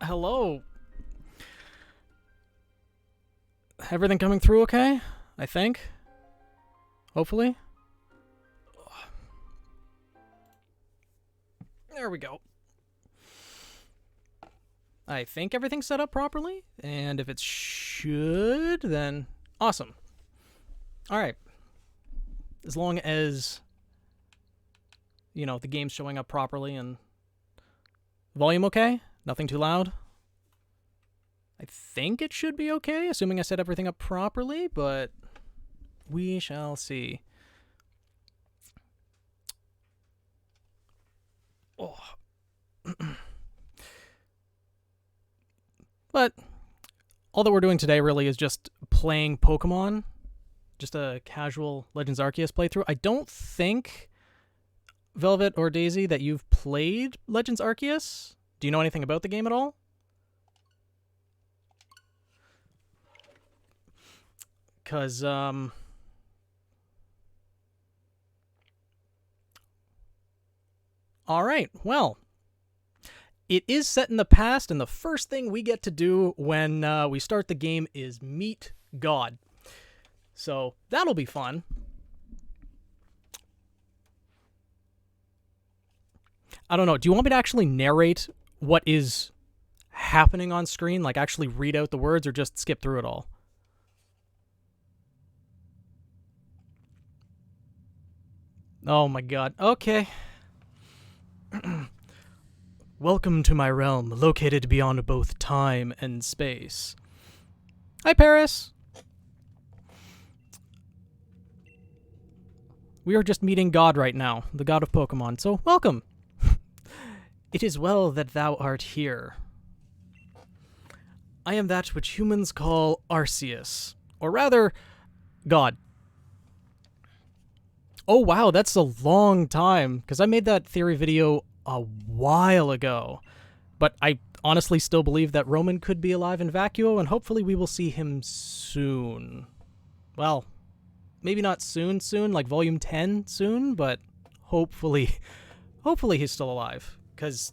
Hello. Everything coming through okay? I think. Hopefully. There we go. I think everything's set up properly, and if it should, then awesome. Alright. As long as, the game's showing up properly and volume okay? Nothing too loud? I think it should be okay, assuming I set everything up properly, but we shall see. Oh. But all that we're doing today really is just playing Pokemon. Just a casual Legends Arceus playthrough. I don't think, Velvet or Daisy, that you've played Legends Arceus. Do you know anything about the game at all? Because, Alright, well. It is set in the past, and the first thing we get to do when we start the game is meet God. So, that'll be fun. I don't know, do you want me to actually narrate what is happening on screen? Like, actually read out the words, or just skip through it all? Oh my god, okay. Welcome to my realm, located beyond both time and space. Hi, Paris! We are just meeting God right now, the god of Pokemon, so welcome! It is well that thou art here. I am that which humans call Arceus, or rather, God. Oh wow, that's a long time, because I made that theory video a while ago. But I honestly still believe that Roman could be alive in Vacuo, and hopefully we will see him soon. Well, maybe not soon, like Volume 10 soon, but hopefully he's still alive, because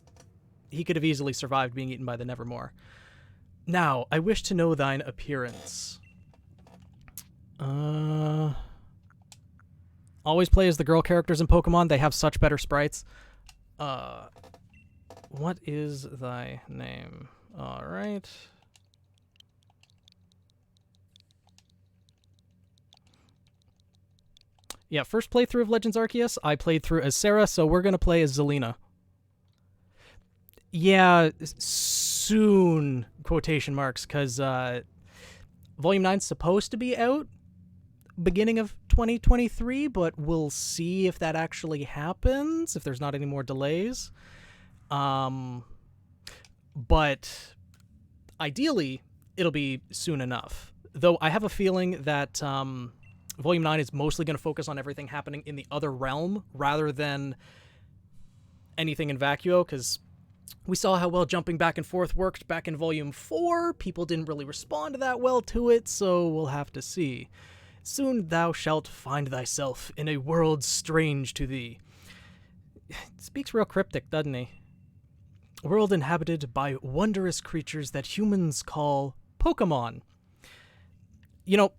he could have easily survived being eaten by the Nevermore. Now, I wish to know thine appearance. Always play as the girl characters in Pokemon. They have such better sprites. What is thy name? Alright. Yeah, first playthrough of Legends Arceus, I played through as Sarah, so we're gonna play as Zelina. Yeah, soon, quotation marks, because Volume 9's supposed to be out beginning of 2023, but we'll see if that actually happens, if there's not any more delays. But ideally, it'll be soon enough. Though I have a feeling that Volume 9 is mostly going to focus on everything happening in the other realm rather than anything in Vacuo, because we saw how well jumping back and forth worked back in Volume 4. People didn't really respond that well to it, so we'll have to see. Soon thou shalt find thyself in a world strange to thee. Speaks real cryptic, doesn't he? A world inhabited by wondrous creatures that humans call Pokemon. You know,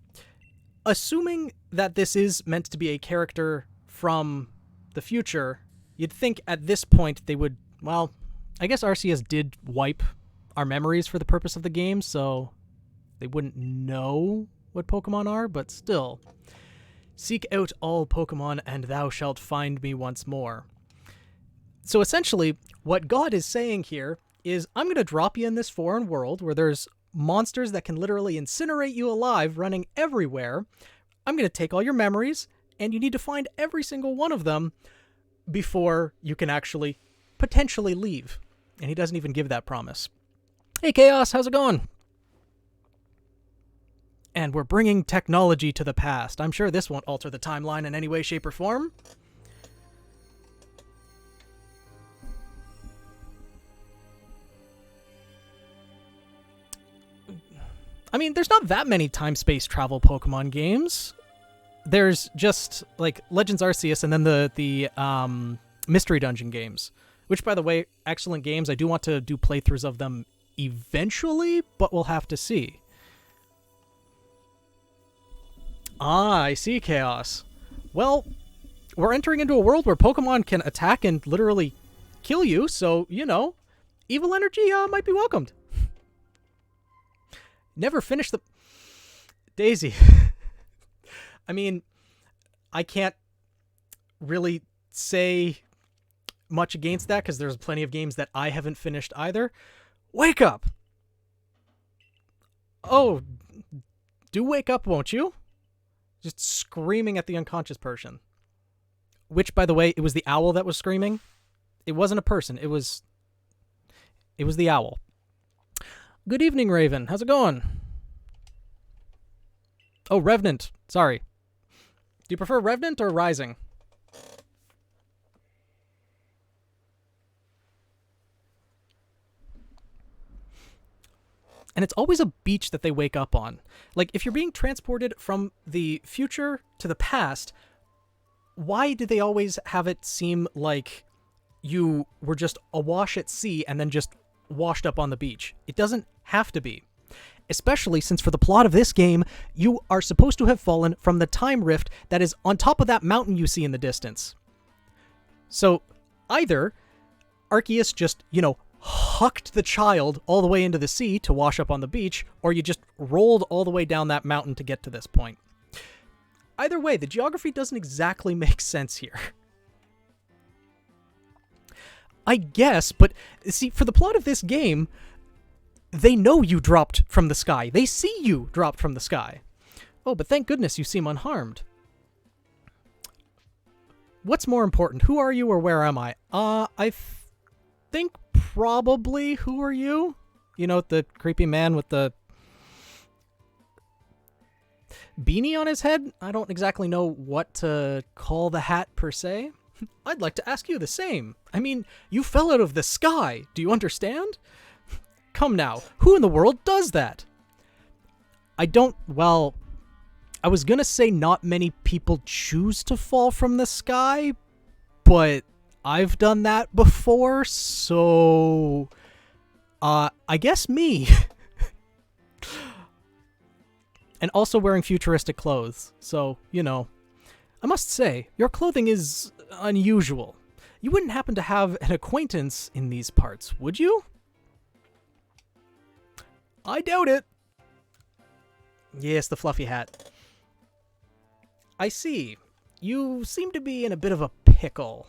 assuming that this is meant to be a character from the future, you'd think at this point they would, well, I guess Arceus did wipe our memories for the purpose of the game, so they wouldn't know what Pokemon are, but still. Seek out all Pokemon, and thou shalt find me once more. So essentially, what God is saying here is, I'm going to drop you in this foreign world where there's monsters that can literally incinerate you alive running everywhere. I'm going to take all your memories, and you need to find every single one of them before you can actually potentially leave. And he doesn't even give that promise. Hey, Chaos, how's it going? And we're bringing technology to the past. I'm sure this won't alter the timeline in any way, shape, or form. I mean, there's not that many time-space travel Pokemon games. There's just, like, Legends Arceus and then the Mystery Dungeon games. Which, by the way, excellent games. I do want to do playthroughs of them eventually, but we'll have to see. Ah, I see, Chaos. Well, we're entering into a world where Pokemon can attack and literally kill you, so, you know, evil energy might be welcomed. Never finish the... Daisy. I mean, I can't really say much against that because there's plenty of games that I haven't finished either. Wake up! Oh, do wake up, won't you? Just screaming at the unconscious person. Which, by the way, it was the owl that was screaming. It wasn't a person. It was the owl. Good evening, Raven. How's it going? Oh, Revenant. Sorry. Do you prefer Revenant or Rising? And it's always a beach that they wake up on. Like, if you're being transported from the future to the past, why do they always have it seem like you were just awash at sea and then just washed up on the beach? It doesn't have to be. Especially since for the plot of this game, you are supposed to have fallen from the time rift that is on top of that mountain you see in the distance. So, either Arceus just, you know, hucked the child all the way into the sea to wash up on the beach, or you just rolled all the way down that mountain to get to this point. Either way, the geography doesn't exactly make sense here. I guess, but see, for the plot of this game, they know you dropped from the sky. They see you dropped from the sky. Oh, but thank goodness you seem unharmed. What's more important, who are you or where am I? I think probably who are you? You know, the creepy man with the beanie on his head? I don't exactly know what to call the hat per se. I'd like to ask you the same. I mean, you fell out of the sky. Do you understand? Come now, who in the world does that? I was gonna say not many people choose to fall from the sky, but I've done that before, so I guess me. And also wearing futuristic clothes, so, you know. I must say, your clothing is unusual. You wouldn't happen to have an acquaintance in these parts, would you? I doubt it. Yes, the fluffy hat. I see. You seem to be in a bit of a pickle.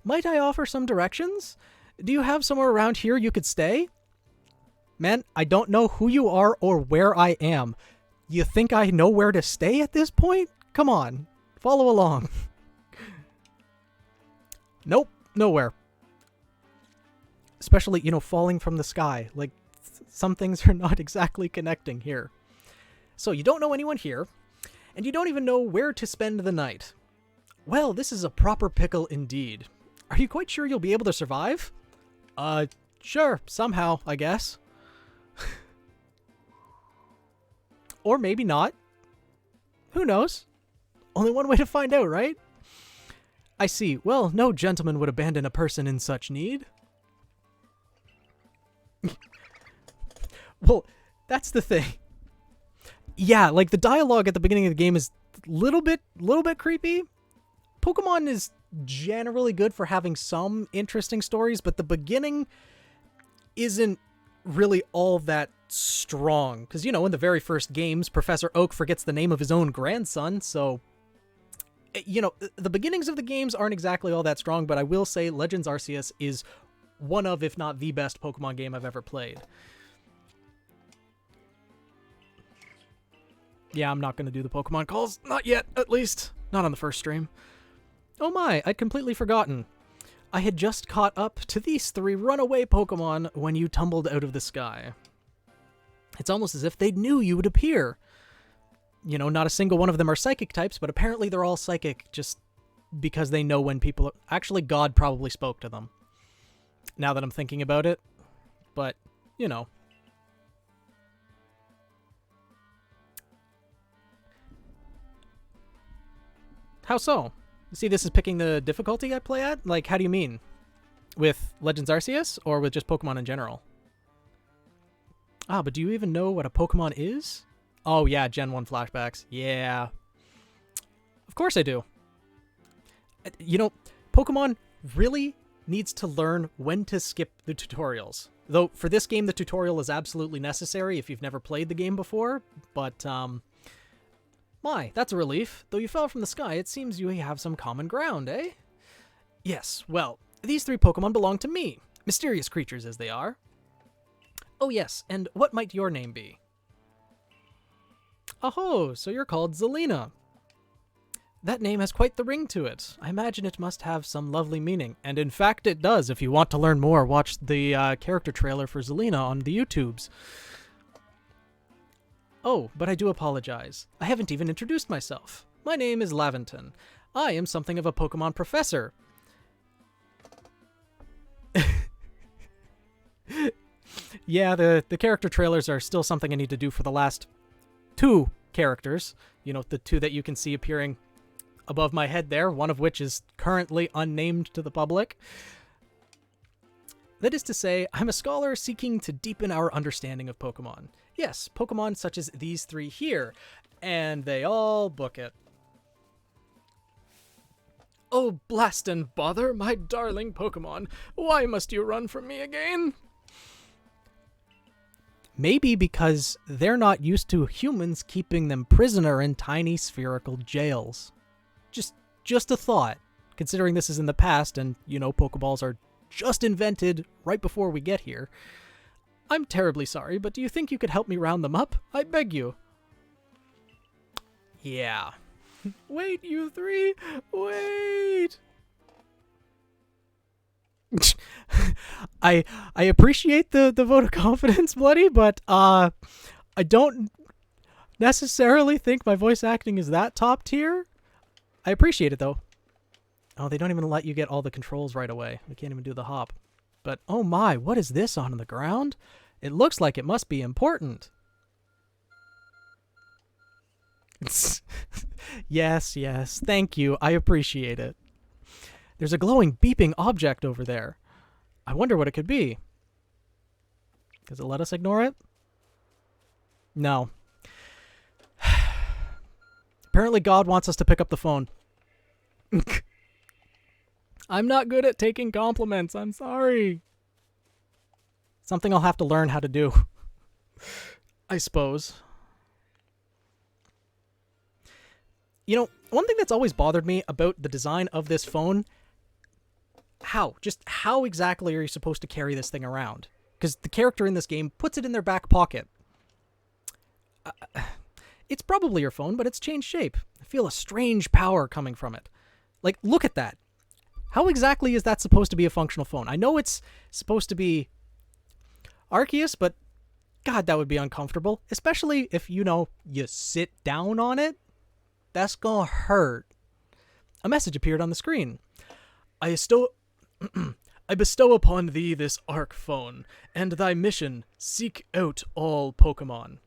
Might I offer some directions? Do you have somewhere around here you could stay? Man, I don't know who you are or where I am. You think I know where to stay at this point? Come on, follow along. Nope, nowhere. Especially, you know, falling from the sky. Like, some things are not exactly connecting here. So you don't know anyone here, and you don't even know where to spend the night. Well, this is a proper pickle indeed. Are you quite sure you'll be able to survive? Sure, somehow, I guess. Or maybe not. Who knows? Only one way to find out, right? I see. Well, no gentleman would abandon a person in such need. Well, that's the thing. Yeah, like the dialogue at the beginning of the game is little bit creepy. Pokemon is generally good for having some interesting stories, but the beginning isn't really all that strong. Because, you know, in the very first games, Professor Oak forgets the name of his own grandson, so, you know, the beginnings of the games aren't exactly all that strong, but I will say Legends Arceus is one of, if not the best Pokemon game I've ever played. Yeah, I'm not going to do the Pokemon calls. Not yet, at least. Not on the first stream. Oh my, I'd completely forgotten. I had just caught up to these 3 runaway Pokemon when you tumbled out of the sky. It's almost as if they knew you would appear. You know, not a single one of them are psychic types, but apparently they're all psychic just because they know when people... Actually, God probably spoke to them. Now that I'm thinking about it. But, you know. How so? See, this is picking the difficulty I play at? Like, how do you mean? With Legends Arceus, or with just Pokemon in general? Ah, but do you even know what a Pokemon is? Oh, yeah, Gen 1 flashbacks. Yeah. Of course I do. You know, Pokemon really needs to learn when to skip the tutorials. Though, for this game, the tutorial is absolutely necessary if you've never played the game before. But, my, that's a relief. Though you fell from the sky, it seems you have some common ground, eh? Yes, well, these 3 Pokemon belong to me. Mysterious creatures as they are. Oh yes, and what might your name be? Oh, so you're called Zelina. That name has quite the ring to it. I imagine it must have some lovely meaning. And in fact it does. If you want to learn more, watch the character trailer for Zelina on the YouTubes. Oh, but I do apologize. I haven't even introduced myself. My name is Laventon. I am something of a Pokemon professor. Yeah, the character trailers are still something I need to do for the last 2 characters. You know, the 2 that you can see appearing above my head there, one of which is currently unnamed to the public. That is to say, I'm a scholar seeking to deepen our understanding of Pokemon. Yes, Pokemon such as these 3 here, and they all book it. Oh, blast and bother, my darling Pokemon. Why must you run from me again? Maybe because they're not used to humans keeping them prisoner in tiny spherical jails. Just a thought, considering this is in the past and, you know, Pokeballs are just invented right before we get here. I'm terribly sorry, but do you think you could help me round them up? I beg you. Yeah. Wait, you 3, wait. I appreciate the vote of confidence, Bloody, but I don't necessarily think my voice acting is that top tier. I appreciate it, though. Oh, they don't even let you get all the controls right away. We can't even do the hop. But, oh my, what is this on the ground? It looks like it must be important. Yes, thank you. I appreciate it. There's a glowing, beeping object over there. I wonder what it could be. Does it let us ignore it? No. Apparently God wants us to pick up the phone. I'm not good at taking compliments. I'm sorry. Something I'll have to learn how to do. I suppose. You know, one thing that's always bothered me about the design of this phone, how exactly are you supposed to carry this thing around? Because the character in this game puts it in their back pocket. It's probably your phone, but it's changed shape. I feel a strange power coming from it. Like, look at that. How exactly is that supposed to be a functional phone? I know it's supposed to be Arceus, but God, that would be uncomfortable. Especially if, you know, you sit down on it. That's gonna hurt. A message appeared on the screen. I bestow upon thee this Arc phone, and thy mission, seek out all Pokemon.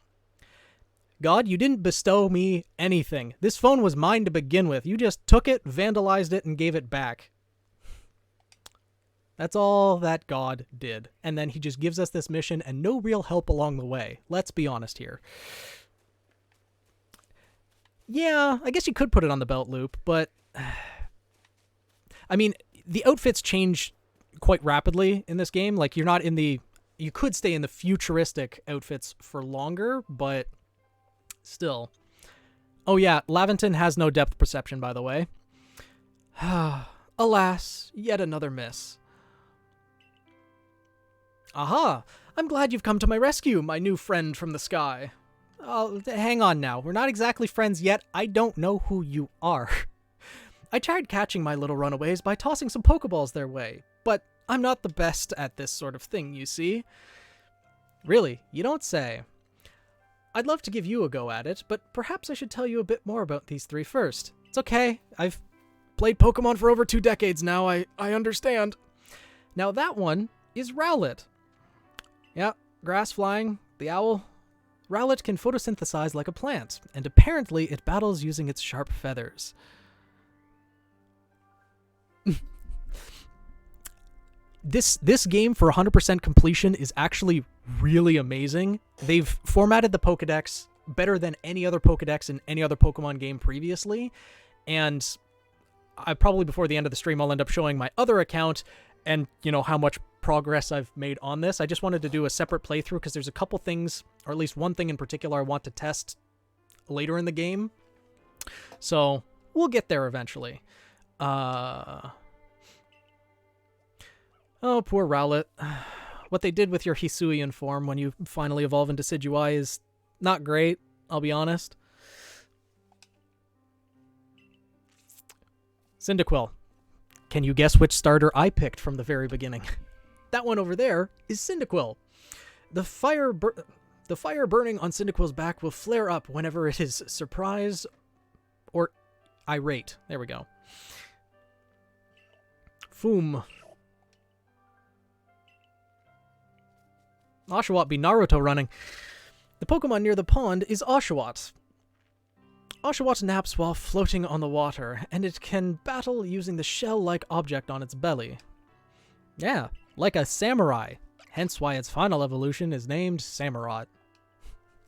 God, you didn't bestow me anything. This phone was mine to begin with. You just took it, vandalized it, and gave it back. That's all that God did. And then he just gives us this mission and no real help along the way. Let's be honest here. Yeah, I guess you could put it on the belt loop, but I mean, the outfits change quite rapidly in this game. Like, you're not in the... You could stay in the futuristic outfits for longer, but still. Oh yeah, Laventon has no depth perception, by the way. Alas, yet another miss. Aha! I'm glad you've come to my rescue, my new friend from the sky. Oh, hang on now. We're not exactly friends yet. I don't know who you are. I tried catching my little runaways by tossing some Pokeballs their way, but I'm not the best at this sort of thing, you see. Really? You don't say. I'd love to give you a go at it, but perhaps I should tell you a bit more about these 3 first. It's okay. I've played Pokemon for over 2 decades now. I understand. Now that one is Rowlet. Yeah, grass flying, the owl. Rowlet can photosynthesize like a plant, and apparently it battles using its sharp feathers. This game for 100% completion is actually really amazing. They've formatted the Pokedex better than any other Pokedex in any other Pokemon game previously. And I probably before the end of the stream, I'll end up showing my other account and, you know, how much progress I've made on this. I just wanted to do a separate playthrough because there's a couple things, or at least one thing in particular I want to test later in the game. So we'll get there eventually. Oh, poor Rowlet. What they did with your Hisuian form when you finally evolve into Decidueye is not great, I'll be honest. Cyndaquil. Can you guess which starter I picked from the very beginning? That one over there is Cyndaquil. The fire burning on Cyndaquil's back will flare up whenever it is surprised or irate. There we go. Foom. Oshawott be Naruto running. The Pokemon near the pond is Oshawott. Oshawott naps while floating on the water, and it can battle using the shell-like object on its belly. Yeah, like a samurai, hence why its final evolution is named Samurott.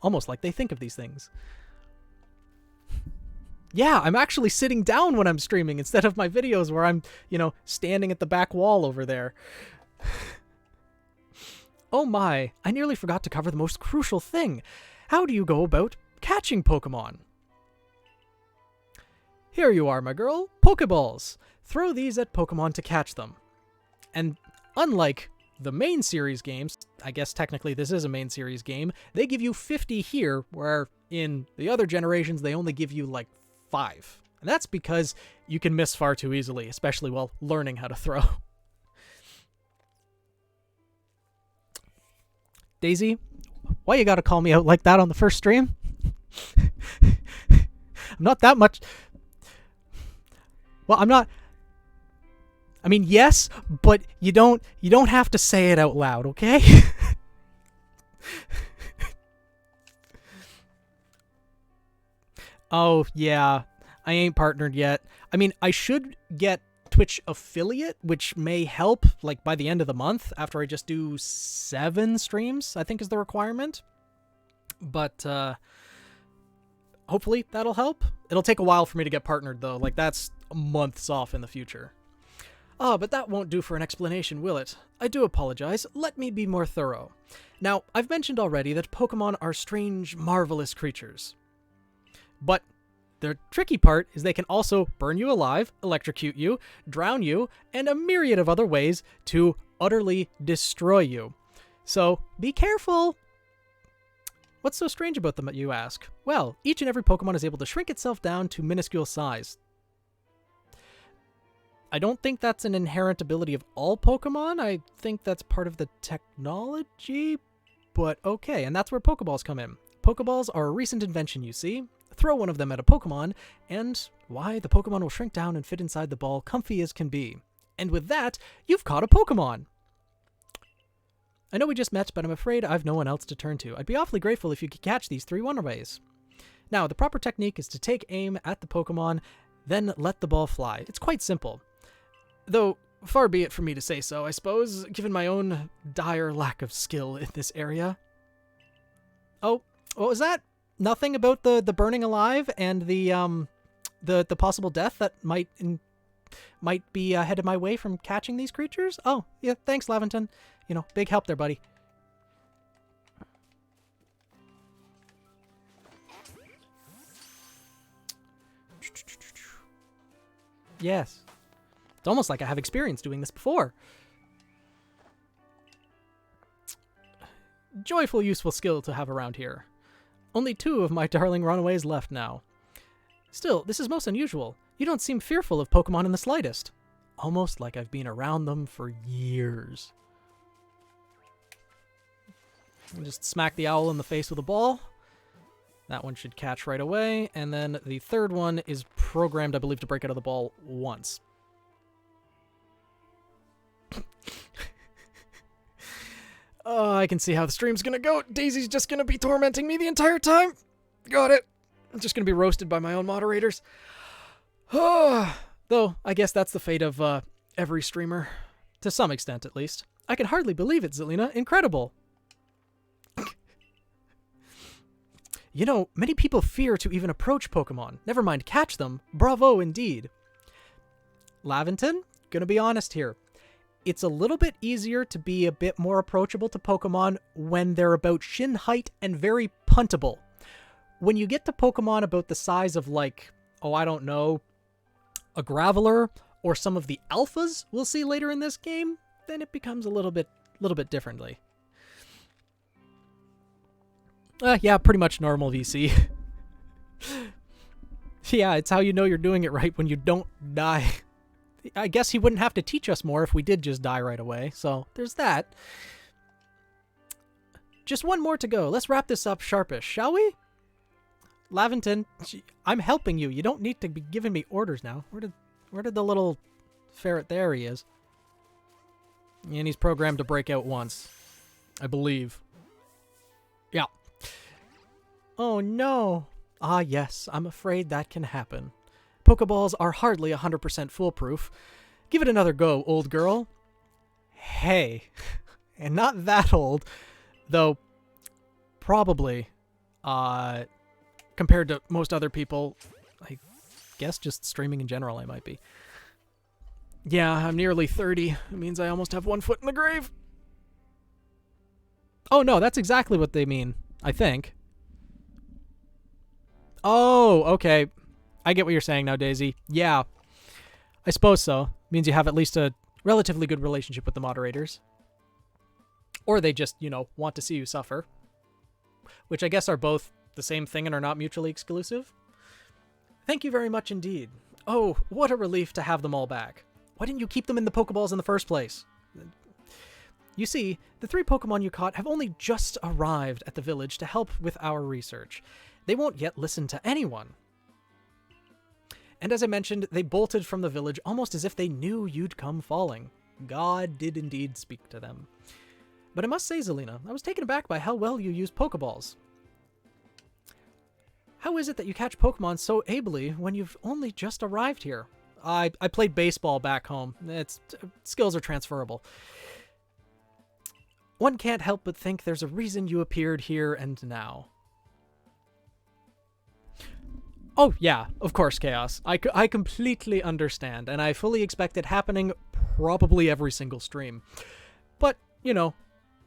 Almost like they think of these things. Yeah, I'm actually sitting down when I'm streaming instead of my videos where I'm, you know, standing at the back wall over there. Oh my, I nearly forgot to cover the most crucial thing. How do you go about catching Pokemon? Here you are, my girl. Pokeballs. Throw these at Pokemon to catch them. And unlike the main series games, I guess technically this is a main series game, they give you 50 here, where in the other generations they only give you like 5. And that's because you can miss far too easily, especially while learning how to throw. Daisy, why you gotta call me out like that on the first stream? I'm not that much... Well, I'm not... I mean, yes, but you don't have to say it out loud, okay? Oh, yeah. I ain't partnered yet. I mean, I should get Twitch affiliate, which may help, like, by the end of the month, after I just do 7 streams, I think is the requirement. But, hopefully that'll help. It'll take a while for me to get partnered, though. Like, that's months off in the future. Ah, but that won't do for an explanation, will it? I do apologize. Let me be more thorough. Now, I've mentioned already that Pokemon are strange, marvelous creatures. But the tricky part is they can also burn you alive, electrocute you, drown you, and a myriad of other ways to utterly destroy you. So, be careful! What's so strange about them, you ask? Well, each and every Pokemon is able to shrink itself down to minuscule size. I don't think that's an inherent ability of all Pokemon. I think that's part of the technology, but okay, and that's where Pokeballs come in. Pokeballs are a recent invention, you see. Throw one of them at a Pokemon, and why, the Pokemon will shrink down and fit inside the ball, comfy as can be. And with that, you've caught a Pokemon! I know we just met, but I'm afraid I've no one else to turn to. I'd be awfully grateful if you could catch these 3 runaways. Now, the proper technique is to take aim at the Pokemon, then let the ball fly. It's quite simple. Though, far be it for me to say so, I suppose, given my own dire lack of skill in this area. Oh, what was that? Nothing about the burning alive and the possible death that might be headed my way from catching these creatures? Oh, yeah, thanks, Laventon. You know, big help there, buddy. Yes. It's almost like I have experience doing this before. Joyful, useful skill to have around here. Only 2 of my darling runaways left now. Still, this is most unusual. You don't seem fearful of Pokemon in the slightest. Almost like I've been around them for years. I'll just smack the owl in the face with a ball. That one should catch right away. And then the third one is programmed, I believe, to break out of the ball once. Oh, I can see how the stream's gonna go. Daisy's just gonna be tormenting me the entire time. Got it. I'm just gonna be roasted by my own moderators. Though, I guess that's the fate of every streamer. To some extent, at least. I can hardly believe it, Zelina. Incredible. You know, many people fear to even approach Pokemon, never mind catch them. Bravo indeed. Laventon, gonna be honest here. It's a little bit easier to be a bit more approachable to Pokemon when they're about shin height and very puntable. When you get to Pokemon about the size of like, oh, I don't know, a Graveler or some of the alphas we'll see later in this game, then it becomes a little bit differently. Yeah, pretty much normal VC. Yeah, it's how you know you're doing it right when you don't die. I guess he wouldn't have to teach us more if we did just die right away, so there's that. Just one more to go. Let's wrap this up sharpish, shall we? Laventon, I'm helping you. You don't need to be giving me orders now. Where did the little ferret? There he is. And he's programmed to break out once, I believe. Yeah. Oh no. Ah yes, I'm afraid that can happen. Pokeballs are hardly 100% foolproof. Give it another go, old girl. Hey. And not that old, though probably, compared to most other people, I guess just streaming in general, I might be. Yeah, I'm nearly 30. It means I almost have one foot in the grave. Oh no, that's exactly what they mean, I think. Oh, okay. I get what you're saying now, Daisy. Yeah, I suppose so. Means you have at least a relatively good relationship with the moderators. Or they just, you know, want to see you suffer. Which I guess are both the same thing and are not mutually exclusive. Thank you very much indeed. Oh, what a relief to have them all back. Why didn't you keep them in the Pokeballs in the first place? You see, the 3 Pokemon you caught have only just arrived at the village to help with our research. They won't yet listen to anyone. And as I mentioned, they bolted from the village almost as if they knew you'd come falling. God did indeed speak to them. But I must say, Zelina, I was taken aback by how well you use Pokeballs. How is it that you catch Pokemon so ably when you've only just arrived here? I played baseball back home. Skills are transferable. One can't help but think there's a reason you appeared here and now. Oh, yeah, of course, Chaos. I completely understand, and I fully expect it happening probably every single stream. But, you know,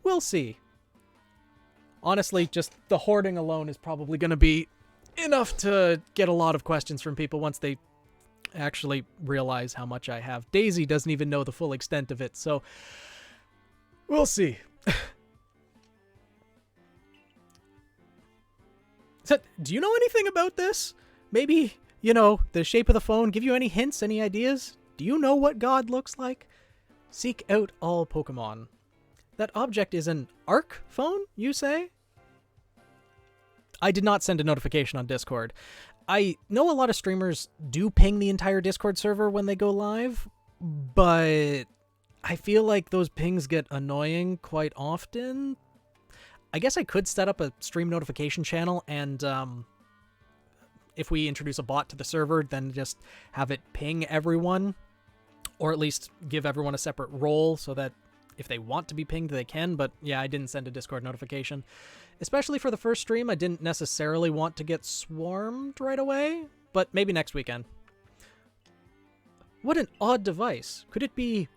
we'll see. Honestly, just the hoarding alone is probably going to be enough to get a lot of questions from people once they actually realize how much I have. Daisy doesn't even know the full extent of it, so we'll see. So, do you know anything about this? Maybe, you know, the shape of the phone, give you any hints, any ideas? Do you know what God looks like? Seek out all Pokemon. That object is an ARC phone, you say? I did not send a notification on Discord. I know a lot of streamers do ping the entire Discord server when they go live, but I feel like those pings get annoying quite often. I guess I could set up a stream notification channel and, if we introduce a bot to the server, then just have it ping everyone, or at least give everyone a separate role so that if they want to be pinged, they can. But yeah, I didn't send a Discord notification. Especially for the first stream, I didn't necessarily want to get swarmed right away, but maybe next weekend. What an odd device. Could it be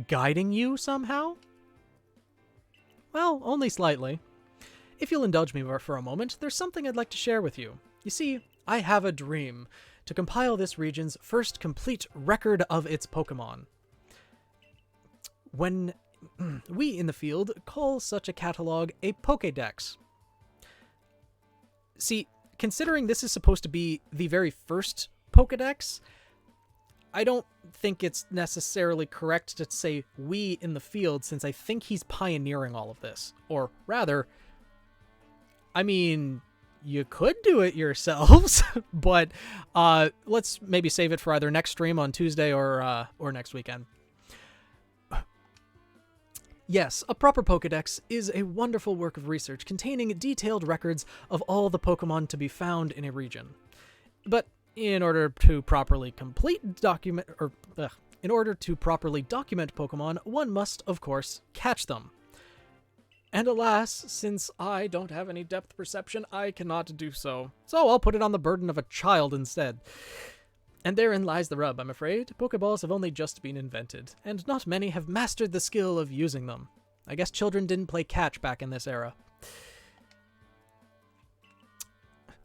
guiding you somehow? Well, only slightly. If you'll indulge me for a moment, there's something I'd like to share with you. You see, I have a dream to compile this region's first complete record of its Pokemon. When we in the field call such a catalog a Pokédex. See, considering this is supposed to be the very first Pokédex, I don't think it's necessarily correct to say we in the field, since I think he's pioneering all of this. Or rather, I mean, you could do it yourselves, but let's maybe save it for either next stream on Tuesday or next weekend. Yes, a proper Pokédex is a wonderful work of research containing detailed records of all the Pokemon to be found in a region. But in order to properly document Pokemon, one must, of course, catch them. And alas, since I don't have any depth perception, I cannot do so. So I'll put it on the burden of a child instead. And therein lies the rub, I'm afraid. Pokeballs have only just been invented, and not many have mastered the skill of using them. I guess children didn't play catch back in this era.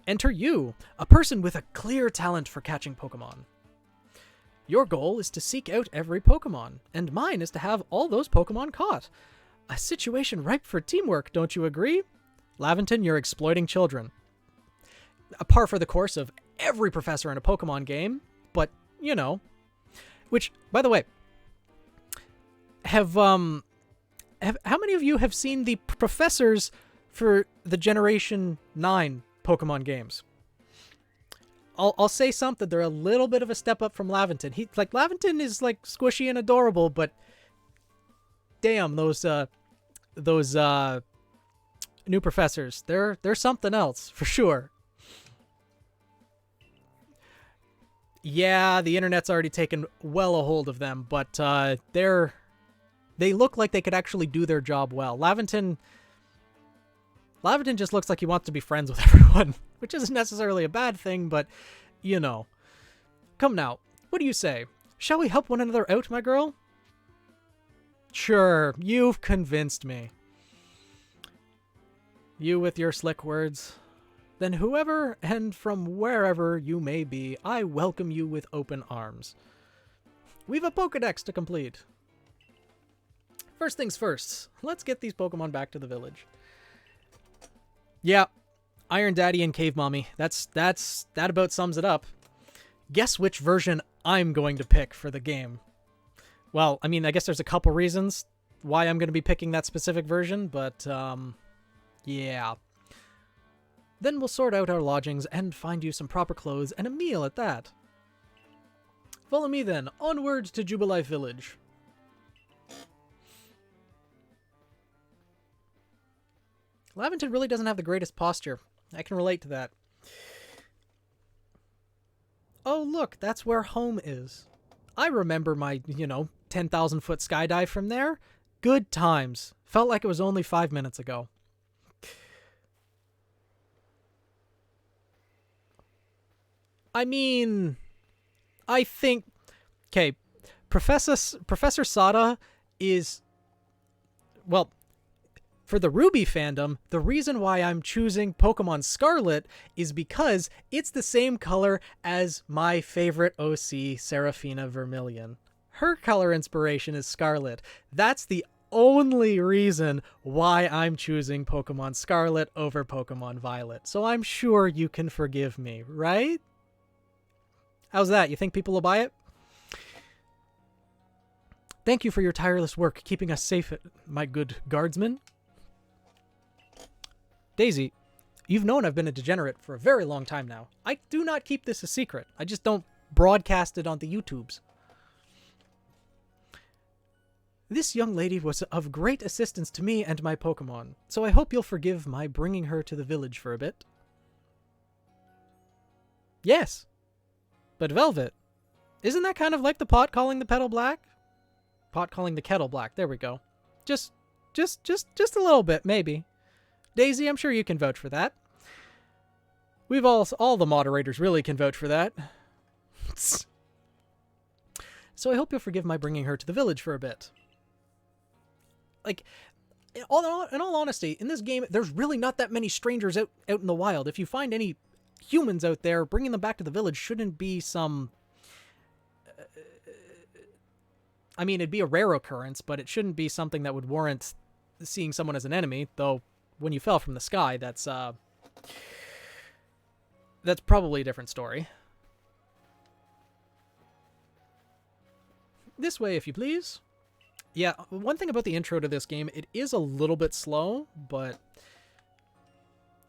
Enter you, a person with a clear talent for catching Pokemon. Your goal is to seek out every Pokemon, and mine is to have all those Pokemon caught. A situation ripe for teamwork, don't you agree? Laventon, you're exploiting children. A par for the course of every professor in a Pokemon game, but, you know. Which, by the way, how many of you have seen the professors for the Generation 9 Pokemon games? I'll say something. They're a little bit of a step up from Laventon. Laventon is like squishy and adorable, but damn, those new professors, they're something else for sure. Yeah, the internet's already taken well a hold of them, but they look like they could actually do their job well. Laventon just looks like he wants to be friends with everyone, which isn't necessarily a bad thing, but, you know. Come now, what do you say? Shall we help one another out, my girl? Sure, you've convinced me. You with your slick words. Then whoever and from wherever you may be, I welcome you with open arms. We've a Pokedex to complete. First things first, let's get these Pokemon back to the village. Yeah, Iron Daddy and Cave Mommy. That about sums it up. Guess which version I'm going to pick for the game. Well, I mean, I guess there's a couple reasons why I'm going to be picking that specific version, but, yeah. Then we'll sort out our lodgings and find you some proper clothes and a meal at that. Follow me then, onward to Jubilife Village. Laventon really doesn't have the greatest posture. I can relate to that. Oh, look, that's where home is. I remember my, 10,000-foot skydive from there. Good times. Felt like it was only 5 minutes ago. I mean, I think... Okay, Professor Sada is... Well, for the Ruby fandom, the reason why I'm choosing Pokemon Scarlet is because it's the same color as my favorite OC, Seraphina Vermilion. Her color inspiration is Scarlet. That's the only reason why I'm choosing Pokemon Scarlet over Pokemon Violet. So I'm sure you can forgive me, right? How's that? You think people will buy it? Thank you for your tireless work keeping us safe, my good guardsman. Daisy, you've known I've been a degenerate for a very long time now. I do not keep this a secret. I just don't broadcast it on the YouTubes. This young lady was of great assistance to me and my Pokemon, so I hope you'll forgive my bringing her to the village for a bit. Yes. But Velvet, isn't that kind of like the pot calling the kettle black? Pot calling the kettle black. There we go. Just a little bit, maybe. Daisy, I'm sure you can vouch for that. We've all the moderators really can vouch for that. So I hope you'll forgive my bringing her to the village for a bit. Like, in all honesty, in this game, there's really not that many strangers out in the wild. If you find any humans out there, bringing them back to the village shouldn't be some... I mean, it'd be a rare occurrence, but it shouldn't be something that would warrant seeing someone as an enemy, though when you fell from the sky, that's probably a different story. This way, if you please. Yeah, one thing about the intro to this game, it is a little bit slow, but...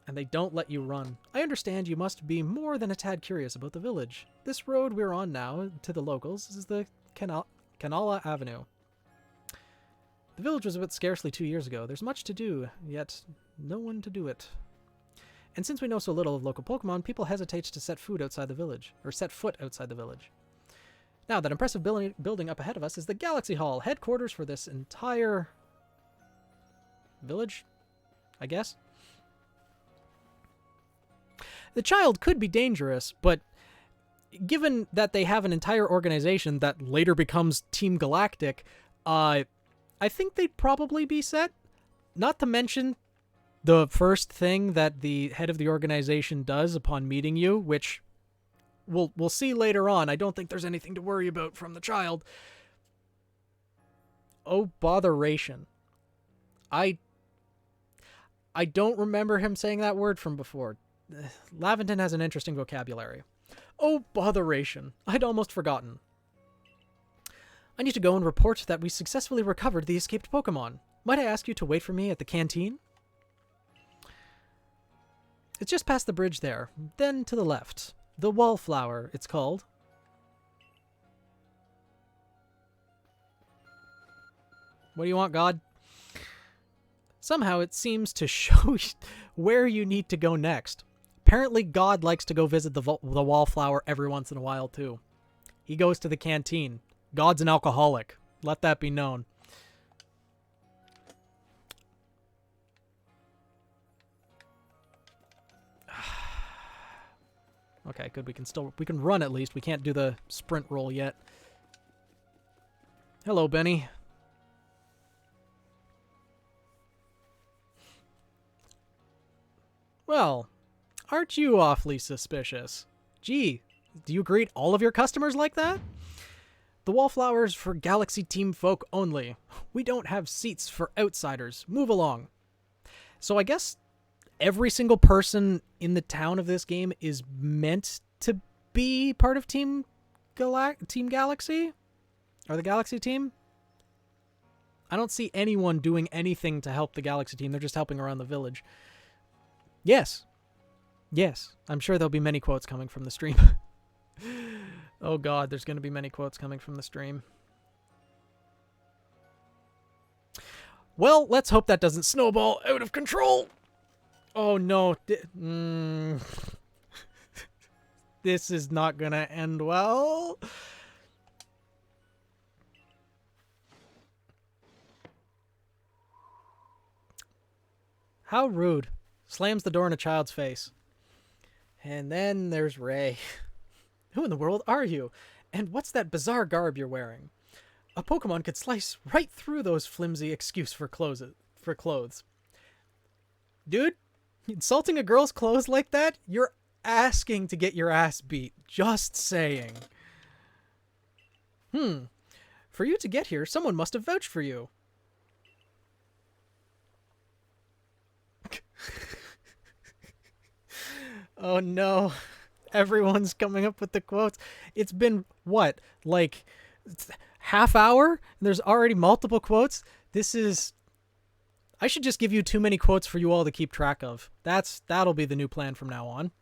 And they don't let you run. I understand you must be more than a tad curious about the village. This road we're on now, to the locals, is the Canala Avenue. The village was built scarcely 2 years ago. There's much to do, yet no one to do it. And since we know so little of local Pokemon, people hesitate to set foot outside the village. Now, that impressive building up ahead of us is the Galaxy Hall, headquarters for this entire village, I guess. The child could be dangerous, but given that they have an entire organization that later becomes Team Galactic, I think they'd probably be set. Not to mention the first thing that the head of the organization does upon meeting you, which we'll see later on. I don't think there's anything to worry about from the child. Oh, botheration. I don't remember him saying that word from before. Laventon has an interesting vocabulary. Oh, botheration. I'd almost forgotten. I need to go and report that we successfully recovered the escaped Pokemon. Might I ask you to wait for me at the canteen? It's just past the bridge there. Then to the left. The Wallflower, it's called. What do you want, God? Somehow it seems to show where you need to go next. Apparently God likes to go visit the Wallflower every once in a while, too. He goes to the canteen. God's an alcoholic. Let that be known. Okay, good. We can run at least. We can't do the sprint roll yet. Hello, Benny. Well, aren't you awfully suspicious? Gee, do you greet all of your customers like that? The Wallflower's for Galaxy Team folk only. We don't have seats for outsiders. Move along. So I guess every single person in the town of this game is meant to be part of Team Galaxy? Or the Galaxy Team? I don't see anyone doing anything to help the Galaxy Team. They're just helping around the village. Yes. Yes. I'm sure there'll be many quotes coming from the stream. Oh god, there's going to be many quotes coming from the stream. Well, let's hope that doesn't snowball out of control. Oh no. This is not going to end well. How rude. Slams the door in a child's face. And then there's Ray. Who in the world are you? And what's that bizarre garb you're wearing? A Pokemon could slice right through those flimsy excuse for clothes. Dude, insulting a girl's clothes like that? You're asking to get your ass beat. Just saying. For you to get here, someone must have vouched for you. Oh no. Everyone's coming up with the quotes. It's been, what, like half hour? And there's already multiple quotes? This is... I should just give you too many quotes for you all to keep track of. That'll be the new plan from now on.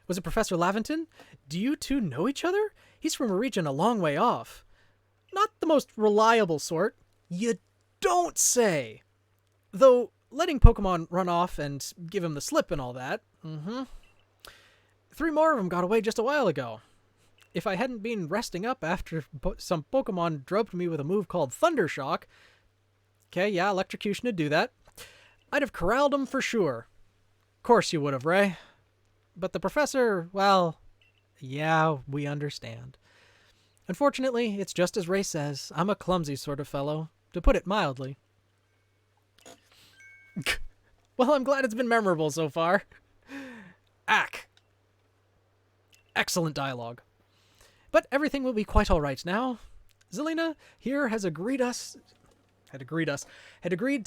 Was it Professor Laventon? Do you two know each other? He's from a region a long way off. Not the most reliable sort. You don't say. Though, letting Pokemon run off and give him the slip and all that. 3 more of them got away just a while ago. If I hadn't been resting up after some Pokemon drubbed me with a move called Thunder Shock, okay, yeah, electrocution would do that, I'd have corralled them for sure. Course you would have, Ray. But the professor, well, yeah, we understand. Unfortunately, it's just as Ray says. I'm a clumsy sort of fellow, to put it mildly. Well, I'm glad it's been memorable so far. Ack. Excellent dialogue. But everything will be quite all right now. Zelina here has agreed to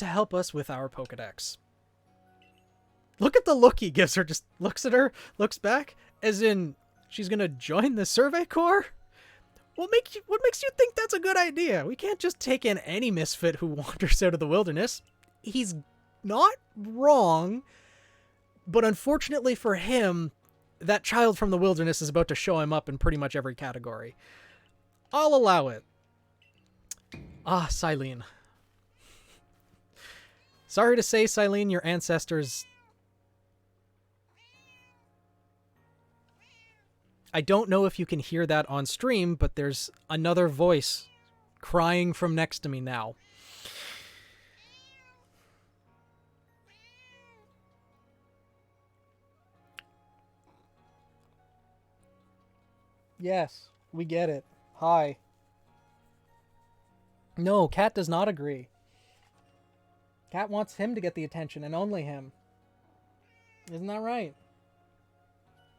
help us with our Pokedex. Look at the look he gives her. Just looks at her, looks back, as in she's gonna join the Survey Corps? What makes you think that's a good idea? We can't just take in any misfit who wanders out of the wilderness. He's not wrong, but unfortunately for him, that child from the wilderness is about to show him up in pretty much every category. I'll allow it. Ah, Silene. Sorry to say, Silene, your ancestors... I don't know if you can hear that on stream, but there's another voice crying from next to me now. Yes, we get it. Hi. No, Cat does not agree. Cat wants him to get the attention and only him. Isn't that right?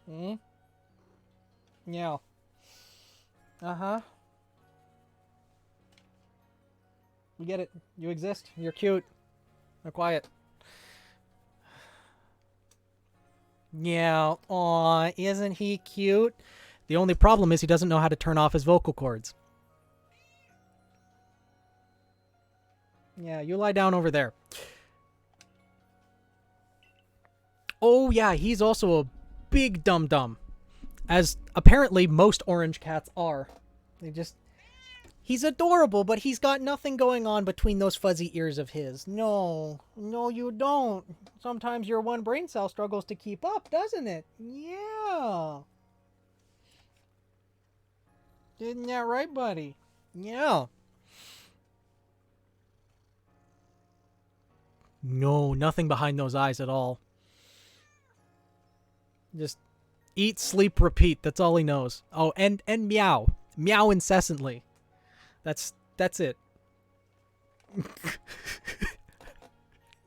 Hmm? Yeah. Uh-huh. We get it. You exist. You're cute. Now quiet. Yeah. Aw, isn't he cute? The only problem is he doesn't know how to turn off his vocal cords. Yeah, you lie down over there. Oh, yeah, he's also a big dum-dum. As apparently most orange cats are. They just... He's adorable, but he's got nothing going on between those fuzzy ears of his. No. No, you don't. Sometimes your one brain cell struggles to keep up, doesn't it? Yeah. Isn't that right, buddy? Yeah. No, nothing behind those eyes at all. Just eat, sleep, repeat. That's all he knows. Oh, and meow. Meow incessantly. That's it.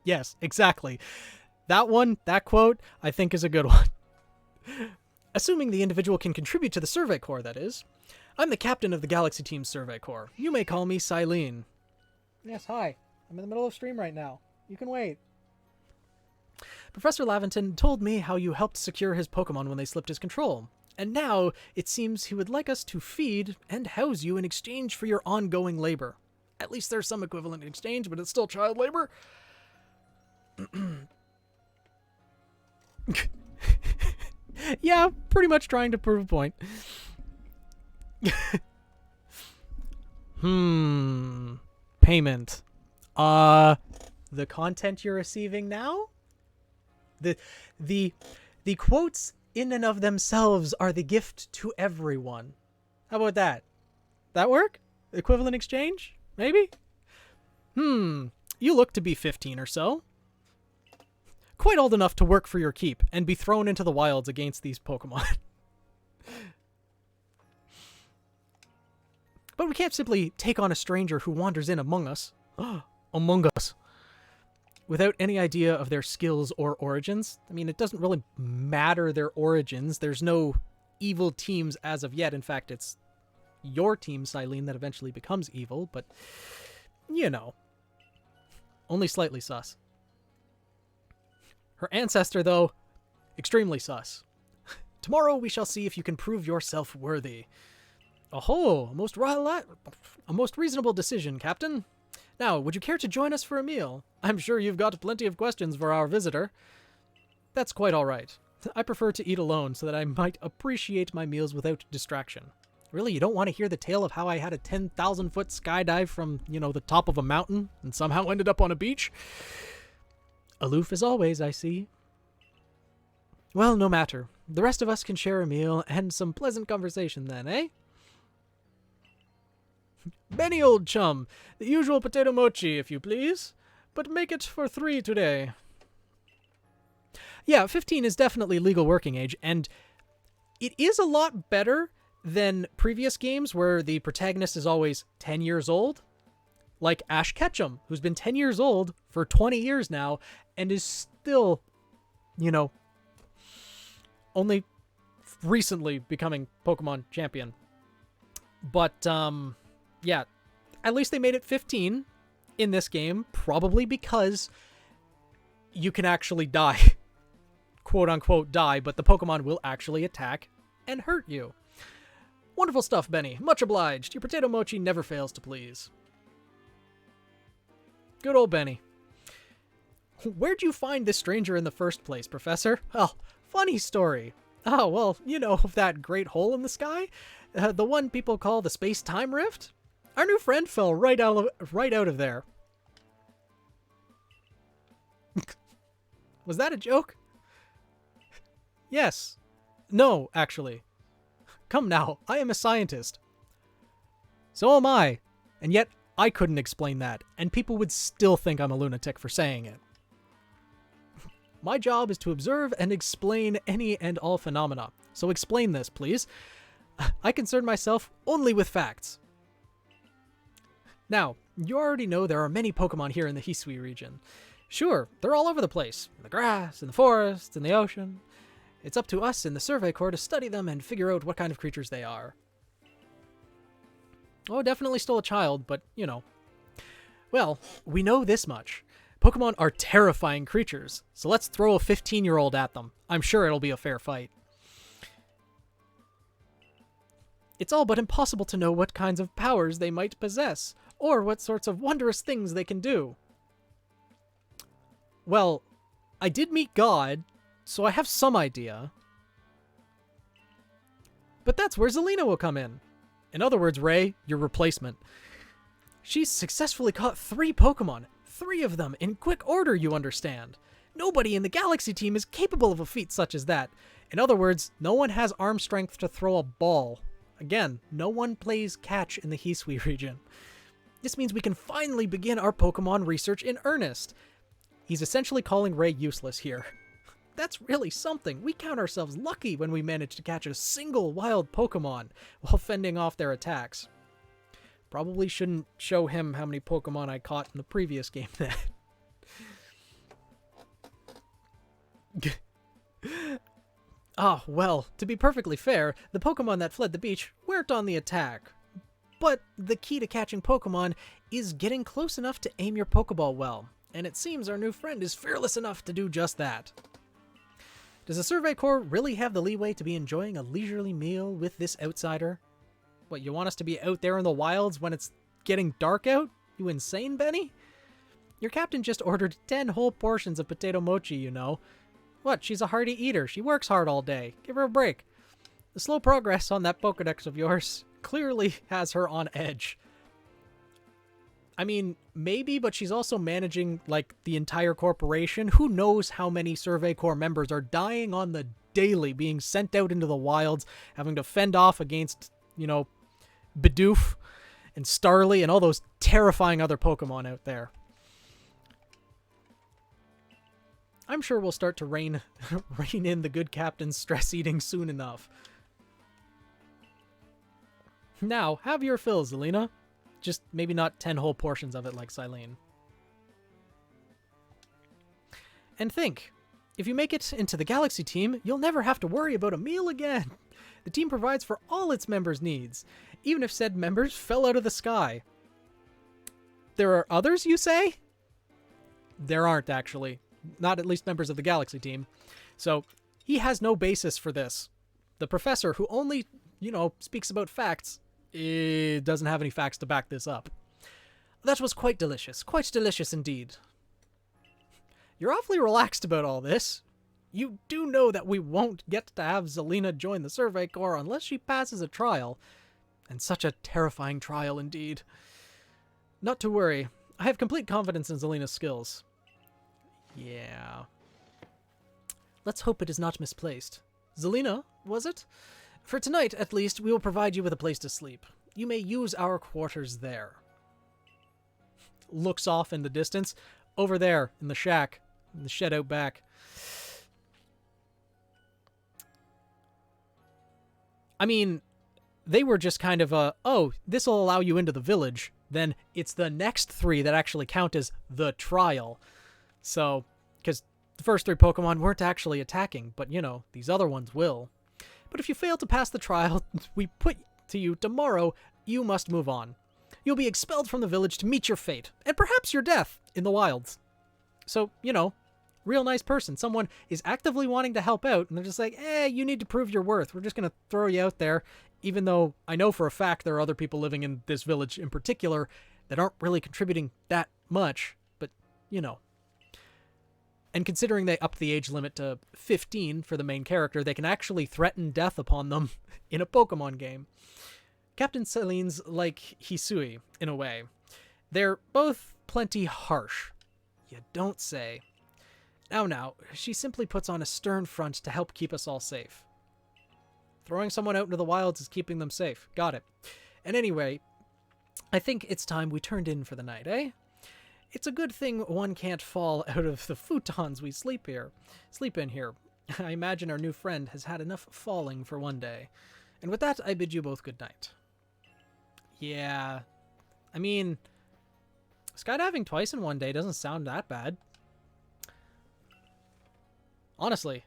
Yes, exactly. That quote, I think is a good one. Assuming the individual can contribute to the Survey Corps, that is. I'm the captain of the Galaxy Team's Survey Corps. You may call me Silene. Yes, hi. I'm in the middle of stream right now. You can wait. Professor Laventon told me how you helped secure his Pokemon when they slipped his control. And now, it seems he would like us to feed and house you in exchange for your ongoing labor. At least there's some equivalent in exchange, but it's still child labor. Yeah, pretty much trying to prove a point. Payment. The content you're receiving now? The quotes in and of themselves are the gift to everyone. How about that? That work? Equivalent exchange? Maybe? You look to be 15 or so. Quite old enough to work for your keep and be thrown into the wilds against these Pokemon. But we can't simply take on a stranger who wanders in among us. Among us. Without any idea of their skills or origins. I mean, it doesn't really matter their origins. There's no evil teams as of yet. In fact, it's your team, Silene, that eventually becomes evil, but, you know. Only slightly sus. Her ancestor, though, extremely sus. Tomorrow we shall see if you can prove yourself worthy. Oh, a most reasonable decision, Captain. Now, would you care to join us for a meal? I'm sure you've got plenty of questions for our visitor. That's quite all right. I prefer to eat alone so that I might appreciate my meals without distraction. Really, you don't want to hear the tale of how I had a 10,000-foot skydive from, the top of a mountain and somehow ended up on a beach? Aloof as always, I see. Well, no matter. The rest of us can share a meal and some pleasant conversation then, eh? Benny, old chum, the usual potato mochi, if you please. But make it for 3 today. Yeah, 15 is definitely legal working age, and it is a lot better than previous games where the protagonist is always 10 years old. Like Ash Ketchum, who's been 10 years old for 20 years now, and is still, only recently becoming Pokemon champion. But, yeah, at least they made it 15 in this game, probably because you can actually die. Quote unquote die, but the Pokemon will actually attack and hurt you. Wonderful stuff, Benny. Much obliged. Your potato mochi never fails to please. Good old Benny. Where'd you find this stranger in the first place, Professor? Oh, funny story. Oh, well, that great hole in the sky? The one people call the space-time rift? Our new friend fell right out of there. Was that a joke? Yes. No, actually. Come now, I am a scientist. So am I. And yet, I couldn't explain that, and people would still think I'm a lunatic for saying it. My job is to observe and explain any and all phenomena. So explain this, please. I concern myself only with facts. Now, you already know there are many Pokemon here in the Hisui region. Sure, they're all over the place. In the grass, in the forest, in the ocean. It's up to us in the Survey Corps to study them and figure out what kind of creatures they are. Oh, definitely still a child, but, you know. Well, we know this much. Pokemon are terrifying creatures, so let's throw a 15-year-old at them. I'm sure it'll be a fair fight. It's all but impossible to know what kinds of powers they might possess, or what sorts of wondrous things they can do. Well, I did meet God, so I have some idea. But that's where Zelina will come in. In other words, Ray, your replacement. She's successfully caught 3 Pokemon. 3 of them in quick order, you understand. Nobody in the Galaxy team is capable of a feat such as that. In other words, no one has arm strength to throw a ball. Again, no one plays catch in the Hisui region. This means we can finally begin our Pokemon research in earnest. He's essentially calling Ray useless here. That's really something. We count ourselves lucky when we manage to catch a single wild Pokemon while fending off their attacks. Probably shouldn't show him how many Pokemon I caught in the previous game then. Ah, well, to be perfectly fair, the Pokemon that fled the beach weren't on the attack. But the key to catching Pokemon is getting close enough to aim your Pokeball well, and it seems our new friend is fearless enough to do just that. Does the Survey Corps really have the leeway to be enjoying a leisurely meal with this outsider? What, you want us to be out there in the wilds when it's getting dark out? You insane, Benny? Your captain just ordered 10 whole portions of potato mochi, you know. What, she's a hearty eater. She works hard all day. Give her a break. The slow progress on that Pokedex of yours clearly has her on edge. I mean, maybe, but she's also managing, like, the entire corporation. Who knows how many Survey Corps members are dying on the daily, being sent out into the wilds, having to fend off against, you know, Bidoof and Starly and all those terrifying other Pokemon out there. I'm sure we'll start to rein in the good captain's stress eating soon enough. Now, have your fill, Zelina. Just maybe not 10 whole portions of it like Silene. And think, if you make it into the Galaxy team, you'll never have to worry about a meal again. The team provides for all its members' needs, even if said members fell out of the sky. There are others, you say? There aren't, actually. Not at least members of the Galaxy team. So, he has no basis for this. The professor, who only, you know, speaks about facts, doesn't have any facts to back this up. That was quite delicious indeed. You're awfully relaxed about all this. You do know that we won't get to have Zelina join the Survey Corps unless she passes a trial. And such a terrifying trial indeed. Not to worry. I have complete confidence in Zelina's skills. Yeah. Let's hope it is not misplaced. Zelina, was it? For tonight, at least, we will provide you with a place to sleep. You may use our quarters there. Looks off in the distance. Over there, in the shack. In the shed out back. I mean, they were just kind of oh, this will allow you into the village. Then it's the next 3 that actually count as the trial. So, because the first 3 Pokemon weren't actually attacking, but, you know, these other ones will. But if you fail to pass the trial we put to you tomorrow, you must move on. You'll be expelled from the village to meet your fate, and perhaps your death, in the wilds. So, you know, real nice person. Someone is actively wanting to help out, and they're just like, you need to prove your worth. We're just going to throw you out there, even though I know for a fact there are other people living in this village in particular that aren't really contributing that much, but, you know. And considering they upped the age limit to 15 for the main character, they can actually threaten death upon them in a Pokemon game. Captain Selene's like Hisui, in a way. They're both plenty harsh. You don't say. Now, she simply puts on a stern front to help keep us all safe. Throwing someone out into the wilds is keeping them safe. Got it. And anyway, I think it's time we turned in for the night, eh? It's a good thing one can't fall out of the futons we sleep in here. I imagine our new friend has had enough falling for one day. And with that, I bid you both good night. Yeah, I mean, skydiving twice in one day doesn't sound that bad. Honestly,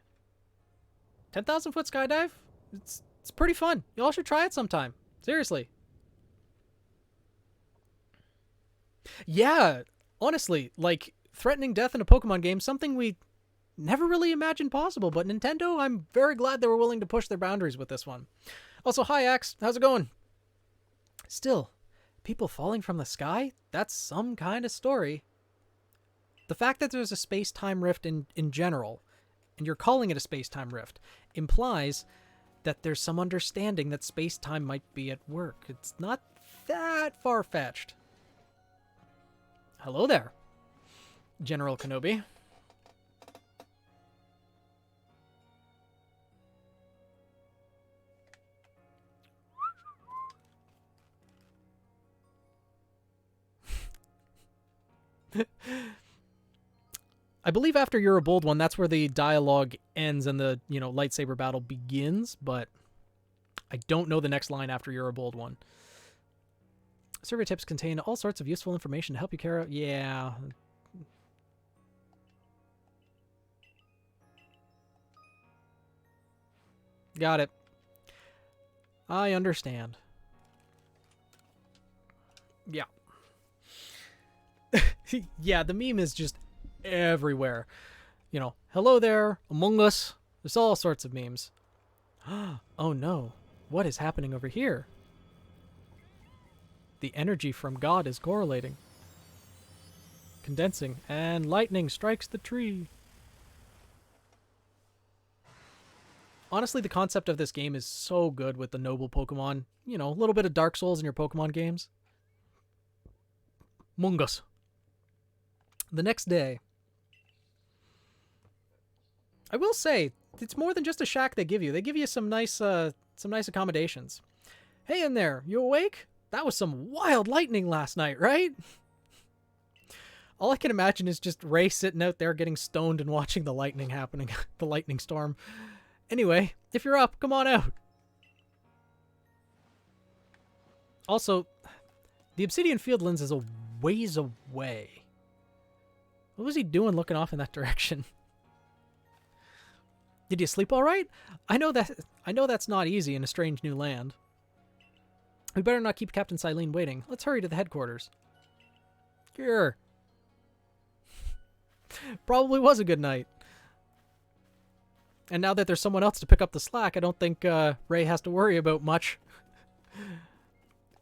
10,000 foot skydive, it's pretty fun. You all should try it sometime. Seriously. Yeah, honestly, like, threatening death in a Pokemon game, something we never really imagined possible, but Nintendo, I'm very glad they were willing to push their boundaries with this one. Also, hi Axe, how's it going? Still, people falling from the sky? That's some kind of story. The fact that there's a space-time rift in general, and you're calling it a space-time rift, implies that there's some understanding that space-time might be at work. It's not that far-fetched. Hello there, General Kenobi. I believe after you're a bold one, that's where the dialogue ends and the, lightsaber battle begins, but I don't know the next line after you're a bold one. Survey tips contain all sorts of useful information to help you carry out. Yeah. Got it. I understand. Yeah. Yeah, the meme is just everywhere. Hello there, Among Us. There's all sorts of memes. Oh no, what is happening over here? The energy from God is correlating, condensing, and lightning strikes the tree. Honestly, the concept of this game is so good with the noble Pokemon. A little bit of Dark Souls in your Pokemon games. Mungus. The next day, I will say, it's more than just a shack they give you. They give you some nice accommodations. Hey in there, you awake? That was some wild lightning last night, right? All I can imagine is just Ray sitting out there getting stoned and watching the lightning happening, the lightning storm. Anyway, if you're up, come on out. Also, the Obsidian Fieldlands is a ways away. What was he doing looking off in that direction? Did you sleep all right? I know that's not easy in a strange new land. We better not keep Captain Silene waiting. Let's hurry to the headquarters. Here. Probably was a good night. And now that there's someone else to pick up the slack, I don't think Ray has to worry about much.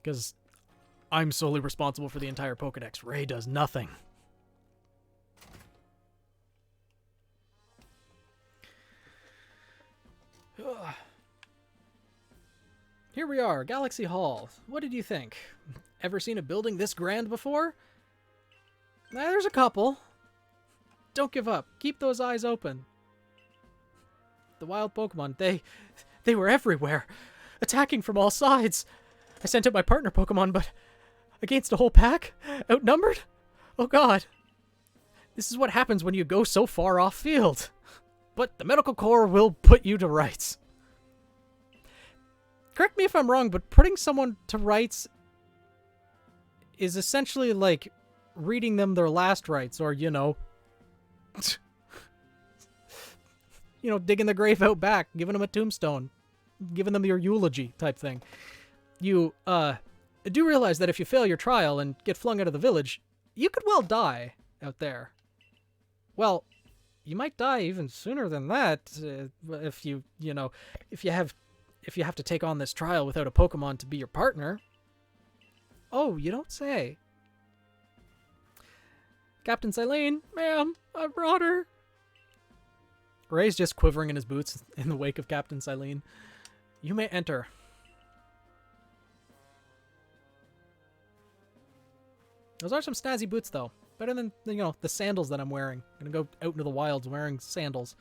Because I'm solely responsible for the entire Pokedex. Ray does nothing. Here we are, Galaxy Hall. What did you think? Ever seen a building this grand before? There's a couple. Don't give up. Keep those eyes open. The wild Pokemon, they were everywhere, attacking from all sides. I sent out my partner Pokemon, but against a whole pack? Outnumbered? Oh god. This is what happens when you go so far off field. But the Medical Corps will put you to rights. Correct me if I'm wrong, but putting someone to rights is essentially like reading them their last rites, or, digging the grave out back, giving them a tombstone, giving them your eulogy type thing. You, do realize that if you fail your trial and get flung out of the village, you could well die out there. Well, you might die even sooner than that, if you have to take on this trial without a Pokemon to be your partner. Oh, you don't say. Captain Silene, ma'am, I brought her. Ray's just quivering in his boots in the wake of Captain Silene. You may enter. Those are some snazzy boots, though. Better than, the sandals that I'm wearing. I'm gonna go out into the wilds wearing sandals.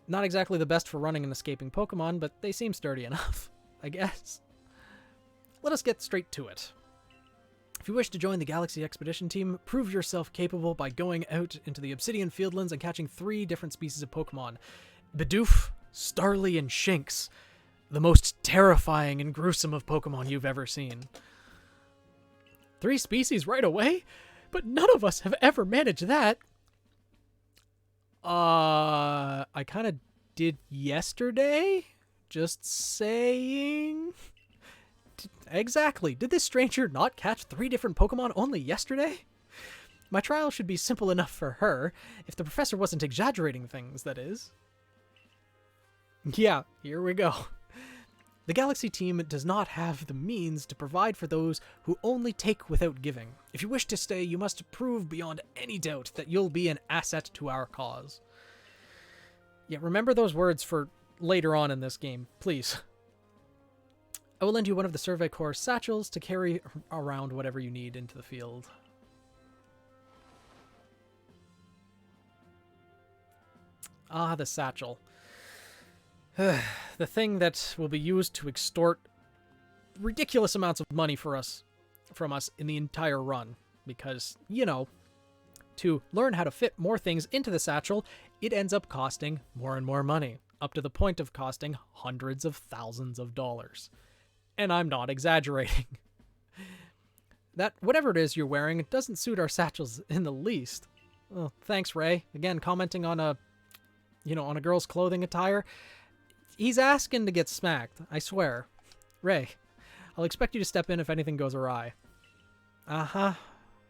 Not exactly the best for running and escaping Pokemon, but they seem sturdy enough, I guess. Let us get straight to it. If you wish to join the Galaxy Expedition team, prove yourself capable by going out into the Obsidian Fieldlands and catching 3 different species of Pokemon. Bidoof, Starly, and Shinx. The most terrifying and gruesome of Pokemon you've ever seen. 3 species right away? But none of us have ever managed that. I kind of did yesterday? Just saying. Exactly. Did this stranger not catch 3 different Pokemon only yesterday? My trial should be simple enough for her, if the professor wasn't exaggerating things, that is. Yeah, here we go. The Galaxy team does not have the means to provide for those who only take without giving. If you wish to stay, you must prove beyond any doubt that you'll be an asset to our cause. Yeah, remember those words for later on in this game, please. I will lend you one of the Survey Corps satchels to carry around whatever you need into the field. Ah, the satchel. The thing that will be used to extort ridiculous amounts of money from us in the entire run. Because, you know, to learn how to fit more things into the satchel, it ends up costing more and more money, up to the point of costing hundreds of thousands of dollars. And I'm not exaggerating. That, whatever it is you're wearing, it doesn't suit our satchels in the least. Oh, thanks, Ray. Again, commenting on a girl's clothing attire. He's asking to get smacked, I swear. Ray, I'll expect you to step in if anything goes awry. Uh-huh.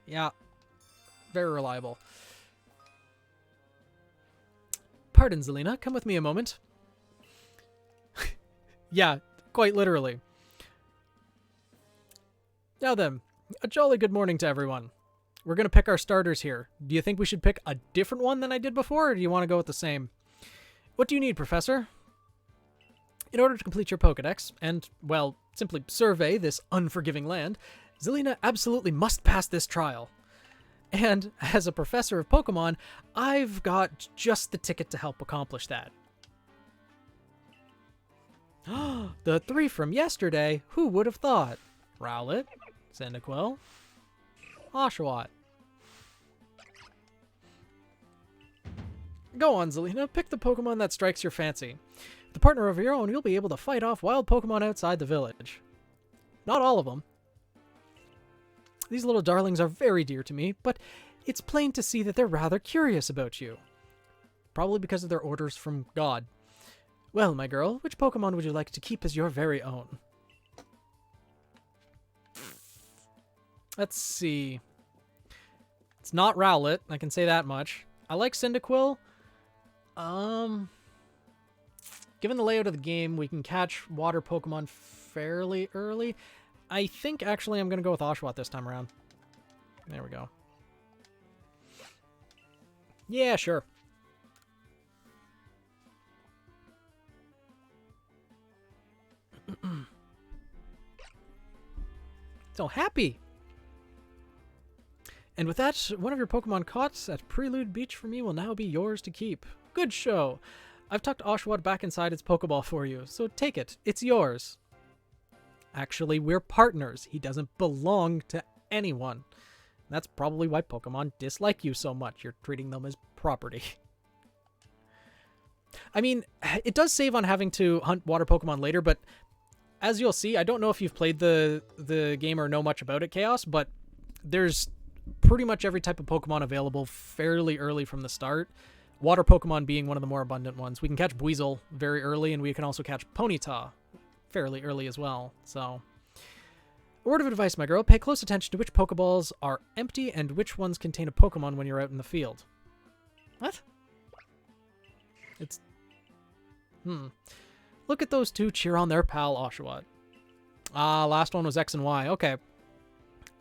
Yeah. Very reliable. Pardon, Zelina. Come with me a moment. Yeah, quite literally. Now then, a jolly good morning to everyone. We're going to pick our starters here. Do you think we should pick a different one than I did before, or do you want to go with the same? What do you need, Professor? In order to complete your Pokedex, and, well, simply survey this unforgiving land, Zelina absolutely must pass this trial. And, as a professor of Pokemon, I've got just the ticket to help accomplish that. The 3 from yesterday, who would have thought? Rowlet, Cyndaquil, Oshawott. Go on, Zelina, pick the Pokemon that strikes your fancy. With a partner of your own, you'll be able to fight off wild Pokemon outside the village. Not all of them. These little darlings are very dear to me, but it's plain to see that they're rather curious about you. Probably because of their orders from God. Well, my girl, which Pokemon would you like to keep as your very own? Let's see. It's not Rowlet, I can say that much. I like Cyndaquil. Given the layout of the game, we can catch water Pokemon fairly early. I think, actually, I'm going to go with Oshawott this time around. There we go. Yeah, sure. So happy! And with that, one of your Pokemon caught at Prelude Beach for me will now be yours to keep. Good show! I've tucked Oshawott back inside its Pokeball for you, so take it. It's yours. Actually, we're partners. He doesn't belong to anyone. That's probably why Pokemon dislike you so much. You're treating them as property. I mean, it does save on having to hunt water Pokemon later, but as you'll see, I don't know if you've played the game or know much about it, Chaos, but there's pretty much every type of Pokemon available fairly early from the start. Water Pokemon being one of the more abundant ones. We can catch Buizel very early, and we can also catch Ponyta fairly early as well. So, a word of advice, my girl. Pay close attention to which Pokeballs are empty and which ones contain a Pokemon when you're out in the field. What? It's... Look at those two cheer on their pal, Oshawott. Last one was X and Y. Okay.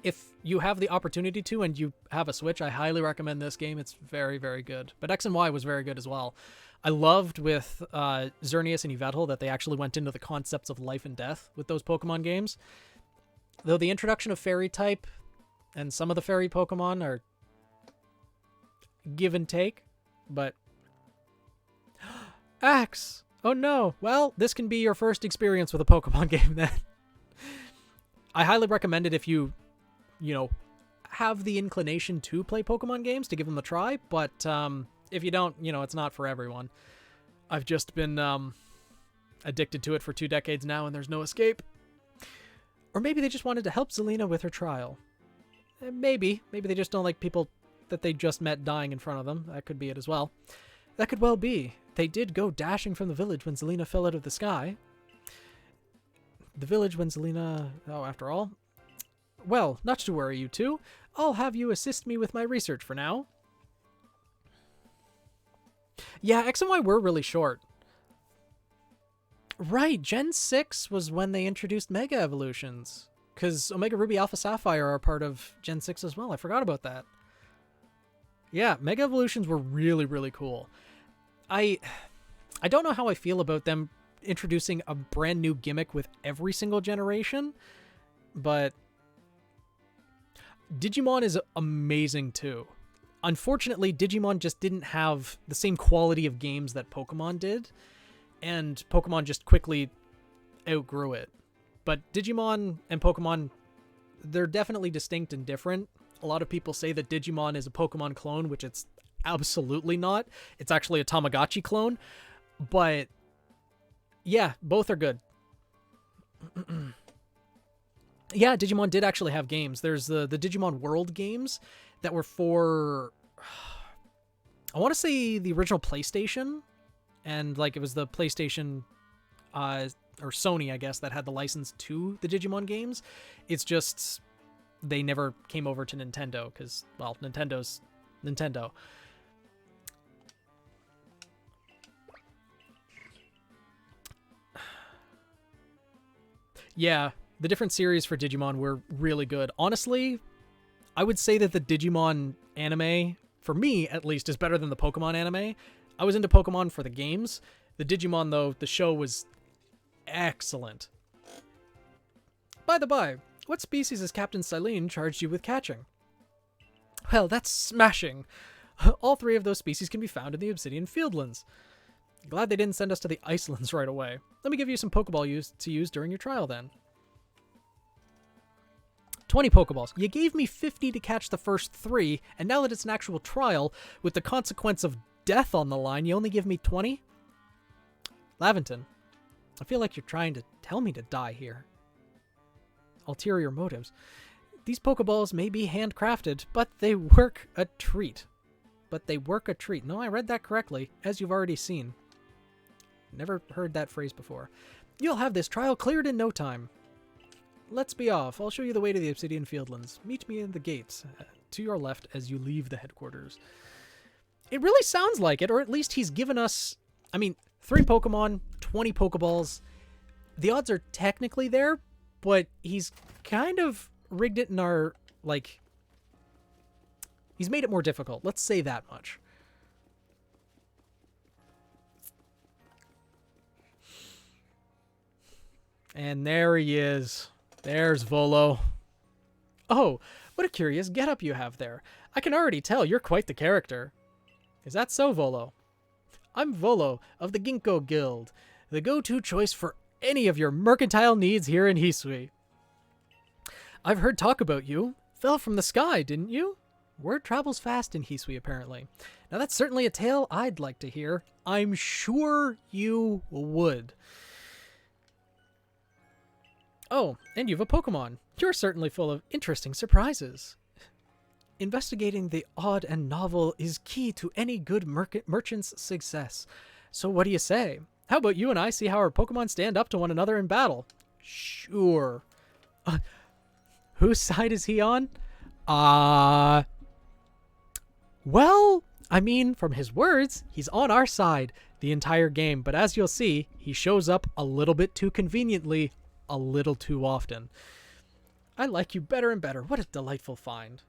If you have the opportunity to and you have a Switch, I highly recommend this game. It's very, very good. But X and Y was very good as well. I loved with Xerneas and Yveltal that they actually went into the concepts of life and death with those Pokemon games. Though the introduction of Fairy type and some of the Fairy Pokemon are give and take, but... Axe! Oh no! Well, this can be your first experience with a Pokemon game then. I highly recommend it if you have the inclination to play Pokemon games, to give them a try, but if you don't, it's not for everyone. I've just been addicted to it for 2 decades now and there's no escape. Or maybe they just wanted to help Zelina with her trial. Maybe. Maybe they just don't like people that they just met dying in front of them. That could be it as well. That could well be. They did go dashing from the village when Zelina fell out of the sky. The village when Zelina... Oh, after all. Well, not to worry, you two. I'll have you assist me with my research for now. Yeah, X and Y were really short. Right, Gen 6 was when they introduced Mega Evolutions. Because Omega Ruby Alpha Sapphire are part of Gen 6 as well. I forgot about that. Yeah, Mega Evolutions were really, really cool. I don't know how I feel about them introducing a brand new gimmick with every single generation, but Digimon is amazing too. Unfortunately, Digimon just didn't have the same quality of games that Pokemon did, and Pokemon just quickly outgrew it. But Digimon and Pokemon, they're definitely distinct and different. A lot of people say that Digimon is a Pokemon clone, which it's absolutely not. It's actually a Tamagotchi clone. But yeah, both are good. Yeah, Digimon did actually have games. There's the Digimon World games that were for, I want to say the original PlayStation, and like it was the PlayStation or Sony, I guess, that had the license to the Digimon games. It's just they never came over to Nintendo because, well, Nintendo's Nintendo. Yeah, the different series for Digimon were really good. Honestly, I would say that the Digimon anime, for me at least, is better than the Pokemon anime. I was into Pokemon for the games. The Digimon, though, the show was excellent. By the by, what species has Captain Silene charged you with catching? Well, that's smashing. All 3 of those species can be found in the Obsidian Fieldlands. Glad they didn't send us to the Icelands right away. Let me give you some Pokeball to use during your trial then. 20 Pokeballs. You gave me 50 to catch the first 3, and now that it's an actual trial, with the consequence of death on the line, you only give me 20? Laventon, I feel like you're trying to tell me to die here. Ulterior motives. These Pokeballs may be handcrafted, but they work a treat. No, I read that correctly, as you've already seen. Never heard that phrase before. You'll have this trial cleared in no time. Let's be off. I'll show you the way to the Obsidian Fieldlands. Meet me in the gates, to your left as you leave the headquarters. It really sounds like it, or at least he's given us, 3 Pokemon, 20 Pokeballs. The odds are technically there, but he's kind of rigged it in our, he's made it more difficult. Let's say that much. And there he is. There's Volo. Oh, what a curious getup you have there. I can already tell you're quite the character. Is that so, Volo? I'm Volo of the Ginkgo Guild, the go-to choice for any of your mercantile needs here in Hisui. I've heard talk about you. Fell from the sky, didn't you? Word travels fast in Hisui, apparently. Now that's certainly a tale I'd like to hear. I'm sure you would. Oh, and you have a Pokemon. You're certainly full of interesting surprises. Investigating the odd and novel is key to any good merchant's success. So what do you say? How about you and I see how our Pokemon stand up to one another in battle? Sure. Whose side is he on? Well, from his words, he's on our side the entire game. But as you'll see, he shows up a little bit too conveniently, a little too often. I like you better and better. What a delightful find.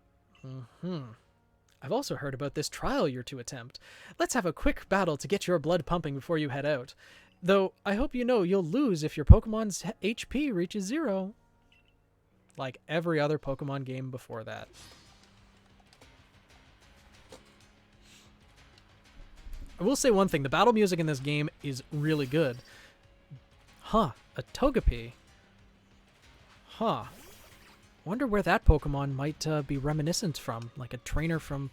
I've also heard about this trial you're to attempt. Let's have a quick battle to get your blood pumping before you head out. Though, I hope you know you'll lose if your Pokemon's HP reaches 0. Like every other Pokemon game before that. I will say one thing. The battle music in this game is really good. A Togepi. Wonder where that Pokemon might be reminiscent from. Like a trainer from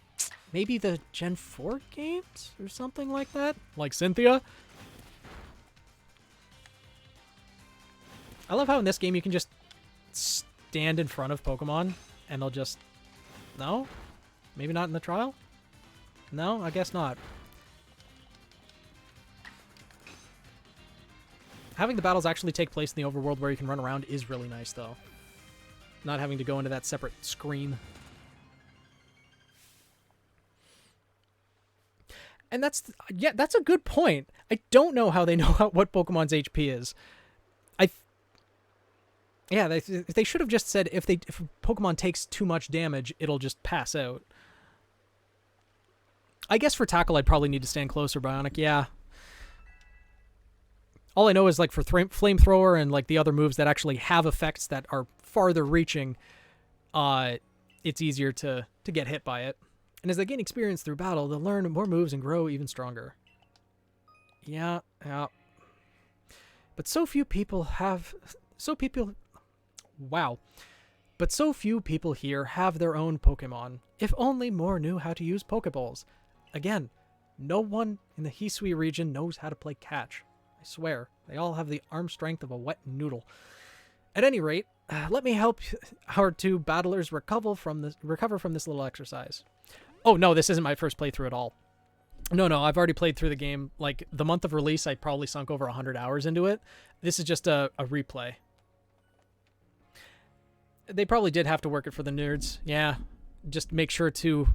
maybe the Gen 4 games or something like that? Like Cynthia? I love how in this game you can just stand in front of Pokemon and they'll just... No? Maybe not in the trial? No? I guess not. Having the battles actually take place in the overworld where you can run around is really nice, though. Not having to go into that separate screen. And that's a good point. I don't know how they know what Pokemon's HP is. They should have just said if Pokemon takes too much damage, it'll just pass out. I guess for Tackle, I'd probably need to stand closer, Bionic. Yeah. All I know is, like, for Flamethrower and, like, the other moves that actually have effects that are farther reaching, it's easier to get hit by it. And as they gain experience through battle, they'll learn more moves and grow even stronger. Yeah. But so few people here have their own Pokemon. If only more knew how to use Pokeballs. Again, no one in the Hisui region knows how to play catch. I swear, they all have the arm strength of a wet noodle. At any rate, let me help our two battlers recover from this little exercise. Oh no, this isn't my first playthrough at all. No, I've already played through the game. Like, the month of release, I probably sunk over 100 hours into it. This is just a replay. They probably did have to work it for the nerds. Yeah, just make sure to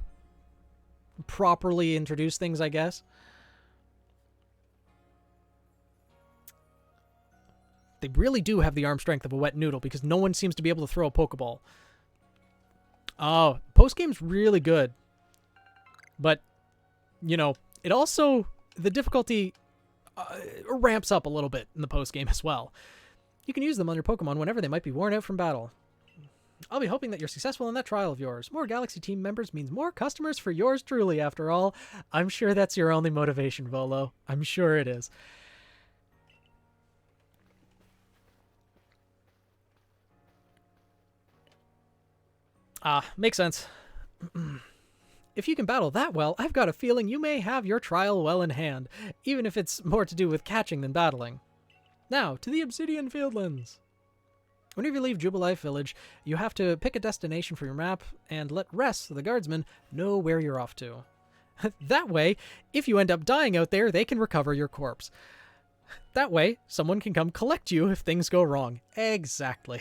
properly introduce things, I guess. They really do have the arm strength of a wet noodle because no one seems to be able to throw a Pokeball. Oh, post-game's really good. But, you know, it also... The difficulty ramps up a little bit in the post-game as well. You can use them on your Pokemon whenever they might be worn out from battle. I'll be hoping that you're successful in that trial of yours. More Galaxy team members means more customers for yours truly, after all. I'm sure that's your only motivation, Volo. I'm sure it is. Makes sense. If you can battle that well, I've got a feeling you may have your trial well in hand, even if it's more to do with catching than battling. Now, to the Obsidian Fieldlands. Whenever you leave Jubilife Village, you have to pick a destination for your map and let Ress, the guardsman, know where you're off to. That way, if you end up dying out there, they can recover your corpse. That way, someone can come collect you if things go wrong. Exactly.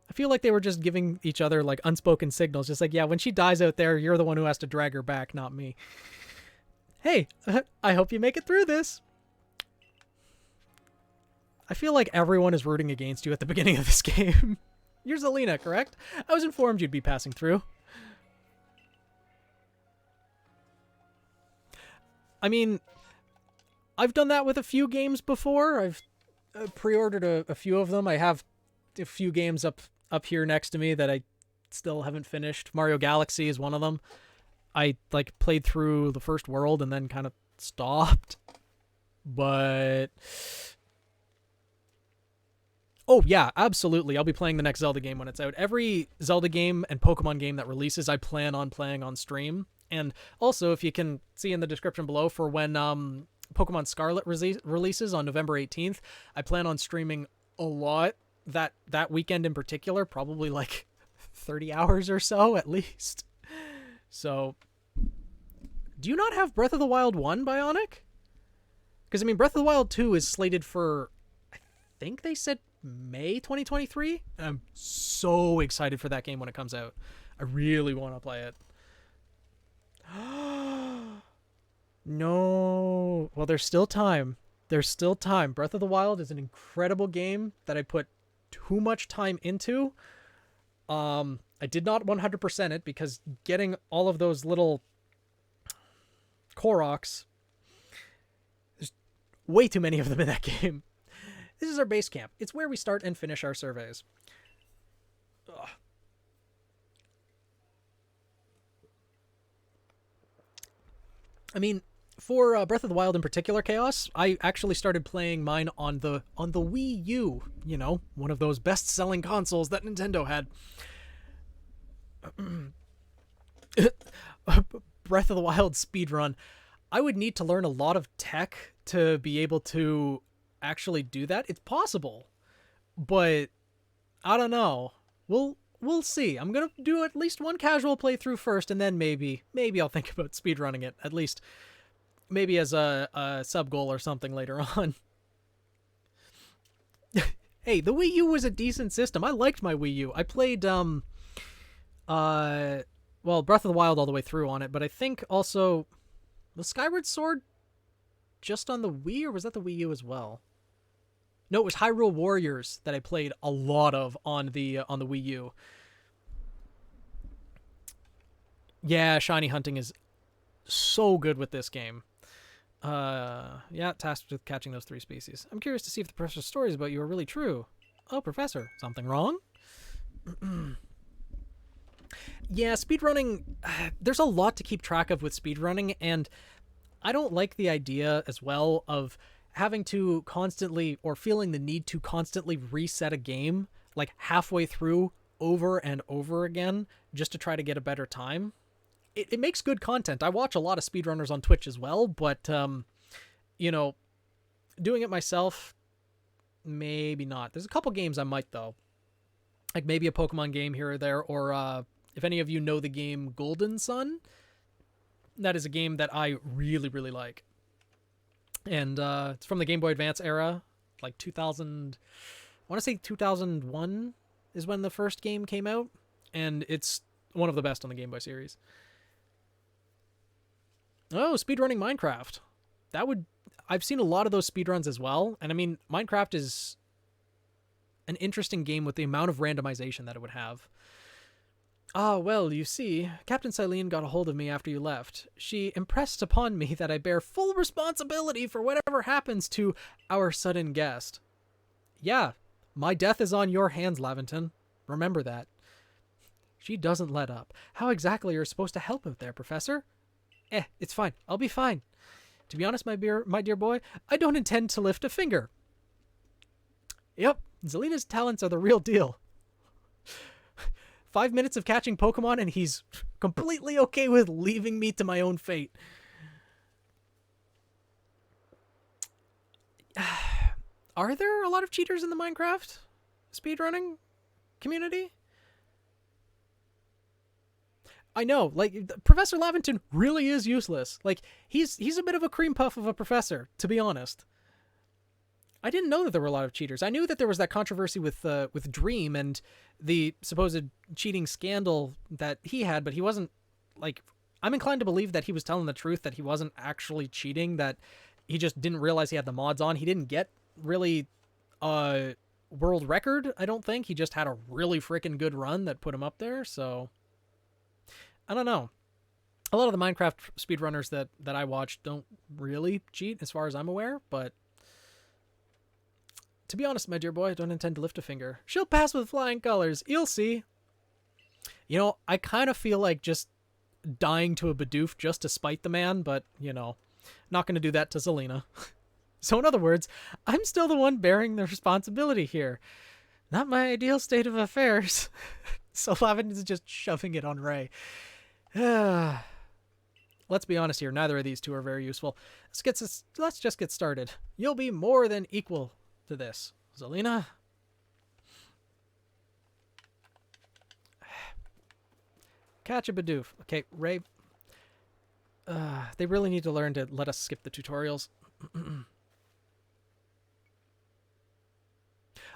I feel like they were just giving each other, like, unspoken signals. Just like, yeah, when she dies out there, you're the one who has to drag her back, not me. Hey, I hope you make it through this. I feel like everyone is rooting against you at the beginning of this game. You're Zelina, correct? I was informed you'd be passing through. I mean, I've done that with a few games before. I've pre-ordered a few of them. I have a few games up here next to me that I still haven't finished. Mario Galaxy is one of them. I, like, played through the first world and then kind of stopped. But... Oh, yeah, absolutely. I'll be playing the next Zelda game when it's out. Every Zelda game and Pokemon game that releases, I plan on playing on stream. And also, if you can see in the description below, for when Pokemon Scarlet releases on November 18th, I plan on streaming a lot that weekend in particular, probably like 30 hours or so at least. So, do you not have Breath of the Wild 1, Bionic? Because, I mean, Breath of the Wild 2 is slated for, I think they said May 2023. And I'm so excited for that game when it comes out. I really want to play it. No. Well, there's still time. There's still time. Breath of the Wild is an incredible game that I put too much time into. I did not 100% it because getting all of those little Koroks, there's way too many of them in that game. This is our base camp. It's where we start and finish our surveys. Ugh. I mean, for Breath of the Wild in particular, Chaos, I actually started playing mine on the Wii U. You know, one of those best-selling consoles that Nintendo had. Breath of the Wild speedrun. I would need to learn a lot of tech to be able to actually do that. It's possible, but I don't know. We'll see. I'm gonna do at least one casual playthrough first, and then maybe I'll think about speedrunning it, at least maybe as a sub goal or something later on. Hey, the Wii U was a decent system. I liked my Wii U. I played well, Breath of the Wild all the way through on it, but I think also was Skyward Sword just on the Wii, or was that the Wii U as well? No, it was Hyrule Warriors that I played a lot of on the Wii U. Yeah, shiny hunting is so good with this game. Yeah, tasked with catching those 3 species. I'm curious to see if the professor's stories about you are really true. Oh, Professor, something wrong? Yeah, speedrunning, there's a lot to keep track of with speedrunning, and I don't like the idea as well of having to constantly, or feeling the need to constantly reset a game, like halfway through over and over again, just to try to get a better time. It makes good content. I watch a lot of speedrunners on Twitch as well, but, you know, doing it myself, maybe not. There's a couple games I might, though. Like maybe a Pokemon game here or there, or if any of you know the game Golden Sun, that is a game that I really, really like. And it's from the Game Boy Advance era, like 2000, I want to say 2001 is when the first game came out, and it's one of the best on the Game Boy series. Oh, speedrunning Minecraft. I've seen a lot of those speedruns as well, and I mean, Minecraft is an interesting game with the amount of randomization that it would have. Ah, well, you see, Captain Silene got a hold of me after you left. She impressed upon me that I bear full responsibility for whatever happens to our sudden guest. Yeah, my death is on your hands, Laventon. Remember that. She doesn't let up. How exactly are you supposed to help out there, Professor? It's fine. I'll be fine. To be honest, my dear boy, I don't intend to lift a finger. Yep, Zelena's talents are the real deal. 5 minutes of catching Pokemon and he's completely okay with leaving me to my own fate. Are there a lot of cheaters in the Minecraft speedrunning community? I know, like, Professor Laventon really is useless. Like, he's a bit of a cream puff of a professor, to be honest. I didn't know that there were a lot of cheaters. I knew that there was that controversy with Dream and the supposed cheating scandal that he had, but he wasn't, like, I'm inclined to believe that he was telling the truth, that he wasn't actually cheating, that he just didn't realize he had the mods on. He didn't get really a world record, I don't think. He just had a really freaking good run that put him up there, so I don't know. A lot of the Minecraft speedrunners that I watch don't really cheat, as far as I'm aware, but to be honest, my dear boy, I don't intend to lift a finger. She'll pass with flying colors. You'll see. You know, I kind of feel like just dying to a Bidoof just to spite the man, but, you know, not going to do that to Zelena. So in other words, I'm still the one bearing the responsibility here. Not my ideal state of affairs. So Lavin is just shoving it on Ray. Let's be honest here. Neither of these two are very useful. Let's just get started. You'll be more than equal to this. Zelena. Catch a Bidoof. Okay, Ray. They really need to learn to let us skip the tutorials.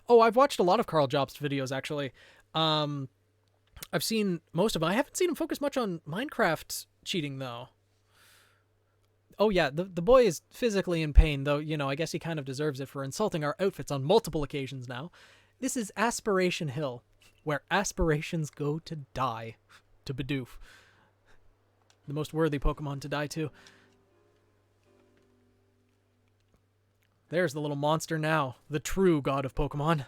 Oh, I've watched a lot of Carl Jobst videos, actually. I've seen most of them. I haven't seen him focus much on Minecraft cheating, though. Oh, yeah, the boy is physically in pain, though, you know, I guess he kind of deserves it for insulting our outfits on multiple occasions now. This is Aspiration Hill, where aspirations go to die. To Bidoof. The most worthy Pokemon to die to. There's the little monster now, the true god of Pokemon.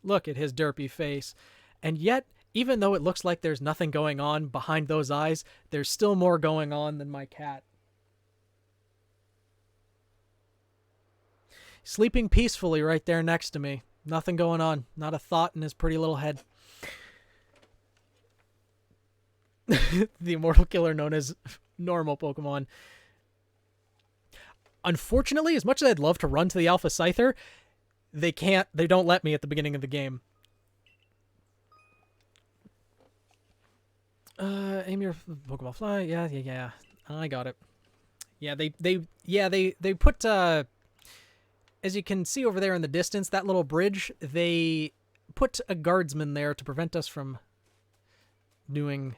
Look at his derpy face. And yet, even though it looks like there's nothing going on behind those eyes, there's still more going on than my cat. Sleeping peacefully right there next to me. Nothing going on. Not a thought in his pretty little head. The immortal killer known as normal Pokemon. Unfortunately, as much as I'd love to run to the Alpha Scyther, they can't. They don't let me at the beginning of the game. Aim your Pokeball fly. Yeah. I got it. Yeah, they put as you can see over there in the distance, that little bridge, they put a guardsman there to prevent us from getting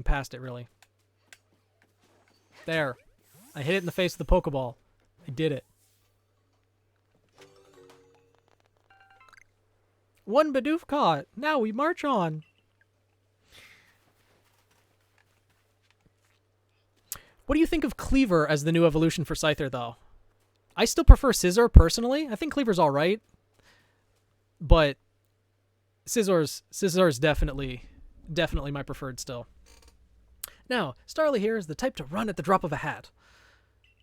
past it, really. There. I hit it in the face with the Pokeball. I did it. One Bidoof caught. Now we march on. What do you think of Cleaver as the new evolution for Scyther, though? I still prefer Scizor, personally. I think Cleaver's alright. But Scizor's definitely my preferred still. Now, Starly here is the type to run at the drop of a hat.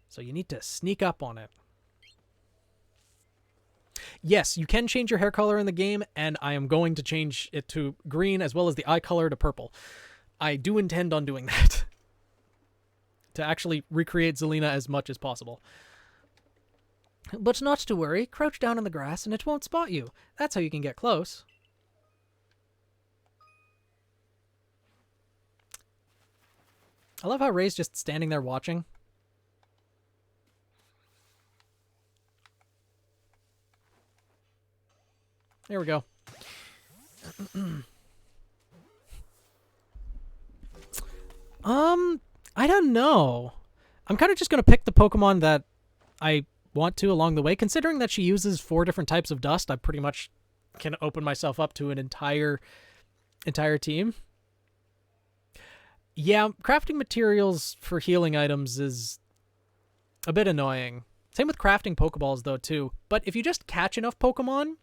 So you need to sneak up on it. Yes, you can change your hair color in the game, and I am going to change it to green as well as the eye color to purple. I do intend on doing that. To actually recreate Zelina as much as possible. But not to worry, crouch down in the grass and it won't spot you. That's how you can get close. I love how Ray's just standing there watching. There we go. I don't know. I'm kind of just going to pick the Pokemon that I want to along the way. Considering that she uses 4 different types of dust, I pretty much can open myself up to an entire team. Yeah, crafting materials for healing items is a bit annoying. Same with crafting Pokeballs, though, too. But if you just catch enough Pokemon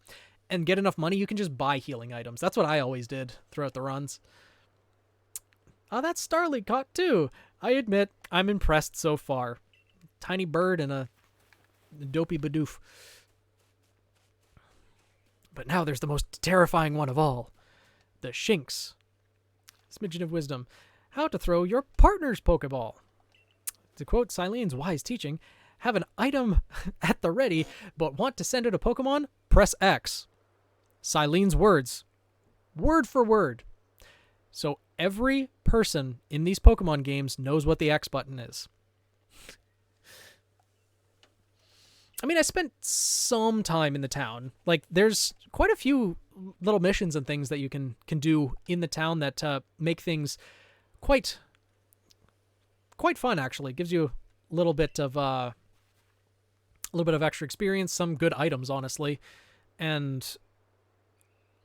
and get enough money, you can just buy healing items. That's what I always did throughout the runs. Oh, that's Starly caught, too. I admit, I'm impressed so far. Tiny bird and a dopey Bidoof. But now there's the most terrifying one of all. The Shinx. Smidgen of Wisdom. How to throw your partner's Pokeball. To quote Cylene's wise teaching, have an item at the ready, but want to send it a Pokemon? Press X. Cylene's words. Word for word. So every person in these Pokemon games knows what the X button is. I mean, I spent some time in the town. Like, there's quite a few little missions and things that you can do in the town that make things quite fun, actually. Gives you a little bit of extra experience, some good items, honestly, and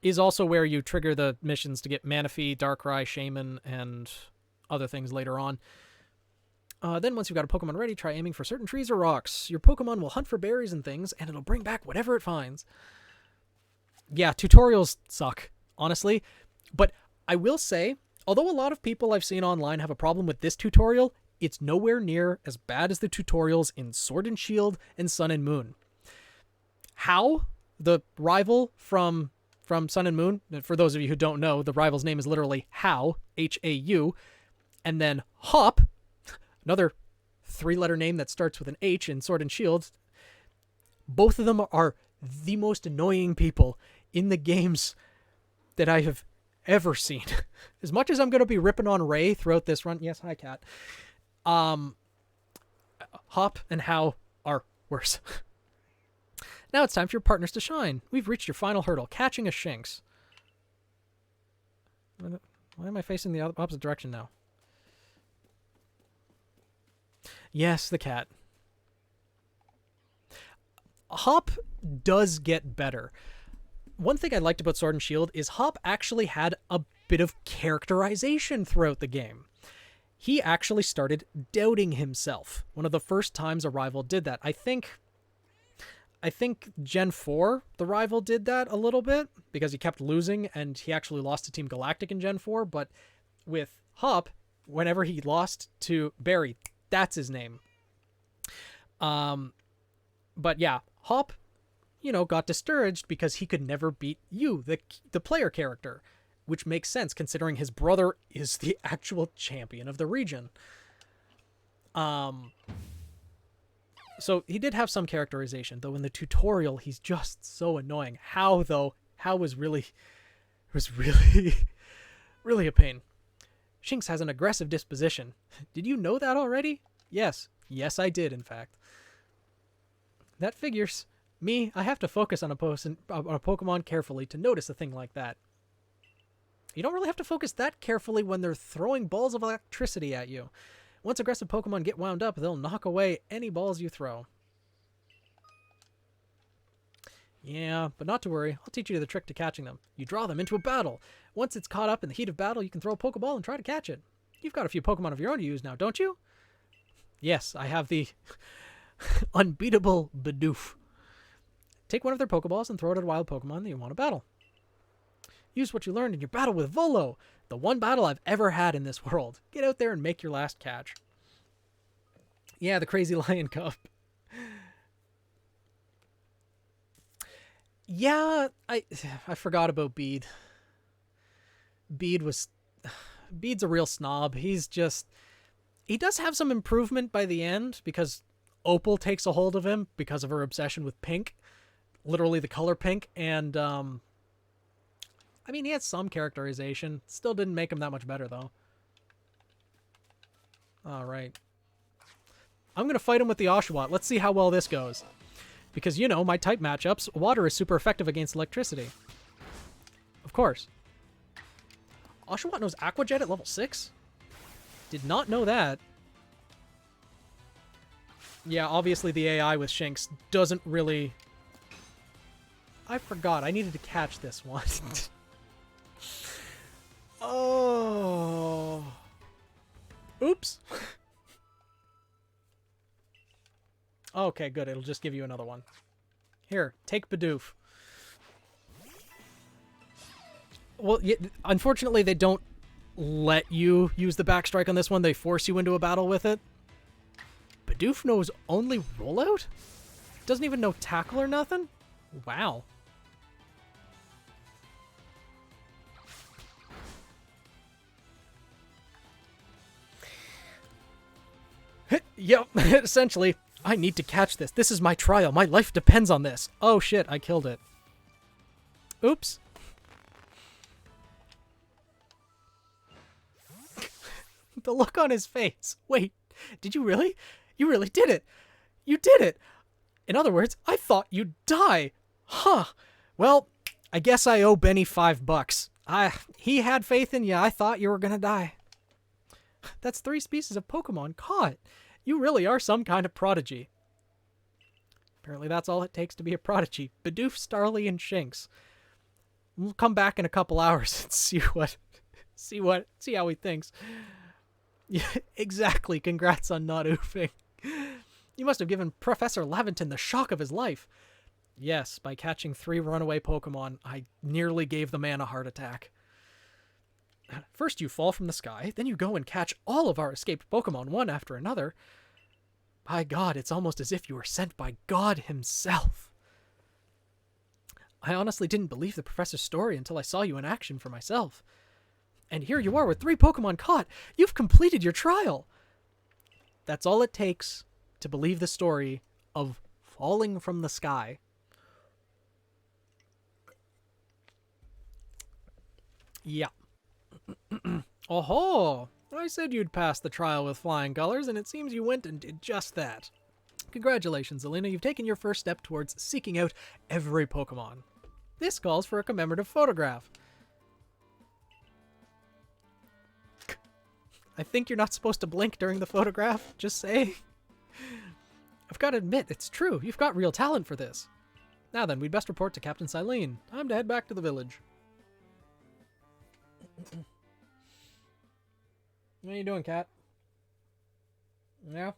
is also where you trigger the missions to get Manaphy, Darkrai, Shaman, and other things later on. Then once you've got a Pokemon ready, try aiming for certain trees or rocks. Your Pokemon will hunt for berries and things, and it'll bring back whatever it finds. Yeah, tutorials suck, honestly. But I will say, although a lot of people I've seen online have a problem with this tutorial, it's nowhere near as bad as the tutorials in Sword and Shield and Sun and Moon. How, the rival from Sun and Moon, for those of you who don't know, the rival's name is literally Hau, H-A-U, and then Hop, another 3-letter name that starts with an H in Sword and Shield. Both of them are the most annoying people in the games that I have ever seen. As much as I'm going to be ripping on Ray throughout this run, yes, hi, Cat. Hop and Hau are worse. Now it's time for your partners to shine. We've reached your final hurdle, catching a Shinx. Why am I facing the opposite direction now? Yes, the cat. Hop does get better. One thing I liked about Sword and Shield is Hop actually had a bit of characterization throughout the game. He actually started doubting himself. One of the first times a rival did that. I think Gen 4, the rival did that a little bit because he kept losing and he actually lost to Team Galactic in Gen 4. But with Hop, whenever he lost to Barry, that's his name. But yeah, Hop, got discouraged because he could never beat you, the player character, which makes sense considering his brother is the actual champion of the region. So he did have some characterization, though in the tutorial he's just so annoying. How though? How was really really a pain. Shinx has an aggressive disposition. Did you know that already? Yes. Yes, I did, in fact. That figures. Me, I have to focus on a Pokemon carefully to notice a thing like that. You don't really have to focus that carefully when they're throwing balls of electricity at you. Once aggressive Pokemon get wound up, they'll knock away any balls you throw. Yeah, but not to worry. I'll teach you the trick to catching them. You draw them into a battle. Once it's caught up in the heat of battle, you can throw a Pokeball and try to catch it. You've got a few Pokemon of your own to use now, don't you? Yes, I have the unbeatable Bidoof. Take one of their Pokeballs and throw it at a wild Pokemon that you want to battle. Use what you learned in your battle with Volo, the one battle I've ever had in this world. Get out there and make your last catch. Yeah, the crazy lion cub. Yeah, I forgot about Bede. Bede's a real snob. He does have some improvement by the end because Opal takes a hold of him because of her obsession with pink. Literally the color pink. And, I mean, he has some characterization. Still didn't make him that much better, though. Alright. I'm going to fight him with the Oshawott. Let's see how well this goes. Because, you know, my type matchups, water is super effective against electricity. Of course. Oshawott knows Aqua Jet at level 6? Did not know that. Yeah, obviously the AI with Shinx doesn't really... I forgot. I needed to catch this one. Oh. Oops. Okay, good. It'll just give you another one. Here, take Bidoof. Well, yeah, unfortunately, they don't let you use the backstrike on this one. They force you into a battle with it. Bidoof knows only rollout? Doesn't even know tackle or nothing? Wow. Yep, essentially. I need to catch this. This is my trial. My life depends on this. Oh shit, I killed it. Oops. The look on his face. Wait, did you really? You really did it. You did it. In other words, I thought you'd die. Huh. Well, I guess I owe Benny $5. He had faith in you. I thought you were gonna die. That's 3 species of Pokemon caught. You really are some kind of prodigy. Apparently that's all it takes to be a prodigy. Bidoof, Starly, and Shinx. We'll come back in a couple hours and see how he thinks. Yeah, exactly. Congrats on not oofing. You must have given Professor Laventon the shock of his life. Yes, by catching 3 runaway Pokemon, I nearly gave the man a heart attack. First you fall from the sky, then you go and catch all of our escaped Pokemon one after another. By God, it's almost as if you were sent by God himself. I honestly didn't believe the professor's story until I saw you in action for myself. And here you are with 3 Pokemon caught. You've completed your trial. That's all it takes to believe the story of falling from the sky. Yeah. Oh-ho! I said you'd pass the trial with flying colors, and it seems you went and did just that. Congratulations, Zelina. You've taken your first step towards seeking out every Pokemon. This calls for a commemorative photograph. I think you're not supposed to blink during the photograph, just saying. I've got to admit, it's true. You've got real talent for this. Now then, we'd best report to Captain Silene. Time to head back to the village. What are you doing, Cat? Yeah?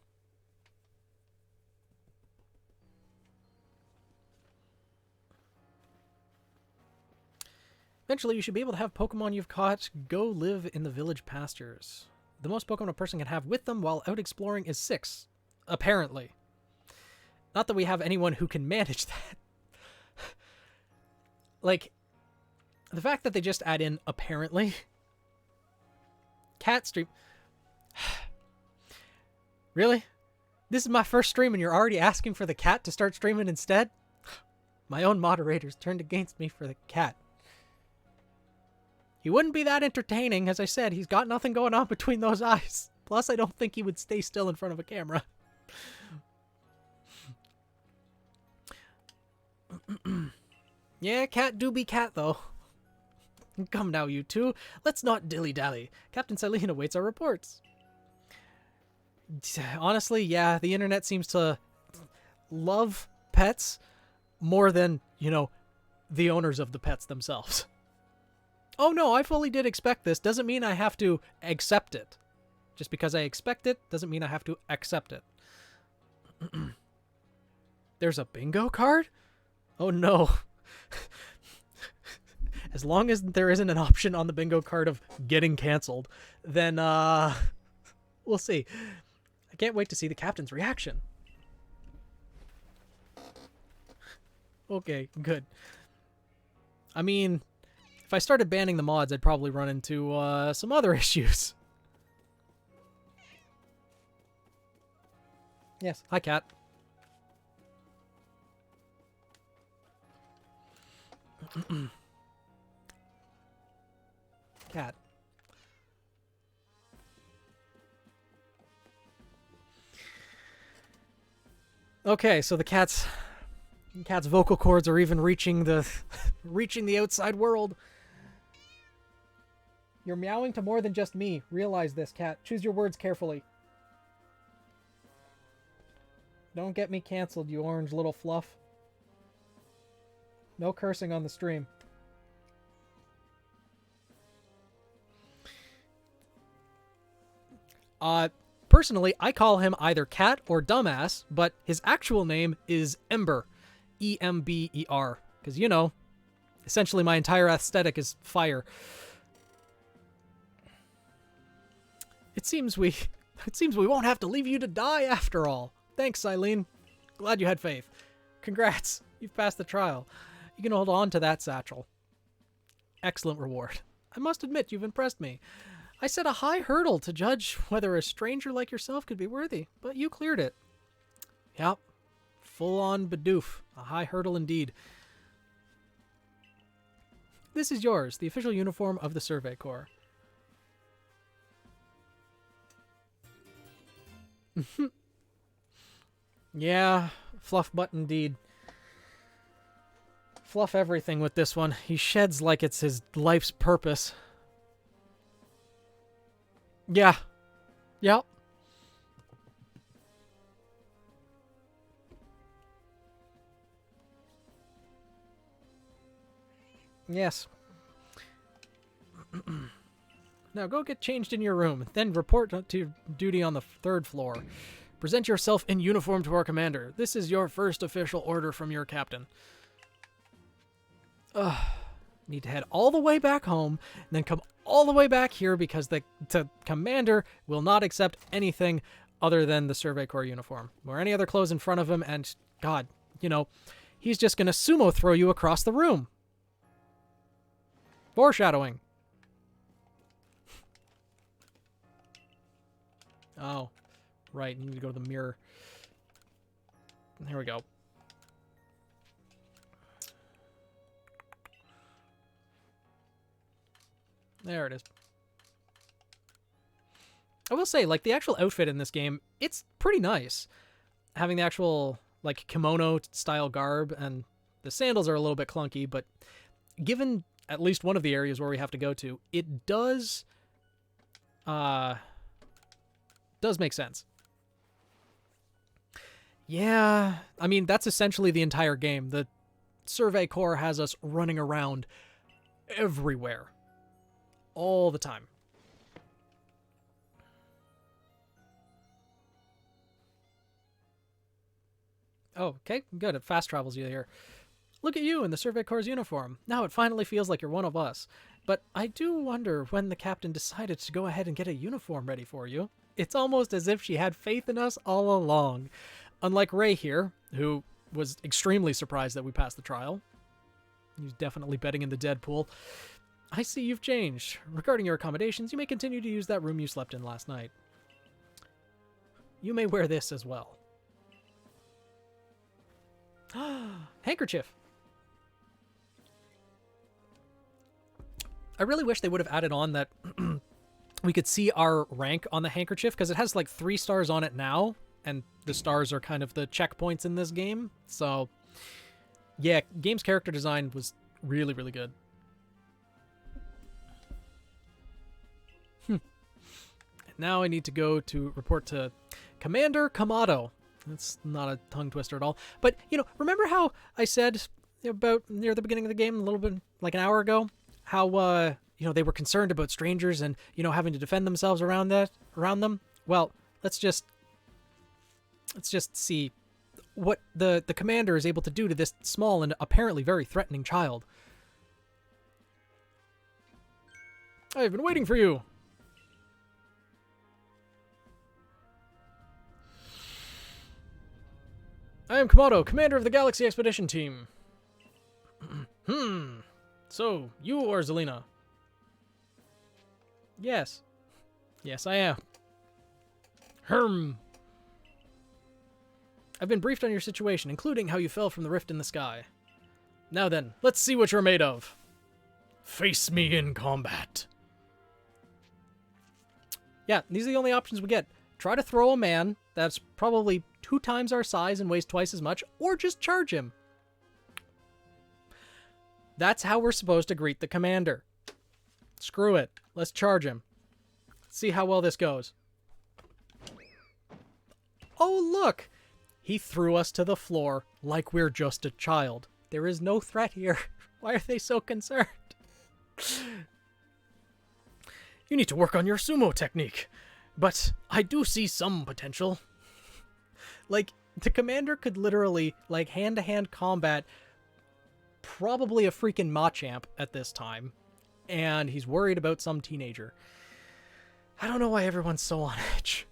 Eventually, you should be able to have Pokemon you've caught go live in the village pastures. The most Pokemon a person can have with them while out exploring is 6. Apparently. Not that we have anyone who can manage that. Like, the fact that they just add in apparently... Cat stream... Really? This is my first stream and you're already asking for the cat to start streaming instead? My own moderators turned against me for the cat. He wouldn't be that entertaining. As I said, he's got nothing going on between those eyes. Plus, I don't think he would stay still in front of a camera. Yeah, cat do be cat, though. Come now, you two. Let's not dilly-dally. Captain Silene awaits our reports. Honestly, yeah, the internet seems to love pets more than, you know, the owners of the pets themselves. Oh no, I fully did expect this. Doesn't mean I have to accept it. Just because I expect it doesn't mean I have to accept it. There's a bingo card? Oh no. As long as there isn't an option on the bingo card of getting canceled, then we'll see. I can't wait to see the captain's reaction. Okay, good. I mean, if I started banning the mods, I'd probably run into some other issues. Yes, hi cat. Cat. Okay, so the cat's vocal cords are even reaching the outside world. You're meowing to more than just me. Realize this, cat. Choose your words carefully. Don't get me canceled, you orange little fluff. No cursing on the stream. Personally, I call him either cat or dumbass, but his actual name is Ember. E-M-B-E-R. Because, you know, essentially my entire aesthetic is fire. It seems we won't have to leave you to die after all. Thanks, Silene. Glad you had faith. Congrats. You've passed the trial. You can hold on to that satchel. Excellent reward. I must admit, you've impressed me. I set a high hurdle to judge whether a stranger like yourself could be worthy, but you cleared it. Yep. Full-on Bidoof. A high hurdle indeed. This is yours, the official uniform of the Survey Corps. Yeah, fluff butt indeed. Fluff everything with this one. He sheds like it's his life's purpose. Yeah. Yep. Yes. Now go get changed in your room, then report to duty on the 3rd floor. Present yourself in uniform to our commander. This is your first official order from your captain. Need to head all the way back home, and then come all the way back here because the commander will not accept anything other than the Survey Corps uniform or any other clothes in front of him, and God, you know, he's just gonna sumo throw you across the room. Foreshadowing. Oh, right, you need to go to the mirror. Here we go. There it is. I will say, like, the actual outfit in this game, it's pretty nice. Having the actual, like, kimono-style garb, and the sandals are a little bit clunky, but given at least one of the areas where we have to go to, it does make sense. Yeah, I mean, that's essentially the entire game. The Survey Corps has us running around everywhere. All the time. Oh, okay, good. It fast travels you here. Look at you in the Survey Corps' uniform. Now it finally feels like you're one of us. But I do wonder when the captain decided to go ahead and get a uniform ready for you. It's almost as if she had faith in us all along. Unlike Ray here, who was extremely surprised that we passed the trial. He was definitely betting in the dead pool. I see you've changed. Regarding your accommodations, you may continue to use that room you slept in last night. You may wear this as well. Handkerchief. I really wish they would have added on that we could see our rank on the handkerchief, because it has like 3 stars on it now, and the stars are kind of the checkpoints in this game. So, yeah, game's character design was really, really good. Now I need to go to report to Commander Kamado. That's not a tongue twister at all. But, you know, remember how I said about near the beginning of the game, a little bit like an hour ago, how, you know, they were concerned about strangers and, you know, having to defend themselves around them? Well, let's just see what the commander is able to do to this small and apparently very threatening child. I've been waiting for you. I am Kamado, commander of the Galaxy Expedition Team. So, you or Zelina? Yes. Yes, I am. I've been briefed on your situation, including how you fell from the rift in the sky. Now then, let's see what you're made of. Face me in combat. Yeah, these are the only options we get. Try to throw a man that's probably 2 times our size and weighs twice as much, or just charge him. That's how we're supposed to greet the commander. Screw it. Let's charge him. See how well this goes. Oh, look! He threw us to the floor like we're just a child. There is no threat here. Why are they so concerned? You need to work on your sumo technique. But I do see some potential. Like, the commander could literally, like, hand-to-hand combat probably a freaking Machamp at this time. And he's worried about some teenager. I don't know why everyone's so on edge.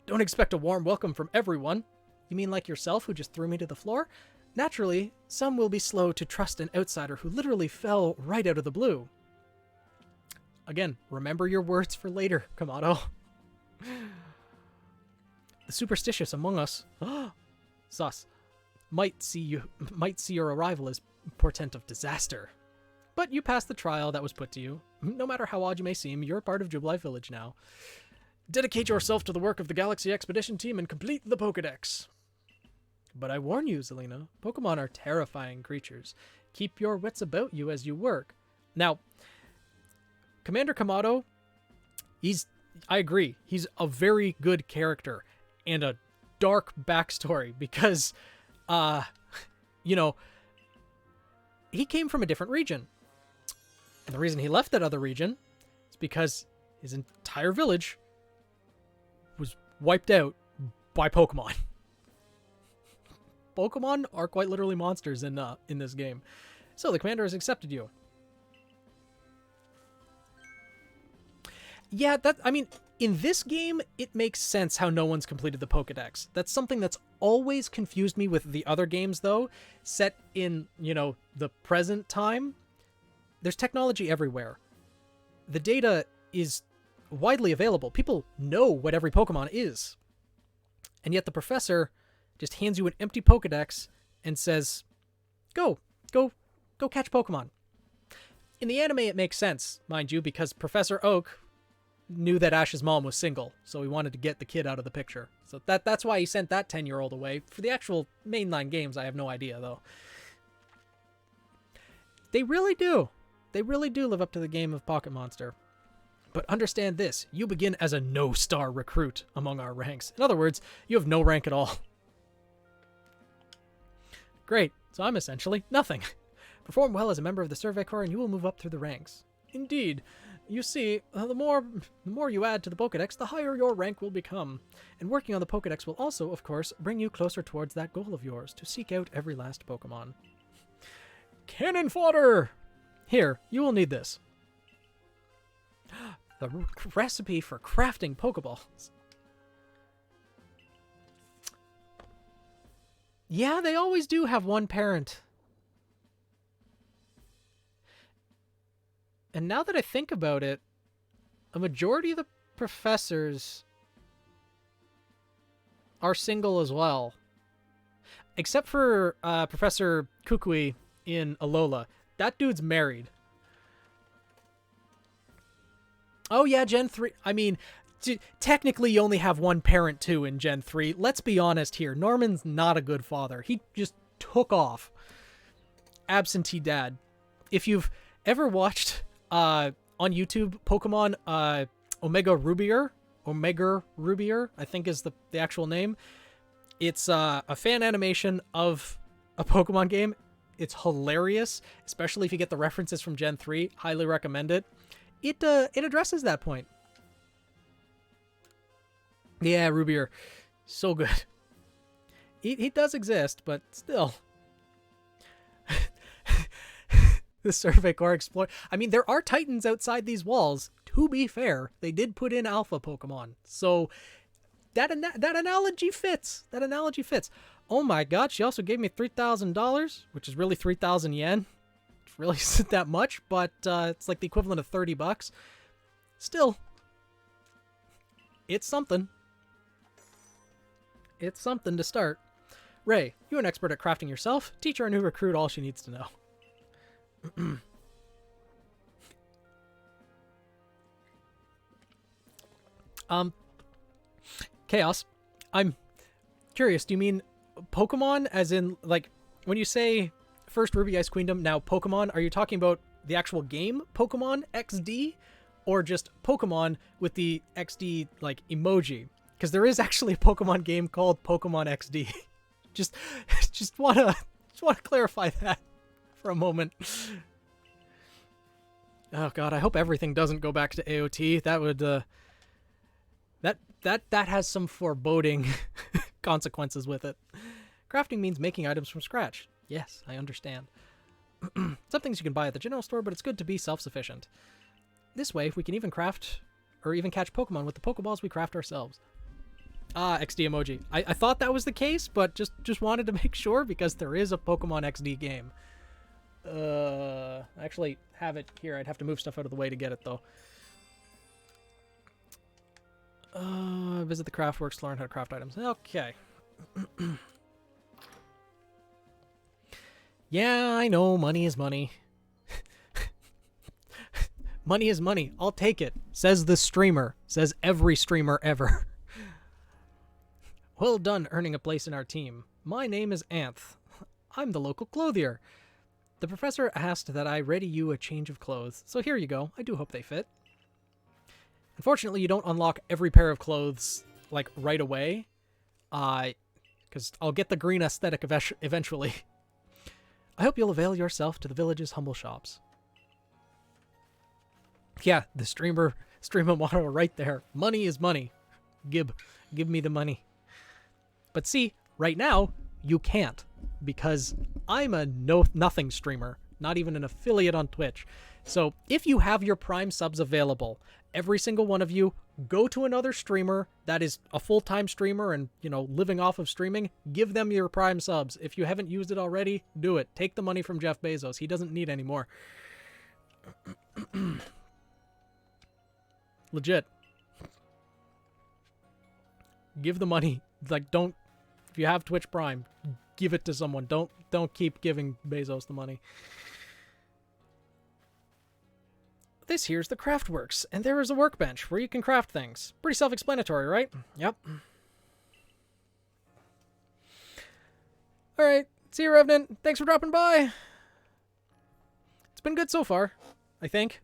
Don't expect a warm welcome from everyone. You mean like yourself, who just threw me to the floor? Naturally, some will be slow to trust an outsider who literally fell right out of the blue. Again, remember your words for later, Kamado. The superstitious among us, sus, might see your arrival as portent of disaster. But you passed the trial that was put to you. No matter how odd you may seem, you're part of Jubilife Village now. Dedicate yourself to the work of the Galaxy Expedition Team and complete the Pokedex. But I warn you, Zelina, Pokemon are terrifying creatures. Keep your wits about you as you work. Now, Commander Kamado, I agree, he's a very good character and a dark backstory because, you know, he came from a different region. And the reason he left that other region is because his entire village was wiped out by Pokemon. Pokemon are quite literally monsters in this game. So the commander has accepted you. Yeah, I mean, in this game, it makes sense how no one's completed the Pokedex. That's something that's always confused me with the other games, though. Set in, you know, the present time, there's technology everywhere. The data is widely available. People know what every Pokemon is. And yet the professor just hands you an empty Pokedex and says, go catch Pokemon. In the anime, it makes sense, mind you, because Professor Oak knew that Ash's mom was single, so he wanted to get the kid out of the picture. So that's why he sent that 10-year-old away. For the actual mainline games, I have no idea, though. They really do. They really do live up to the game of Pocket Monster. But understand this, you begin as a no-star recruit among our ranks. In other words, you have no rank at all. Great, so I'm essentially nothing. Perform well as a member of the Survey Corps and you will move up through the ranks. Indeed. You see, the more you add to the Pokedex, the higher your rank will become. And working on the Pokedex will also, of course, bring you closer towards that goal of yours, to seek out every last Pokemon. Cannon fodder! Here, you will need this. The recipe for crafting Pokeballs. Yeah, they always do have one parent. And now that I think about it, a majority of the professors are single as well. except for Professor Kukui in Alola, that dude's married. Oh yeah, Gen 3. I mean, technically you only have one parent too in Gen 3. Let's be honest here. Norman's not a good father. He just took off. Absentee dad. If you've ever watched on YouTube Pokemon Omega Rubier, I think is the actual name. It's a fan animation of a Pokemon game. It's hilarious, especially if you get the references from Gen 3. Highly recommend it. It addresses that point. Yeah, Rubier. So good. He does exist, but still. The Survey Corps Explorer. I mean, there are Titans outside these walls. To be fair, they did put in alpha Pokemon. So that analogy fits. That analogy fits. Oh my god, she also gave me $3,000, which is really 3,000 yen. It really isn't that much, but it's like the equivalent of $30. Still, it's something. It's something to start. Ray, you're an expert at crafting yourself. Teach our new recruit all she needs to know. Chaos. I'm curious, do you mean Pokemon as in, like, when you say first Ruby Ice Queendom, now Pokemon, are you talking about the actual game Pokemon XD? Or just Pokemon with the XD, like, emoji? Because there is actually a Pokemon game called Pokemon XD. just wanna clarify that for a moment. Oh god, I hope everything doesn't go back to AOT. That would that has some foreboding consequences with it. Crafting means making items from scratch. Yes, I understand. Some things you can buy at the general store, but it's good to be self-sufficient. This way, we can even craft or even catch Pokemon with the Pokeballs we craft ourselves. XD emoji. I thought that was the case, but just wanted to make sure because there is a Pokemon XD game. I actually have it here. I'd have to move stuff out of the way to get it, though. Visit the Craftworks to learn how to craft items. Okay. Yeah, I know. Money is money. Money is money. I'll take it. Says the streamer. Says every streamer ever. Well done earning a place in our team. My name is Anth. I'm the local clothier. The professor asked that I ready you a change of clothes, so here you go. I do hope they fit. Unfortunately, you don't unlock every pair of clothes, like, right away. Because I'll get the green aesthetic eventually. I hope you'll avail yourself to the village's humble shops. Yeah, the streamer motto right there. Money is money. Give me the money. But see, right now, you can't. Because I'm a nothing streamer. Not even an affiliate on Twitch. So if you have your Prime subs available, every single one of you, go to another streamer that is a full-time streamer and, you know, living off of streaming. Give them your Prime subs. If you haven't used it already, do it. Take the money from Jeff Bezos. He doesn't need any more. Legit. Give the money. Like, don't... If you have Twitch Prime, give it to someone. Don't keep giving Bezos the money. This here's the Craftworks, and there is a workbench where you can craft things. Pretty self-explanatory, right? Yep. Alright, see you, Revenant. Thanks for dropping by. It's been good so far, I think.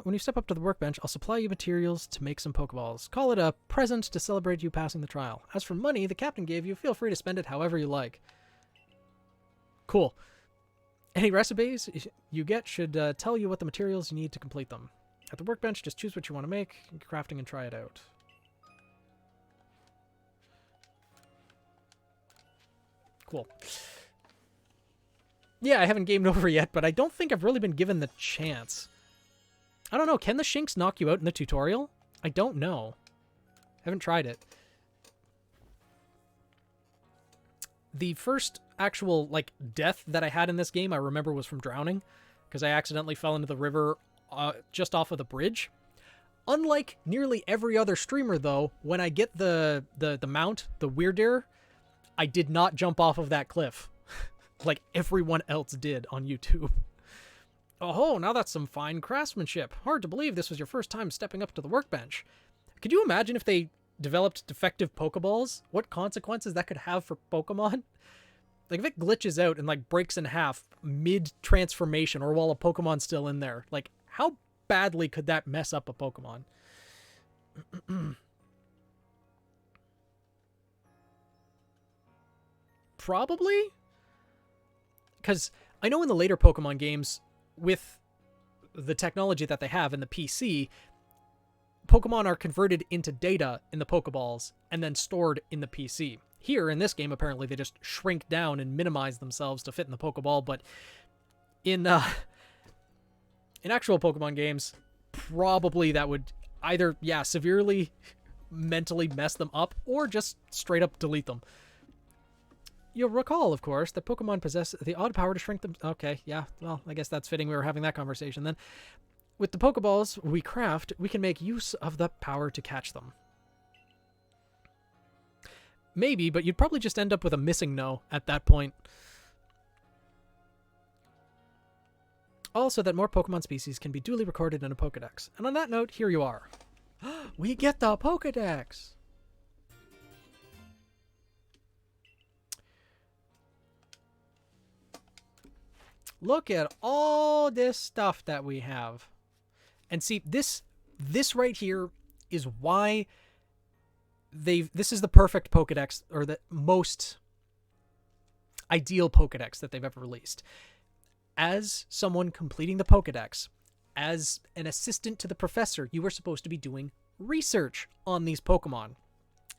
When you step up to the workbench, I'll supply you materials to make some Pokeballs. Call it a present to celebrate you passing the trial. As for money the captain gave you, feel free to spend it however you like. Cool. Any recipes you get should tell you what the materials you need to complete them. At the workbench, just choose what you want to make, crafting, and try it out. Cool. Yeah, I haven't gamed over yet, but I don't think I've really been given the chance. I don't know, can the Shinx knock you out in the tutorial? I don't know. Haven't tried it. The first actual, like, death that I had in this game, I remember was from drowning, because I accidentally fell into the river just off of the bridge. Unlike nearly every other streamer, though, when I get the mount, the Weirdeer, I did not jump off of that cliff like everyone else did on YouTube. Oh, now that's some fine craftsmanship. Hard to believe this was your first time stepping up to the workbench. Could you imagine if they developed defective Pokeballs? What consequences that could have for Pokemon? Like, if it glitches out and, like, breaks in half mid-transformation or while a Pokemon's still in there, like, how badly could that mess up a Pokemon? Probably? Because I know in the later Pokemon games, with the technology that they have in the PC, Pokemon are converted into data in the Pokeballs and then stored in the PC. Here, in this game, apparently they just shrink down and minimize themselves to fit in the Pokeball, but in actual Pokemon games, probably that would either, severely mentally mess them up or just straight up delete them. You'll recall, of course, that Pokemon possess the odd power to shrink them. Okay, yeah, well, I guess that's fitting we were having that conversation then. With the Pokeballs we craft, we can make use of the power to catch them. Maybe, but you'd probably just end up with a missing no at that point. Also, that more Pokemon species can be duly recorded in a Pokedex. And on that note, here you are. We get the Pokedex! Look at all this stuff that we have. And see, this right here is why this is the perfect Pokedex, or the most ideal Pokedex that they've ever released. As someone completing the Pokedex, as an assistant to the professor, you were supposed to be doing research on these Pokemon.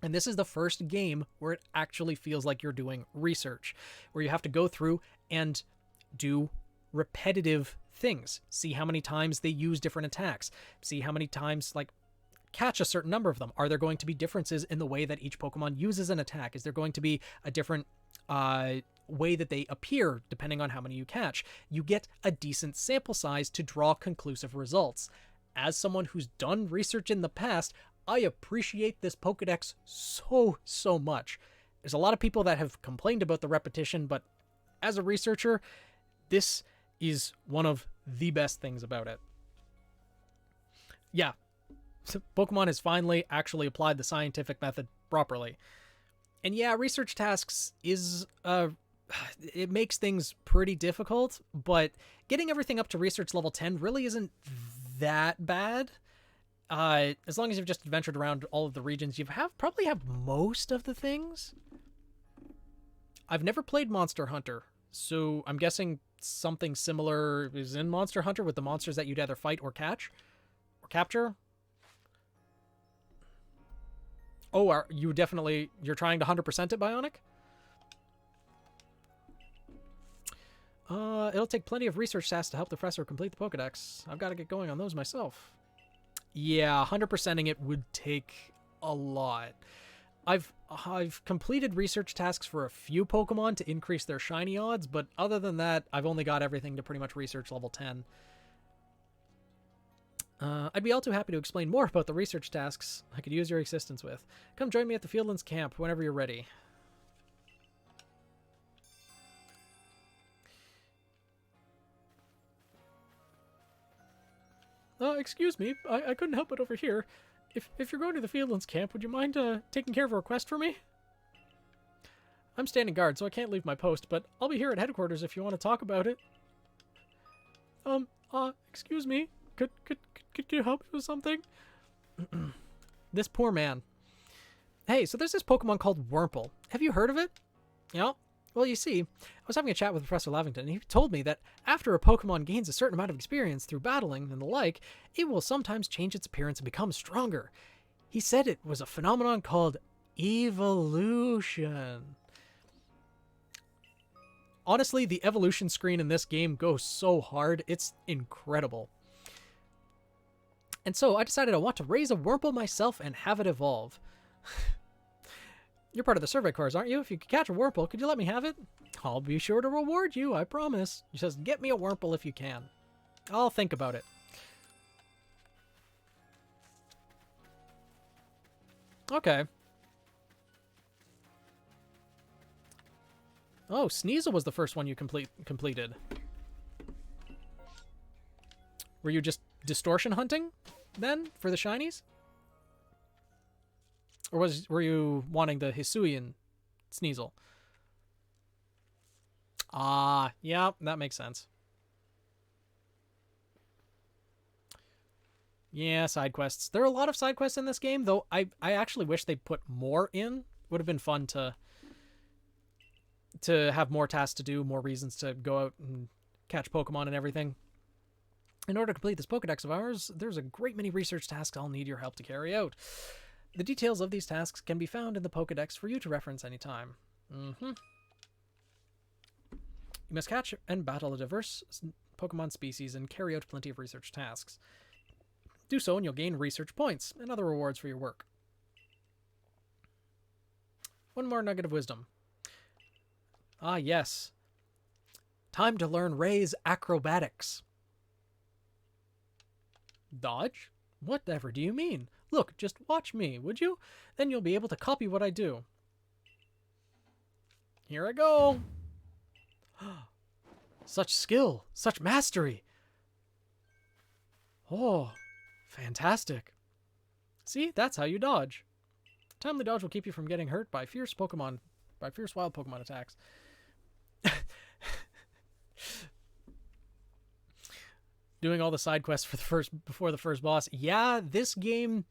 And this is the first game where it actually feels like you're doing research, where you have to go through and do repetitive things. See how many times they use different attacks. See how many times, like, catch a certain number of them. Are there going to be differences in the way that each Pokemon uses an attack? Is there going to be a different way that they appear depending on how many you catch? You get a decent sample size to draw conclusive results. As someone who's done research in the past, I appreciate this Pokedex so much. There's a lot of people that have complained about the repetition, but as a researcher, this is one of the best things about it. Yeah, so Pokemon has finally actually applied the scientific method properly. And yeah, research tasks is, it makes things pretty difficult, but getting everything up to research level 10 really isn't that bad. As long as you've just adventured around all of the regions, probably have most of the things. I've never played Monster Hunter, so I'm guessing something similar is in Monster Hunter with the monsters that you'd either fight or catch or capture. Oh, you're trying to 100% it, Bionic? It'll take plenty of research tasks to help the professor complete the Pokedex. I've got to get going on those myself. Yeah, 100%ing it would take a lot. I've completed research tasks for a few Pokemon to increase their shiny odds, but other than that, I've only got everything to pretty much research level 10. I'd be all too happy to explain more about the research tasks I could use your assistance with. Come join me at the Fieldlands camp whenever you're ready. Excuse me, I couldn't help but overhear. If you're going to the Fieldlands camp, would you mind taking care of a request for me? I'm standing guard, so I can't leave my post, but I'll be here at headquarters if you want to talk about it. Excuse me. Could you help me with something? This poor man. Hey, so there's this Pokemon called Wurmple. Have you heard of it? Yeah. Well, you see, I was having a chat with Professor Lavington, and he told me that after a Pokemon gains a certain amount of experience through battling and the like, it will sometimes change its appearance and become stronger. He said it was a phenomenon called evolution. Honestly, the evolution screen in this game goes so hard, it's incredible. And so I decided I want to raise a Wurmple myself and have it evolve. You're part of the survey corps, aren't you? If you could catch a Wurmple, could you let me have it? I'll be sure to reward you, I promise. Just get me a Wurmple if you can. I'll think about it. Okay. Oh, Sneasel was the first one you completed. Were you just distortion hunting then for the shinies? Or were you wanting the Hisuian Sneasel? Ah, yeah, that makes sense. Yeah, side quests. There are a lot of side quests in this game, though I actually wish they put more in. Would have been fun to have more tasks to do, more reasons to go out and catch Pokemon and everything. In order to complete this Pokedex of ours, there's a great many research tasks I'll need your help to carry out. The details of these tasks can be found in the Pokedex for you to reference anytime. You must catch and battle a diverse Pokemon species and carry out plenty of research tasks. Do so and you'll gain research points and other rewards for your work. One more nugget of wisdom. Ah, yes. Time to learn Ray's acrobatics. Dodge? Whatever do you mean? Look, just watch me, would you? Then you'll be able to copy what I do. Here I go. Such skill, such mastery. Oh, fantastic. See, that's how you dodge. Timely dodge will keep you from getting hurt by fierce wild Pokemon attacks. Doing all the side quests before the first boss. Yeah, this game,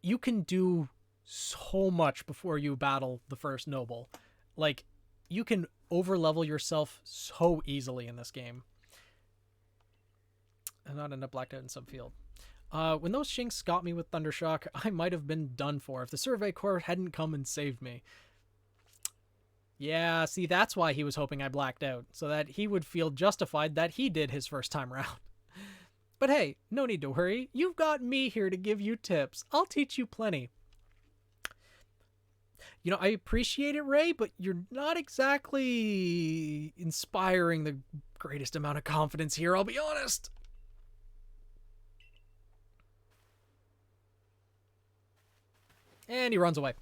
you can do so much before you battle the first noble. Like, you can overlevel yourself so easily in this game. And not end up blacked out in some field. When those Shinx got me with Thundershock, I might have been done for if the Survey Corps hadn't come and saved me. Yeah, see, that's why he was hoping I blacked out, so that he would feel justified that he did his first time round. But hey, no need to worry. You've got me here to give you tips. I'll teach you plenty. You know, I appreciate it, Ray, but you're not exactly inspiring the greatest amount of confidence here, I'll be honest. And he runs away.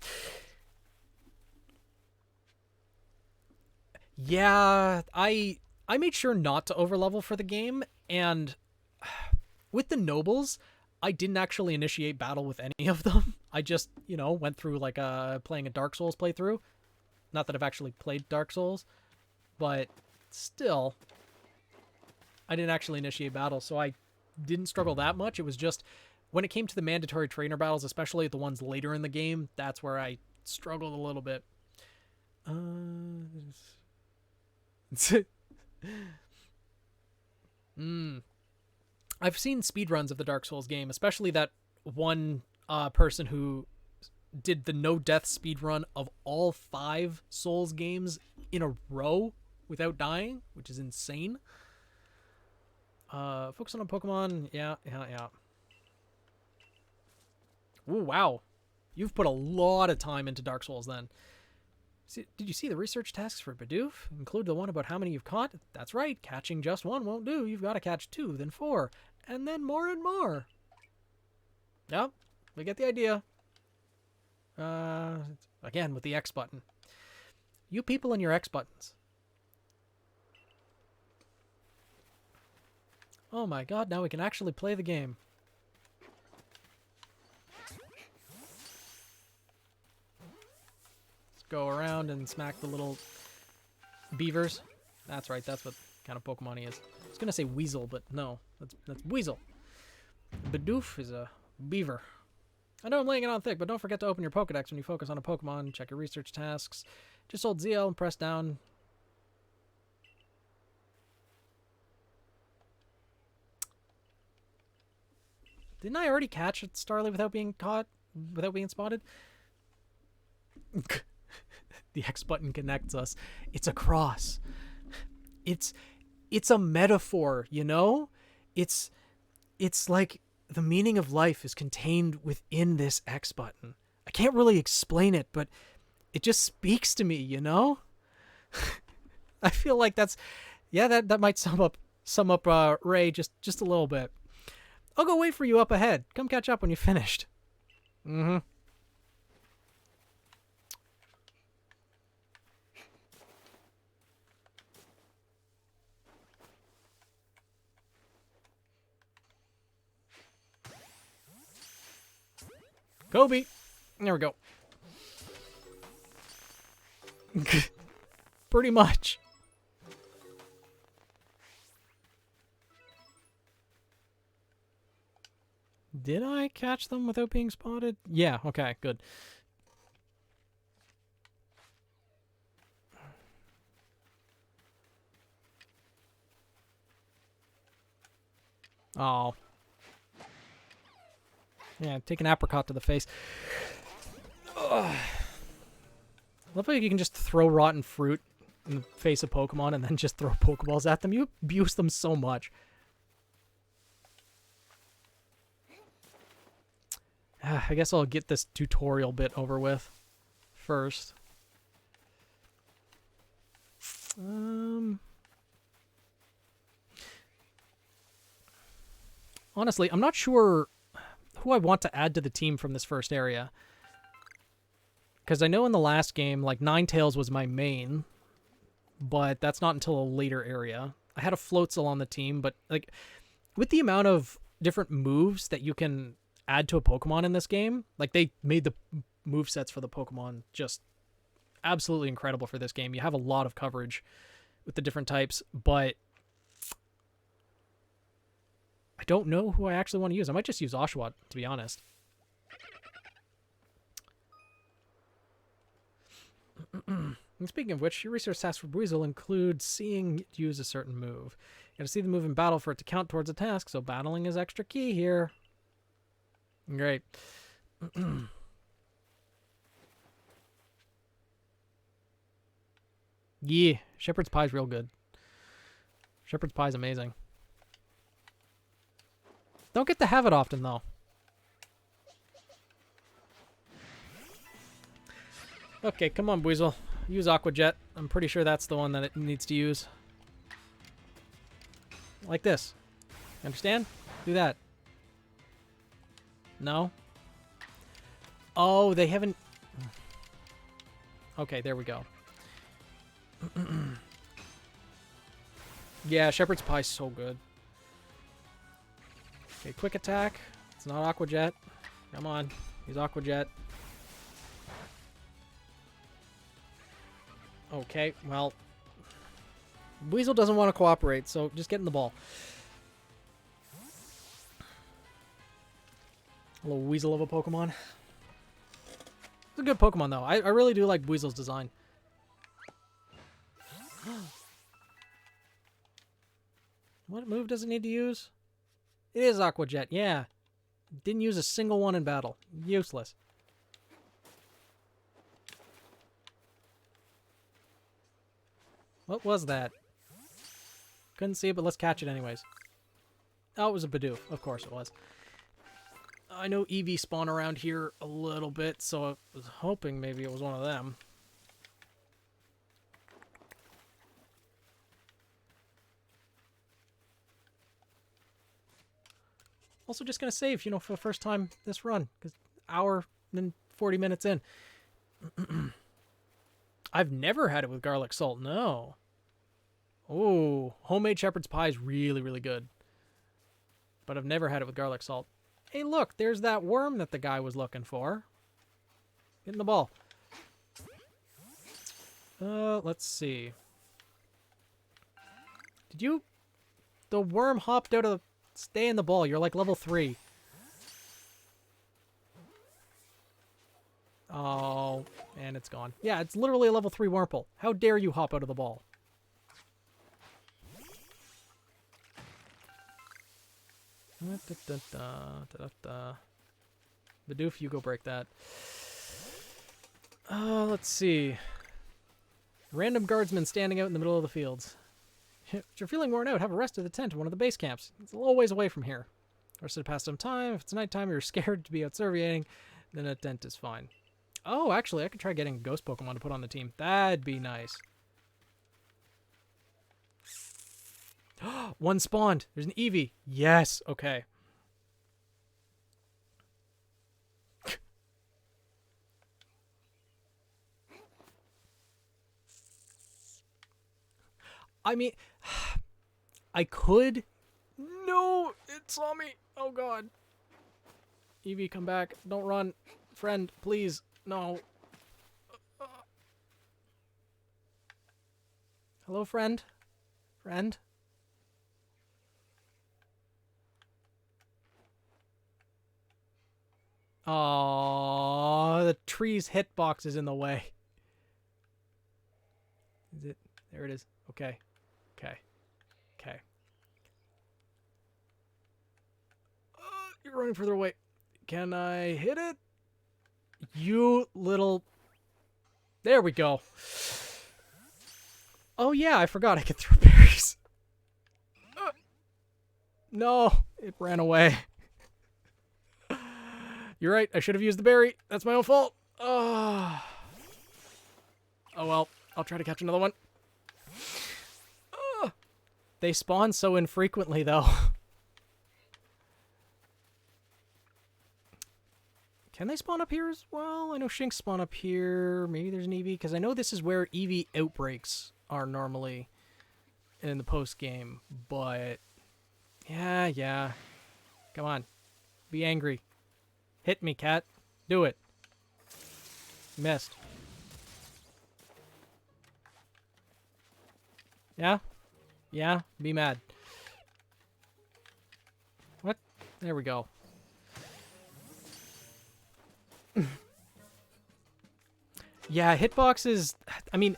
Yeah, I made sure not to overlevel for the game, and with the nobles, I didn't actually initiate battle with any of them. I just, went through like playing a Dark Souls playthrough. Not that I've actually played Dark Souls, but still, I didn't actually initiate battle, so I didn't struggle that much. It was just when it came to the mandatory trainer battles, especially the ones later in the game, that's where I struggled a little bit. I've seen speedruns of the Dark Souls game, especially that one person who did the no-death speedrun of all 5 Souls games in a row without dying, which is insane. Focusing on Pokemon, yeah. Ooh, wow. You've put a lot of time into Dark Souls then. Did you see the research tasks for Bidoof? Include the one about how many you've caught? That's right, catching just one won't do. You've got to catch 2, then 4, and then more and more. Yep, we get the idea. Again, with the X button. You people and your X buttons. Oh my god, now we can actually play the game. Go around and smack the little beavers. That's right, that's what kind of Pokemon he is. I was gonna say Weasel, but no, that's Weasel. Bidoof is a beaver. I know I'm laying it on thick, but don't forget to open your Pokedex when you focus on a Pokemon. Check your research tasks. Just hold ZL and press down. Didn't I already catch Starly without being caught? Without being spotted? The X button connects us. It's a cross. It's a metaphor, It's like the meaning of life is contained within this X button. I can't really explain it, but it just speaks to me, I feel like that might sum up Ray just a little bit. I'll go wait for you up ahead. Come catch up when you're finished. Kobe. There we go. Pretty much. Did I catch them without being spotted? Yeah, okay, good. Oh. Yeah, take an apricot to the face. Ugh. Love how you can just throw rotten fruit in the face of Pokemon and then just throw Pokeballs at them. You abuse them so much. I guess I'll get this tutorial bit over with first. Honestly, I'm not sure who I want to add to the team from this first area. Because I know in the last game, like, Ninetales was my main, but that's not until a later area. I had a Floatzel on the team, but, like, with the amount of different moves that you can add to a Pokemon in this game, like, they made the movesets for the Pokemon just absolutely incredible for this game. You have a lot of coverage with the different types, but I don't know who I actually want to use. I might just use Oshawott, to be honest. And speaking of which, your research task for Buizel includes seeing it use a certain move. You gotta see the move in battle for it to count towards a task, so battling is extra key here. Great. Yeah, Shepherd's Pie's real good. Shepherd's Pie's amazing. Don't get to have it often, though. Okay, come on, Buizel. Use Aqua Jet. I'm pretty sure that's the one that it needs to use. Like this. Understand? Do that. No? Oh, they haven't... Okay, there we go. Yeah, Shepherd's Pie's so good. Okay, quick attack. It's not Aqua Jet. Come on. Use Aqua Jet. Okay, well... Buizel doesn't want to cooperate, so just get in the ball. A little weasel of a Pokemon. It's a good Pokemon, though. I really do like Buizel's design. What move does it need to use? It is Aqua Jet, yeah. Didn't use a single one in battle. Useless. What was that? Couldn't see it, but let's catch it anyways. Oh, it was a Bidoof. Of course it was. I know Eevee spawn around here a little bit, so I was hoping maybe it was one of them. Also just going to save, you know, for the first time this run, because hour and 40 minutes in. I've never had it with garlic salt, no. Oh, homemade shepherd's pie is really, really good. But I've never had it with garlic salt. Hey, look, there's that worm that the guy was looking for. Get in the ball. Let's see. Did you... The worm hopped out of the... Stay in the ball. You're like level 3. Oh, and it's gone. Yeah, it's literally a level 3 Wurmple. How dare you hop out of the ball? Bidoof, you go break that. Let's see. Random guardsman standing out in the middle of the fields. If you're feeling worn out, have a rest at the tent at one of the base camps. It's a little ways away from here. Rested to pass some time. If it's nighttime, you're scared to be out surveying, then a tent is fine. Oh, actually, I could try getting a ghost Pokemon to put on the team. That'd be nice. One spawned. There's an Eevee. Yes. Okay. I mean, I could. No, it saw me. Oh, God. Eevee, come back. Don't run. Friend, please. No. Hello, friend? Friend? Oh, the tree's hitbox is in the way. Is it? There it is. Okay. Okay. Okay. You're running further away. Can I hit it? You little... There we go. Oh yeah, I forgot I could throw berries. No, it ran away. You're right, I should have used the berry. That's my own fault. Oh well, I'll try to catch another one. They spawn so infrequently, though. Can they spawn up here as well? I know Shinx spawn up here. Maybe there's an Eevee, because I know this is where Eevee outbreaks are normally in the post-game, but... Yeah. Come on. Be angry. Hit me, cat. Do it. Missed. Yeah? Yeah? Be mad. What? There we go. Yeah, hitboxes... I mean,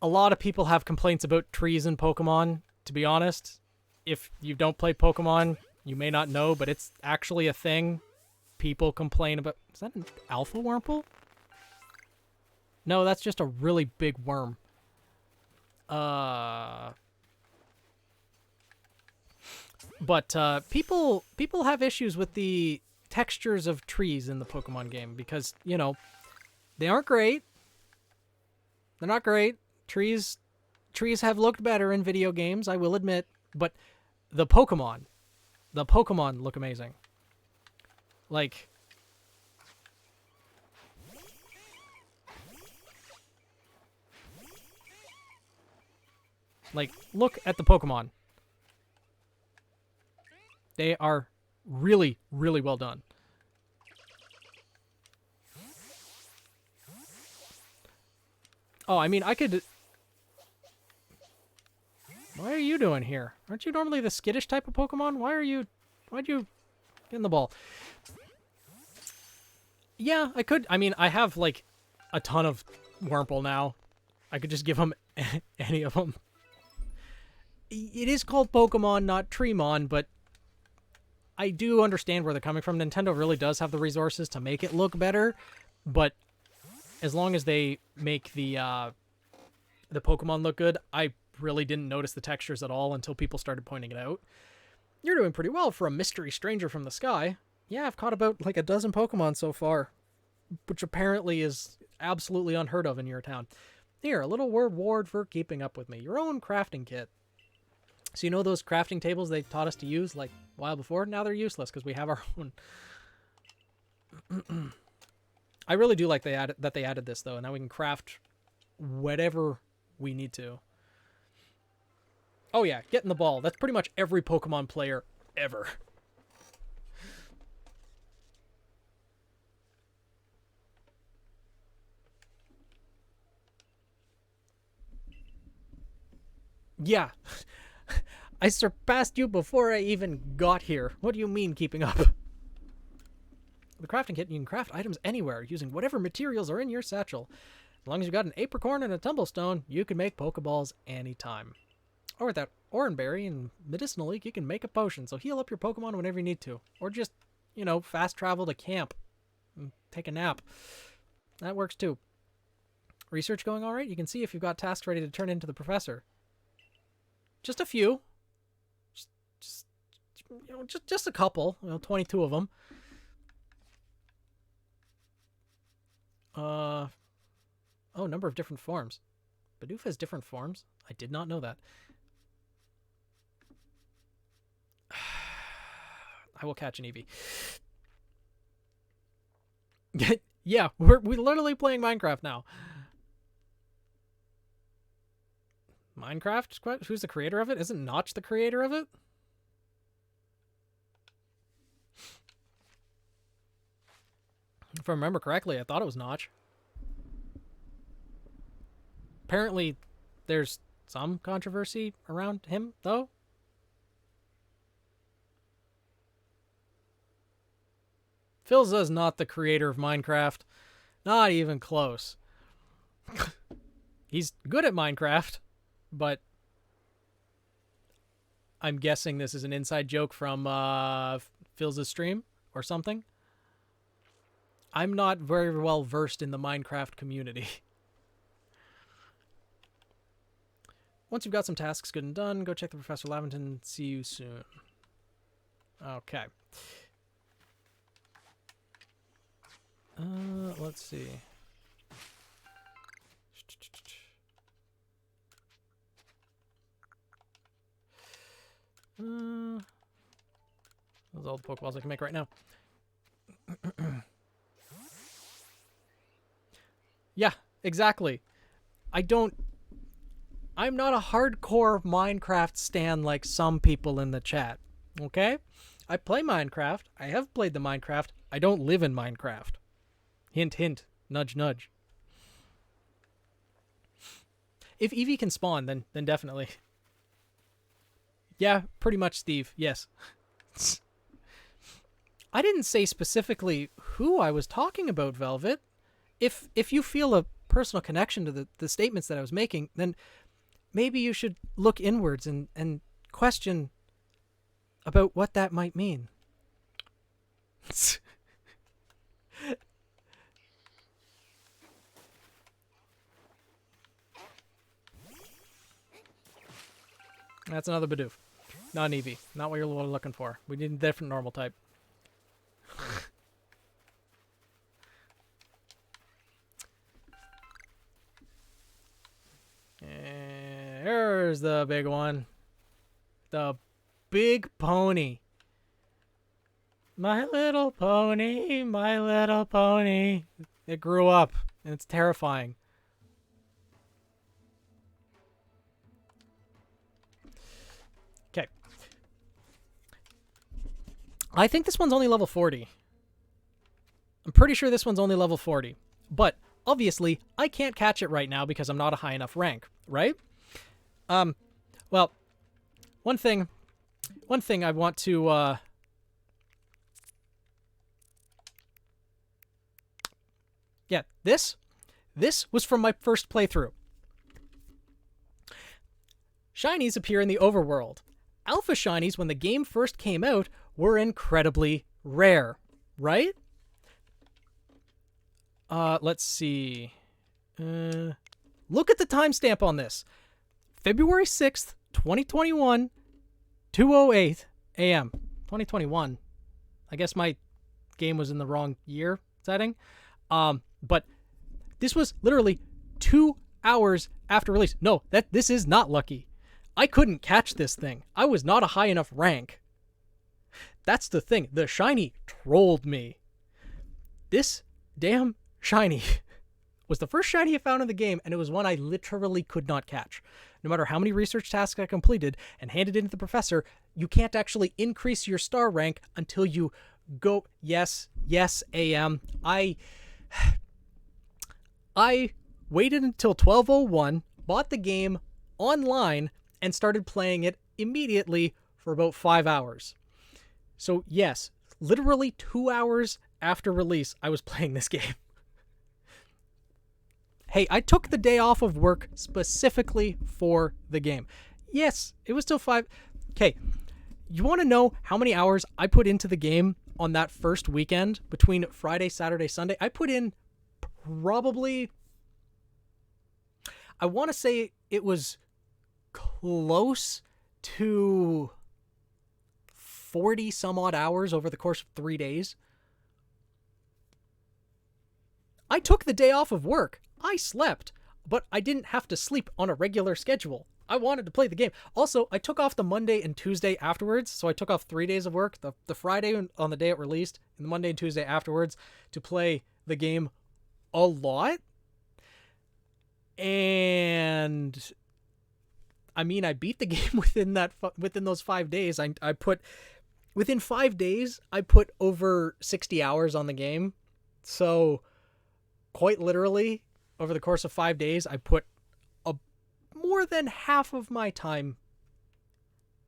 a lot of people have complaints about trees in Pokemon, to be honest. If you don't play Pokemon, you may not know, but it's actually a thing. People complain about... Is that an alpha Wurmple? No, that's just a really big worm. But people have issues with the textures of trees in the Pokemon game because, you know, they aren't great. They're not great. Trees have looked better in video games, I will admit, but the Pokemon look amazing. Like, look at the Pokemon. They are really, really well done. Oh, I mean, I could... Why are you doing here? Aren't you normally the skittish type of Pokemon? Why'd you get in the ball? Yeah, I could. I mean, I have, like, a ton of Wurmple now. I could just give them any of them. It is called Pokemon, not Treemon, but I do understand where they're coming from. Nintendo really does have the resources to make it look better, but as long as they make the Pokemon look good, I really didn't notice the textures at all until people started pointing it out. You're doing pretty well for a mystery stranger from the sky. Yeah, I've caught about like a dozen Pokemon so far, which apparently is absolutely unheard of in your town. Here, a little reward for keeping up with me. Your own crafting kit. So you know those crafting tables they taught us to use like a while before? Now they're useless because we have our own. I really do like they added this though. Now we can craft whatever we need to. Oh yeah, getting the ball. That's pretty much every Pokemon player ever. Yeah. I surpassed you before I even got here. What do you mean keeping up? The crafting kit, you can craft items anywhere using whatever materials are in your satchel. As long as you got an apricorn and a tumblestone, you can make Pokeballs anytime. Or with that Oranberry and Medicinal Leak, you can make a potion, so heal up your Pokemon whenever you need to. Or just, you know, fast travel to camp and take a nap. That works too. Research going all right? You can see if you've got tasks ready to turn into the professor. Just a few. Just a couple. 22 of them. Oh, number of different forms. Bidoof has different forms? I did not know that. I will catch an Eevee. Yeah, we're literally playing Minecraft now. Minecraft? Who's the creator of it? Isn't Notch the creator of it? If I remember correctly, I thought it was Notch. Apparently, there's some controversy around him, though. Philza is not the creator of Minecraft. Not even close. He's good at Minecraft, but I'm guessing this is an inside joke from Philza's stream or something. I'm not very well versed in the Minecraft community. Once you've got some tasks good and done, go check the Professor Laventon. See you soon. Okay. Let's see. Those are all the Pokeballs I can make right now. Yeah, exactly. I'm not a hardcore Minecraft stan like some people in the chat. Okay? I play Minecraft. I have played the Minecraft. I don't live in Minecraft. Hint, hint. Nudge, nudge. If Eevee can spawn, then definitely. Yeah, pretty much, Steve. Yes. I didn't say specifically who I was talking about, Velvet. If you feel a personal connection to the statements that I was making, then maybe you should look inwards and question about what that might mean. That's another Bidoof. Not an Eevee. Not what you're looking for. We need a different normal type. Here's the big one. The big pony. My little pony, my little pony. It grew up, and it's terrifying. Okay. I think this one's only level 40. I'm pretty sure this one's only level 40. But, obviously, I can't catch it right now because I'm not a high enough rank, right? Well, one thing I want to, yeah, this was from my first playthrough. Shinies appear in the overworld. Alpha shinies, when the game first came out, were incredibly rare, right? Let's see. Look at the timestamp on this. February 6th, 2021, 2:08 a.m. 2021. I guess my game was in the wrong year setting. But this was literally 2 hours after release. No, this is not lucky. I couldn't catch this thing. I was not a high enough rank. That's the thing. The shiny trolled me. This damn shiny was the first shiny I found in the game, and it was one I literally could not catch. No matter how many research tasks I completed and handed in to the professor, you can't actually increase your star rank until you go... Yes, AM. I waited until 12:01, bought the game online, and started playing it immediately for about 5 hours. So yes, literally 2 hours after release, I was playing this game. Hey, I took the day off of work specifically for the game. Yes, it was still 5. Okay, you want to know how many hours I put into the game on that first weekend between Friday, Saturday, Sunday? I put in probably... I want to say it was close to 40 some odd hours over the course of 3 days. I took the day off of work. I slept, but I didn't have to sleep on a regular schedule. I wanted to play the game. Also, I took off the Monday and Tuesday afterwards, so I took off 3 days of work, the Friday on the day it released, and the Monday and Tuesday afterwards to play the game a lot. And I mean, I beat the game within those 5 days. Within 5 days, I put over 60 hours on the game. So, quite literally, over the course of 5 days, I put more than half of my time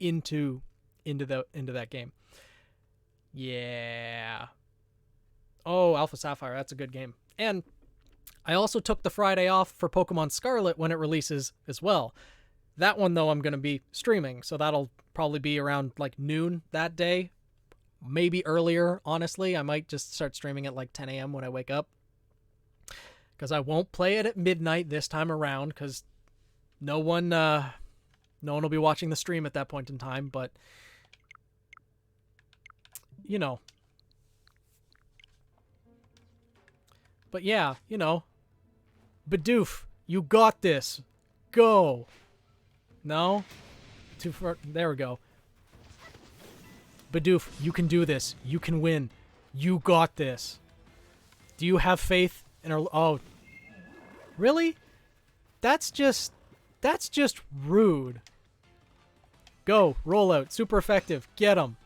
into that game. Yeah. Oh, Alpha Sapphire, that's a good game. And I also took the Friday off for Pokemon Scarlet when it releases as well. That one, though, I'm going to be streaming, so that'll probably be around like noon that day. Maybe earlier, honestly. I might just start streaming at like 10 a.m. when I wake up. Because I won't play it at midnight this time around, because no one will be watching the stream at that point in time, but you know. But yeah, you know. Bidoof, you got this. Go. No? Too far. There we go. Bidoof, you can do this. You can win. You got this. Do you have faith in our... Oh. Really? That's just rude. Go. Roll out. Super effective. Get him.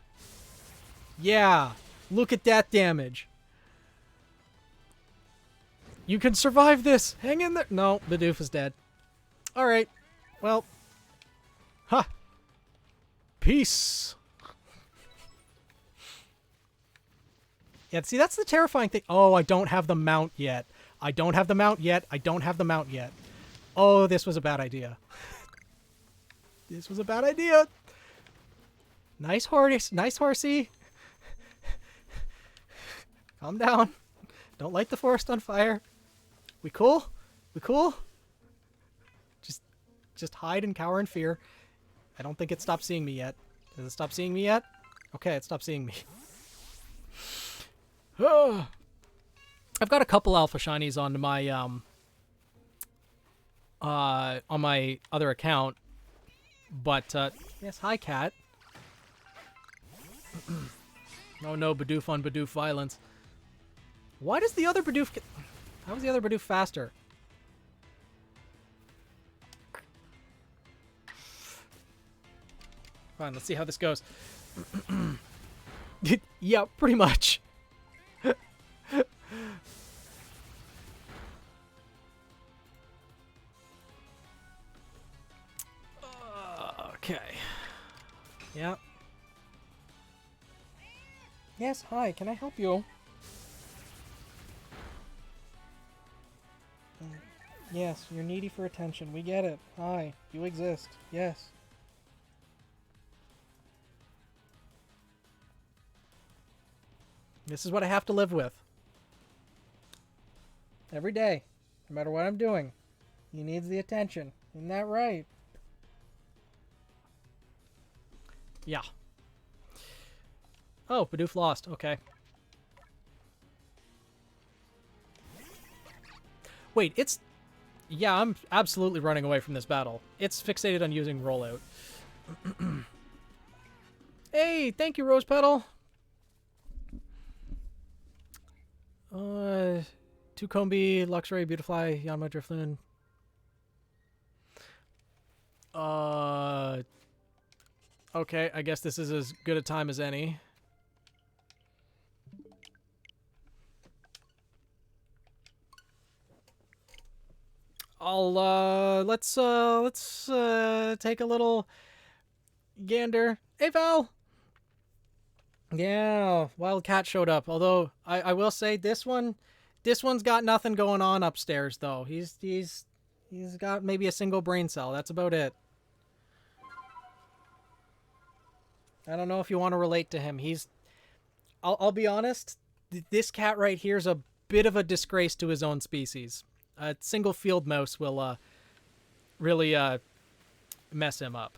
Yeah. Look at that damage. You can survive this. Hang in there. No, Bidoof is dead. Alright. Well. Ha. Peace. Yeah, see, that's the terrifying thing. Oh, I don't have the mount yet. I don't have the mount yet. I don't have the mount yet. Oh, this was a bad idea. This was a bad idea. Nice horse. Nice horsey. Calm down. Don't light the forest on fire. We cool? We cool? Just hide and cower in fear. I don't think it stopped seeing me yet. Does it stop seeing me yet? Okay, it stopped seeing me. I've got a couple alpha shinies on my other account, but yes, hi cat. Oh no, Bidoof on Bidoof violence. Why does the other Bidoof get... How is the other Bidoof faster? Fine, let's see how this goes. Yeah, pretty much. Okay. Yeah. Yes, hi, can I help you? Yes, you're needy for attention. We get it. Hi, you exist. Yes. This is what I have to live with. Every day. No matter what I'm doing. He needs the attention. Isn't that right? Yeah. Oh, Bidoof lost. Okay. Wait, it's... Yeah, I'm absolutely running away from this battle. It's fixated on using rollout. Hey, thank you, Rose Petal. Tucombi, Luxray, Beautifly, Yanma, Drifloon. Okay, I guess this is as good a time as any. Let's take a little gander. Hey, Val! Yeah, Wildcat showed up. Although, I will say this one's got nothing going on upstairs, though. He's got maybe a single brain cell. That's about it. I don't know if you want to relate to him. I'll be honest, this cat right here is a bit of a disgrace to his own species. A single field mouse will really mess him up.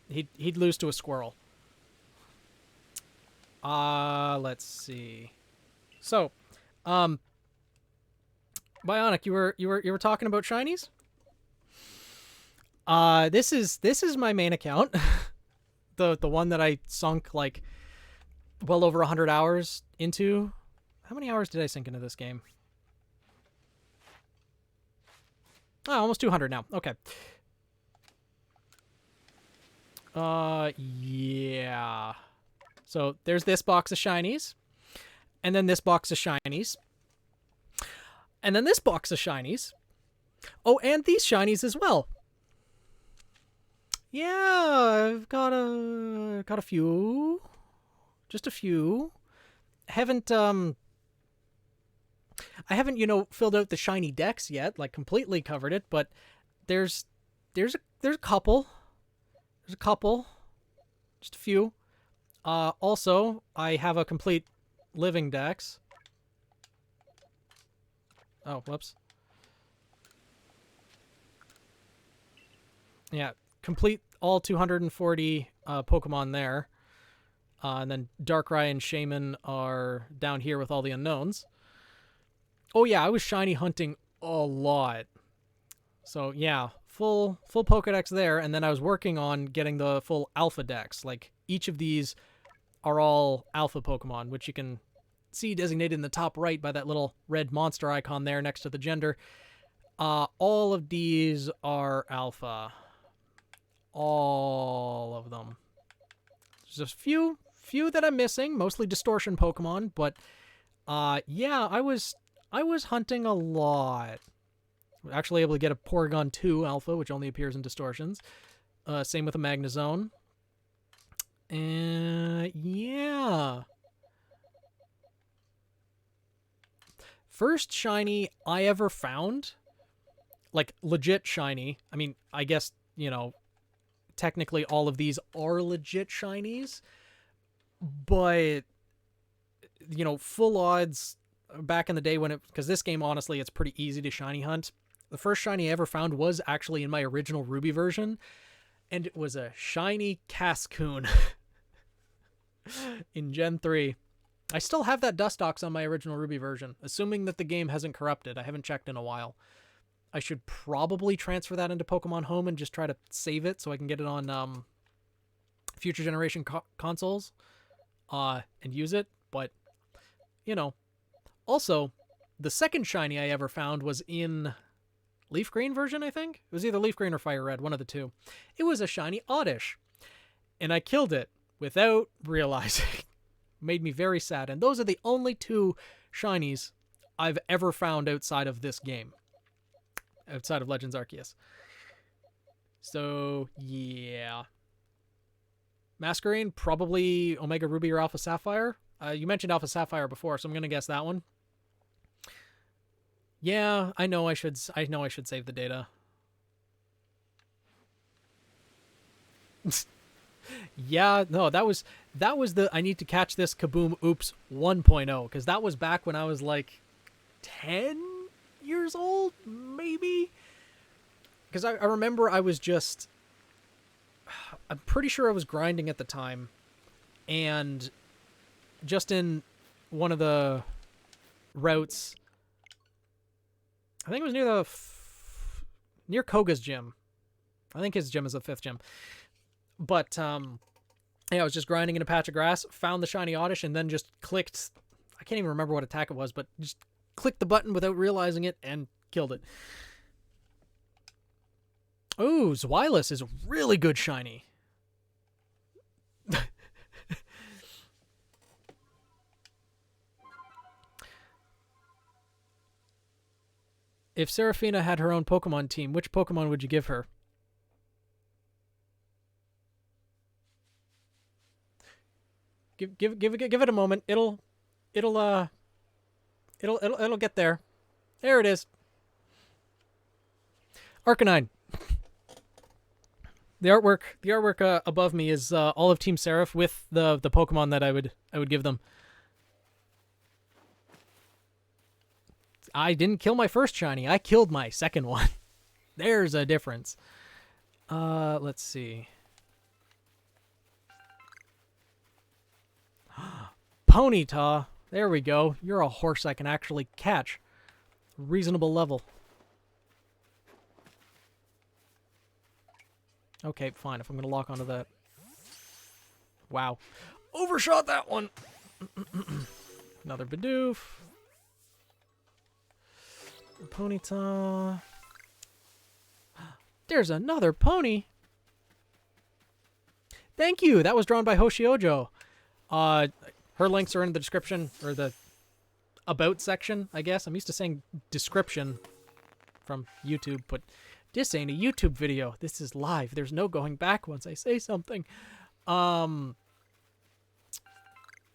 He'd lose to a squirrel. Let's see. So, Bionic, you were talking about shinies? This is my main account. the one that I sunk like well over 100 hours into. How many hours did I sink into this game? Oh, almost 200 now. Okay. Yeah. So there's this box of shinies. And then this box of shinies. And then this box of shinies. Oh, and these shinies as well. Yeah, I've got a few. Just a few. I haven't, filled out the shiny decks yet, like completely covered it, but there's a couple. There's a couple. Just a few. Also, I have a complete living dex. Oh, whoops. Yeah, complete all 240 Pokemon there. And then Darkrai and Shaman are down here with all the unknowns. Oh yeah, I was shiny hunting a lot. So yeah, full Pokedex there, and then I was working on getting the full Alpha Dex. Like, each of these are all Alpha Pokemon, which you can see designated in the top right by that little red monster icon there next to the gender. All of these are Alpha. All of them. There's a few that I'm missing, mostly distortion Pokemon, but yeah, I was hunting a lot. Actually able to get a Porygon 2 Alpha, which only appears in distortions. Same with a Magnezone. Yeah. First shiny I ever found, like legit shiny. I mean, I guess, technically all of these are legit shinies, but full odds back in the day because this game, honestly, it's pretty easy to shiny hunt. The first shiny I ever found was actually in my original Ruby version, and it was a shiny Cascoon in Gen 3. I still have that Dustox on my original Ruby version, assuming that the game hasn't corrupted. I haven't checked in a while. I should probably transfer that into Pokemon Home and just try to save it so I can get it on future generation consoles and use it. But, Also, the second shiny I ever found was in Leaf Green version, I think? It was either Leaf Green or Fire Red, one of the two. It was a shiny Oddish. And I killed it without realizing. Made me very sad. And those are the only two shinies I've ever found outside of this game. Outside of Legends Arceus. So, yeah. Masquerain, probably Omega Ruby or Alpha Sapphire. You mentioned Alpha Sapphire before, so I'm going to guess that one. Yeah, I know I should save the data. Yeah, no, that was the I need to catch this Kaboom Oops 1.0, because that was back when I was like 10 years old, maybe? Because I remember I'm pretty sure I was grinding at the time, and just in one of the routes, I think it was near Koga's gym. I think his gym is the 5th gym. But, yeah, I was just grinding in a patch of grass, found the shiny Oddish, and then just clicked, I can't even remember what attack it was, but just clicked the button without realizing it and killed it. Oh, Zweilous is a really good shiny. If Seraphina had her own Pokemon team, which Pokemon would you give her? Give it a moment. It'll get there. There it is. Arcanine. The artwork above me is all of Team Seraph with the Pokemon that I would give them. I didn't kill my first shiny. I killed my second one. There's a difference. Let's see. Ponyta. There we go. You're a horse I can actually catch. Reasonable level. Okay, fine. If I'm going to lock onto that. Wow. Overshot that one. Another Bidoof. Ponyta. There's another pony. Thank you. That was drawn by Hoshiojo. Her links are in the description, or the about section, I guess. I'm used to saying description from YouTube, but this ain't a YouTube video. This is live. There's no going back once I say something.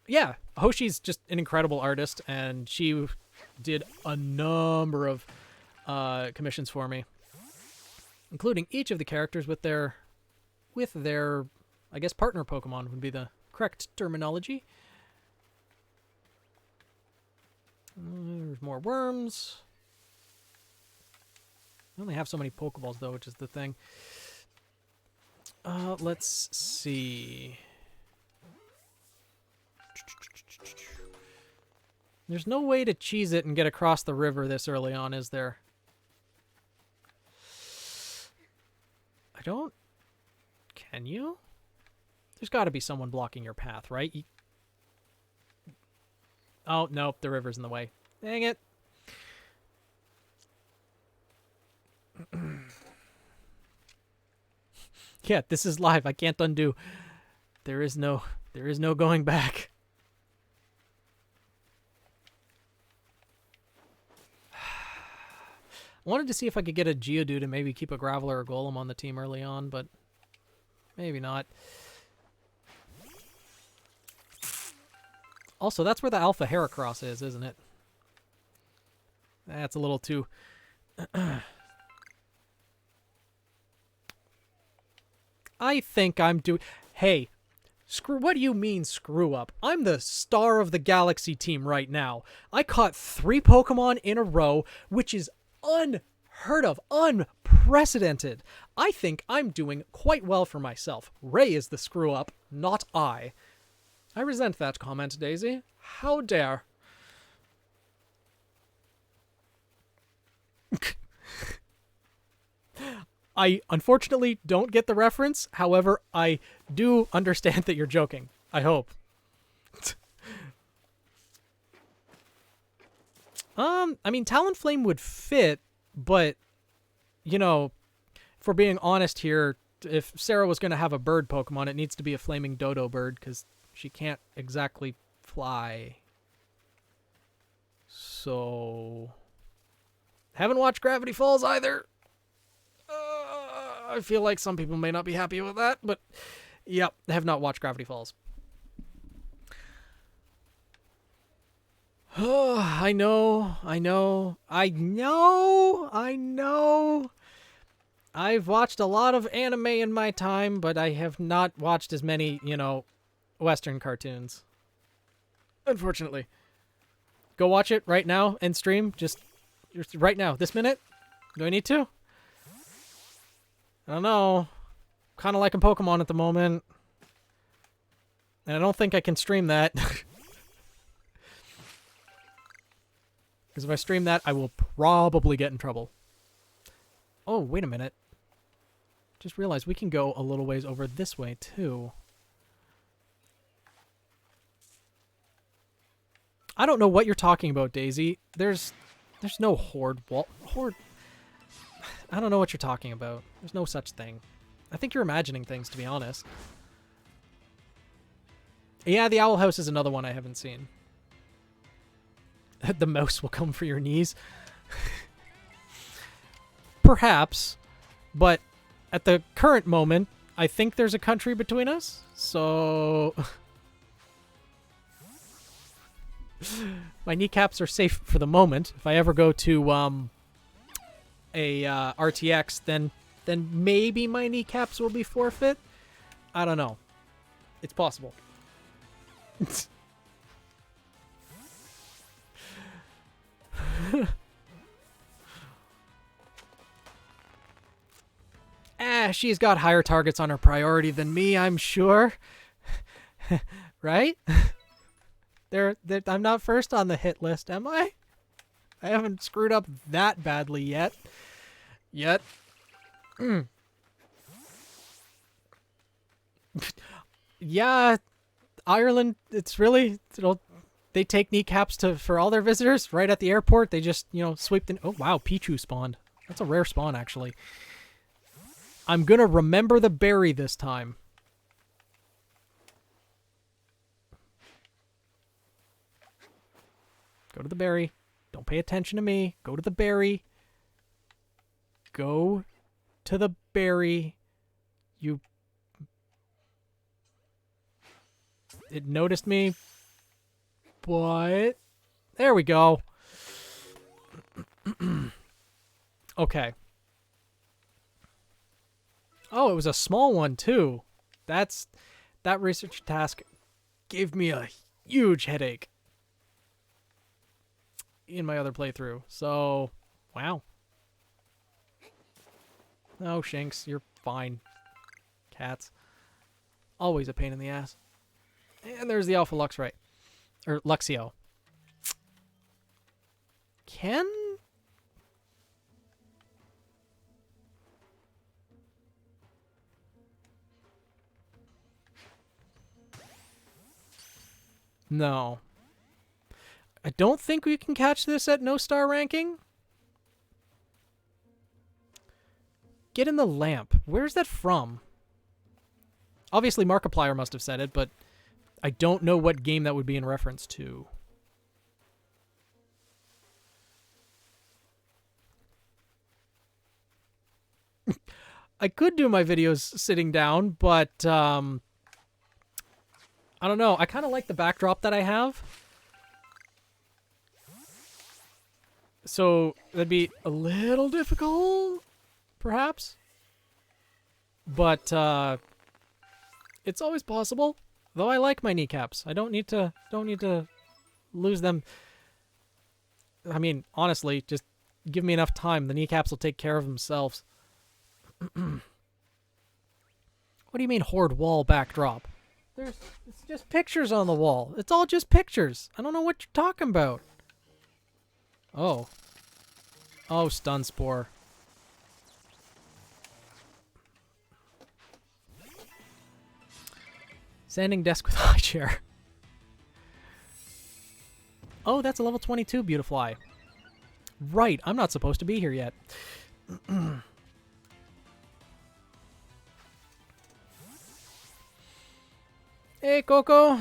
Yeah, Hoshi's just an incredible artist, and she did a number of commissions for me, including each of the characters with their, I guess, partner Pokemon would be the correct terminology. There's more worms. I only have so many Pokeballs, though, which is the thing. Let's see. There's no way to cheese it and get across the river this early on, is there? I don't... Can you? There's got to be someone blocking your path, right? Oh, nope, the river's in the way. Dang it. Yeah, this is live. I can't undo. There is no going back. I wanted to see if I could get a Geodude and maybe keep a Graveler or Golem on the team early on, but maybe not. Also, that's where the Alpha Heracross is, isn't it? That's a little too... I think I'm doing... Hey, what do you mean screw up? I'm the star of the Galaxy team right now. I caught 3 Pokemon in a row, which is unheard of, unprecedented. I think I'm doing quite well for myself. Ray is the screw up, not I. I resent that comment, Daisy. How dare. I unfortunately don't get the reference. However, I do understand that you're joking. I hope. I mean, Talonflame would fit, but, you know, if we're being honest here, if Sarah was going to have a bird Pokemon, it needs to be a flaming dodo bird, because she can't exactly fly. So... Haven't watched Gravity Falls either. I feel like some people may not be happy with that, but yep, I have not watched Gravity Falls. Oh, I know. I've watched a lot of anime in my time, but I have not watched as many, you know, Western cartoons. Unfortunately. Go watch it right now and stream. Just right now, this minute. Do I need to? I don't know. Kind of liking Pokemon at the moment. And I don't think I can stream that. Because if I stream that, I will probably get in trouble. Oh, wait a minute. Just realized we can go a little ways over this way, too. I don't know what you're talking about, Daisy. There's no horde wall. Horde... I don't know what you're talking about. There's no such thing. I think you're imagining things, to be honest. Yeah, the Owl House is another one I haven't seen. The mouse will come for your knees. Perhaps. But at the current moment, I think there's a country between us. So... my kneecaps are safe for the moment. If I ever go to... a RTX, then maybe my kneecaps will be forfeit. I don't know. It's possible. She's got higher targets on her priority than me, I'm sure. Right? I'm not first on the hit list, am I? I haven't screwed up that badly yet. Yeah, Ireland, it's really, they take kneecaps for all their visitors right at the airport. They just, sweep the... Oh, wow, Pichu spawned. That's a rare spawn, actually. I'm gonna remember the berry this time. Go to the berry. Don't pay attention to me. Go to the berry. Go to the berry. You... It noticed me. But... There we go. Okay. Oh, it was a small one, too. That research task gave me a huge headache in my other playthrough. So, wow. Oh, Shinx, you're fine. Cats. Always a pain in the ass. And there's the Alpha Luxray. Or Luxio. Can... No. I don't think we can catch this at no star ranking. Get in the lamp. Where's that from? Obviously Markiplier must have said it, but I don't know what game that would be in reference to. I could do my videos sitting down, but I don't know. I kind of like the backdrop that I have. So that'd be a little difficult, perhaps. But it's always possible. Though I like my kneecaps. I don't need to lose them. I mean, honestly, just give me enough time. The kneecaps will take care of themselves. What do you mean horde wall backdrop? It's just pictures on the wall. It's all just pictures. I don't know what you're talking about. Oh. Oh, stun spore. Standing desk with high chair. Oh, that's a level 22 Beautifly. Right, I'm not supposed to be here yet. Hey, Coco.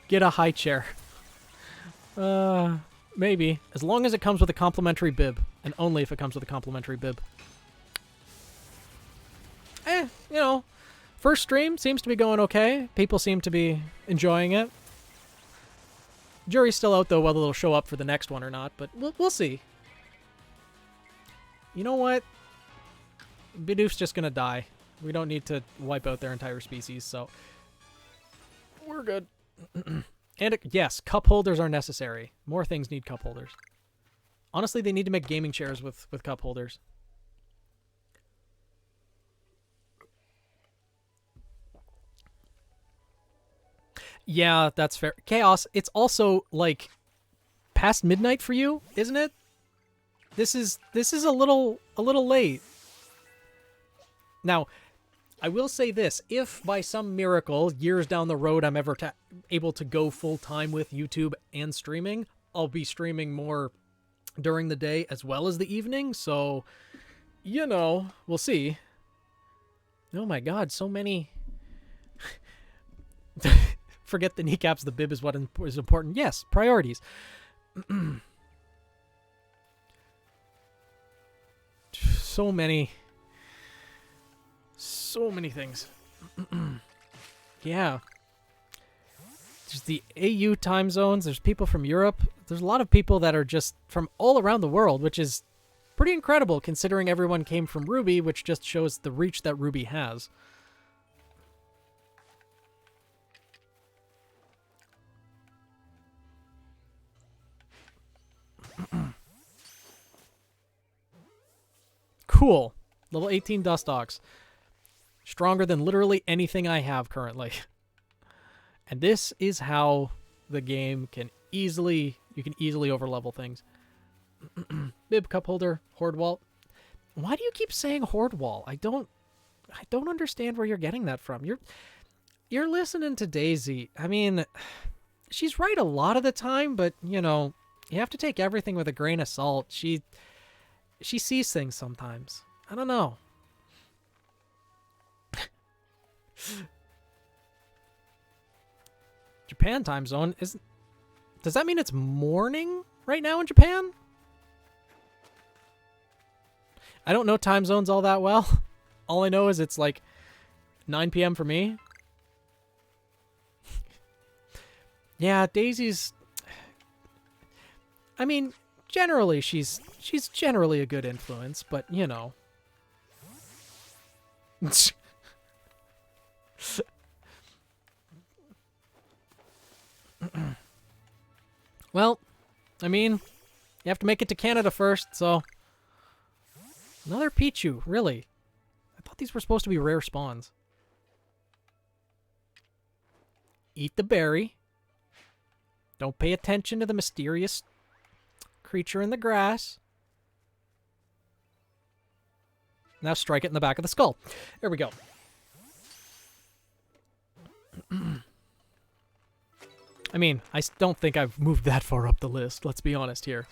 Get a high chair. Maybe. As long as it comes with a complimentary bib. And only if it comes with a complimentary bib. You know. First stream seems to be going okay. People seem to be enjoying it. Jury's still out, though, whether they'll show up for the next one or not. But we'll see. You know what? Bidoof's just gonna die. We don't need to wipe out their entire species, so... We're good. And yes, cup holders are necessary. More things need cup holders. Honestly, they need to make gaming chairs with cup holders. Yeah, that's fair. Chaos, it's also, like, past midnight for you, isn't it? This is a little late. Now, I will say this. If by some miracle, years down the road, I'm ever able to go full-time with YouTube and streaming, I'll be streaming more during the day as well as the evening. So, you know, we'll see. Oh my god, so many... Forget the kneecaps, the bib is what is important. Yes, priorities. So many things. Yeah. There's the AU time zones. There's people from Europe. There's a lot of people that are just from all around the world, which is pretty incredible considering everyone came from Ruby, which just shows the reach that Ruby has. Cool. Level 18 Dustox. Stronger than literally anything I have currently. And this is how the game can easily... You can easily overlevel things. Bib, cup holder, horde wall. Why do you keep saying horde wall? I don't understand where you're getting that from. You're listening to Daisy. I mean, she's right a lot of the time, but, you know, you have to take everything with a grain of salt. She sees things sometimes. I don't know. Japan time zone. Does that mean it's morning right now in Japan? I don't know time zones all that well. All I know is it's like 9 p.m. for me. Yeah, Daisy's... I mean, generally she's generally a good influence, but you know. Well, I mean, you have to make it to Canada first, so... Another Pichu, really? I thought these were supposed to be rare spawns. Eat the berry. Don't pay attention to the mysterious creature in the grass. Now strike it in the back of the skull. There we go. I mean, I don't think I've moved that far up the list, let's be honest here.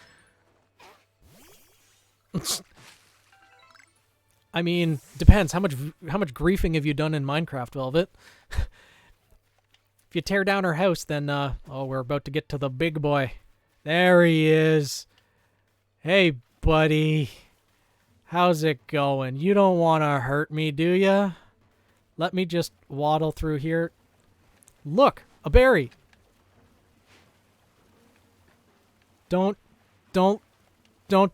I mean, depends. How much griefing have you done in Minecraft, Velvet? If you tear down her house, then, oh, we're about to get to the big boy. There he is. Hey, buddy. How's it going? You don't want to hurt me, do ya? Let me just waddle through here. Look, a berry. Don't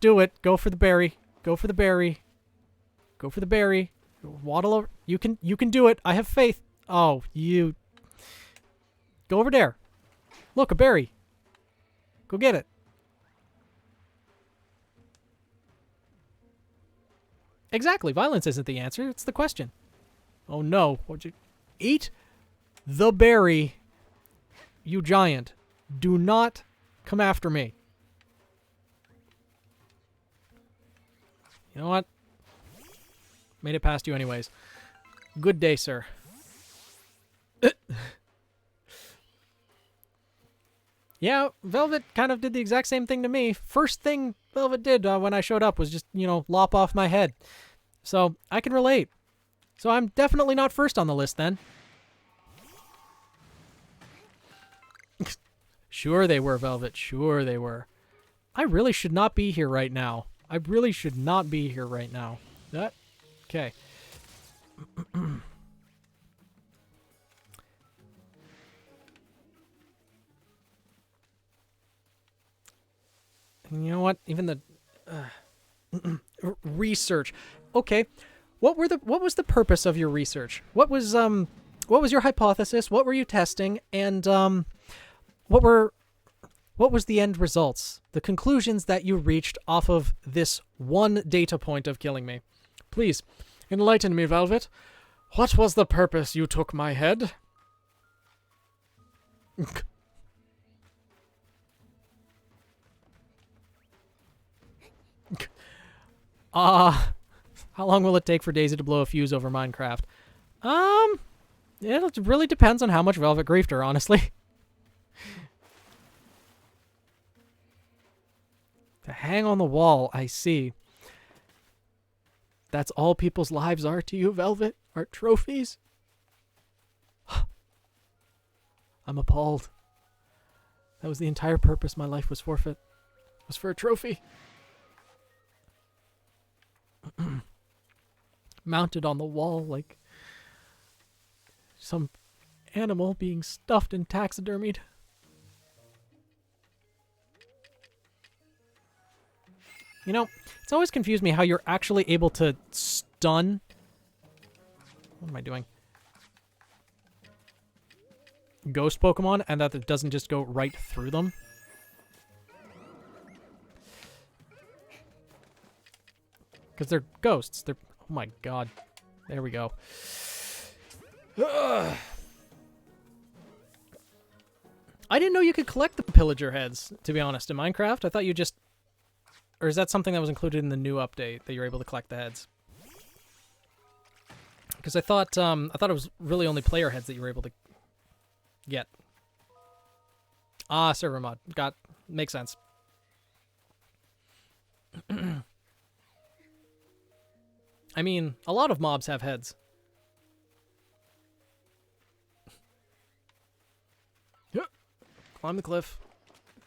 do it. Go for the berry. Go for the berry. Go for the berry. Waddle over. You can do it. I have faith. Oh, you. Go over there. Look, a berry. Go get it. Exactly. Violence isn't the answer. It's the question. Oh, no. What'd you... Eat the berry, you giant. Do not come after me. You know what? Made it past you anyways. Good day, sir. Yeah, Velvet kind of did the exact same thing to me. First thing Velvet did when I showed up was just, you know, lop off my head. So, I can relate. So I'm definitely not first on the list then. Sure they were, Velvet. Sure they were. I really should not be here right now. I really should not be here right now. That... Okay. You know what? Even the research. Okay. What was the purpose of your research? What was your hypothesis? What were you testing? And what was the end results? The conclusions that you reached off of this one data point of killing me? Please, enlighten me, Velvet. What was the purpose you took my head? How long will it take for Daisy to blow a fuse over Minecraft? It really depends on how much Velvet griefed her, honestly. To hang on the wall, I see. That's all people's lives are to you, Velvet? Are trophies? I'm appalled. That was the entire purpose my life was forfeit. Was for a trophy. Mounted on the wall like some animal being stuffed and taxidermied. You know, it's always confused me how you're actually able to stun... What am I doing? Ghost Pokemon, and that it doesn't just go right through them. Because they're ghosts. They're... Oh my god. There we go. Ugh. I didn't know you could collect the pillager heads, to be honest, in Minecraft. I thought you just... Or is that something that was included in the new update, that you're able to collect the heads? Because I thought it was really only player heads that you were able to get. Ah, server mod. Makes sense. I mean, a lot of mobs have heads. Climb the cliff.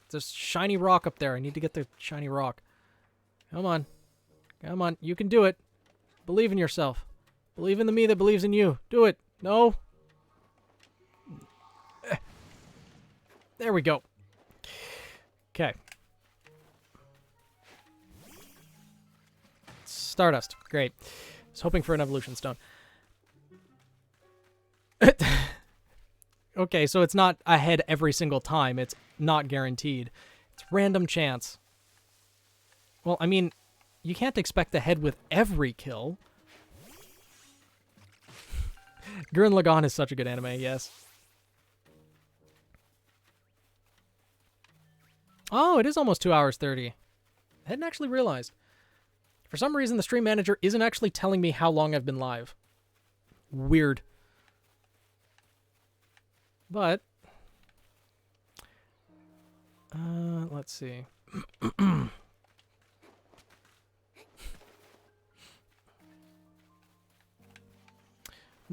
There's a shiny rock up there. I need to get the shiny rock. Come on. Come on. You can do it. Believe in yourself. Believe in the me that believes in you. Do it. No. There we go. Okay. Stardust. Great. I was hoping for an evolution stone. Okay, so it's not ahead every single time. It's not guaranteed. It's random chance. Well, I mean, you can't expect ahead with every kill. Gurren Lagann is such a good anime, yes. Oh, it is almost 2 hours 30. I hadn't actually realized. For some reason, the stream manager isn't actually telling me how long I've been live. Weird. But, let's see. When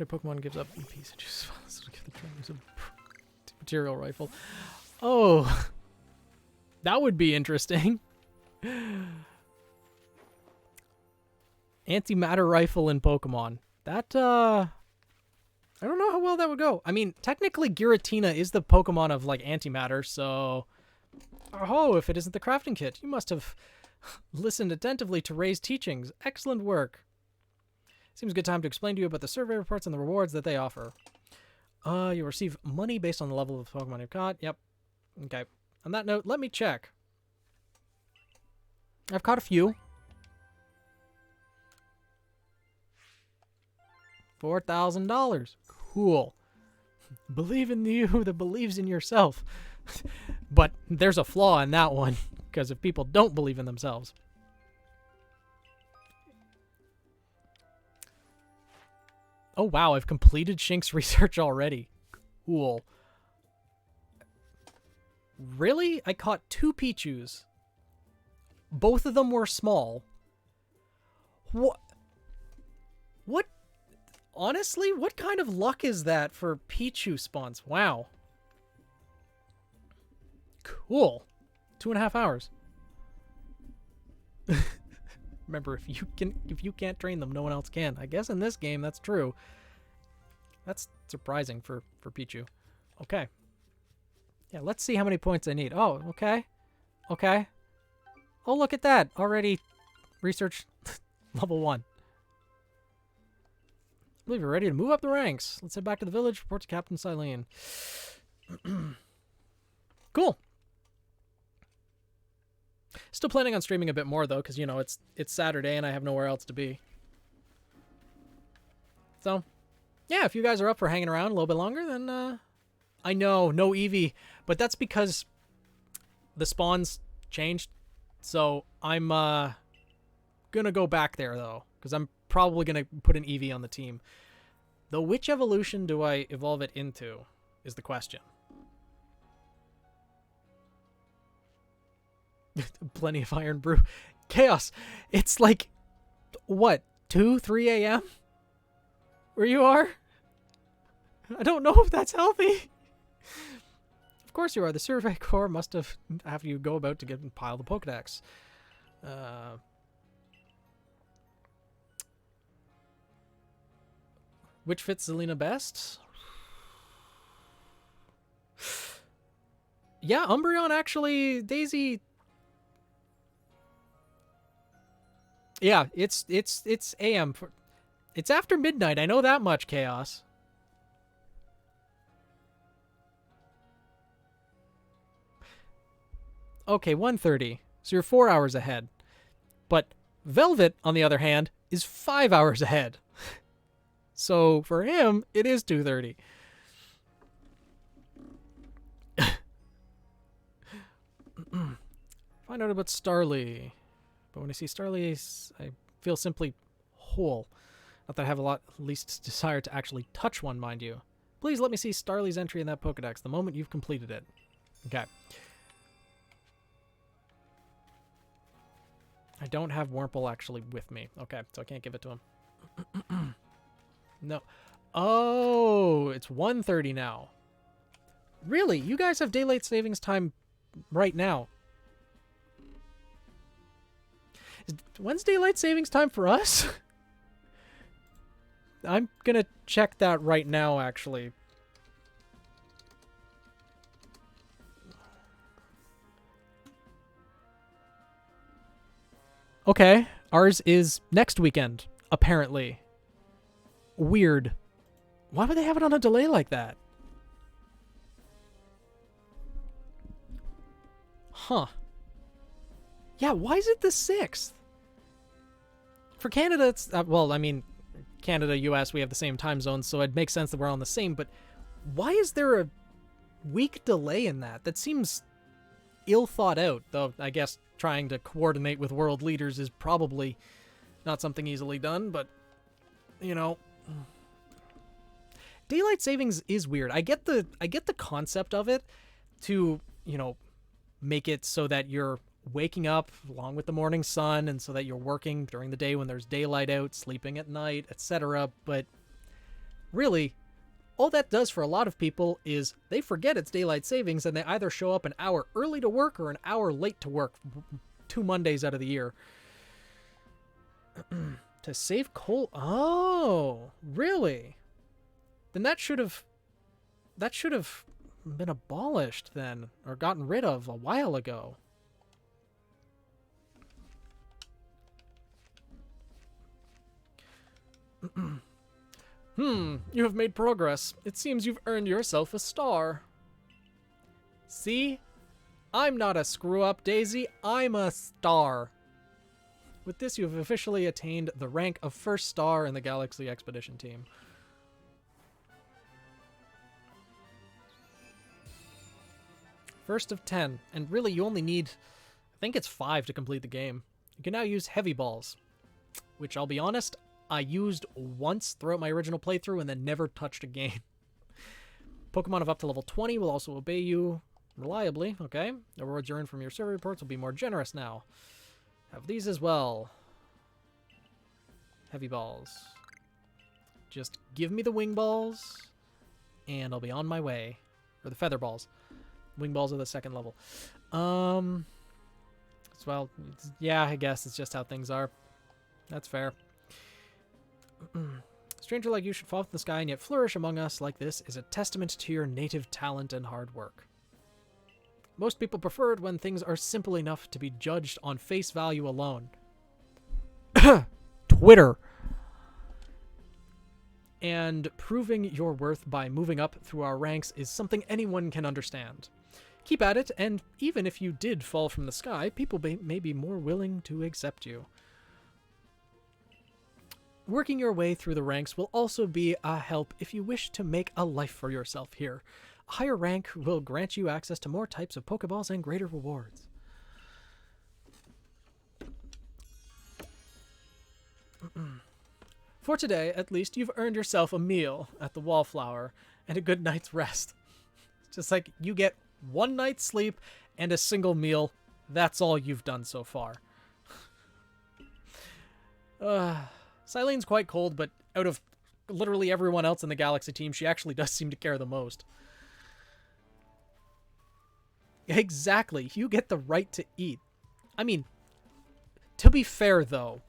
a Pokemon gives up a piece of juice, it'll give the trainers a material rifle. Oh, that would be interesting. Antimatter rifle in Pokemon. That, I don't know how well that would go. I mean, technically Giratina is the Pokemon of, like, antimatter, so... Oh, if it isn't the crafting kit, you must have listened attentively to Ray's teachings. Excellent work. Seems a good time to explain to you about the survey reports and the rewards that they offer. You'll receive money based on the level of Pokemon you've caught. Yep. Okay. On that note, let me check. I've caught a few. $4,000. Cool. Believe in you that believes in yourself. But there's a flaw in that one, because if people don't believe in themselves. Oh wow, I've completed Shink's research already. Cool. Really? I caught 2 Pichus. Both of them were small. What? What? Honestly, what kind of luck is that for Pichu spawns? Wow. Cool. 2.5 hours. Remember, if you can't train them, no one else can. I guess in this game that's true. That's surprising for Pichu. Okay. Yeah, let's see how many points I need. Oh, okay. Okay. Oh, look at that. Already research level 1. I believe you're ready to move up the ranks. Let's head back to the village, report to Captain Silene. Cool. Still planning on streaming a bit more, though, because, you know, it's Saturday and I have nowhere else to be. So, yeah, if you guys are up for hanging around a little bit longer, then, I know, no Eevee, but that's because the spawns changed. So, I'm, gonna go back there, though, because I'm probably gonna put an Eevee on the team. Though, which evolution do I evolve it into, is the question. Plenty of Iron Brew. Chaos, it's like, what, 2, 3 a.m.? Where you are? I don't know if that's healthy. Of course you are. The Survey Corps must have you go about to get pile the Pokedex. Which fits Zelina best? Yeah, Umbreon actually, Daisy. Yeah, it's AM. It's after midnight. I know that much, Chaos. Okay, 1:30. So you're 4 hours ahead. But Velvet, on the other hand, is 5 hours ahead. So for him, it is 2:30. Find out about Starly. But when I see Starly, I feel simply whole. Not that I have least desire to actually touch one, mind you. Please let me see Starly's entry in that Pokedex the moment you've completed it. Okay. I don't have Wurmple actually with me. Okay, so I can't give it to him. No. Oh, it's 1:30 now. Really? You guys have daylight savings time right now. When's daylight savings time for us? I'm gonna check that right now, actually. Okay, ours is next weekend, apparently. Weird. Why would they have it on a delay like that? Huh. Yeah, why is it the 6th? For Canada, it's... well, I mean, Canada, US, we have the same time zones, so it makes sense that we're on the same, but why is there a week delay in that? That seems ill thought out, though I guess trying to coordinate with world leaders is probably not something easily done, but, you know... Daylight savings is weird. I get the concept of it to, you know, make it so that you're waking up along with the morning sun and so that you're working during the day when there's daylight out, sleeping at night, etc. But really, all that does for a lot of people is they forget it's daylight savings and they either show up an hour early to work or an hour late to work 2 Mondays out of the year. To save coal. Oh, really? Then that should have been abolished then, or gotten rid of a while ago. You have made progress. It seems you've earned yourself a star. See? I'm not a screw-up, Daisy. I'm a star. With this, you have officially attained the rank of first star in the Galaxy Expedition team. First of 10, and really you only need, I think it's 5 to complete the game. You can now use heavy balls, which I'll be honest, I used once throughout my original playthrough and then never touched again. Pokemon of up to level 20 will also obey you reliably, okay? The rewards you earn from your survey reports will be more generous now. Have these as well. Heavy balls. Just give me the wing balls, and I'll be on my way. Or the feather balls. Wing balls are the 2nd level. Well, yeah, I guess it's just how things are. That's fair. Stranger like you should fall from the sky and yet flourish among us like this is a testament to your native talent and hard work. Most people prefer it when things are simple enough to be judged on face value alone. Twitter. And proving your worth by moving up through our ranks is something anyone can understand. Keep at it, and even if you did fall from the sky, people may be more willing to accept you. Working your way through the ranks will also be a help if you wish to make a life for yourself here. A higher rank will grant you access to more types of Pokeballs and greater rewards. For today, at least, you've earned yourself a meal at the Wallflower and a good night's rest. Just like you get 1 night's sleep and a single meal. That's all you've done so far. Cylene's quite cold, but out of literally everyone else in the Galaxy team, she actually does seem to care the most. Exactly. You get the right to eat. I mean, to be fair, though,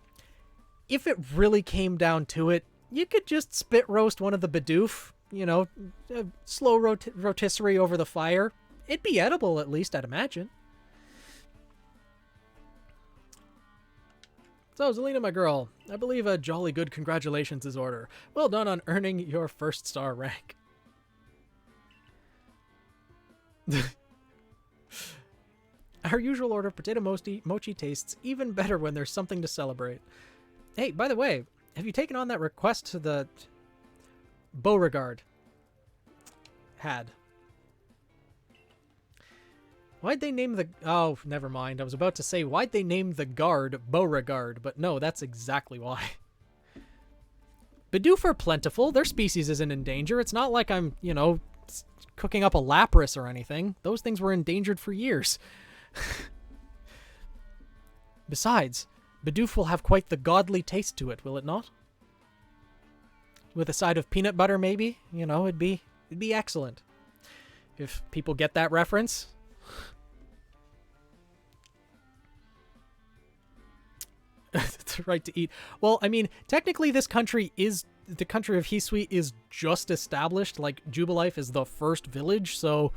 if it really came down to it, you could just spit roast one of the Bidoof, you know, slow rotisserie over the fire. It'd be edible, at least, I'd imagine. So, Zelina, my girl, I believe a jolly good congratulations is order. Well done on earning your first star rank. Our usual order of potato mochi tastes even better when there's something to celebrate. Hey, by the way, have you taken on that request to the Beauregard had? Why'd they name the... Oh, never mind. I was about to say, why'd they name the guard Beauregard? But no, that's exactly why. Bidoof are plentiful. Their species isn't in danger. It's not like I'm, you know, cooking up a Lapras or anything. Those things were endangered for years. Besides, Bidoof will have quite the godly taste to it, will it not? With a side of peanut butter, maybe? You know, it'd be excellent. if people get that reference. The right to eat. Well, I mean, technically this country is, the country of Hisui is just established. Like, Jubilife is the first village, so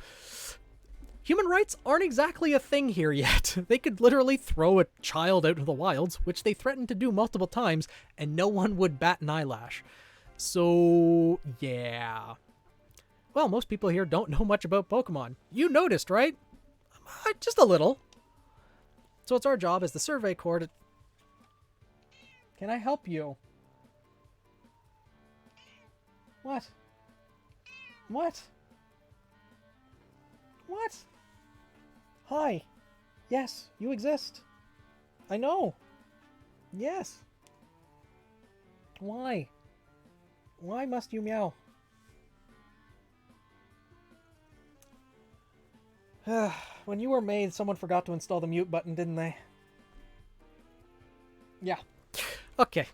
human rights aren't exactly a thing here yet. They could literally throw a child out into the wilds, which they threatened to do multiple times, and no one would bat an eyelash. So, yeah. Well, most people here don't know much about Pokemon. You noticed, right? Just a little. So it's our job as the Survey Corps to... Can I help you? What? What? What? Hi. Yes, you exist. I know. Yes. Why? Why must you meow? When you were made, someone forgot to install the mute button, didn't they? Yeah. Okay.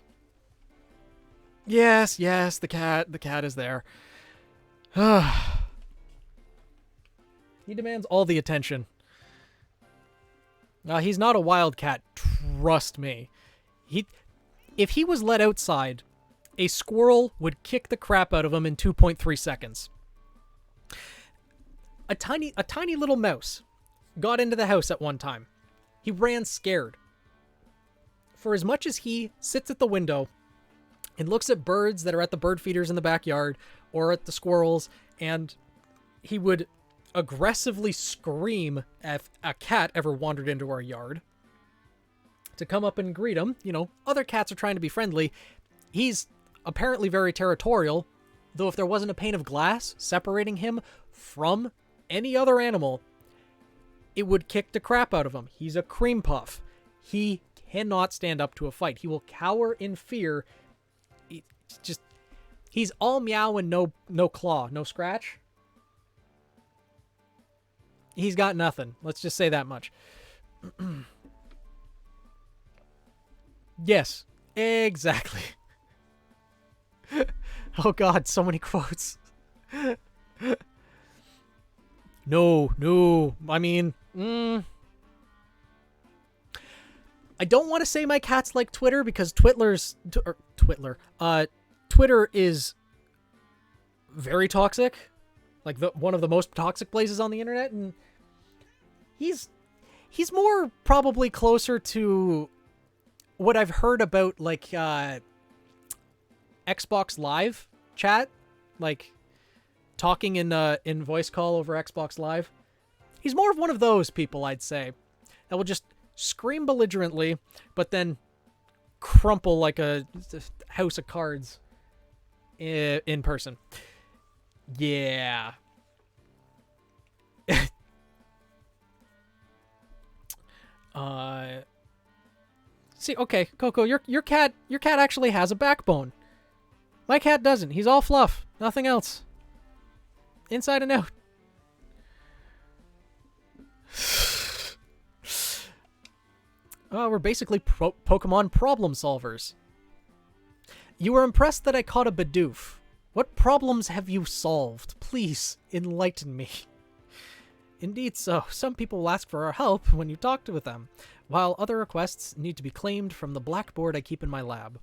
Yes, the cat is there. He demands all the attention. He's not a wild cat, trust me. If he was let outside, a squirrel would kick the crap out of him in 2.3 seconds. A tiny little mouse got into the house at one time. He ran scared. For as much as he sits at the window and looks at birds that are at the bird feeders in the backyard or at the squirrels, and he would aggressively scream if a cat ever wandered into our yard to come up and greet him. You know, other cats are trying to be friendly. He's apparently very territorial, though if there wasn't a pane of glass separating him from any other animal, it would kick the crap out of him. He's a cream puff. He cannot stand up to a fight. He will cower in fear. He's all meow and no claw, no scratch. He's got nothing. Let's just say that much. Yes, exactly. Oh God, so many quotes. No. I mean, I don't want to say my cat's like Twitter because Twitter is very toxic, like one of the most toxic places on the internet, and he's more probably closer to what I've heard about, like Xbox Live chat, like talking in voice call over Xbox Live. He's more of one of those people, I'd say, that will just scream belligerently, but then crumple like a house of cards in person. Yeah. See, okay, Coco, your cat actually has a backbone. My cat doesn't. He's all fluff, nothing else. Inside and out. We're basically Pokemon problem solvers. You were impressed that I caught a Bidoof. What problems have you solved? Please, enlighten me. Indeed so. Some people will ask for our help when you talk with them, while other requests need to be claimed from the blackboard I keep in my lab.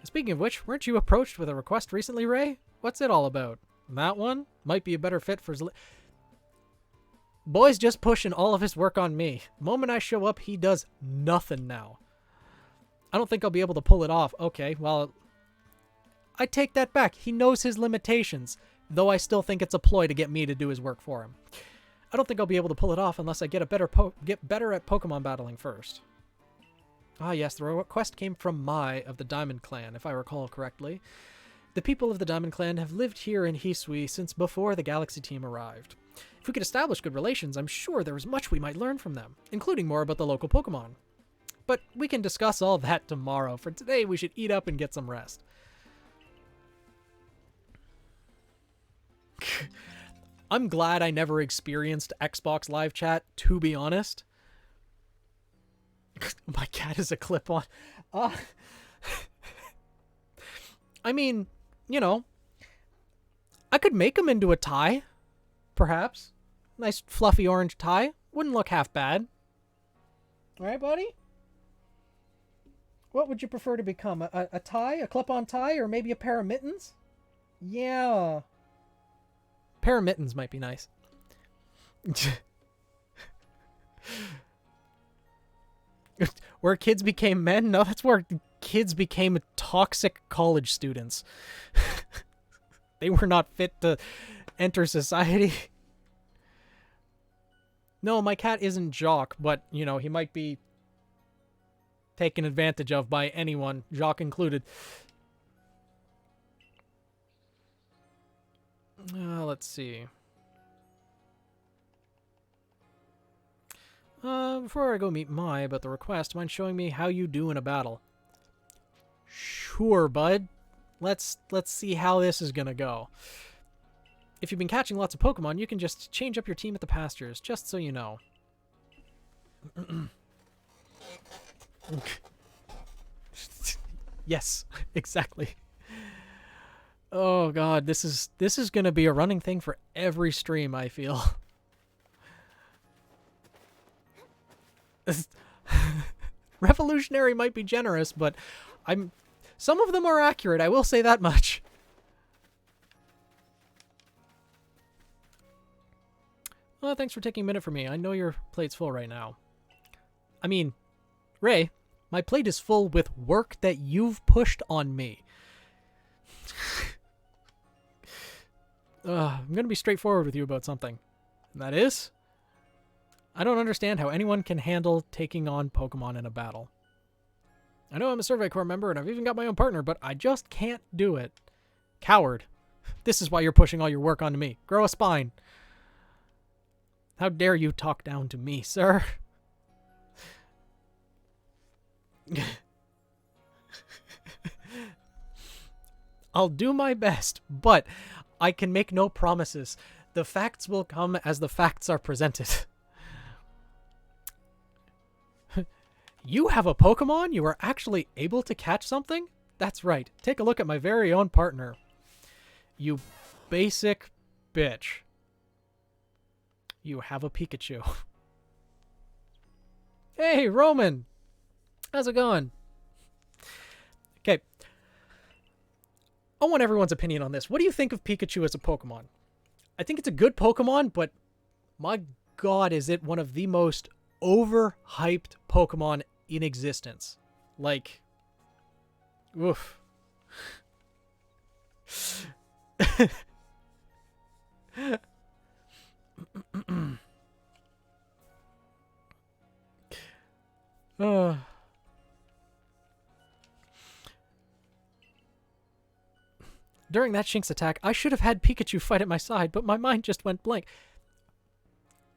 Speaking of which, weren't you approached with a request recently, Ray? What's it all about? That one? Might be a better fit for... Boy's just pushing all of his work on me. The moment I show up, he does nothing now. I don't think I'll be able to pull it off. Okay, well, I take that back. He knows his limitations, though I still think it's a ploy to get me to do his work for him. I don't think I'll be able to pull it off unless I get better at Pokemon battling first. Ah yes, the request came from Mai of the Diamond Clan, if I recall correctly. The people of the Diamond Clan have lived here in Hisui since before the Galaxy team arrived. If we could establish good relations, I'm sure there is much we might learn from them, including more about the local Pokemon. But we can discuss all that tomorrow. For today, we should eat up and get some rest. I'm glad I never experienced Xbox Live Chat, to be honest. My cat is a clip-on. I mean, you know, I could make him into a tie. perhaps. Nice fluffy orange tie. Wouldn't look half bad. Right, buddy? What would you prefer to become? A tie? A clip-on tie? Or maybe a pair of mittens? Yeah. Pair of mittens might be nice. Where kids became men? No, that's where kids became toxic college students. They were not fit to enter society. No, my cat isn't Jock, but, you know, he might be taken advantage of by anyone, Jock included. Let's see. Before I go meet Mai about the request, mind showing me how you do in a battle? Sure, bud. Let's see how this is gonna go. If you've been catching lots of Pokemon, you can just change up your team at the pastures, just so you know. Yes, exactly. Oh god, this is gonna be a running thing for every stream, I feel. Revolutionary might be generous, but some of them are accurate, I will say that much. Well, thanks for taking a minute for me. I know your plate's full right now. I mean, Ray, my plate is full with work that you've pushed on me. I'm going to be straightforward with you about something. And that is, I don't understand how anyone can handle taking on Pokemon in a battle. I know I'm a Survey Corps member and I've even got my own partner, but I just can't do it. Coward. This is why you're pushing all your work onto me. Grow a spine. How dare you talk down to me, sir? I'll do my best, but I can make no promises. The facts will come as the facts are presented. You have a Pokemon? You are actually able to catch something? That's right. Take a look at my very own partner. You basic bitch. You have a Pikachu. Hey, Roman! How's it going? Okay. I want everyone's opinion on this. What do you think of Pikachu as a Pokemon? I think it's a good Pokemon, but my god, is it one of the most overhyped Pokemon in existence. Like, oof. During that Shinx attack, I should have had Pikachu fight at my side, but my mind just went blank.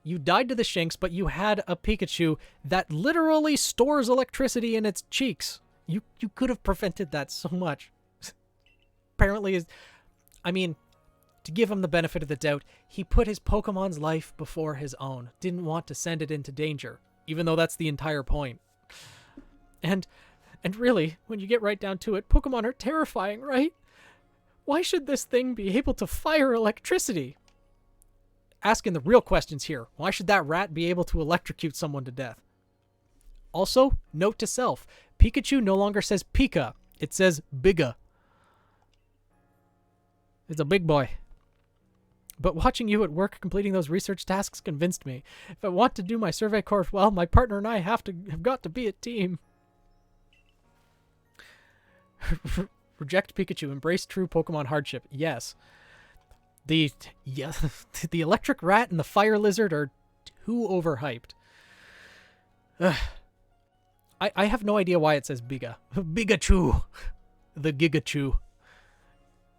You died to the Shinx, but you had a Pikachu that literally stores electricity in its cheeks. You could have prevented that so much. Apparently, I mean, to give him the benefit of the doubt, he put his Pokemon's life before his own. Didn't want to send it into danger, even though that's the entire point. And really, when you get right down to it, Pokemon are terrifying, right? Why should this thing be able to fire electricity? Asking the real questions here. Why should that rat be able to electrocute someone to death? Also, note to self, Pikachu no longer says Pika. It says Bigga. It's a big boy. But watching you at work completing those research tasks convinced me. If I want to do my Survey Corps well, my partner and I have got to be a team. Reject Pikachu. Embrace true Pokemon hardship. Yes. The electric rat and the fire lizard are too overhyped. I have no idea why it says Biga. Bigachu. The Gigachu.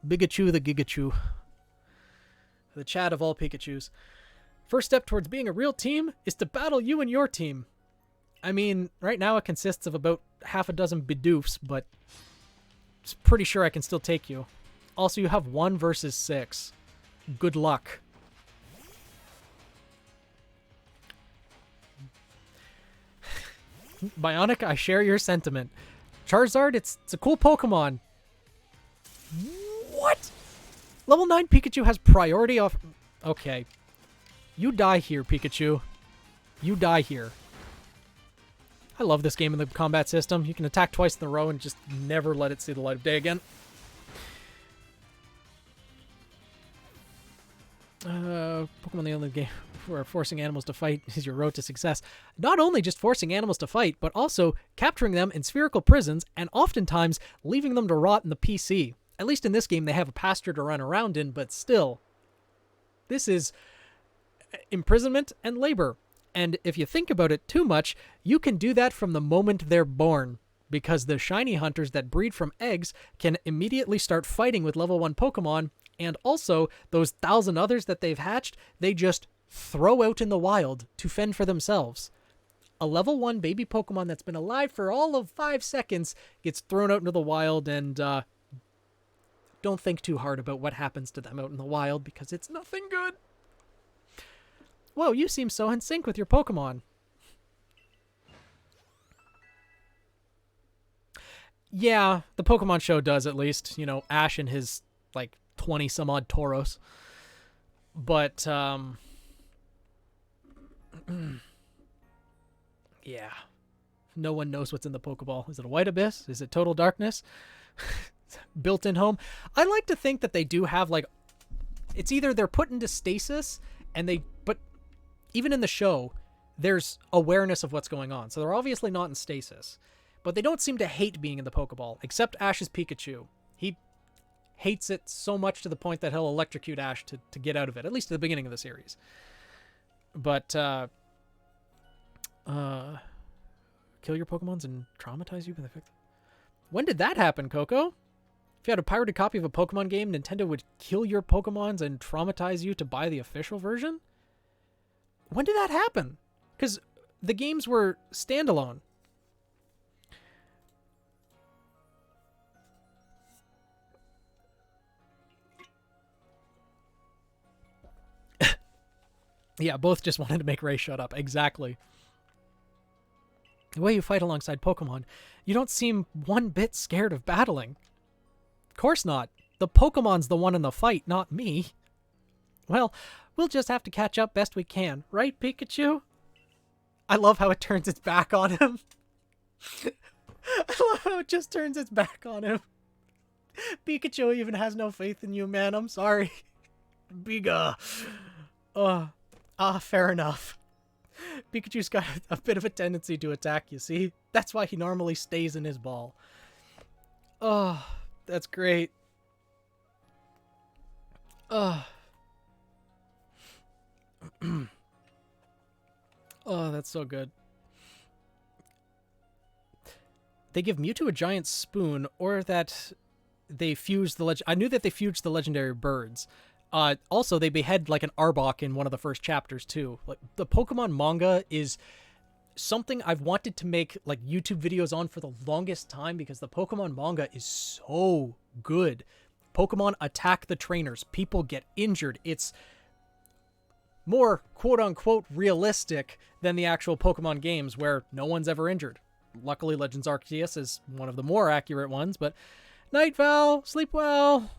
Bigachu the Gigachu. The Chad of all Pikachus. First step towards being a real team is to battle you and your team. I mean, right now it consists of about half a dozen Bidoofs, but I'm pretty sure I can still take you. Also, you have 1 versus 6. Good luck. Bionic, I share your sentiment. Charizard, it's a cool Pokemon. What? Level 9 Pikachu has priority off... Okay. You die here, Pikachu. You die here. I love this game in the combat system. You can attack twice in a row and just never let it see the light of day again. Pokemon the only game where forcing animals to fight is your road to success. Not only just forcing animals to fight, but also capturing them in spherical prisons and oftentimes leaving them to rot in the PC. At least in this game, they have a pasture to run around in, but still, this is imprisonment and labor. And if you think about it too much, you can do that from the moment they're born, because the shiny hunters that breed from eggs can immediately start fighting with level 1 Pokemon, and also those 1,000 others that they've hatched, they just throw out in the wild to fend for themselves. A level 1 baby Pokemon that's been alive for all of 5 seconds gets thrown out into the wild, and don't think too hard about what happens to them out in the wild, because it's nothing good. Whoa, you seem so in sync with your Pokemon. Yeah, the Pokemon show does, at least. You know, Ash and his, 20-some-odd Tauros. But, yeah. No one knows what's in the Pokeball. Is it a white abyss? Is it total darkness? Built-in home? I like to think that they do have, it's either they're put into stasis, but even in the show, there's awareness of what's going on. So they're obviously not in stasis. But they don't seem to hate being in the Pokeball, except Ash's Pikachu. He hates it so much to the point that he'll electrocute Ash to get out of it, at least at the beginning of the series. But, kill your Pokemons and traumatize you with the effect. When did that happen, Coco? If you had a pirated copy of a Pokemon game, Nintendo would kill your Pokemons and traumatize you to buy the official version? When did that happen? Because the games were standalone. Yeah, both just wanted to make Ray shut up. Exactly. The way you fight alongside Pokemon, you don't seem one bit scared of battling. Of course not. The Pokemon's the one in the fight, not me. Well, we'll just have to catch up best we can. Right, Pikachu? I love how it turns its back on him. I love how it just turns its back on him. Pikachu even has no faith in you, man. I'm sorry. Biga. Fair enough. Pikachu's got a bit of a tendency to attack, you see? That's why he normally stays in his ball. Oh, that's great. Oh, that's so good. They give Mewtwo a giant spoon, or that they fuse the I knew that they fused the legendary birds. Also, they behead an Arbok in one of the first chapters too. The Pokemon manga is something I've wanted to make YouTube videos on for the longest time, because the Pokemon manga is so good. Pokemon attack the trainers. People get injured. It's more quote-unquote realistic than the actual Pokemon games, where no one's ever injured. Luckily, Legends Arceus is one of the more accurate ones, but Night Val, sleep well.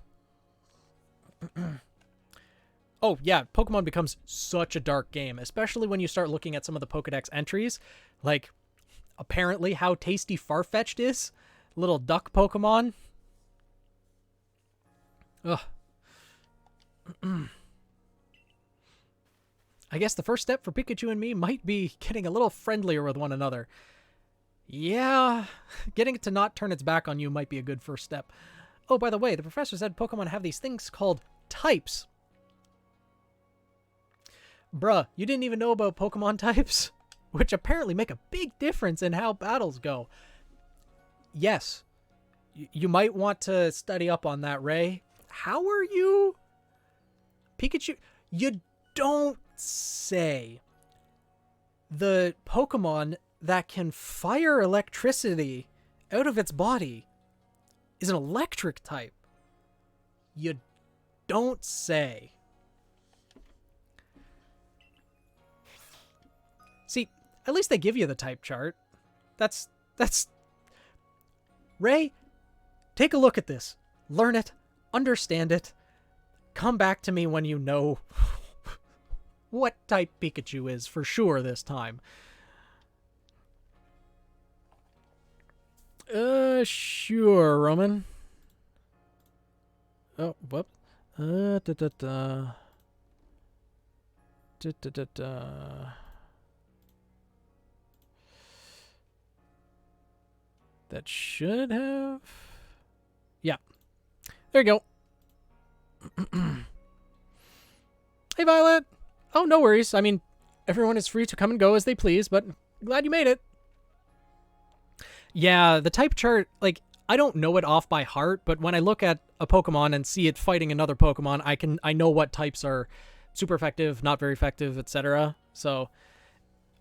Oh, yeah, Pokemon becomes such a dark game, especially when you start looking at some of the Pokedex entries. Apparently how tasty Farfetch'd is. Little duck Pokemon. Ugh. I guess the first step for Pikachu and me might be getting a little friendlier with one another. Yeah, getting it to not turn its back on you might be a good first step. Oh, by the way, the professor said Pokemon have these things called types. Bruh, you didn't even know about Pokemon types? Which apparently make a big difference in how battles go. Yes, you might want to study up on that, Ray. How are you? Pikachu, you don't say. The Pokemon that can fire electricity out of its body is an electric type. You don't say. See, at least they give you the type chart. That's... Ray, take a look at this. Learn it. Understand it. Come back to me when you know what type Pikachu is for sure this time. Sure, Roman. Oh, whoop. Da da da. Da da da da. That should have... Yeah. There you go. Hey, Violet. Oh, no worries. I mean, everyone is free to come and go as they please, but glad you made it. Yeah, the type chart, like, I don't know it off by heart, but when I look at a Pokemon and see it fighting another Pokemon, I know what types are super effective, not very effective, etc. So,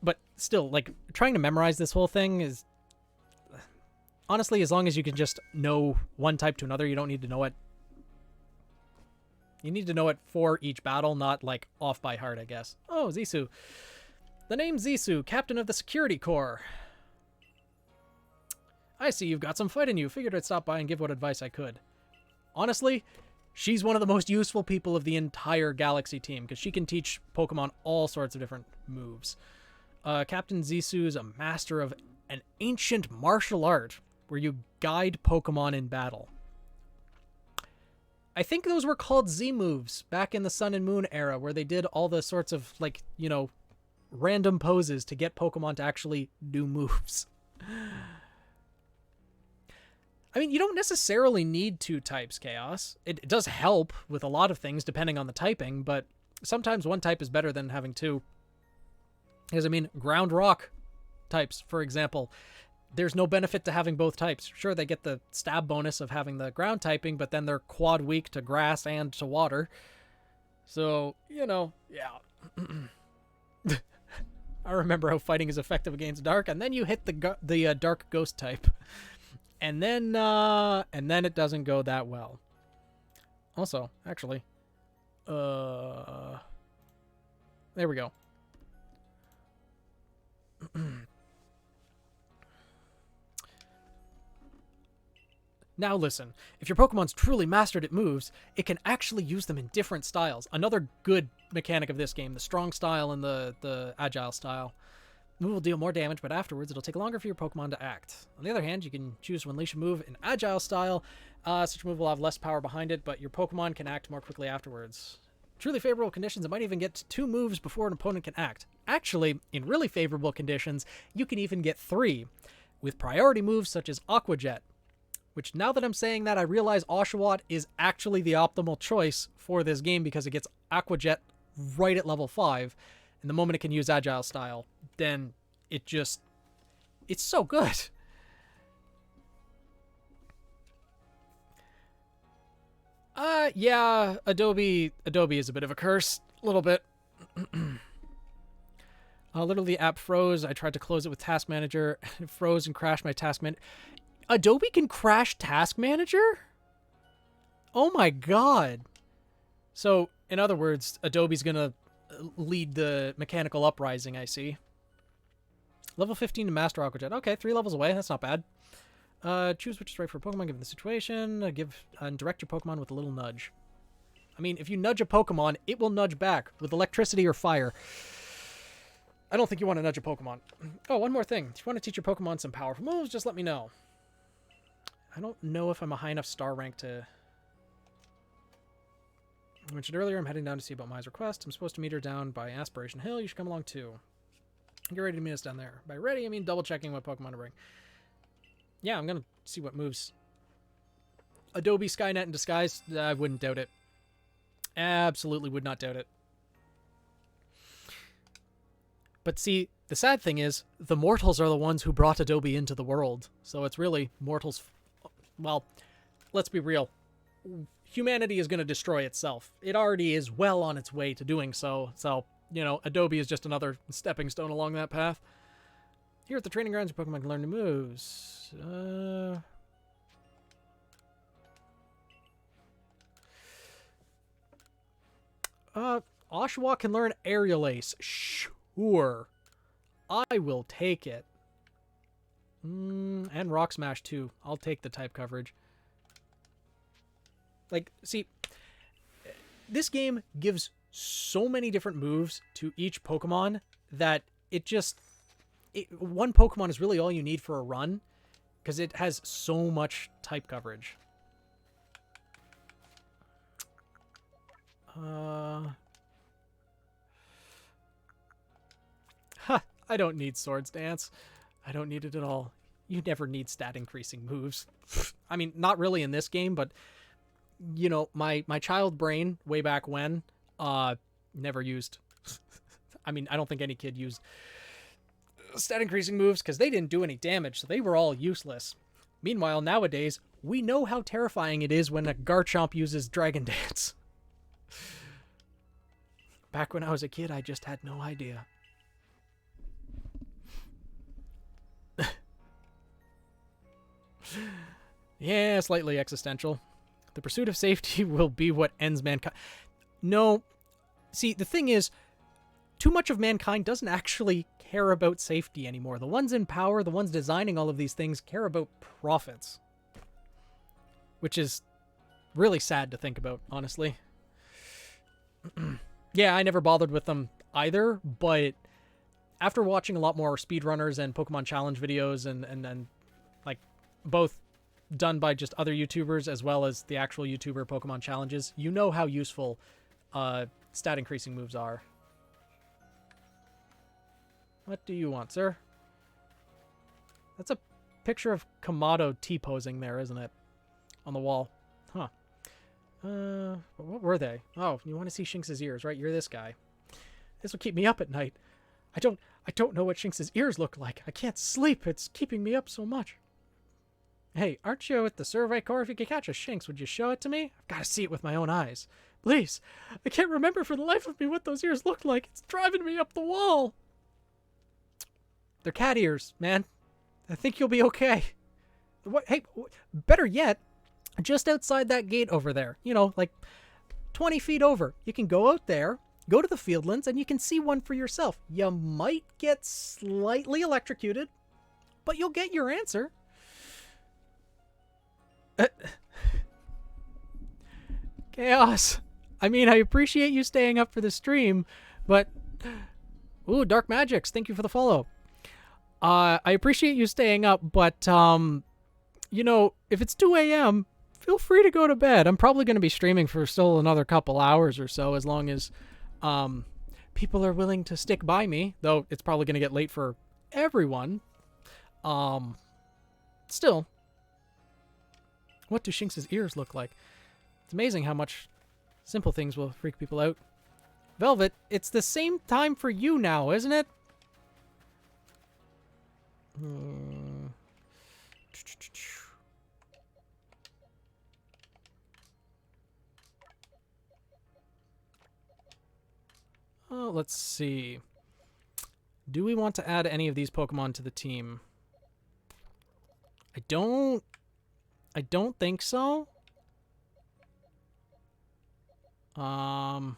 but still, like, trying to memorize this whole thing is... Honestly, as long as you can just know one type to another, you don't need to know it. You need to know it for each battle, not, like, off by heart, I guess. Oh, Zisu. The name's Zisu, Captain of the Security Corps. I see you've got some fight in you. Figured I'd stop by and give what advice I could. Honestly, she's one of the most useful people of the entire Galaxy team, because she can teach Pokemon all sorts of different moves. Captain Zisu is a master of an ancient martial art where you guide Pokemon in battle. I think those were called Z moves back in the Sun and Moon era, where they did all the sorts of, like, you know, random poses to get Pokemon to actually do moves. I mean, you don't necessarily need two types, Chaos. It does help with a lot of things depending on the typing, but sometimes one type is better than having two. Because, I mean, ground rock types, for example, there's no benefit to having both types. Sure, they get the stab bonus of having the ground typing, but then they're quad weak to grass and to water. So, you know, yeah. I remember how fighting is effective against dark, and then you hit the dark ghost type. And then it doesn't go that well. Also, actually, there we go. Now listen, if your Pokemon's truly mastered at moves, it can actually use them in different styles. Another good mechanic of this game, the strong style and the agile style. The move will deal more damage, but afterwards it'll take longer for your Pokemon to act. On the other hand, you can choose to unleash a move in agile style. Such a move will have less power behind it, but your Pokemon can act more quickly afterwards. Truly favorable conditions, it might even get 2 moves before an opponent can act. Actually, in really favorable conditions, you can even get 3, with priority moves such as Aqua Jet. Which, now that I'm saying that, I realize Oshawott is actually the optimal choice for this game because it gets Aqua Jet right at level 5. And the moment it can use Agile Style, then it's so good. Yeah, Adobe is a bit of a curse. A little bit. Literally, the app froze. I tried to close it with Task Manager. It froze and crashed my Task Manager. Adobe can crash Task Manager? Oh my god. So, in other words, Adobe's gonna lead the mechanical uprising, I see. Level 15 to Master Aqua Jet. Okay, 3 levels away. That's not bad. Choose which is right for a Pokemon given the situation. Direct your Pokemon with a little nudge. I mean, if you nudge a Pokemon, it will nudge back with electricity or fire. I don't think you want to nudge a Pokemon. Oh, one more thing. If you want to teach your Pokemon some powerful moves, just let me know. I don't know if I'm a high enough star rank to... I mentioned earlier, I'm heading down to see about Mai's request. I'm supposed to meet her down by Aspiration Hill. You should come along too. Get ready to meet us down there. By ready, I mean double checking what Pokemon to bring. Yeah, I'm going to see what moves. Adobe Skynet in disguise? I wouldn't doubt it. Absolutely would not doubt it. But see, the sad thing is, the mortals are the ones who brought Adobe into the world. So it's really mortals... Well, let's be real. Humanity is going to destroy itself. It already is well on its way to doing so. So, you know, Adobe is just another stepping stone along that path. Here at the training grounds, your Pokemon can learn new moves. Oshawott can learn Aerial Ace. Sure. I will take it. And Rock Smash too. I'll take the type coverage. Like, see, this game gives so many different moves to each Pokemon that one Pokemon is really all you need for a run because it has so much type coverage. I don't need Swords Dance. I don't need it at all. You never need stat increasing moves. I mean, not really in this game, but you know, my child brain way back when never used. I mean, I don't think any kid used stat increasing moves because they didn't do any damage, so they were all useless. Meanwhile, nowadays, we know how terrifying it is when a Garchomp uses Dragon Dance. Back when I was a kid, I just had no idea. Yeah, slightly existential. The pursuit of safety will be what ends mankind. No. See, the thing is, too much of mankind doesn't actually care about safety anymore. The ones in power, the ones designing all of these things, care about profits. Which is really sad to think about, honestly. Yeah, I never bothered with them either, but after watching a lot more speedrunners and Pokemon Challenge videos and like both done by just other YouTubers as well as the actual YouTuber Pokemon Challenges, you know how useful stat increasing moves are. What do you want, sir? That's a picture of Kamado T-posing there, isn't it? On the wall. Huh. What were they? Oh, you want to see Shinx's ears, right? You're this guy. This will keep me up at night. I don't know what Shinx's ears look like. I can't sleep. It's keeping me up so much. Hey, aren't you at the Survey Corps? If you could catch a Shinx, would you show it to me? I've got to see it with my own eyes. Please. I can't remember for the life of me what those ears look like. It's driving me up the wall. They're cat ears, man. I think you'll be okay. What? Hey, better yet, just outside that gate over there, you know, like 20 feet over, you can go out there, go to the Fieldlands, and you can see one for yourself. You might get slightly electrocuted, but you'll get your answer. Chaos. I mean, I appreciate you staying up for the stream, but... Ooh, Dark Magics, thank you for the follow. I appreciate you staying up, but, you know, if it's 2 a.m., feel free to go to bed. I'm probably going to be streaming for still another couple hours or so, as long as people are willing to stick by me, though it's probably going to get late for everyone. Still, what do Shinx's ears look like? It's amazing how much simple things will freak people out. Velvet, it's the same time for you now, isn't it? Oh, let's see. Do we want to add any of these Pokemon to the team? I don't think so. Yeah,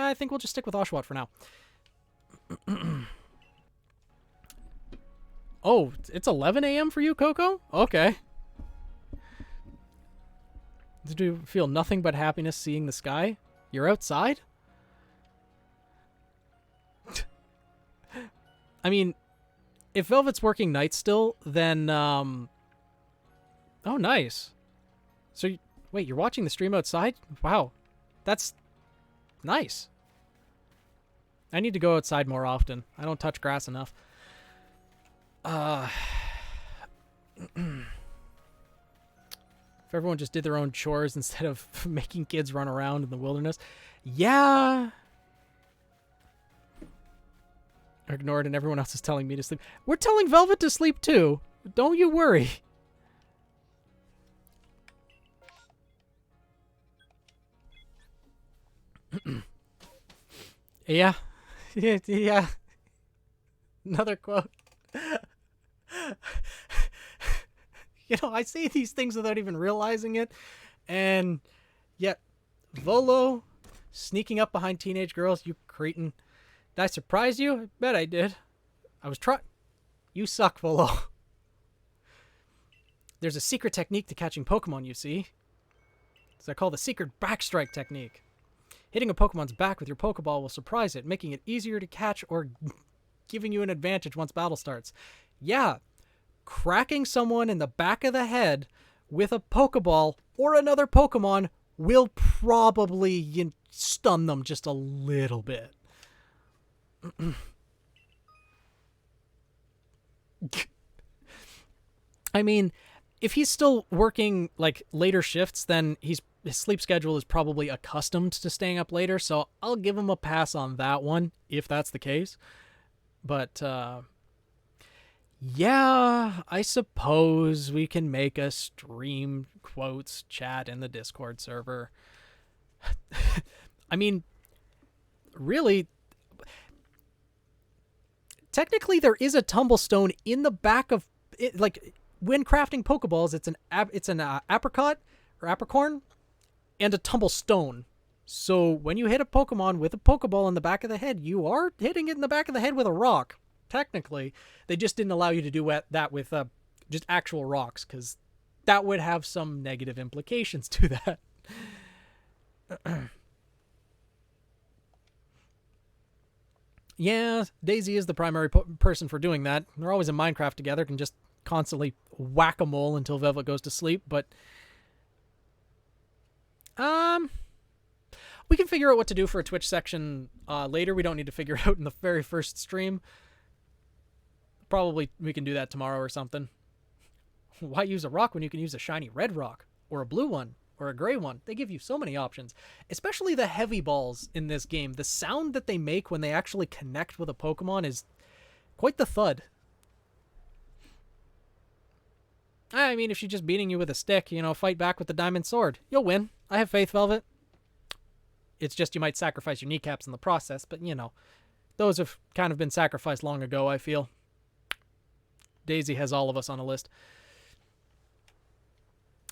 I think we'll just stick with Oshawott for now. Oh, it's 11 a.m. for you, Coco? Okay. Did you feel nothing but happiness seeing the sky? You're outside? I mean, if Velvet's working nights still, then, oh, nice. So, wait, you're watching the stream outside? Wow. That's nice. I need to go outside more often. I don't touch grass enough. If everyone just did their own chores instead of making kids run around in the wilderness. Yeah. I ignored and everyone else is telling me to sleep. We're telling Velvet to sleep too. Don't you worry. Yeah. Yeah. Another quote. You know, I say these things without even realizing it, and yet Volo sneaking up behind teenage girls, you cretin. Did I surprise you? I bet I did. I was trying. You suck, Volo. There's a secret technique to catching Pokemon, you see. It's I call the secret backstrike technique. Hitting a Pokemon's back with your Pokeball will surprise it, making it easier to catch or giving you an advantage once battle starts. Yeah, cracking someone in the back of the head with a Pokeball or another Pokemon will probably stun them just a little bit. I mean, if he's still working like later shifts, then his sleep schedule is probably accustomed to staying up later, so I'll give him a pass on that one if that's the case. But yeah, I suppose we can make a stream quotes chat in the Discord server. I mean, really, technically there is a tumblestone in the back of it, like when crafting Pokeballs, it's an apricot or apricorn and a tumblestone. So when you hit a Pokemon with a Pokeball in the back of the head, you are hitting it in the back of the head with a rock. Technically, they just didn't allow you to do that with just actual rocks, because that would have some negative implications to that. Yeah, Daisy is the primary person for doing that. They're always in Minecraft together, can just constantly whack-a-mole until Velvet goes to sleep, but we can figure out what to do for a Twitch section later. We don't need to figure it out in the very first stream. Probably we can do that tomorrow or something. Why use a rock when you can use a shiny red rock or a blue one or a gray one? They give you so many options, especially the heavy balls in this game. The sound that they make when they actually connect with a Pokemon is quite the thud. I mean, if she's just beating you with a stick, fight back with the diamond sword. You'll win. I have faith, Velvet. It's just you might sacrifice your kneecaps in the process, but, those have kind of been sacrificed long ago, I feel. Daisy has all of us on a list.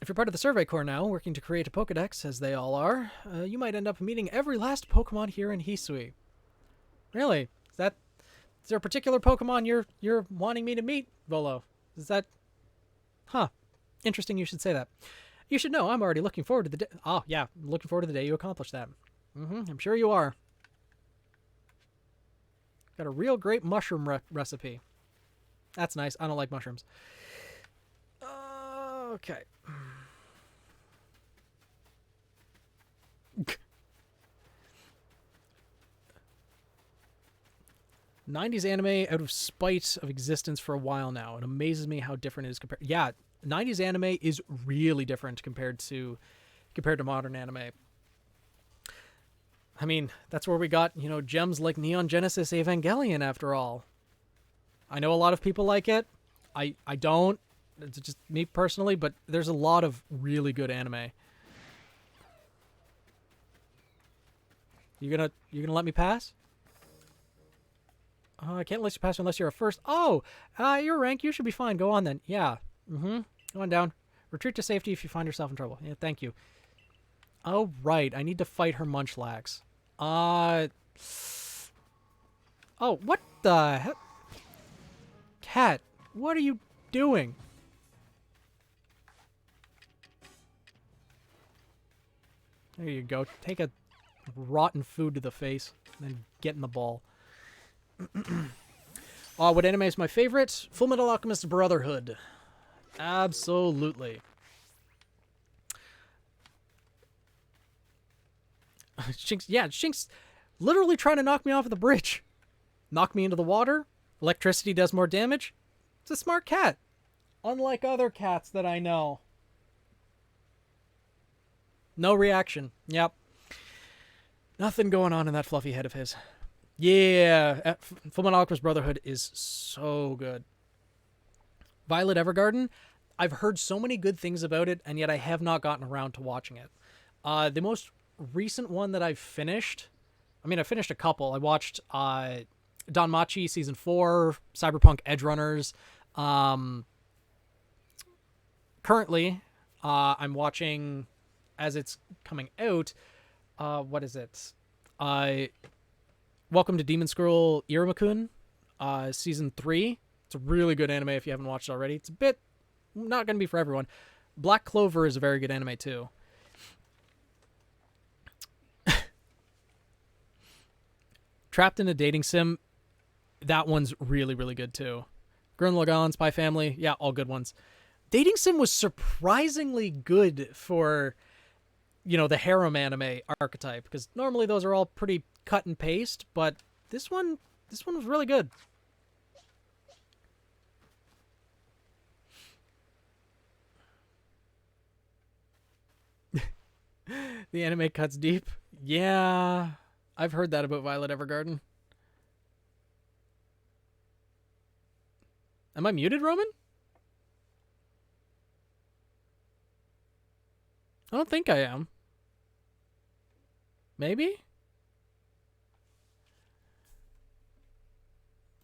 If you're part of the Survey Corps now, working to create a Pokedex, as they all are, you might end up meeting every last Pokemon here in Hisui. Really? Is there a particular Pokemon you're wanting me to meet, Volo? Is that... Huh. Interesting you should say that. You should know I'm already looking forward to the day... Oh, yeah. I'm looking forward to the day you accomplish that. I'm sure you are. Got a real great mushroom recipe. That's nice. I don't like mushrooms. Okay. '90s anime out of spite of existence for a while now. It amazes me how different it is compared. Yeah, '90s anime is really different compared to modern anime. I mean, that's where we got, gems like Neon Genesis Evangelion after all. I know a lot of people like it. I don't. It's just me personally, but there's a lot of really good anime. You gonna let me pass? Oh, I can't let you pass unless you're a first. Oh, your rank. You should be fine. Go on then. Yeah. Go on down. Retreat to safety if you find yourself in trouble. Yeah, thank you. Oh, right. I need to fight her Munchlax. Oh, what the heck? Cat, what are you doing? There you go. Take a rotten food to the face and then get in the ball. What anime is my favorite? Fullmetal Alchemist Brotherhood. Absolutely. Shinx literally trying to knock me off of the bridge. Knock me into the water. Electricity does more damage. It's a smart cat. Unlike other cats that I know. No reaction. Yep. Nothing going on in that fluffy head of his. Yeah. Fullmetal Alchemist Brotherhood is so good. Violet Evergarden. I've heard so many good things about it, and yet I have not gotten around to watching it. The most recent one that I've finished... I finished a couple. I watched Danmachi Season 4, Cyberpunk Edgerunners. Currently, I'm watching, as it's coming out, what is it? Welcome to Demon Scroll Iruma-kun, Season 3. It's a really good anime if you haven't watched it already. It's a bit not going to be for everyone. Black Clover is a very good anime, too. Trapped in a Dating Sim, that one's really, really good too. Gurren Lagann, Spy Family, yeah, all good ones. Dating Sim was surprisingly good for, the harem anime archetype, because normally those are all pretty cut and paste, but this one was really good. The anime cuts deep. Yeah, I've heard that about Violet Evergarden. Am I muted, Roman? I don't think I am. Maybe?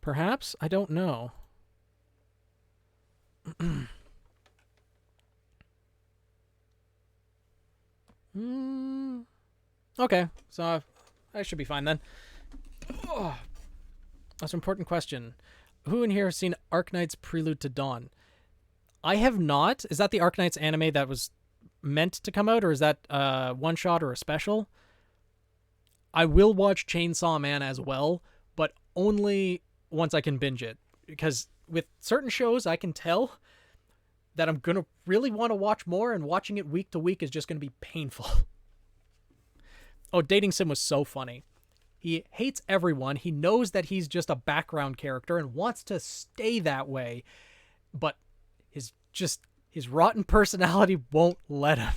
Perhaps? I don't know. Okay, so I should be fine then. Oh, that's an important question. Who in here has seen Arknight's Prelude to Dawn? I have not. Is that the Arknight's anime that was meant to come out, or is that a one-shot or a special? I will watch Chainsaw Man as well, but only once I can binge it. Because with certain shows, I can tell that I'm going to really want to watch more, and watching it week to week is just going to be painful. Oh, Dating Sim was so funny. He hates everyone. He knows that he's just a background character and wants to stay that way, but his rotten personality won't let him.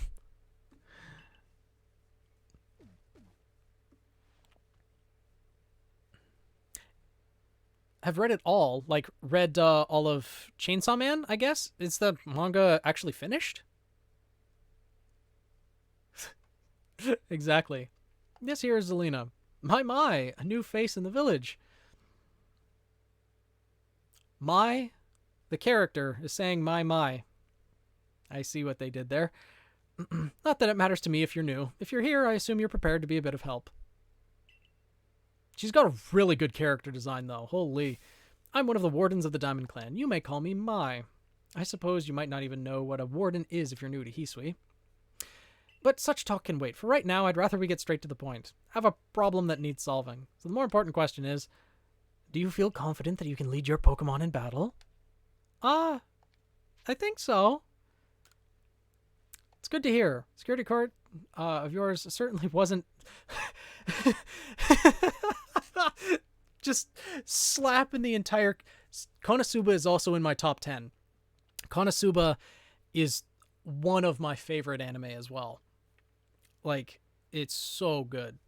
I've read it all. Like, read all of Chainsaw Man, I guess? Is the manga actually finished? Exactly. Yes, here is Zelina. My, a new face in the village. The character, is saying my. I see what they did there. Not that it matters to me if you're new. If you're here, I assume you're prepared to be a bit of help. She's got a really good character design, though. Holy. I'm one of the wardens of the Diamond Clan. You may call me Mai. I suppose you might not even know what a warden is if you're new to Hisui. But such talk can wait. For right now, I'd rather we get straight to the point. I have a problem that needs solving. So the more important question is, do you feel confident that you can lead your Pokemon in battle? I think so. It's good to hear. Security court of yours certainly wasn't... Just slapping the entire... Konosuba is also in my top 10. Konosuba is one of my favorite anime as well. Like, it's so good.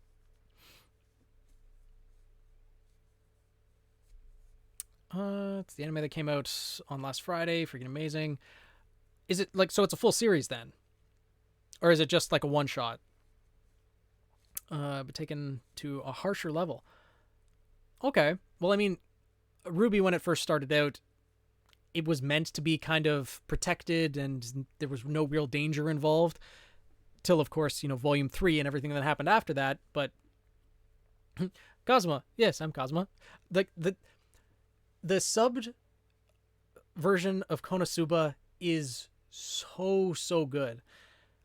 It's the anime that came out on last Friday. Freaking amazing. Is it like, so it's a full series then? Or is it just like a one-shot? But taken to a harsher level. Okay. Well, I mean, Ruby, when it first started out, it was meant to be kind of protected and there was no real danger involved. Till, of course, Volume 3 and everything that happened after that. But Cosma. Yes, I'm Cosma. The subbed version of Konosuba is so good.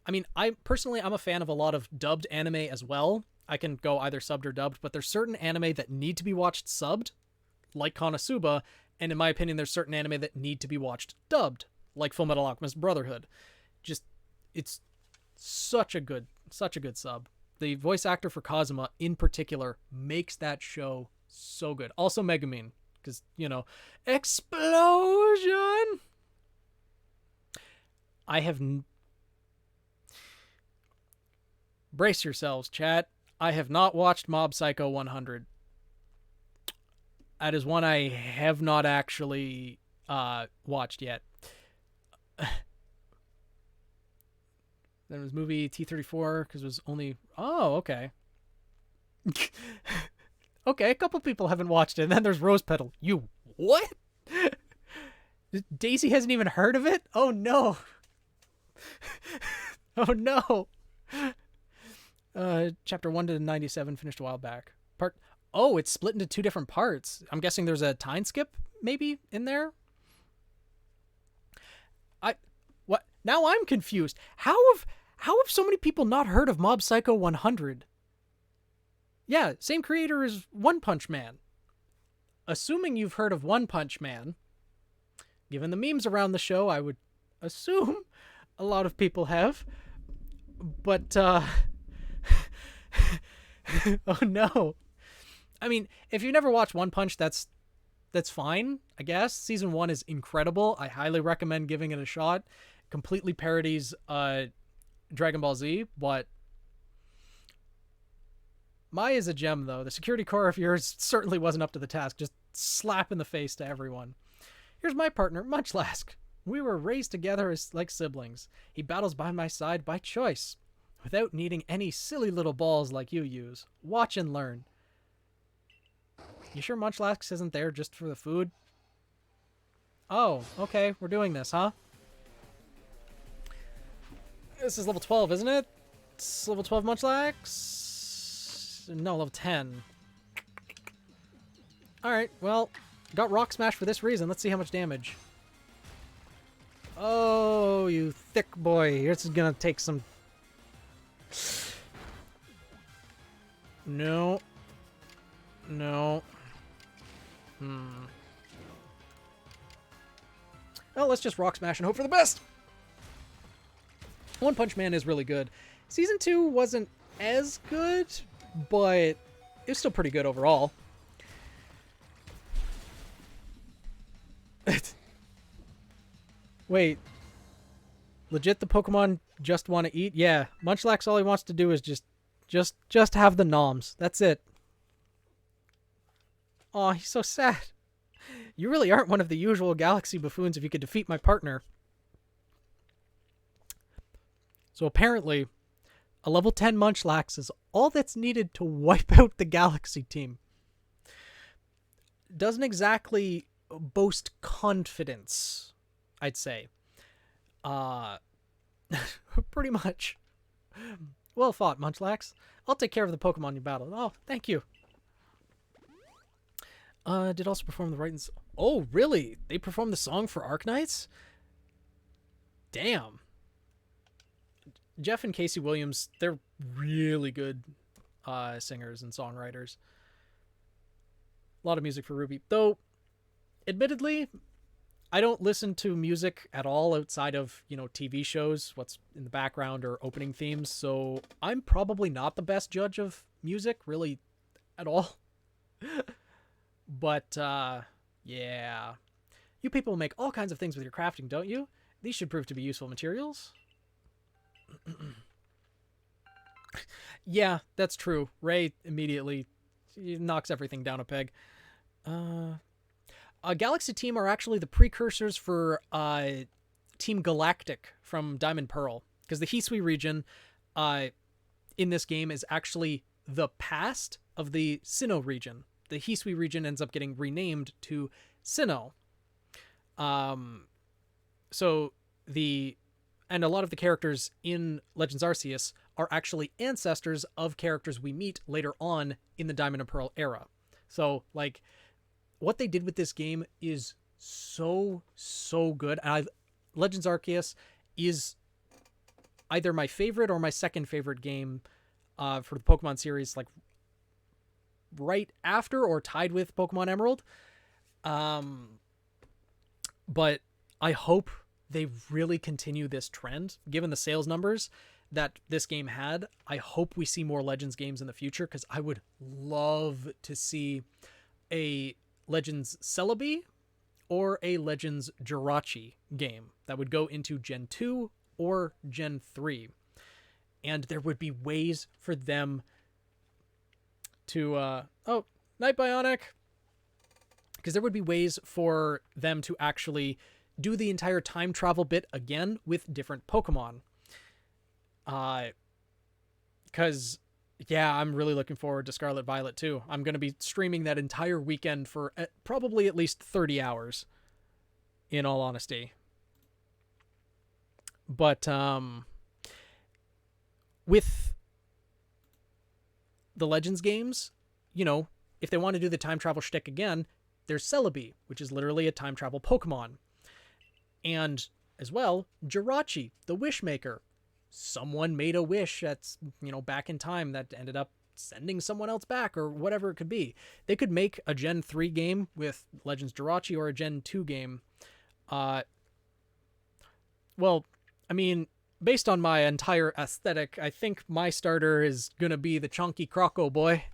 I mean, I'm a fan of a lot of dubbed anime as well. I can go either subbed or dubbed, but there's certain anime that need to be watched subbed, like Konosuba, and in my opinion, there's certain anime that need to be watched dubbed, like Fullmetal Alchemist Brotherhood. Just, it's such a good sub. The voice actor for Kazuma, in particular, makes that show so good. Also Megumin, because, explosion! Brace yourselves, chat. I have not watched Mob Psycho 100. That is one I have not actually watched yet. There was movie T-34 because it was only... Oh, okay. Okay, a couple people haven't watched it. And then there's Rose Petal. You what? Daisy hasn't even heard of it? Oh, no. Oh, no. Chapter 1 to 97 finished a while back. Oh, it's split into 2 different parts. I'm guessing there's a time skip maybe in there. What? Now I'm confused. How have so many people not heard of Mob Psycho 100? Yeah, same creator as One Punch Man. Assuming you've heard of One Punch Man, given the memes around the show, I would assume a lot of people have. But, oh no. I mean, if you've never watched One Punch, that's fine, I guess. Season 1 is incredible. I highly recommend giving it a shot. Completely parodies Dragon Ball Z, but Mai is a gem, though. The security core of yours certainly wasn't up to the task. Just slap in the face to everyone. Here's my partner, Munchlask. We were raised together as like siblings. He battles by my side by choice, without needing any silly little balls like you use. Watch and learn. You sure Munchlask isn't there just for the food? Oh, okay, we're doing this, huh? This is level 12, isn't it? It's level 12 Munchlax? No, level 10. Alright, well, got Rock Smash for this reason. Let's see how much damage. Oh, you thick boy. This is gonna take some... No. No. Well, let's just Rock Smash and hope for the best! One Punch Man is really good. Season 2 wasn't as good, but it was still pretty good overall. Wait. Legit the Pokemon just want to eat? Yeah, Munchlax all he wants to do is just have the noms. That's it. Aw, he's so sad. You really aren't one of the usual galaxy buffoons if you could defeat my partner. So apparently, a level 10 Munchlax is all that's needed to wipe out the galaxy team. Doesn't exactly boast confidence, I'd say. Pretty much. Well fought, Munchlax. I'll take care of the Pokemon you battled. Oh, thank you. Did also perform the right... Oh, really? They performed the song for Arknights? Damn. Jeff and Casey Williams, they're really good singers and songwriters. A lot of music for Ruby. Though, admittedly, I don't listen to music at all outside of, TV shows, what's in the background or opening themes, so I'm probably not the best judge of music, really, at all. But, yeah. You people make all kinds of things with your crafting, don't you? These should prove to be useful materials. Yeah, that's true. Ray immediately knocks everything down a peg. Galaxy Team are actually the precursors for Team Galactic from Diamond Pearl. Because the Hisui region in this game is actually the past of the Sinnoh region. The Hisui region ends up getting renamed to Sinnoh. And a lot of the characters in Legends Arceus are actually ancestors of characters we meet later on in the Diamond and Pearl era. So, like, what they did with this game is so good. And Legends Arceus is either my favorite or my second favorite game for the Pokemon series, like, right after or tied with Pokemon Emerald. But I hope they really continue this trend. Given the sales numbers that this game had, I hope we see more Legends games in the future, because I would love to see a Legends Celebi or a Legends Jirachi game that would go into Gen 2 or Gen 3. And there would be ways for them to... oh, Night Bionic! Because there would be ways for them to actually do the entire time travel bit again with different Pokemon. Because, yeah, I'm really looking forward to Scarlet Violet too. I'm going to be streaming that entire weekend for probably at least 30 hours, in all honesty. But, with the Legends games, if they want to do the time travel shtick again, there's Celebi, which is literally a time travel Pokemon. And, as well, Jirachi, the Wishmaker. Someone made a wish that's, back in time that ended up sending someone else back or whatever it could be. They could make a Gen 3 game with Legends Jirachi or a Gen 2 game. Well, I mean, based on my entire aesthetic, I think my starter is going to be the chunky croco boy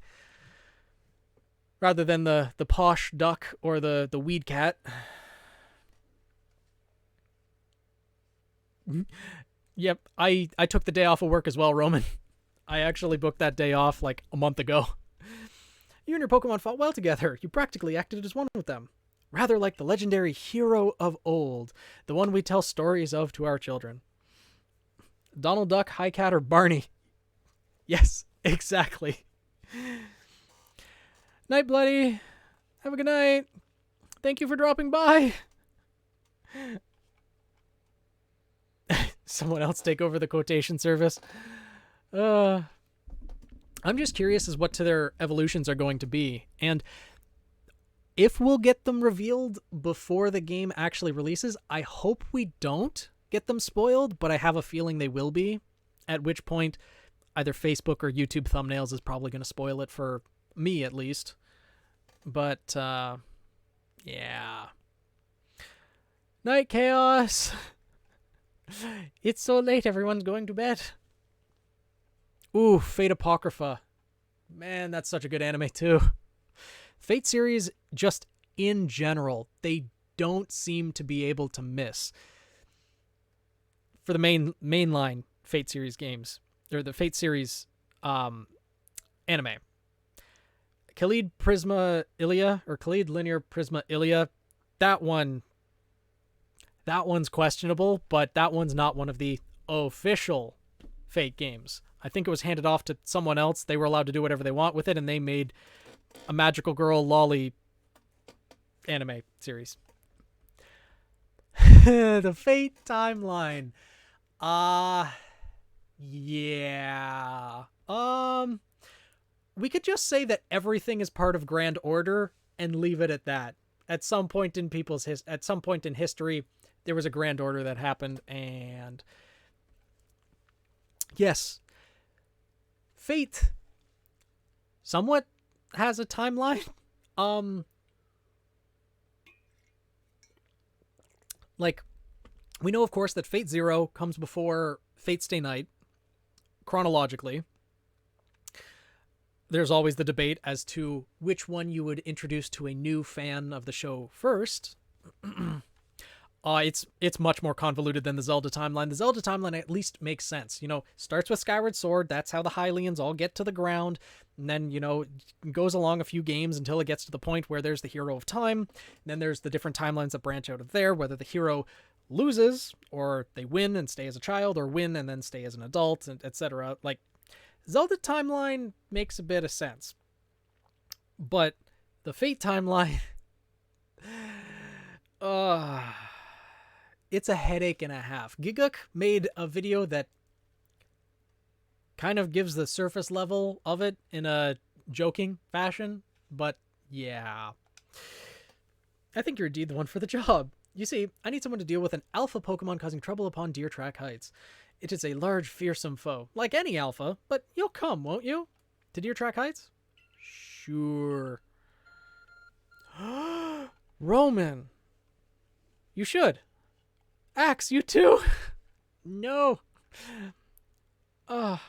rather than the posh duck or the weed cat. Yep, I took the day off of work as well, Roman. I actually booked that day off like a month ago. You and your Pokemon fought well together. You practically acted as one with them. Rather like the legendary hero of old, the one we tell stories of to our children. Donald Duck, High Cat, or Barney? Yes, exactly. Night, Bloody. Have a good night. Thank you for dropping by. Someone else take over the quotation service. I'm just curious as what to their evolutions are going to be. And if we'll get them revealed before the game actually releases, I hope we don't get them spoiled, but I have a feeling they will be. At which point, either Facebook or YouTube thumbnails is probably going to spoil it for me, at least. But, yeah. Night, Chaos. It's so late, everyone's going to bed. Ooh, Fate Apocrypha. Man, that's such a good anime, too. Fate series, just in general, they don't seem to be able to miss. For the mainline Fate series games, or the Fate series anime. Khalid Prisma Ilia, or Khalid Linear Prisma Ilia, that one's questionable, but that one's not one of the official Fate games. I think it was handed off to someone else. They were allowed to do whatever they want with it, and they made a magical girl lolly anime series. The Fate timeline. Yeah. We could just say that everything is part of Grand Order and leave it at that. At some point in history, there was a Grand Order that happened, and yes, Fate somewhat has a timeline. Like, we know, of course, that Fate Zero comes before Fate Stay Night, chronologically. There's always the debate as to which one you would introduce to a new fan of the show first. It's much more convoluted than the Zelda timeline. The Zelda timeline at least makes sense. You know, starts with Skyward Sword. That's how the Hylians all get to the ground. And then, you know, goes along a few games until it gets to the point where there's the Hero of Time. And then there's the different timelines that branch out of there, whether the hero loses or they win and stay as a child, or win and then stay as an adult, and etc. Like, Zelda timeline makes a bit of sense. But the Fate timeline... it's a headache and a half. Giguk made a video that kind of gives the surface level of it in a joking fashion, but yeah. I think you're indeed the one for the job. You see, I need someone to deal with an alpha Pokemon causing trouble upon Deer Track Heights. It is a large, fearsome foe, like any alpha, but you'll come, won't you? To Deer Track Heights? Sure. Roman. You should. Axe, you too? No. I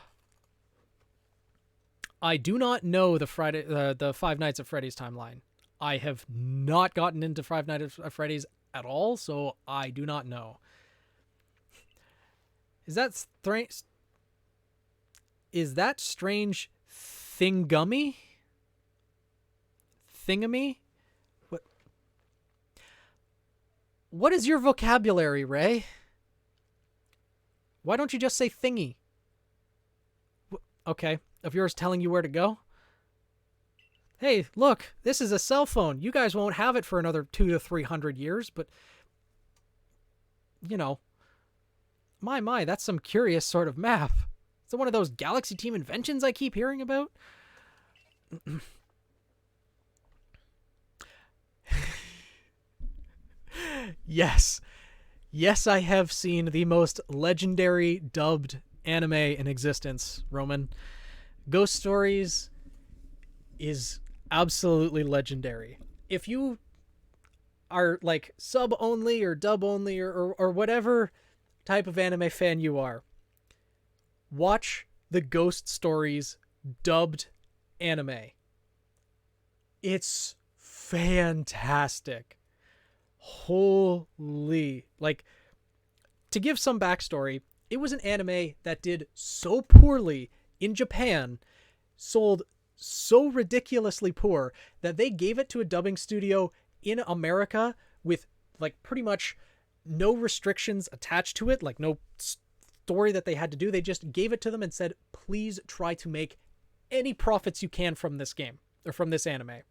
do not know the Five Nights at Freddy's timeline. I have not gotten into Five Nights at Freddy's at all, so I do not know. Is that strange thingummy? Thingamy? What is your vocabulary, Ray? Why don't you just say thingy? Okay, of yours telling you where to go? Hey, look, this is a cell phone. You guys won't have it for another 200 to 300 years, but, you know, my, that's some curious sort of map. Is it one of those Galaxy Team inventions I keep hearing about? Yes. Yes, I have seen the most legendary dubbed anime in existence, Roman. Ghost Stories is absolutely legendary. If you are like sub only or dub only or whatever type of anime fan you are, watch the Ghost Stories dubbed anime. It's fantastic. Holy. Like, to give some backstory, it was an anime that did so poorly in Japan, sold so ridiculously poor, that they gave it to a dubbing studio in America with like pretty much no restrictions attached to it, like no story that they had to do. They just gave it to them and said, please try to make any profits you can from this game or from this anime.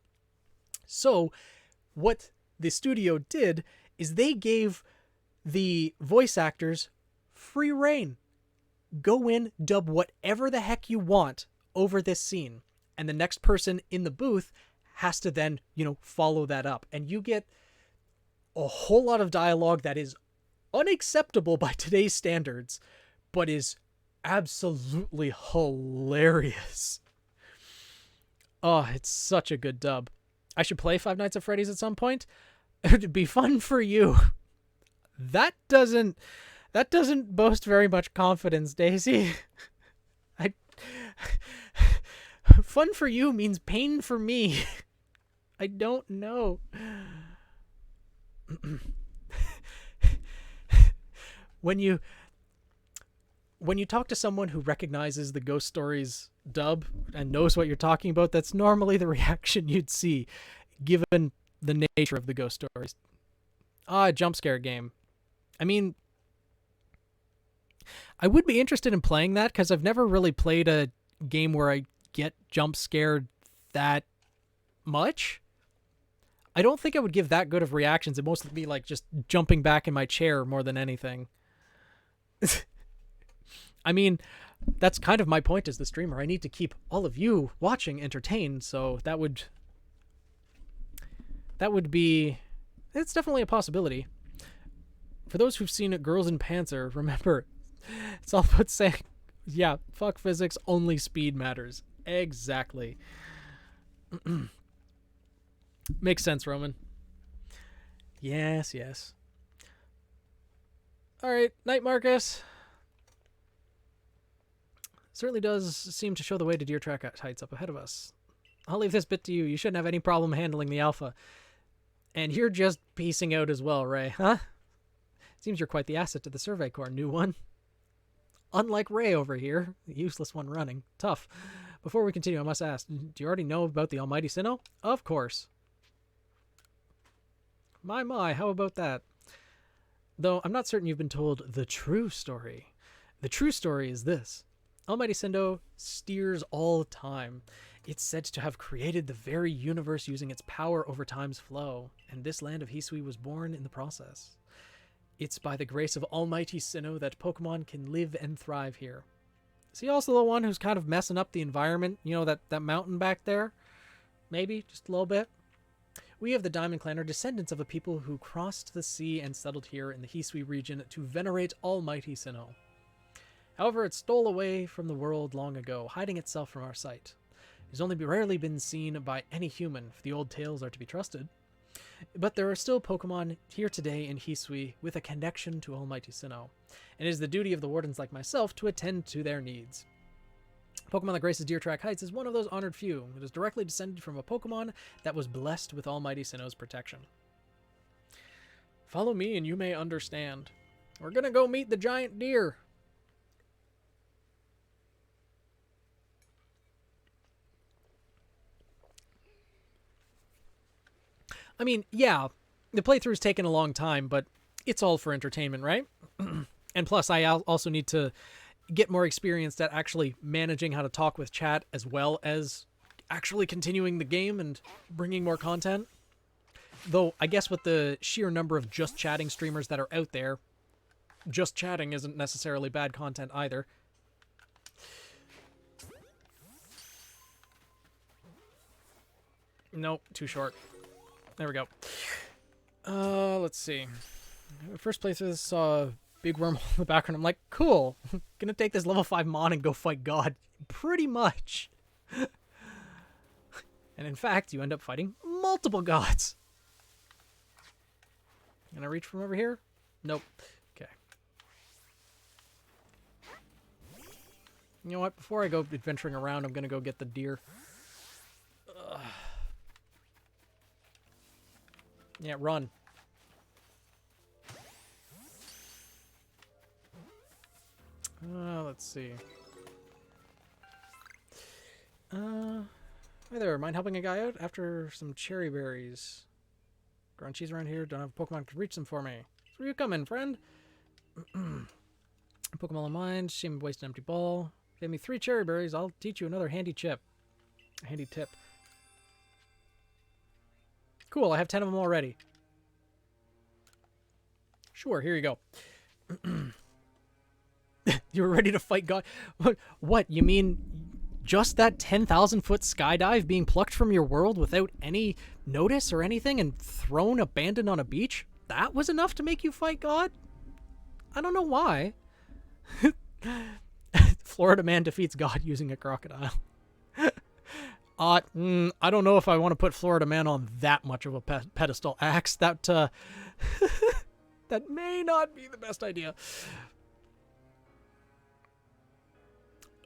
So what the studio did is they gave the voice actors free reign. Go in, dub whatever the heck you want over this scene, and the next person in the booth has to then, follow that up. And you get a whole lot of dialogue that is unacceptable by today's standards, but is absolutely hilarious. Oh, it's such a good dub. I should play Five Nights at Freddy's at some point. It'd be fun for you. That doesn't boast very much confidence, Daisy. Fun for you means pain for me. I don't know. When you talk to someone who recognizes the Ghost Stories dub and knows what you're talking about, that's normally the reaction you'd see, given the nature of the Ghost Stories. Jump scare game. I mean, I would be interested in playing that because I've never really played a game where I get jump scared that much. I don't think I would give that good of reactions. It'd mostly be like just jumping back in my chair more than anything. I mean, that's kind of my point as the streamer. I need to keep all of you watching entertained, so that would be... It's definitely a possibility. For those who've seen Girls in Panzer, remember, it's all about saying, yeah, fuck physics, only speed matters. Exactly. Makes sense, Roman. Yes. Alright, night, Marcus. Certainly does seem to show the way to Deer Track Heights up ahead of us. I'll leave this bit to you. You shouldn't have any problem handling the Alpha. And you're just piecing out as well, Ray, huh? Seems you're quite the asset to the Survey Corps, new one. Unlike Ray over here, the useless one running. Tough. Before we continue, I must ask, do you already know about the Almighty Sinnoh? Of course. My, how about that? Though I'm not certain you've been told the true story. The true story is this. Almighty Sinnoh steers all time. It's said to have created the very universe using its power over time's flow, and this land of Hisui was born in the process. It's by the grace of Almighty Sinnoh that Pokemon can live and thrive here. Is he also the one who's kind of messing up the environment? You know, that mountain back there? Maybe, just a little bit. We of the Diamond Clan are descendants of a people who crossed the sea and settled here in the Hisui region to venerate Almighty Sinnoh. However, it stole away from the world long ago, hiding itself from our sight. It has only rarely been seen by any human, if the old tales are to be trusted. But there are still Pokemon here today in Hisui with a connection to Almighty Sinnoh, and it is the duty of the wardens like myself to attend to their needs. Pokemon that graces Deer Track Heights is one of those honored few. It is directly descended from a Pokemon that was blessed with Almighty Sinnoh's protection. Follow me and you may understand. We're gonna go meet the giant deer. I mean, yeah, the playthrough's taken a long time, but it's all for entertainment, right? And plus, I also need to get more experienced at actually managing how to talk with chat as well as actually continuing the game and bringing more content. Though, I guess with the sheer number of just chatting streamers that are out there, just chatting isn't necessarily bad content either. Nope, too short. There we go. Let's see. First playthrough saw big wormhole in the background. I'm like, cool. Gonna take this level 5 Mon and go fight God. Pretty much. And in fact, you end up fighting multiple gods. Can I reach from over here? Nope. Okay. You know what? Before I go adventuring around, I'm gonna go get the deer. Ugh. Yeah, run. Let's see. Hi there, mind helping a guy out after some cherry berries? Grunchies around here, don't have a Pokemon to reach them for me. Where you coming, friend? Pokemon in mind, shame to waste an empty ball. Give me 3 cherry berries, I'll teach you another handy tip. Cool, I have 10 of them already. Sure, here you go. You were ready to fight God? What, you mean just that 10,000-foot skydive being plucked from your world without any notice or anything and thrown abandoned on a beach? That was enough to make you fight God? I don't know why. Florida man defeats God using a crocodile. I don't know if I want to put Florida man on that much of a pedestal. Axe, that that may not be the best idea.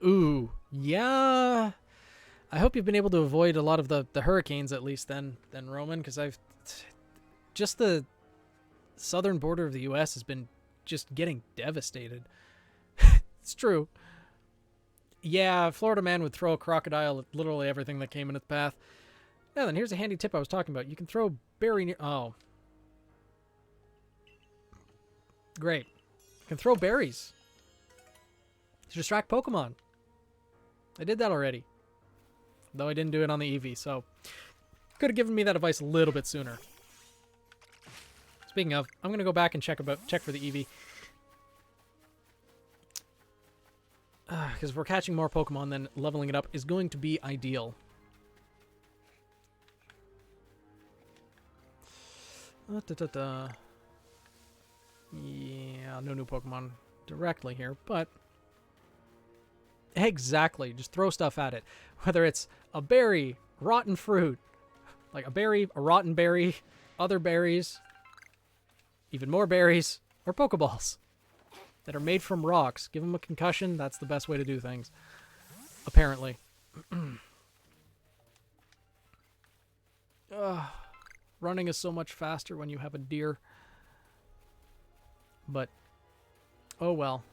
Ooh, yeah. I hope you've been able to avoid a lot of the hurricanes at least then Roman, because just the southern border of the U.S. has been just getting devastated. It's true. Yeah, Florida man would throw a crocodile at literally everything that came in its path. Yeah, then here's a handy tip I was talking about. You can throw berry near... Oh. Great. You can throw berries to distract Pokemon. I did that already. Though I didn't do it on the Eevee, so... Could have given me that advice a little bit sooner. Speaking of, I'm going to go back and check for the Eevee. Because if we're catching more Pokemon, then leveling it up is going to be ideal. Yeah, no new Pokemon directly here, but... Exactly, just throw stuff at it. Whether it's a berry, rotten fruit, like a berry, a rotten berry, other berries, even more berries, or Pokeballs that are made from rocks. Give them a concussion, that's the best way to do things. Apparently. Running is so much faster when you have a deer. But, oh well.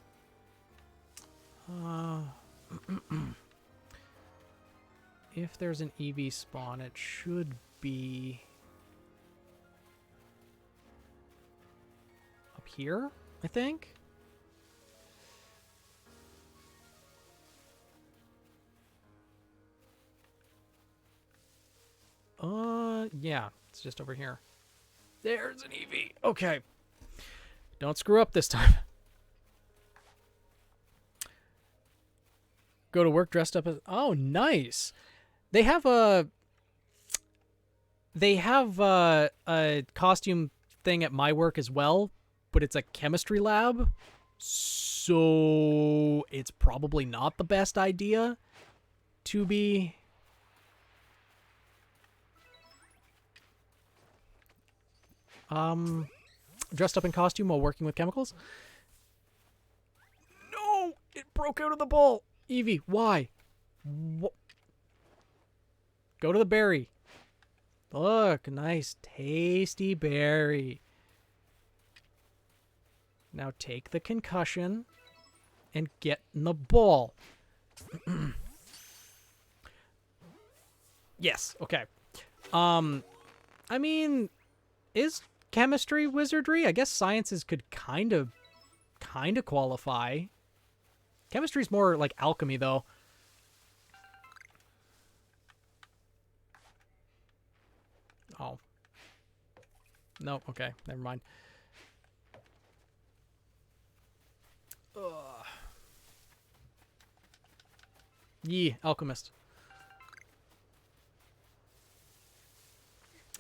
If there's an Eevee spawn, it should be up here, I think. Yeah, it's just over here. There's an Eevee. Okay. Don't screw up this time. Go to work dressed up as... Oh, nice. They have a costume thing at my work as well, but it's a chemistry lab. So it's probably not the best idea to be... dressed up in costume while working with chemicals. No! It broke out of the bowl! Eevee, why? Go to the berry. Look, nice, tasty berry. Now take the concussion and get in the ball. Yes, okay. I mean, is chemistry wizardry? I guess sciences could kind of qualify. Chemistry's more like alchemy, though. Oh. No, okay, never mind. Ugh. Yee, alchemist.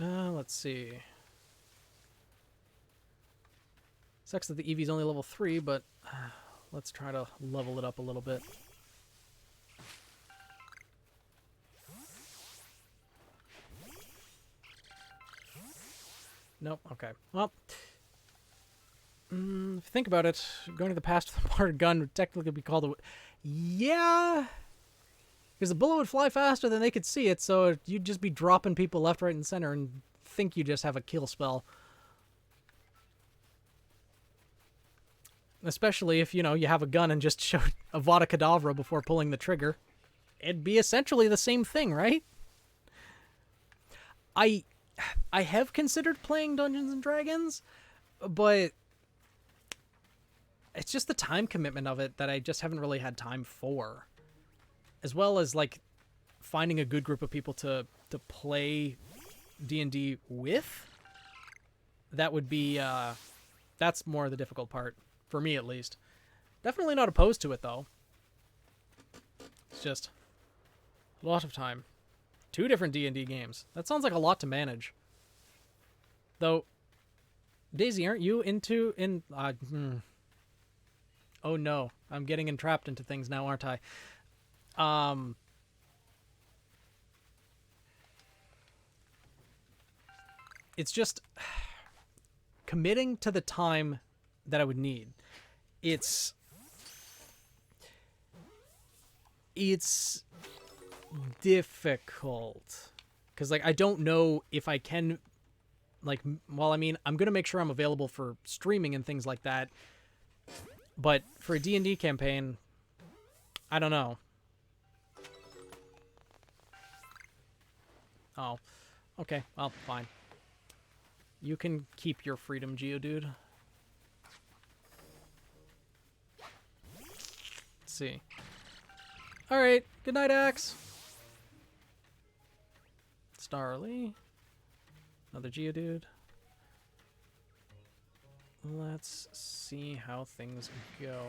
Let's see. Sucks that the Eevee's only level 3, but let's try to level it up a little bit. Nope, okay. Well, if you think about it, going to the past with a water gun would technically be called a... Yeah! Because the bullet would fly faster than they could see it, so you'd just be dropping people left, right, and center and think you just have a kill spell. Especially if, you know, you have a gun and just shoot Avada Kedavra before pulling the trigger. It'd be essentially the same thing, right? I have considered playing Dungeons and Dragons, but it's just the time commitment of it that I just haven't really had time for. As well as, like, finding a good group of people to play D&D with. That would be, that's more the difficult part. For me, at least. Definitely not opposed to it, though. It's just a lot of time. 2 different D&D games. That sounds like a lot to manage. Though, Daisy, aren't you Oh no, I'm getting entrapped into things now, aren't I? It's just committing to the time that I would need. It's difficult because, like, I don't know if I can, like, well, I mean, I'm gonna make sure I'm available for streaming and things like that, but for a D&D campaign, I don't know. Oh, okay, well, fine. You can keep your freedom, Geodude. Let's see. Alright, good night, Axe. Starly. Another Geodude. Let's see how things go.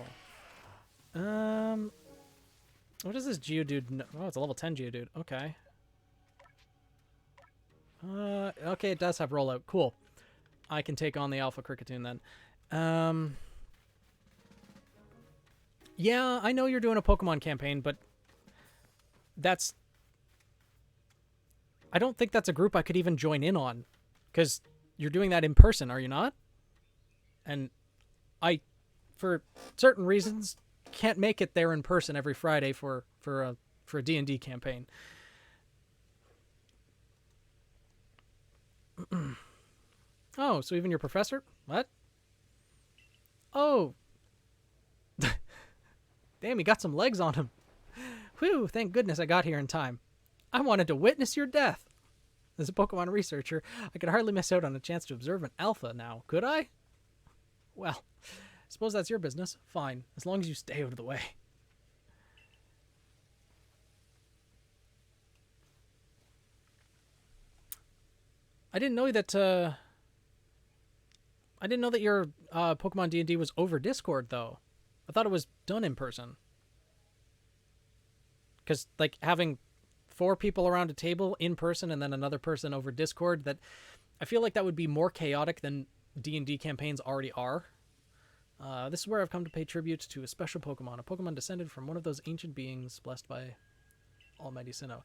What does this Geodude know? Oh, it's a level 10 Geodude. Okay. Okay, it does have rollout. Cool. I can take on the Alpha Cricketune then. Yeah, I know you're doing a Pokemon campaign, but that's... I don't think that's a group I could even join in on. Because you're doing that in person, are you not? And I, for certain reasons, can't make it there in person every Friday for a D&D campaign. Oh, so even your professor? What? Oh. Damn, he got some legs on him. Whew, thank goodness I got here in time. I wanted to witness your death. As a Pokemon researcher, I could hardly miss out on a chance to observe an alpha now, could I? Well, I suppose that's your business. Fine, as long as you stay out of the way. I didn't know that, I didn't know that your Pokemon D&D was over Discord, though. I thought it was done in person. Because, like, having 4 people around a table in person and then another person over Discord, that I feel like that would be more chaotic than D&D campaigns already are. This is where I've come to pay tribute to a special Pokemon, a Pokemon descended from one of those ancient beings blessed by Almighty Sinnoh.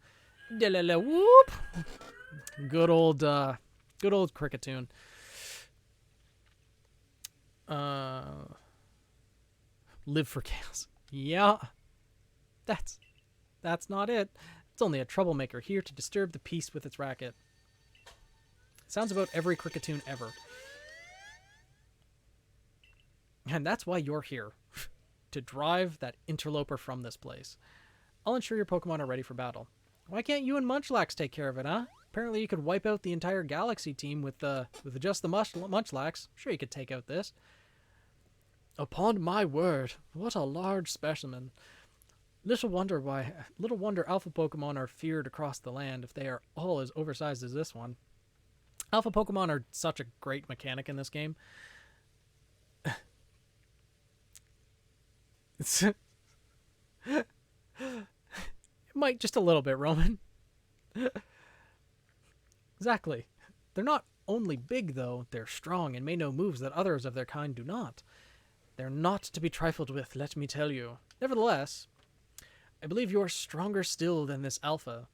Whoop! Good old Cricketune. Live for chaos. Yeah. That's not it. It's only a troublemaker here to disturb the peace with its racket. Sounds about every Cricketune ever. And that's why you're here. To drive that interloper from this place. I'll ensure your Pokemon are ready for battle. Why can't you and Munchlax take care of it, huh? Apparently you could wipe out the entire Galaxy team with just the Munchlax. Sure you could take out this. Upon my word, what a large specimen. Little wonder Alpha Pokemon are feared across the land if they are all as oversized as this one. Alpha Pokemon are such a great mechanic in this game. It might just a little bit, Roman. Exactly. They're not only big, though. They're strong and may know moves that others of their kind do not. They're not to be trifled with, let me tell you. Nevertheless, I believe you're stronger still than this alpha.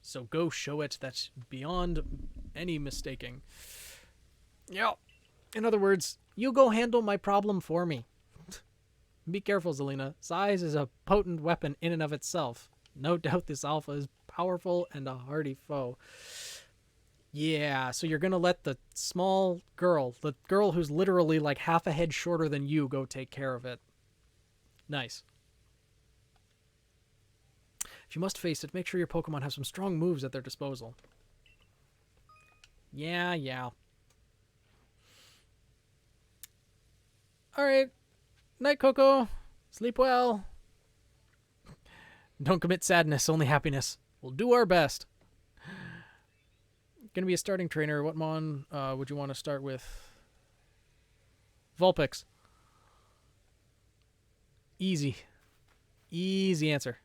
So go show it that beyond any mistaking. Yeah. In other words, you go handle my problem for me. Be careful, Zelina. Size is a potent weapon in and of itself. No doubt this alpha is powerful and a hardy foe. Yeah, so you're going to let the small girl, the girl who's literally like half a head shorter than you, go take care of it. Nice. If you must face it, make sure your Pokemon have some strong moves at their disposal. Yeah. Alright. Night, Coco. Sleep well. Don't commit sadness, only happiness. We'll do our best. Gonna be a starting trainer. What mon would you want to start with? Vulpix. Easy answer.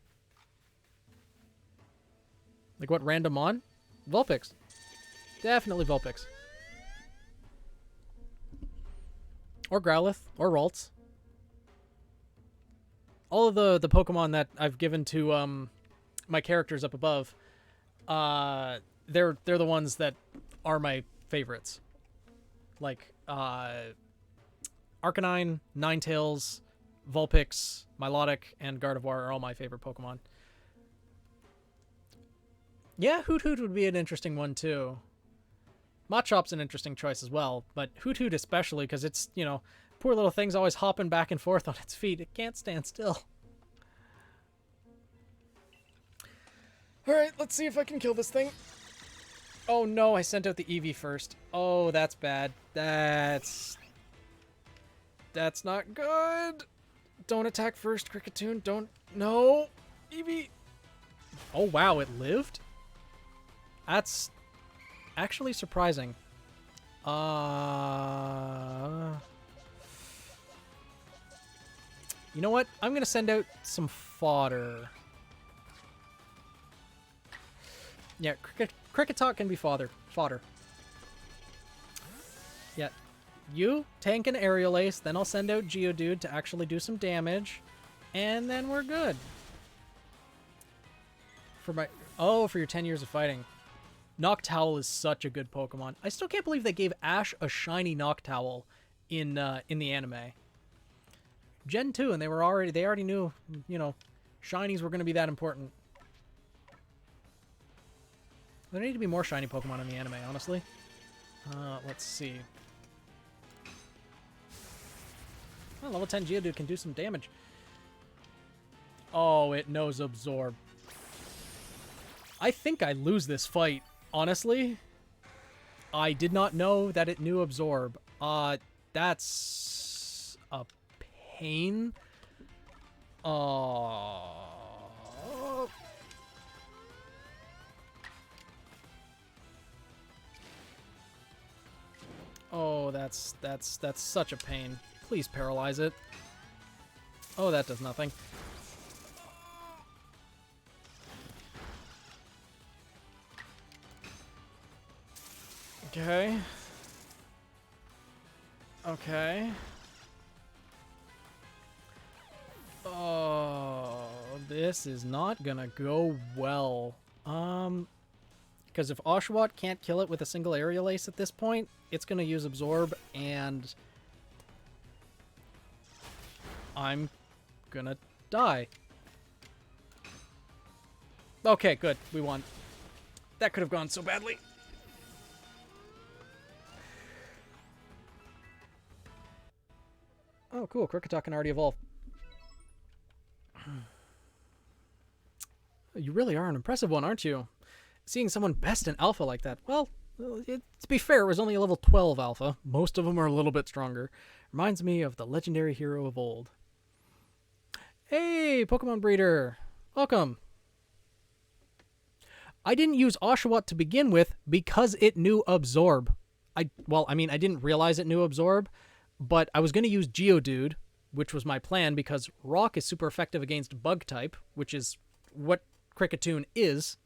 Like what, random mon? Vulpix. Definitely Vulpix. Or Growlithe. Or Ralts. All of the Pokemon that I've given to my characters up above, they're the ones that are my favorites. Like Arcanine, Ninetales, Vulpix, Milotic, and Gardevoir are all my favorite Pokemon. Yeah, Hoot Hoot would be an interesting one too. Machop's an interesting choice as well, but Hoot Hoot especially because it's, you know, poor little thing's always hopping back and forth on its feet. It can't stand still. Alright, let's see if I can kill this thing. Oh no, I sent out the Eevee first. Oh, that's bad. That's not good. Don't attack first, Cricketune. Don't. No. Eevee. Oh wow, it lived? That's actually surprising. You know what? I'm going to send out some fodder. Yeah, Cricketot can be fodder. Yeah. You tank an Aerial Ace, then I'll send out Geodude to actually do some damage, and then we're good. For your 10 years of fighting. Noctowl is such a good Pokemon. I still can't believe they gave Ash a shiny Noctowl in the anime. Gen 2, and they already knew, you know, shinies were going to be that important. There need to be more shiny Pokemon in the anime, honestly. Let's see. Oh, level 10 Geodude can do some damage. Oh, it knows Absorb. I think I lose this fight, honestly. I did not know that it knew Absorb. That's a pain. Oh, that's such a pain. Please paralyze it. Oh, that does nothing. Okay. Okay. Oh, this is not gonna go well. Because if Oshawott can't kill it with a single Aerial Ace at this point, it's gonna use Absorb, and I'm gonna die. Okay, good. We won. That could have gone so badly. Oh, cool. Cricketot can already evolve. You really are an impressive one, aren't you? Seeing someone best in Alpha like that. Well, to be fair, it was only a level 12 Alpha. Most of them are a little bit stronger. Reminds me of the legendary hero of old. Hey, Pokemon Breeder. Welcome. I didn't use Oshawott to begin with because it knew Absorb. I didn't realize it knew Absorb, but I was going to use Geodude, which was my plan because Rock is super effective against Bug type, which is what Cricketune is.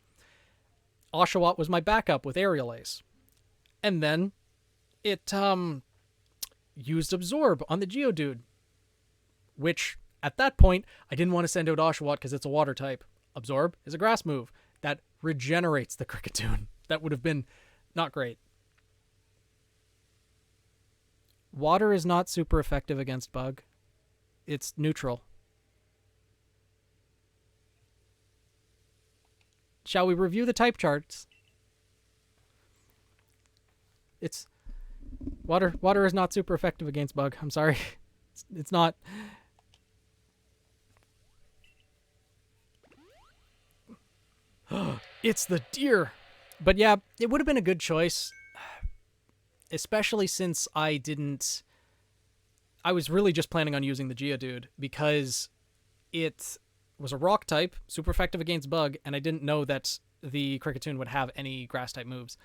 Oshawott was my backup with Aerial Ace. And then It used Absorb on the Geodude, which at that point I didn't want to send out Oshawott because it's a water type. Absorb is a grass move that regenerates the Kricketune. That would have been not great. Water is not super effective against Bug. It's neutral. Shall we review the type charts? It's water. Water is not super effective against Bug. I'm sorry. It's not. It's the deer. But yeah, it would have been a good choice. Especially since I was really just planning on using the Geodude because it was a rock type, super effective against Bug, and I didn't know that the Kricketune would have any grass type moves.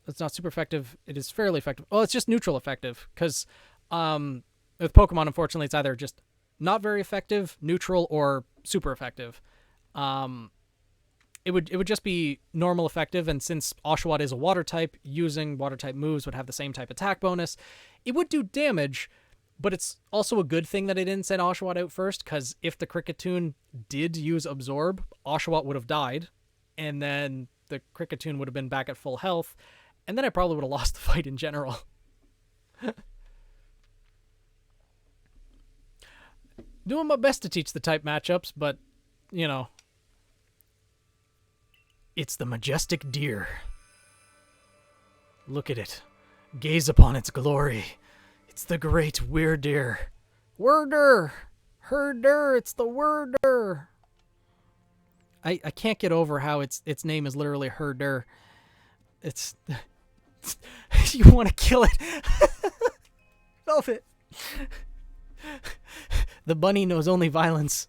It's not super effective. It is fairly effective. Well, it's just neutral effective because with Pokemon, unfortunately, it's either just not very effective, neutral, or super effective. It would just be normal effective, and since Oshawott is a water type, using water type moves would have the same type attack bonus. It would do damage, but it's also a good thing that I didn't send Oshawott out first, because if the Kricketune did use Absorb, Oshawott would have died, and then the Kricketune would have been back at full health, and then I probably would have lost the fight in general. Doing my best to teach the type matchups, but, you know. It's the majestic deer. Look at it. Gaze upon its glory. It's the great Weirdeer. Worder! Herder! It's the Worder! I can't get over how its name is literally Herder. It's... you want to kill it. Velvet. The bunny knows only violence.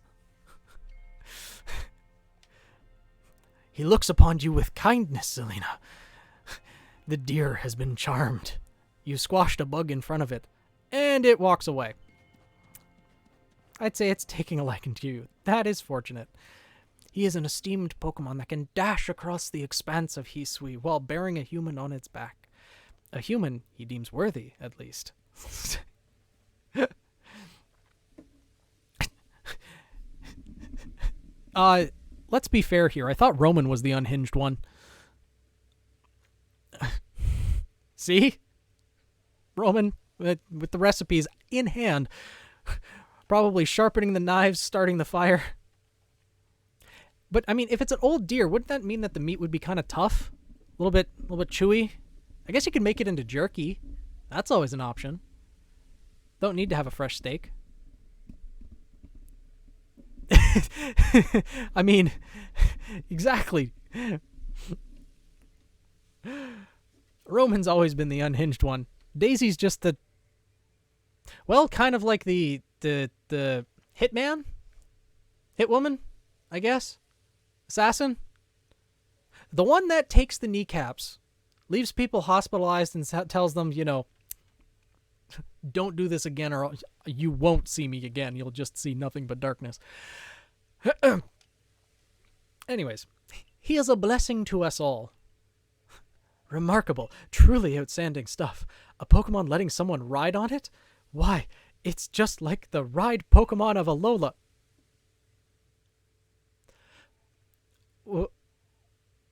He looks upon you with kindness, Selena. The deer has been charmed. You squashed a bug in front of it, and it walks away. I'd say it's taking a liking to you. That is fortunate. He is an esteemed Pokemon that can dash across the expanse of Hisui while bearing a human on its back. A human he deems worthy, at least. Let's be fair here. I thought Roman was the unhinged one. See? Roman, with the recipes in hand, probably sharpening the knives, starting the fire. But, I mean, if it's an old deer, wouldn't that mean that the meat would be kind of tough? A little bit chewy? I guess you could make it into jerky. That's always an option. Don't need to have a fresh steak. I mean, exactly. Roman's always been the unhinged one. Daisy's just the... Well, kind of like the hitman? Hitwoman, I guess? Assassin? The one that takes the kneecaps, leaves people hospitalized and tells them, you know, don't do this again or you won't see me again. You'll just see nothing but darkness. Anyways, he is a blessing to us all. Remarkable, truly outstanding stuff. A Pokemon letting someone ride on it? Why, it's just like the ride Pokemon of Alola. Well,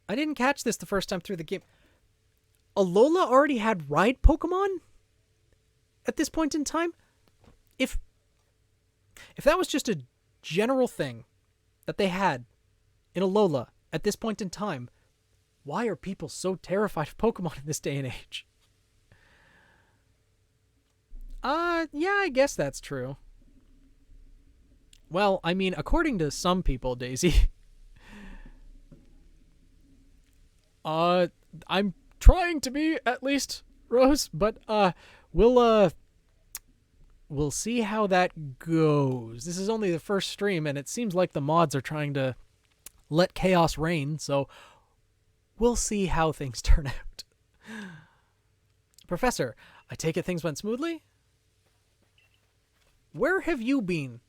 I didn't catch this the first time through the game. Alola already had ride Pokemon? At this point in time? If that was just a general thing that they had in Alola at this point in time, why are people so terrified of Pokemon in this day and age? Yeah, I guess that's true. Well, I mean, according to some people, Daisy, I'm trying to be, at least, Rose, but, we'll see how that goes. This is only the first stream, and it seems like the mods are trying to let chaos reign, so we'll see how things turn out. Professor, I take it things went smoothly? Where have you been?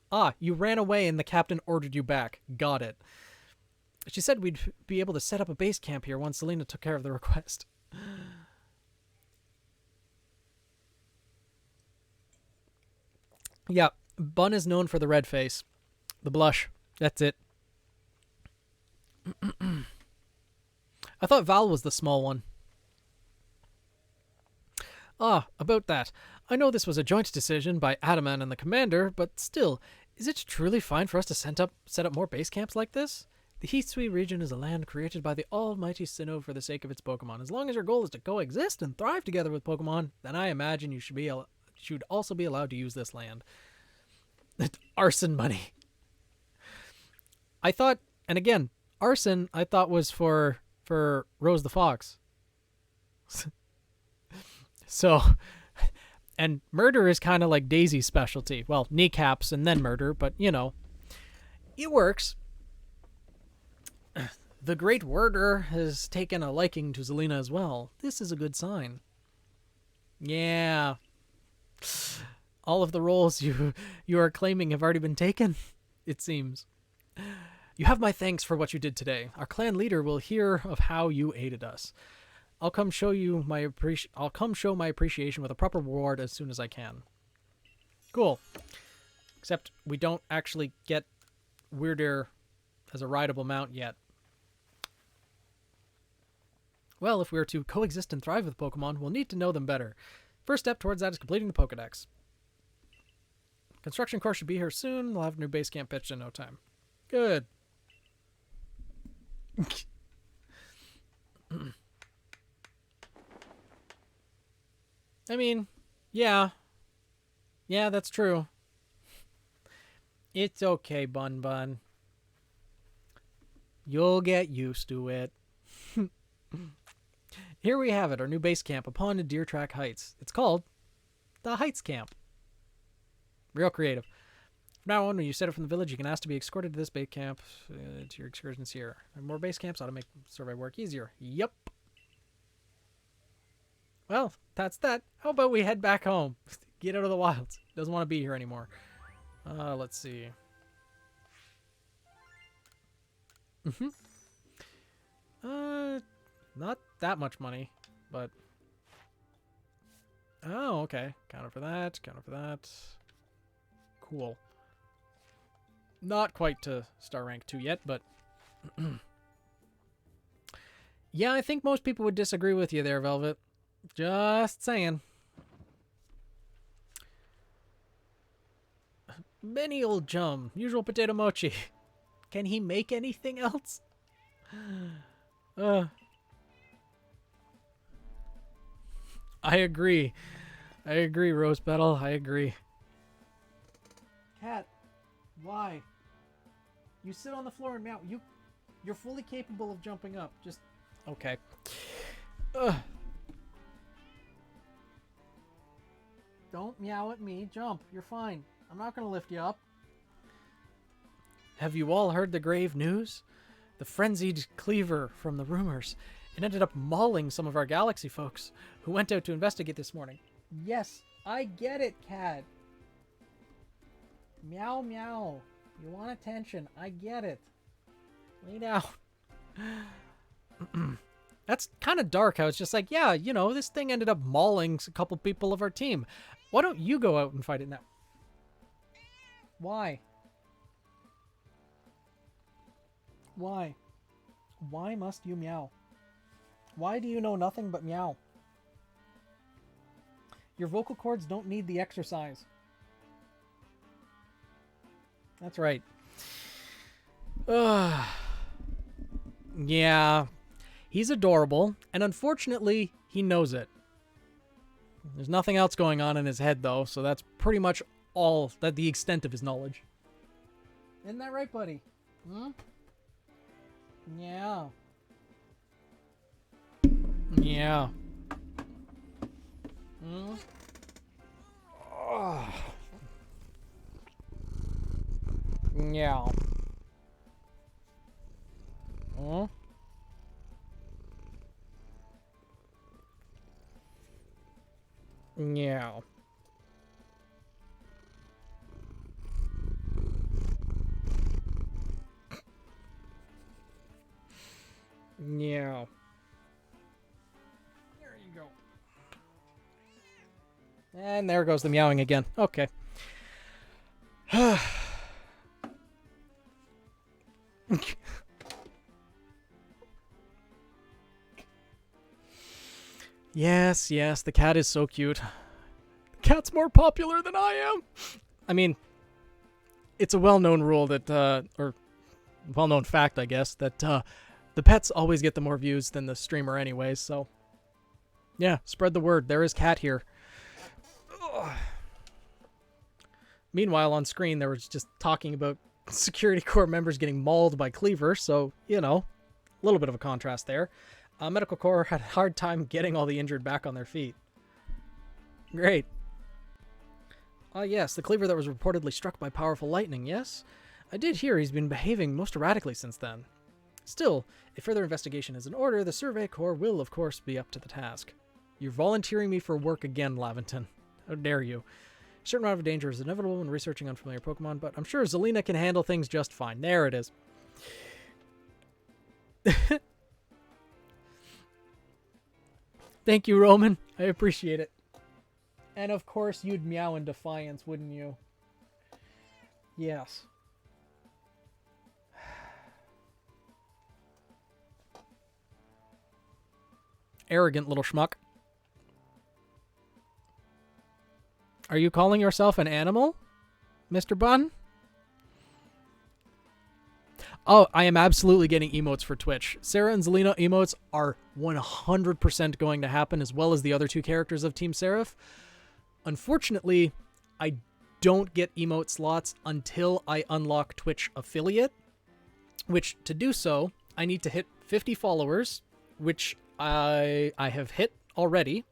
Ah, you ran away and the captain ordered you back. Got it. She said we'd be able to set up a base camp here once Selena took care of the request. Yeah, Bun is known for the red face. The blush. That's it. I thought Val was the small one. Ah, about that. I know this was a joint decision by Adaman and the commander, but still, is it truly fine for us to set up more base camps like this? The Hisui region is a land created by the almighty Sinnoh for the sake of its Pokemon. As long as your goal is to coexist and thrive together with Pokemon, then I imagine you should also be allowed to use this land. Arson money. I thought, and again, arson I thought was for Rose the Fox. So, and murder is kind of like Daisy's specialty. Well, kneecaps and then murder, but you know, it works. The Great Worder has taken a liking to Zelina as well. This is a good sign. Yeah. All of the roles you are claiming have already been taken, it seems. You have my thanks for what you did today. Our clan leader will hear of how you aided us. I'll come show my appreciation with a proper reward as soon as I can. Cool. Except we don't actually get Weirder as a rideable mount yet. Well, if we are to coexist and thrive with Pokemon, we'll need to know them better. First step towards that is completing the Pokedex. Construction course should be here soon. We'll have a new base camp pitched in no time. Good. I mean, yeah. Yeah, that's true. It's okay, Bun Bun. You'll get used to it. Here we have it, our new base camp upon Deer Track Heights. It's called the Heights Camp. Real creative. From now on, when you set up from the village, you can ask to be escorted to this base camp to your excursions here. And more base camps ought to make survey work easier. Yup. Well, that's that. How about we head back home? Get out of the wilds. Doesn't want to be here anymore. Let's see. Not that much money, but... Oh, okay. Counter for that, counter for that. Cool. Not quite to star rank 2 yet, but... Yeah, I think most people would disagree with you there, Velvet. Just saying. Benny old chum. Usual potato mochi. Can he make anything else? I agree. I agree, Rose Petal. I agree. Cat, why? You sit on the floor and meow. You're fully capable of jumping up. Just okay. Don't meow at me. Jump. You're fine. I'm not going to lift you up. Have you all heard the grave news? The frenzied cleaver from the rumors. It ended up mauling some of our galaxy folks who went out to investigate this morning. Yes, I get it, Cat. Meow, meow. You want attention. I get it. Lay down. That's kind of dark. I was just like, yeah, you know, this thing ended up mauling a couple people of our team. Why don't you go out and fight it now? Why? Why? Why must you meow? Why do you know nothing but meow? Your vocal cords don't need the exercise. That's right. Yeah. He's adorable, and unfortunately, he knows it. There's nothing else going on in his head, though, so that's pretty much all that the extent of his knowledge. Isn't that right, buddy? Hmm? Yeah. Yeah. Hmm? Oh. Yeah. Hmm? Yeah. Yeah. There you go. And there goes the meowing again. Okay. Yes, yes, the cat is so cute. The cat's more popular than I am. I mean, it's a well-known rule that, or well-known fact, I guess, that the pets always get the more views than the streamer anyways, so yeah, spread the word. There is cat here. Ugh. Meanwhile, on screen, they were just talking about Security Corps members getting mauled by Cleaver, so, you know, a little bit of a contrast there. Medical Corps had a hard time getting all the injured back on their feet. Great. Yes, the Cleaver that was reportedly struck by powerful lightning, yes? I did hear he's been behaving most erratically since then. Still, if further investigation is in order, the Survey Corps will, of course, be up to the task. You're volunteering me for work again, Laventon. How dare you? A certain amount of danger is inevitable when researching unfamiliar Pokemon, but I'm sure Zelina can handle things just fine. There it is. Thank you, Roman. I appreciate it. And of course, you'd meow in defiance, wouldn't you? Yes. Arrogant little schmuck. Are you calling yourself an animal, Mr. Bun? Oh, I am absolutely getting emotes for Twitch. Sarah and Zelina emotes are 100% going to happen, as well as the other two characters of Team Seraph. Unfortunately, I don't get emote slots until I unlock Twitch affiliate, which to do so, I need to hit 50 followers, which I have hit already.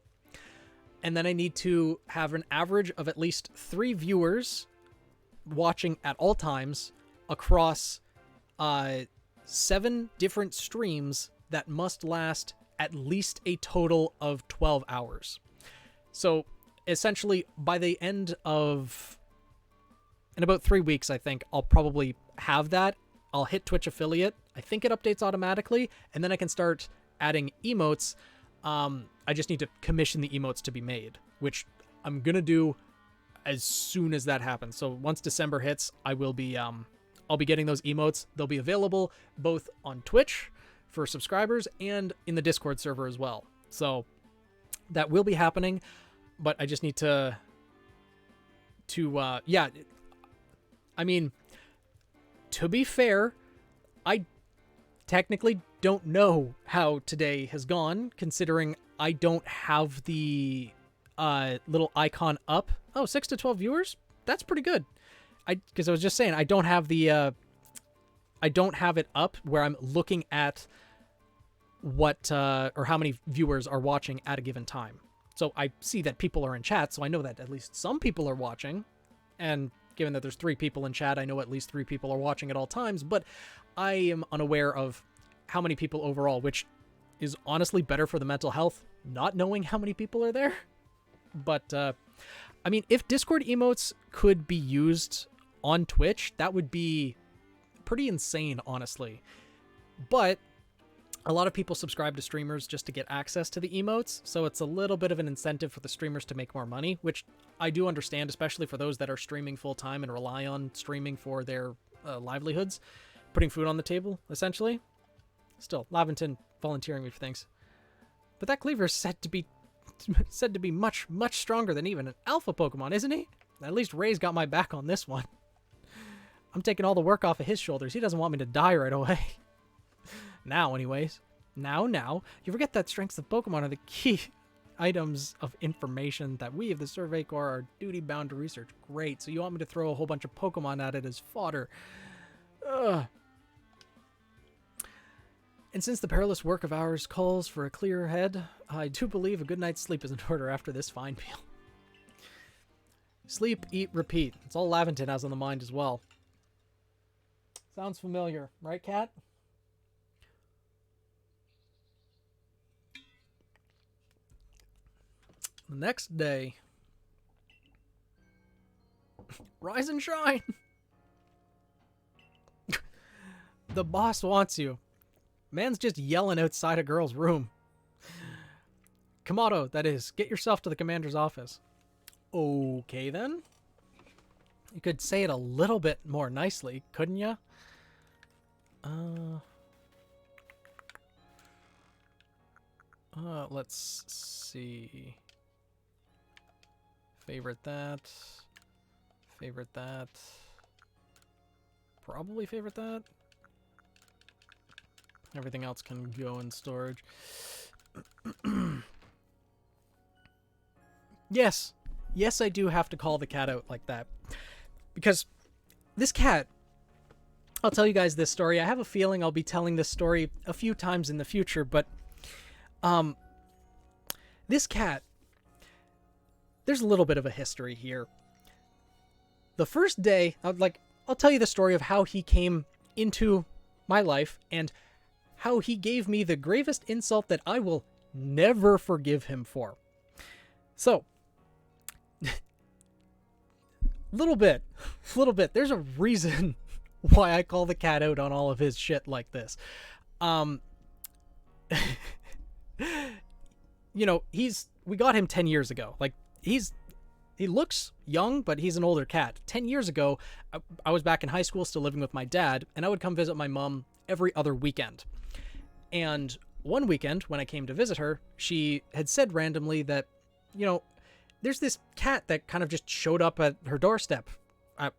And then I need to have an average of at least 3 viewers watching at all times across 7 different streams that must last at least a total of 12 hours. So essentially, by the end of, in about 3 weeks, I think, I'll probably have that. I'll hit Twitch affiliate. I think it updates automatically, and then I can start adding emotes. I just need to commission the emotes to be made, which I'm going to do as soon as that happens. So once December hits, I will be, I'll be getting those emotes. They'll be available both on Twitch for subscribers and in the Discord server as well. So that will be happening, but I just need to yeah, I mean, to be fair, I technically don't know how today has gone, considering I don't have the little icon up. Oh, 6 to 12 viewers? That's pretty good. Because I was just saying, I don't have the, I don't have it up where I'm looking at what, or how many viewers are watching at a given time. So I see that people are in chat, so I know that at least some people are watching. And given that there's 3 people in chat, I know at least 3 people are watching at all times, but I am unaware of how many people overall, which is honestly better for the mental health, not knowing how many people are there. But, I mean, if Discord emotes could be used on Twitch, that would be pretty insane, honestly. But a lot of people subscribe to streamers just to get access to the emotes, so it's a little bit of an incentive for the streamers to make more money, which I do understand, especially for those that are streaming full-time and rely on streaming for their livelihoods, putting food on the table, essentially. Still, Laventon volunteering me for things. But that Cleaver is said to be much, much stronger than even an alpha Pokemon, isn't he? At least Ray's got my back on this one. I'm taking all the work off of his shoulders. He doesn't want me to die right away. Now, anyways. Now. You forget that strengths of Pokemon are the key items of information that we of the Survey Corps are duty-bound to research. Great, so you want me to throw a whole bunch of Pokemon at it as fodder. Ugh. And since the perilous work of ours calls for a clear head, I do believe a good night's sleep is in order after this fine meal. Sleep, eat, repeat. It's all Laventon has on the mind as well. Sounds familiar, right, Cat? The next day. Rise and shine! The boss wants you. Man's just yelling outside a girl's room. Kamado, that is. Get yourself to the commander's office. Okay, then. You could say it a little bit more nicely, couldn't you? Let's see. Favorite that. Favorite that. Probably favorite that. Everything else can go in storage. Yes. Yes, I do have to call the cat out like that. Because this cat, I'll tell you guys this story. I have a feeling I'll be telling this story a few times in the future, but this cat, there's a little bit of a history here. The first day, I'll tell you the story of how he came into my life and how he gave me the gravest insult that I will never forgive him for. So, little bit. There's a reason why I call the cat out on all of his shit like this. You know, we got him 10 years ago. Like, he looks young, but he's an older cat. 10 years ago, I was back in high school, still living with my dad, and I would come visit my mom every other weekend. And one weekend, when I came to visit her, she had said randomly that, you know, there's this cat that kind of just showed up at her doorstep at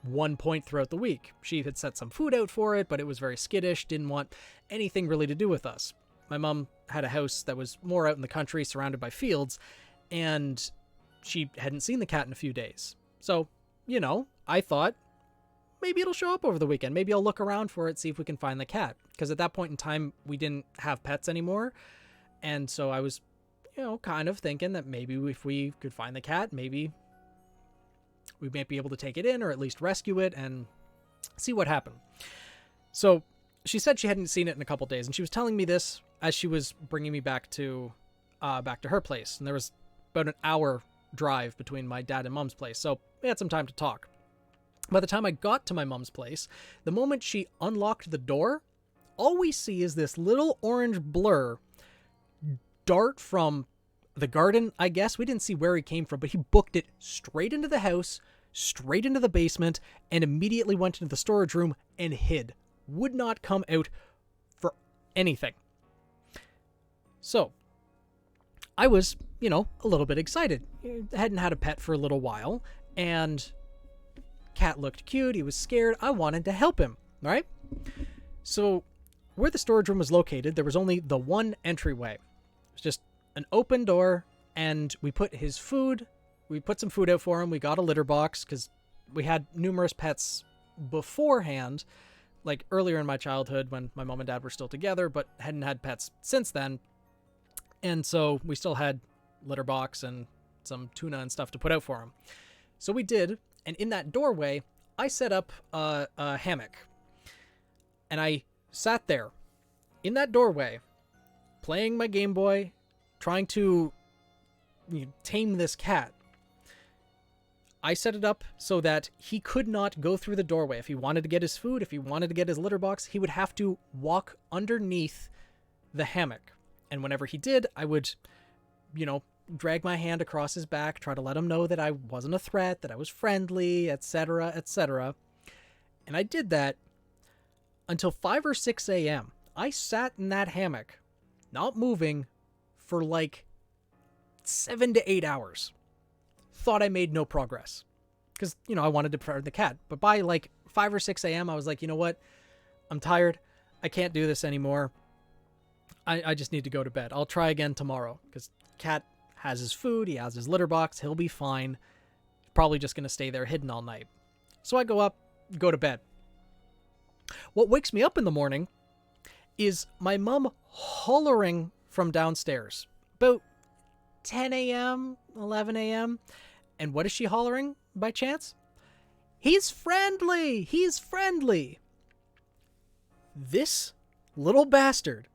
one point throughout the week. She had set some food out for it, but it was very skittish, didn't want anything really to do with us. My mom had a house that was more out in the country, surrounded by fields, and she hadn't seen the cat in a few days. So, you know, I thought, maybe it'll show up over the weekend. Maybe I'll look around for it, see if we can find the cat. Because at that point in time, we didn't have pets anymore. And so I was, you know, kind of thinking that maybe if we could find the cat, maybe we might be able to take it in or at least rescue it and see what happened. So she said she hadn't seen it in a couple days, and she was telling me this as she was bringing me back to her place. And there was about an hour drive between my dad and mom's place, so we had some time to talk. By the time I got to my mom's place, the moment she unlocked the door, all we see is this little orange blur dart from the garden, I guess. We didn't see where he came from, but he booked it straight into the house, straight into the basement, and immediately went into the storage room and hid. Would not come out for anything. So, I was, you know, a little bit excited. I hadn't had a pet for a little while, and cat looked cute. He was scared. I wanted to help him, right? So, where the storage room was located, there was only the one entryway. It was just an open door, and we put some food out for him. We got a litter box, because we had numerous pets beforehand, like earlier in my childhood when my mom and dad were still together, but hadn't had pets since then. And so we still had litter box and some tuna and stuff to put out for him. So we did, and in that doorway, I set up a hammock. And I sat there in that doorway, playing my Game Boy, trying to tame this cat. I set it up so that he could not go through the doorway. If he wanted to get his food, if he wanted to get his litter box, he would have to walk underneath the hammock. And whenever he did, I would, drag my hand across his back, try to let him know that I wasn't a threat, that I was friendly, etc., etc. And I did that until 5 or 6 a.m. I sat in that hammock, not moving, for like 7 to 8 hours. Thought I made no progress. Because, I wanted to protect the cat. But by like 5 or 6 a.m., I was like, you know what? I'm tired. I can't do this anymore. I just need to go to bed. I'll try again tomorrow. Because cat has his food. He has his litter box. He'll be fine. Probably just going to stay there hidden all night. So I go up, go to bed. What wakes me up in the morning is my mom hollering from downstairs. About 10 a.m., 11 a.m. And what is she hollering by chance? He's friendly! He's friendly! This little bastard,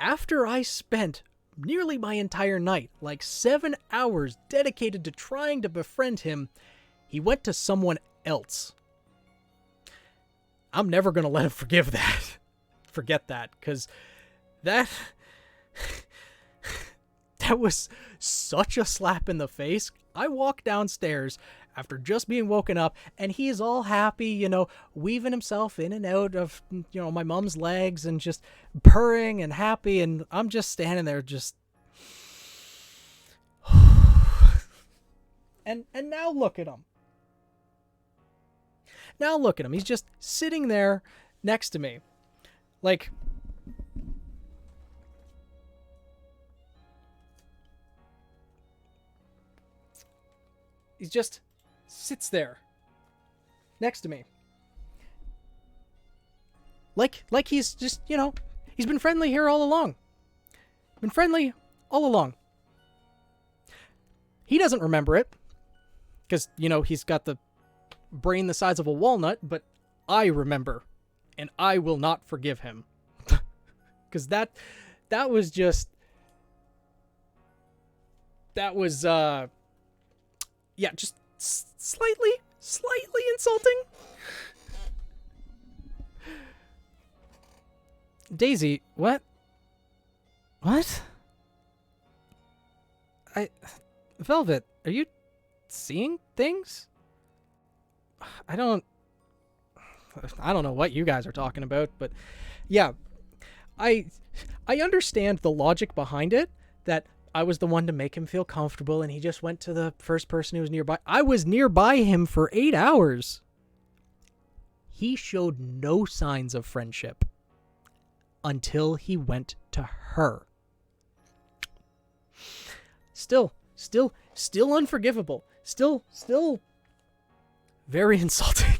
after I spent nearly my entire night, like 7 hours dedicated to trying to befriend him, he went to someone else. I'm never going to let him forgive that. forget that, because that that was such a slap in the face. I walked downstairs after just being woken up, and he's all happy, you know, weaving himself in and out of, you know, my mom's legs and just purring and happy, and I'm just standing there just and now look at him. Now look at him. He's just sitting there next to me. Like, he just sits there next to me. Like he's just, you know, he's been friendly here all along. Been friendly all along. He doesn't remember it, because, you know, he's got the brain the size of a walnut, but I remember, and I will not forgive him. Because that was just, that was, yeah, just slightly insulting. Daisy, what? Velvet, are you seeing things? I don't know what you guys are talking about, but yeah, I understand the logic behind it, that I was the one to make him feel comfortable, and he just went to the first person who was nearby. I was nearby him for 8 hours. He showed no signs of friendship until he went to her. Still unforgivable. Still very insulting.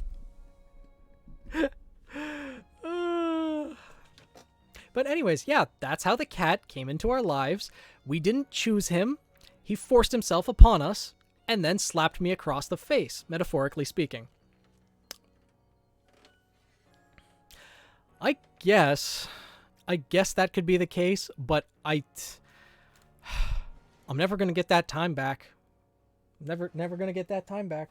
But anyways, yeah, that's how the cat came into our lives. We didn't choose him. He forced himself upon us and then slapped me across the face, metaphorically speaking. I guess that could be the case, but I'm never going to get that time back. Never going to get that time back.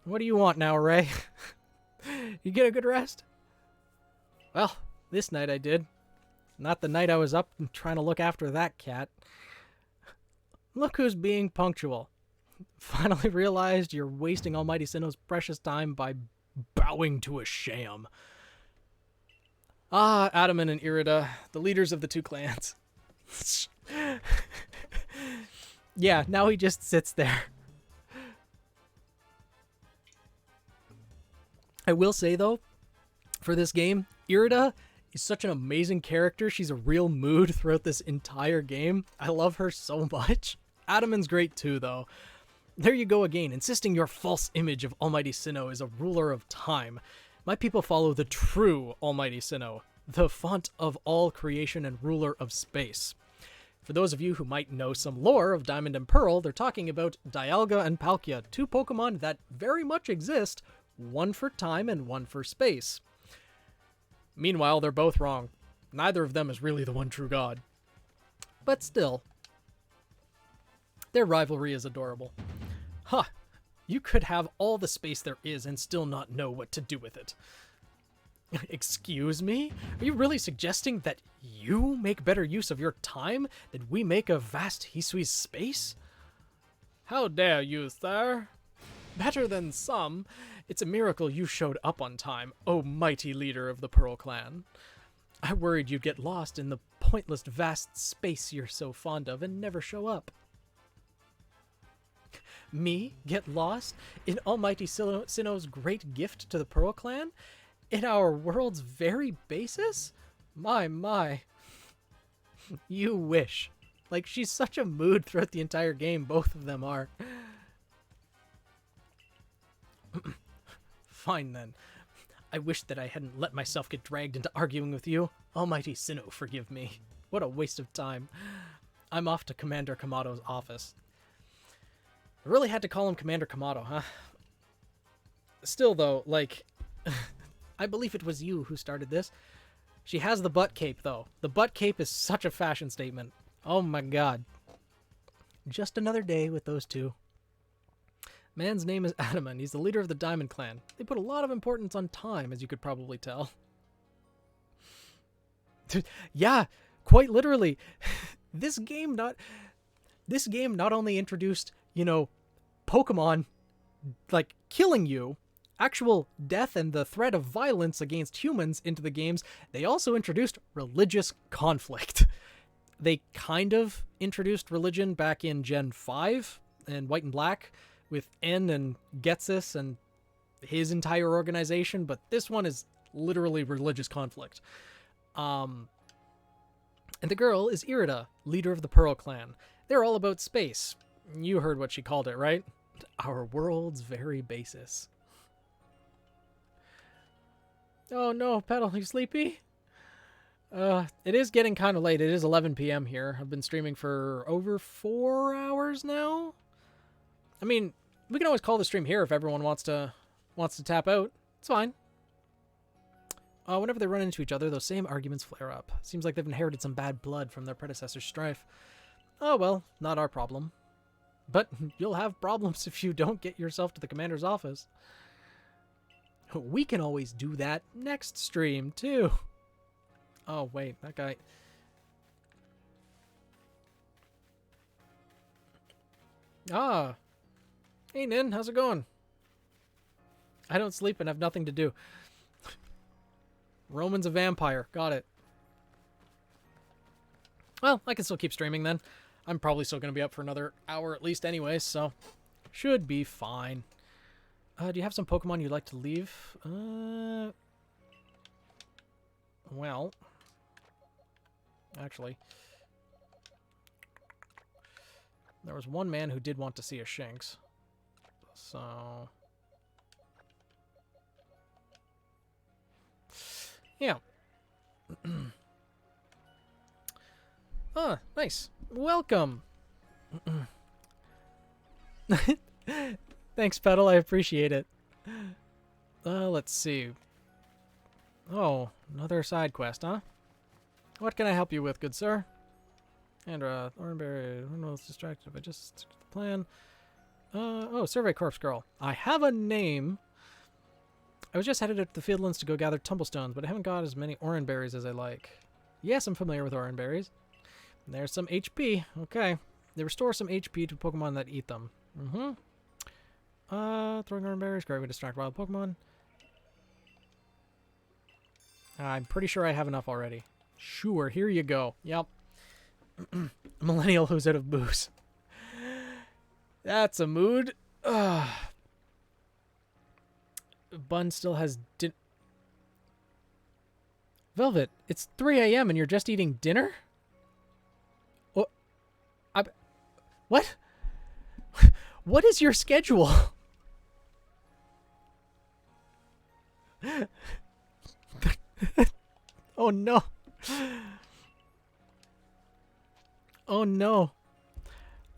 What do you want now, Ray? You get a good rest? Well, this night I did. Not the night I was up and trying to look after that cat. Look who's being punctual. Finally realized you're wasting Almighty Sinnoh's precious time by bowing to a sham. Ah, Adaman and Irida, the leaders of the two clans. Yeah, now he just sits there. I will say, though, for this game, Irida is such an amazing character. She's a real mood throughout this entire game. I love her so much. Adaman's great too, though. There you go again, insisting your false image of Almighty Sinnoh is a ruler of time. My people follow the true Almighty Sinnoh, the font of all creation and ruler of space. For those of you who might know some lore of Diamond and Pearl, they're talking about Dialga and Palkia, two Pokemon that very much exist, one for time and one for space. Meanwhile, they're both wrong. Neither of them is really the one true god. But still, their rivalry is adorable. Huh, you could have all the space there is and still not know what to do with it. Excuse me? Are you really suggesting that you make better use of your time than we make of vast Hisui's space? How dare you, sir? Better than some. It's a miracle you showed up on time, O mighty leader of the Pearl Clan. I worried you'd get lost in the pointless vast space you're so fond of and never show up. Me get lost in Almighty Sinnoh's great gift to the Pearl Clan? In our world's very basis? My. You wish. Like, she's such a mood throughout the entire game, both of them are. Fine then. I wish that I hadn't let myself get dragged into arguing with you. Almighty Sinnoh, forgive me. What a waste of time. I'm off to Commander Kamado's office. I really had to call him Commander Kamado, huh? Still, though, like, I believe it was you who started this. She has the butt cape, though. The butt cape is such a fashion statement. Oh my god. Just another day with those two. Man's name is Adam, and he's the leader of the Diamond Clan. They put a lot of importance on time, as you could probably tell. Yeah, quite literally. This game not only introduced, Pokemon, like, killing you, actual death and the threat of violence against humans into the games, they also introduced religious conflict. They kind of introduced religion back in Gen 5 and White and Black with N and Getsus and his entire organization, but this one is literally religious conflict. And the girl is Irida, leader of the Pearl Clan. They're all about space. You heard what she called it, right? Our world's very basis. Oh no, Petal, you sleepy? It is getting kind of late. It is 11 p.m. here. I've been streaming for over 4 hours now. I mean, we can always call the stream here if everyone wants to tap out. It's fine. Whenever they run into each other, those same arguments flare up. Seems like they've inherited some bad blood from their predecessor's strife. Oh well, not our problem. But you'll have problems if you don't get yourself to the commander's office. We can always do that next stream, too. Oh, wait, that guy... Ah! Hey, Nin, how's it going? I don't sleep and have nothing to do. Roman's a vampire. Got it. Well, I can still keep streaming then. I'm probably still going to be up for another hour at least anyway, so... should be fine. Do you have some Pokemon you'd like to leave? Well... actually... there was one man who did want to see a Shinx. So... yeah. Ah, nice. Welcome. Thanks, Petal. I appreciate it. Let's see. Oh, another side quest, huh? What can I help you with, good sir? Andra, Thornberry, who knows, distracted if I just stick to the plan. Oh, Survey Corpse Girl. I have a name. I was just headed up to the Fieldlands to go gather tumblestones, but I haven't got as many Oranberries as I like. Yes, I'm familiar with Oranberries. There's some HP. Okay. They restore some HP to Pokemon that eat them. Mm-hmm. Throwing Oranberries, great way to distract wild Pokemon. I'm pretty sure I have enough already. Sure, here you go. Yep. Millennial who's out of booze. That's a mood. Ugh. Bun still has Velvet, it's 3 a.m. and you're just eating dinner? Oh, what? What is your schedule? Oh no. Oh no.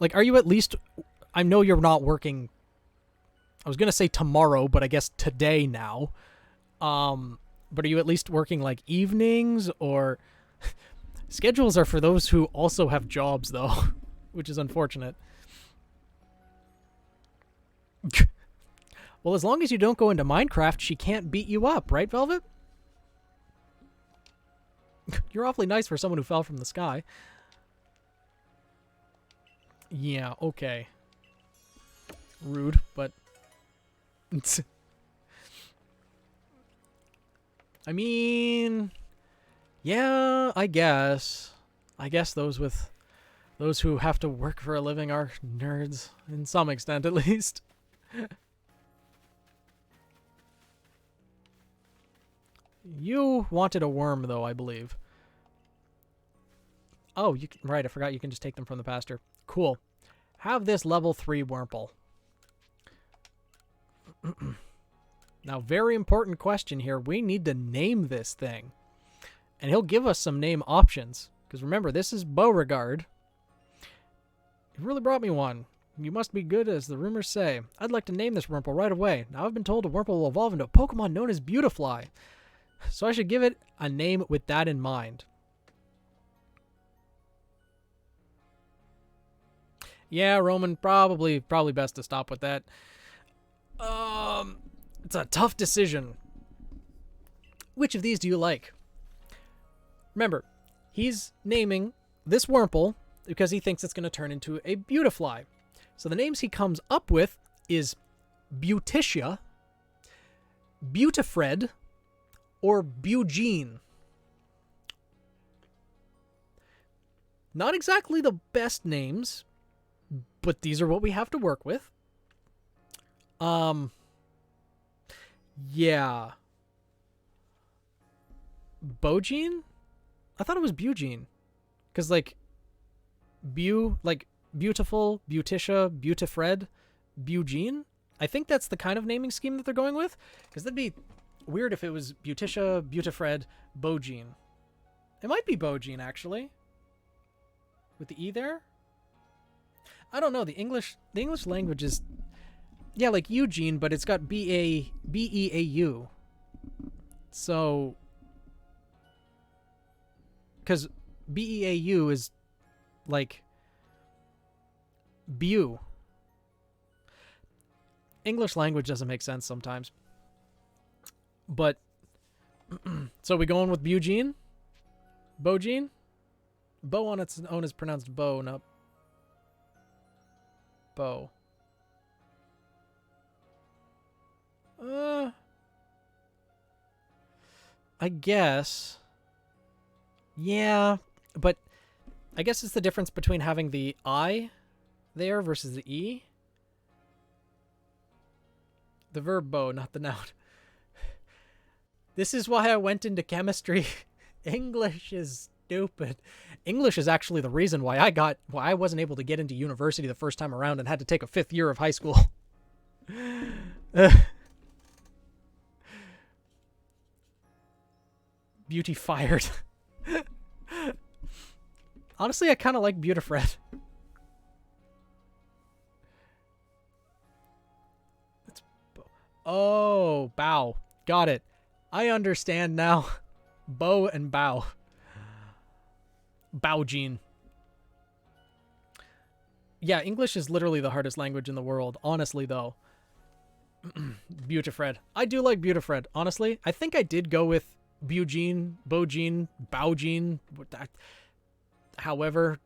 Like, are you at least... I know you're not working... I was going to say tomorrow, but I guess today now. But are you at least working, like, evenings? Or... schedules are for those who also have jobs, though. Which is unfortunate. Well, as long as you don't go into Minecraft, she can't beat you up, right, Velvet? You're awfully nice for someone who fell from the sky. Yeah, okay. Rude, but... I mean... yeah, I guess. I guess those who have to work for a living are nerds, in some extent at least. You wanted a worm, though, I believe. Oh, right, I forgot you can just take them from the pasture. Cool. Have this level 3 Wurmple. Now, very important question here. We need to name this thing. And he'll give us some name options. Because remember, this is Beauregard. You really brought me one. You must be good, as the rumors say. I'd like to name this Wurmple right away. Now, I've been told a Wurmple will evolve into a Pokemon known as Beautifly. So I should give it a name with that in mind. Yeah, Roman, probably best to stop with that. It's a tough decision. Which of these do you like? Remember, he's naming this Wurmple because he thinks it's going to turn into a Beautifly. So the names he comes up with is Beauticia, Beautifred, or Bugene. Not exactly the best names, but these are what we have to work with. Yeah. Bogene? I thought it was Bugene. Because, like, Beautiful, Beauticia, Beautifred, Bugene? I think that's the kind of naming scheme that they're going with. Because that'd be weird if it was Beauticia, Beautifred, Bogene. It might be Bogene, actually. With the E there? I don't know. The English language is... Yeah, like Eugene, but it's got B-E-A-U. So... Because B-E-A-U is like Bew. English language doesn't make sense sometimes. But, so we going with Bugene? Bogene? Bo on its own is pronounced Bo, not Bo. I guess... Yeah, but I guess it's the difference between having the I there versus the E. The verb bow, not the noun. This is why I went into chemistry. English is stupid. English is actually the reason why I wasn't able to get into university the first time around and had to take a 5th year of high school. Beauty fired. Honestly, I kind of like Beautifred. Oh, bow. Got it. I understand now. Bow and bow. Bowgene. Yeah, English is literally the hardest language in the world. Honestly, though. Beautifred. I do like Beautifred. Honestly, I think I did go with Bugene, Bogene, Bowgene. However,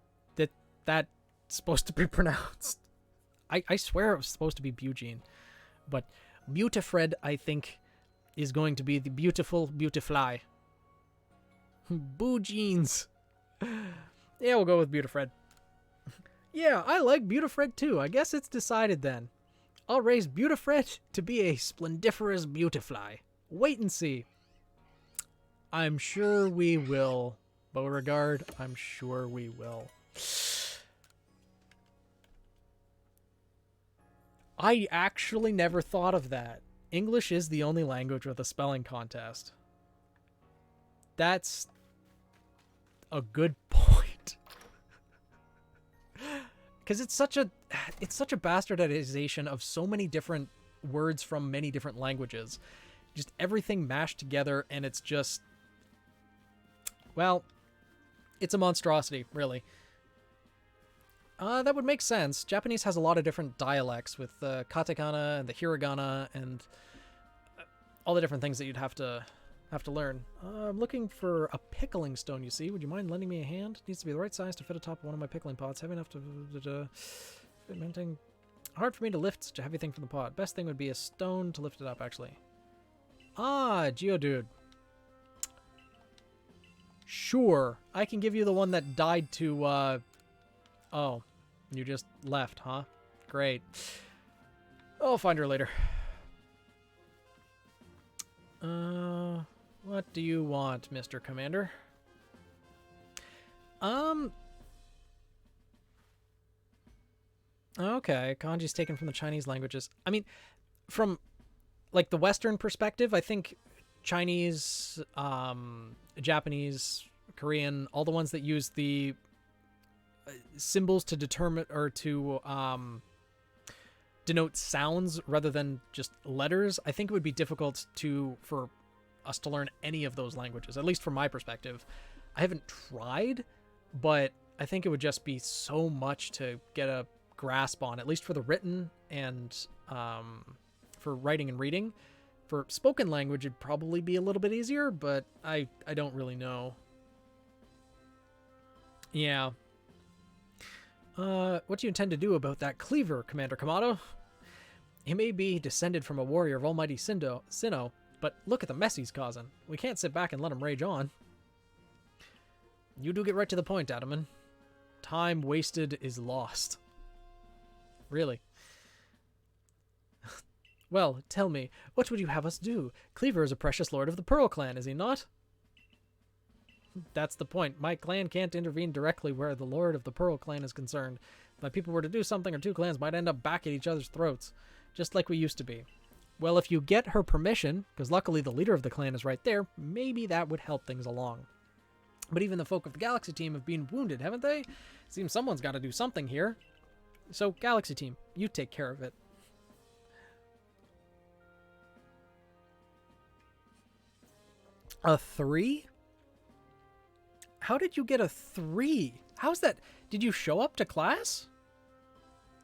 that's supposed to be pronounced. I swear it was supposed to be Bugene. But Beautifred, I think, is going to be the beautiful Beautifly. Boogenes. Yeah, we'll go with Beautifred. Yeah, I like Beautifred too. I guess it's decided then. I'll raise Beautifred to be a splendiferous Beautifly. Wait and see. I'm sure we will. Beauregard, I'm sure we will. I actually never thought of that. English is the only language with a spelling contest. That's a good point. Because it's such a bastardization of so many different words from many different languages. Just everything mashed together, and it's just... Well, it's a monstrosity, really. That would make sense. Japanese has a lot of different dialects with the katakana and the hiragana and all the different things that you'd have to learn. I'm looking for a pickling stone, you see. Would you mind lending me a hand? It needs to be the right size to fit atop one of my pickling pots. Heavy enough to fermenting. Hard for me to lift such a heavy thing from the pot. Best thing would be a stone to lift it up, actually. Ah, Geodude. Sure. I can give you the one that died to, Oh, you just left, huh? Great. I'll find her later. What do you want, Mr. Commander? Okay, kanji's taken from the Chinese languages. I mean, from, like, the Western perspective, I think Chinese, Japanese, Korean, all the ones that use the symbols to determine or to denote sounds rather than just letters, I think it would be difficult for us to learn any of those languages, at least from my perspective. I haven't tried, but I think it would just be so much to get a grasp on, at least for the written and for writing and reading. For spoken language, it'd probably be a little bit easier, but I don't really know. Yeah. What do you intend to do about that cleaver, Commander Kamado? He may be descended from a warrior of Almighty Sinnoh, but look at the mess he's causing. We can't sit back and let him rage on. You do get right to the point, Adaman. Time wasted is lost. Really? Well, tell me, what would you have us do? Cleaver is a precious lord of the Pearl Clan, is he not? That's the point. My clan can't intervene directly where the lord of the Pearl Clan is concerned. If my people were to do something, our two clans might end up back at each other's throats, just like we used to be. Well, if you get her permission, because luckily the leader of the clan is right there, maybe that would help things along. But even the folk of the Galaxy team have been wounded, haven't they? Seems someone's got to do something here. So, Galaxy team, you take care of it. A 3? How did you get a 3? How's that? Did you show up to class?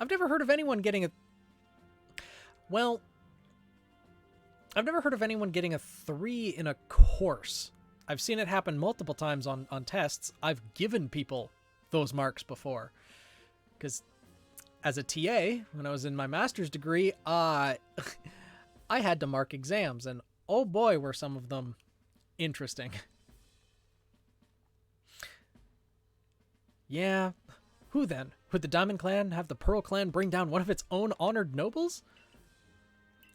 I've never heard of anyone getting a... Well, I've never heard of anyone getting a 3 in a course. I've seen it happen multiple times on tests. I've given people those marks before. Because as a TA, when I was in my master's degree, I had to mark exams, and oh boy, were some of them interesting. Yeah. Who then? Would the Diamond Clan have the Pearl Clan bring down one of its own honored nobles?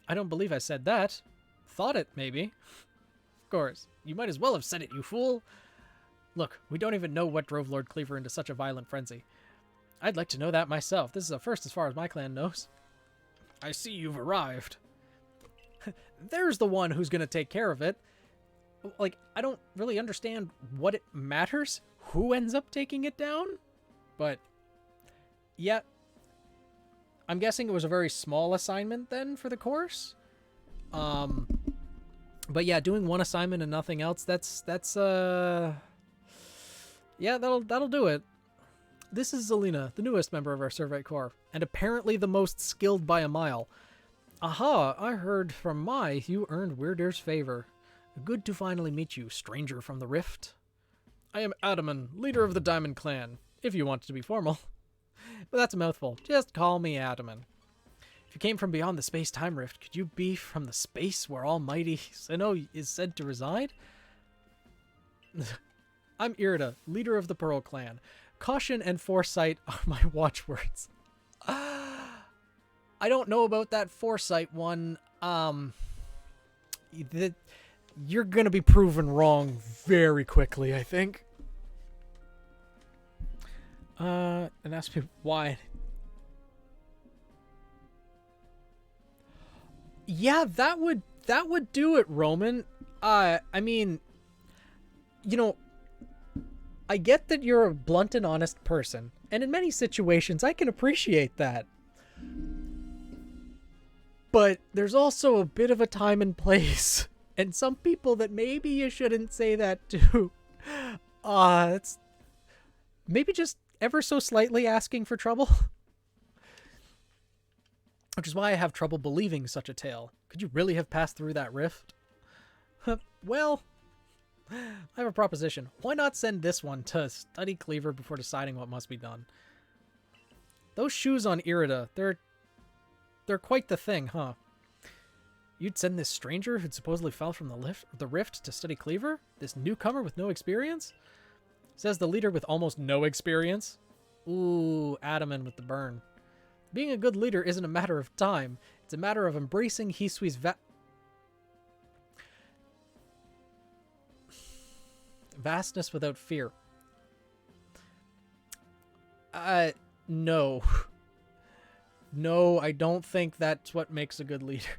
I don't believe I said that. Thought it, maybe. Of course. You might as well have said it, you fool. Look, we don't even know what drove Lord Cleaver into such a violent frenzy. I'd like to know that myself. This is a first as far as my clan knows. I see you've arrived. There's the one who's going to take care of it. Like, I don't really understand what it matters who ends up taking it down, but yeah, I'm guessing it was a very small assignment then for the course. But yeah, doing one assignment and nothing else, that's yeah, that'll do it. This is Zelina, the newest member of our Survey Corps, and apparently the most skilled by a mile. Aha, I heard from Mai you earned Weirder's favor. Good to finally meet you, stranger from the Rift. I am Adaman, leader of the Diamond Clan, if you want to be formal. But that's a mouthful. Just call me Adaman. If you came from beyond the space-time rift, could you be from the space where Almighty Sinnoh is said to reside? I'm Irida, leader of the Pearl Clan. Caution and foresight are my watchwords. I don't know about that foresight one. You're going to be proven wrong very quickly, I think. And ask me why. Yeah, that would do it, Roman. I mean, you know, I get that you're a blunt and honest person, and in many situations I can appreciate that. But there's also a bit of a time and place. And some people that maybe you shouldn't say that to. It's maybe just ever so slightly asking for trouble. Which is why I have trouble believing such a tale. Could you really have passed through that rift? Well, I have a proposition. Why not send this one to study Cleaver before deciding what must be done? Those shoes on Irida, they're quite the thing, huh? You'd send this stranger who'd supposedly fell from the rift to study Cleaver? This newcomer with no experience? Says the leader with almost no experience. Ooh, Adaman with the burn. Being a good leader isn't a matter of time. It's a matter of embracing Hisui's vastness without fear. No. No, I don't think that's what makes a good leader.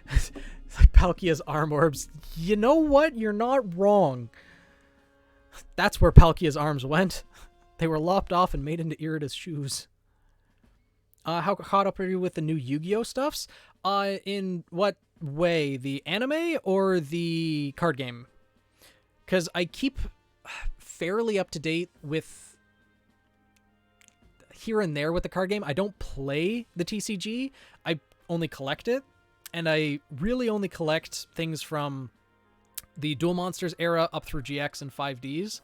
It's like Palkia's arm orbs. You know what? You're not wrong. That's where Palkia's arms went. They were lopped off and made into Irida's shoes. How caught up are you with the new Yu-Gi-Oh stuffs? In what way? The anime or the card game? Because I keep fairly up to date with here and there with the card game. I don't play the TCG. I only collect it. And I really only collect things from the Duel Monsters era up through GX and 5Ds.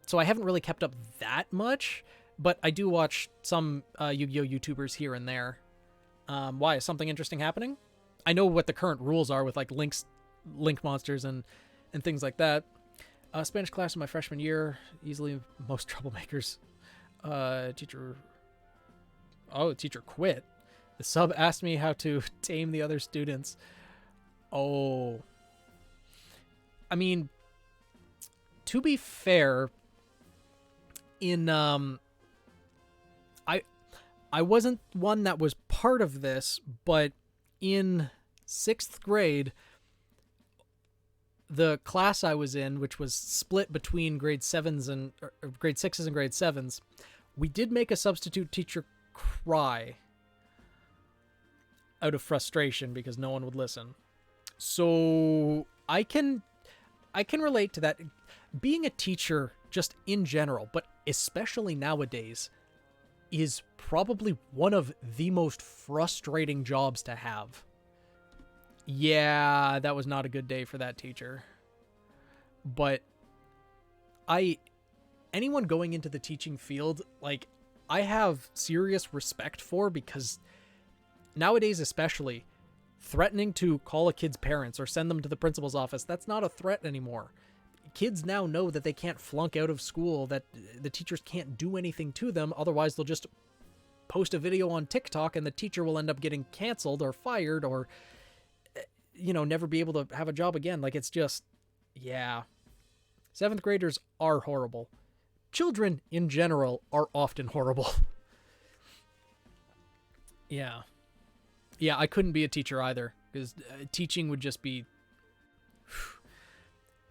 So I haven't really kept up that much, but I do watch some Yu-Gi-Oh! YouTubers here and there. Why? Is something interesting happening? I know what the current rules are with like link monsters and things like that. Spanish class in my freshman year, easily most troublemakers. Teacher quit. The sub asked me how to tame the other students. Oh. I mean, to be fair, in I wasn't one that was part of this, but in 6th grade, the class I was in, which was split between grade 7s and grade 6s and grade 7s, we did make a substitute teacher cry out of frustration because no one would listen. So I can relate to that. Being a teacher just in general, but especially nowadays, is probably one of the most frustrating jobs to have. Yeah, that was not a good day for that teacher. But anyone going into the teaching field, like, I have serious respect for, because nowadays especially, threatening to call a kid's parents or send them to the principal's office, that's not a threat anymore. Kids now know that they can't flunk out of school, that the teachers can't do anything to them, otherwise they'll just post a video on TikTok and the teacher will end up getting canceled or fired or, never be able to have a job again. Like, it's just, yeah. 7th graders are horrible. Children in general are often horrible. Yeah. Yeah, I couldn't be a teacher either, because teaching would just be...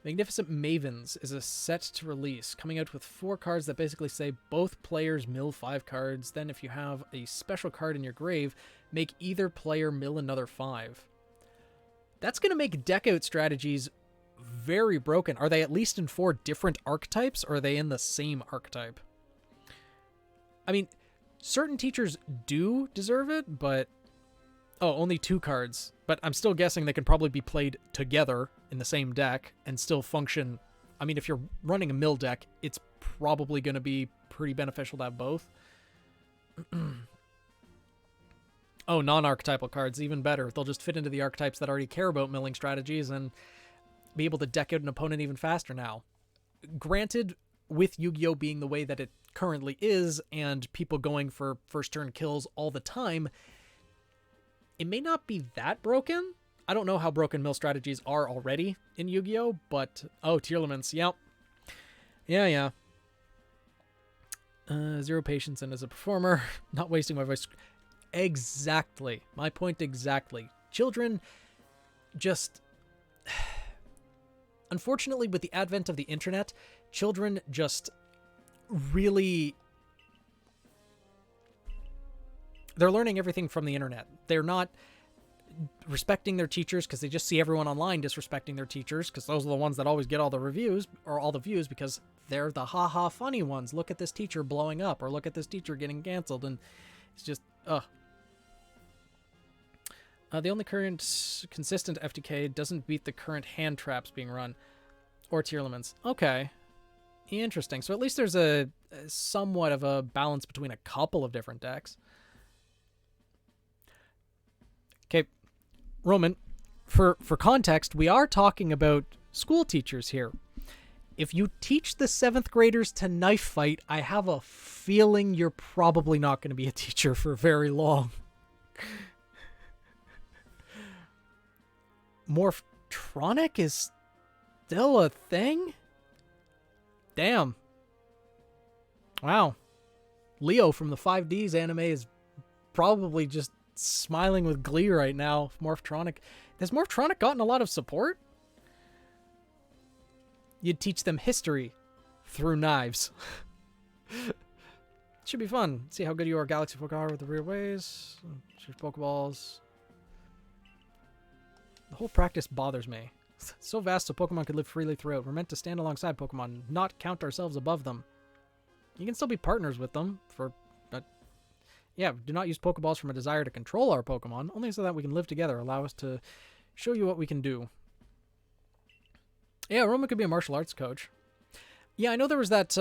Magnificent Mavens is a set to release, coming out with 4 cards that basically say both players mill 5 cards. Then if you have a special card in your grave, make either player mill another 5. That's going to make deck out strategies very broken. Are they at least in 4 different archetypes, or are they in the same archetype? I mean, certain teachers do deserve it, but... Oh, only 2 cards. But I'm still guessing they can probably be played together in the same deck and still function. I mean, if you're running a mill deck, it's probably going to be pretty beneficial to have both. Oh, non-archetypal cards, even better. They'll just fit into the archetypes that already care about milling strategies and be able to deck out an opponent even faster now. Granted, with Yu-Gi-Oh! Being the way that it currently is, and people going for first turn kills all the time, it may not be that broken. I don't know how broken mill strategies are already in Yu-Gi-Oh! But... Oh, Tearlaments, yep. Yeah. 0 patience and as a performer, not wasting my voice. Exactly. My point exactly. Children just... Unfortunately, with the advent of the internet, children just really... They're learning everything from the internet. They're not respecting their teachers because they just see everyone online disrespecting their teachers, because those are the ones that always get all the reviews or all the views, because they're the haha funny ones. Look at this teacher blowing up, or look at this teacher getting canceled, and it's just, ugh. The only current consistent FTK doesn't beat the current hand traps being run, or Tearlaments. Okay. Interesting. So at least there's a somewhat of a balance between a couple of different decks. Okay, Roman, for context, we are talking about school teachers here. If you teach the 7th graders to knife fight, I have a feeling you're probably not going to be a teacher for very long. Morphtronic is still a thing? Damn. Wow. Leo from the 5Ds anime is probably just smiling with glee right now. Morphtronic. Has Morphtronic gotten a lot of support? You'd teach them history through knives. Should be fun. See how good you are, Galaxy Pokemon, with the real ways. Shoot Pokeballs. The whole practice bothers me. It's so vast so Pokemon could live freely throughout. We're meant to stand alongside Pokemon, not count ourselves above them. You can still be partners with them for... yeah, do not use Pokeballs from a desire to control our Pokemon, only so that we can live together. Allow us to show you what we can do. Yeah, Roman could be a martial arts coach. Yeah, I know there was that...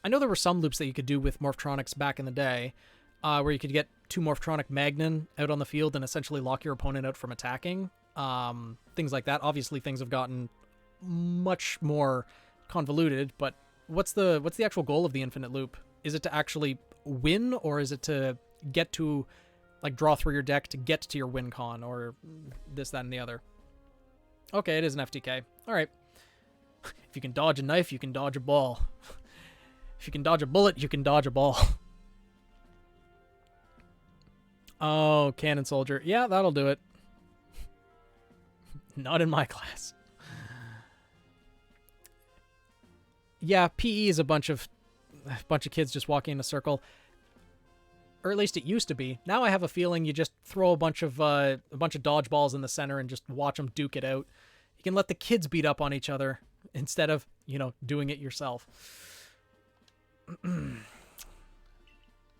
I know there were some loops that you could do with Morphtronics back in the day, where you could get 2 Morphtronic Magnon out on the field and essentially lock your opponent out from attacking. Things like that. Obviously, things have gotten much more convoluted, but what's the actual goal of the infinite loop? Is it to actually win, or is it to get to, like, draw through your deck to get to your win con, or this, that, and the other? Okay, it is an FTK. All right. If you can dodge a knife, you can dodge a ball. If you can dodge a bullet, you can dodge a ball. Oh, Cannon Soldier. Yeah, that'll do it. Not in my class. Yeah, PE is a bunch of kids just walking in a circle. Or at least it used to be. Now I have a feeling you just throw a bunch of dodgeballs in the center and just watch them duke it out. You can let the kids beat up on each other instead of, doing it yourself.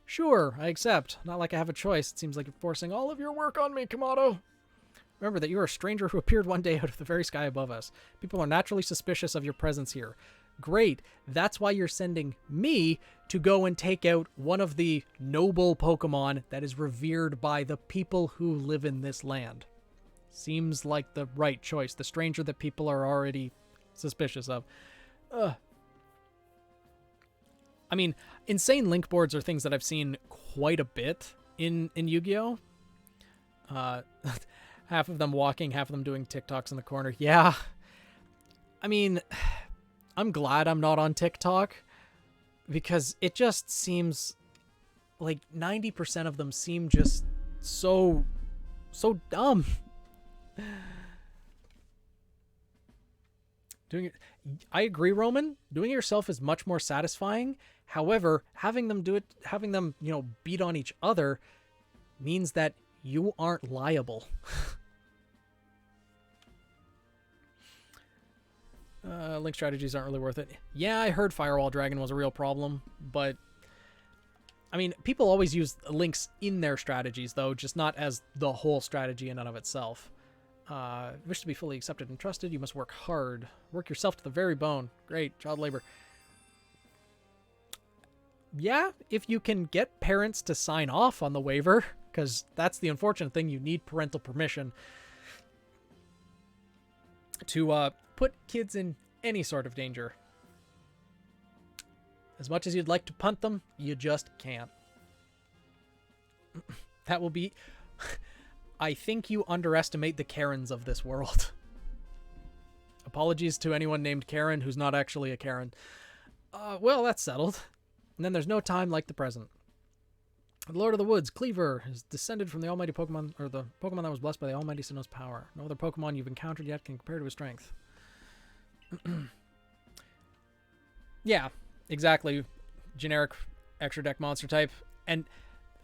Sure, I accept. Not like I have a choice. It seems like you're forcing all of your work on me, Kamado. Remember that you are a stranger who appeared one day out of the very sky above us. People are naturally suspicious of your presence here. Great. That's why you're sending me to go and take out one of the noble Pokemon that is revered by the people who live in this land. Seems like the right choice. The stranger that people are already suspicious of. I mean, insane link boards are things that I've seen quite a bit in Yu-Gi-Oh! Half of them walking, half of them doing TikToks in the corner. Yeah. I mean, I'm glad I'm not on TikTok because it just seems like 90% of them seem just so dumb. I agree, Roman. Doing it yourself is much more satisfying. However, having them beat on each other means that you aren't liable. Link strategies aren't really worth it. Yeah, I heard Firewall Dragon was a real problem, but I mean, people always use links in their strategies, though, just not as the whole strategy in and of itself. Wish to be fully accepted and trusted, you must work hard. Work yourself to the very bone. Great, child labor. Yeah, if you can get parents to sign off on the waiver, because that's the unfortunate thing, you need parental permission to put kids in any sort of danger. As much as you'd like to punt them, you just can't. That will be... I think you underestimate the Karens of this world. Apologies to anyone named Karen who's not actually a Karen. Well, that's settled. And then there's no time like the present. The Lord of the Woods, Cleaver, is descended from the almighty Pokemon, or the Pokemon that was blessed by the almighty Sinnoh's power. No other Pokemon you've encountered yet can compare to his strength. Yeah, exactly. Generic extra deck monster type. And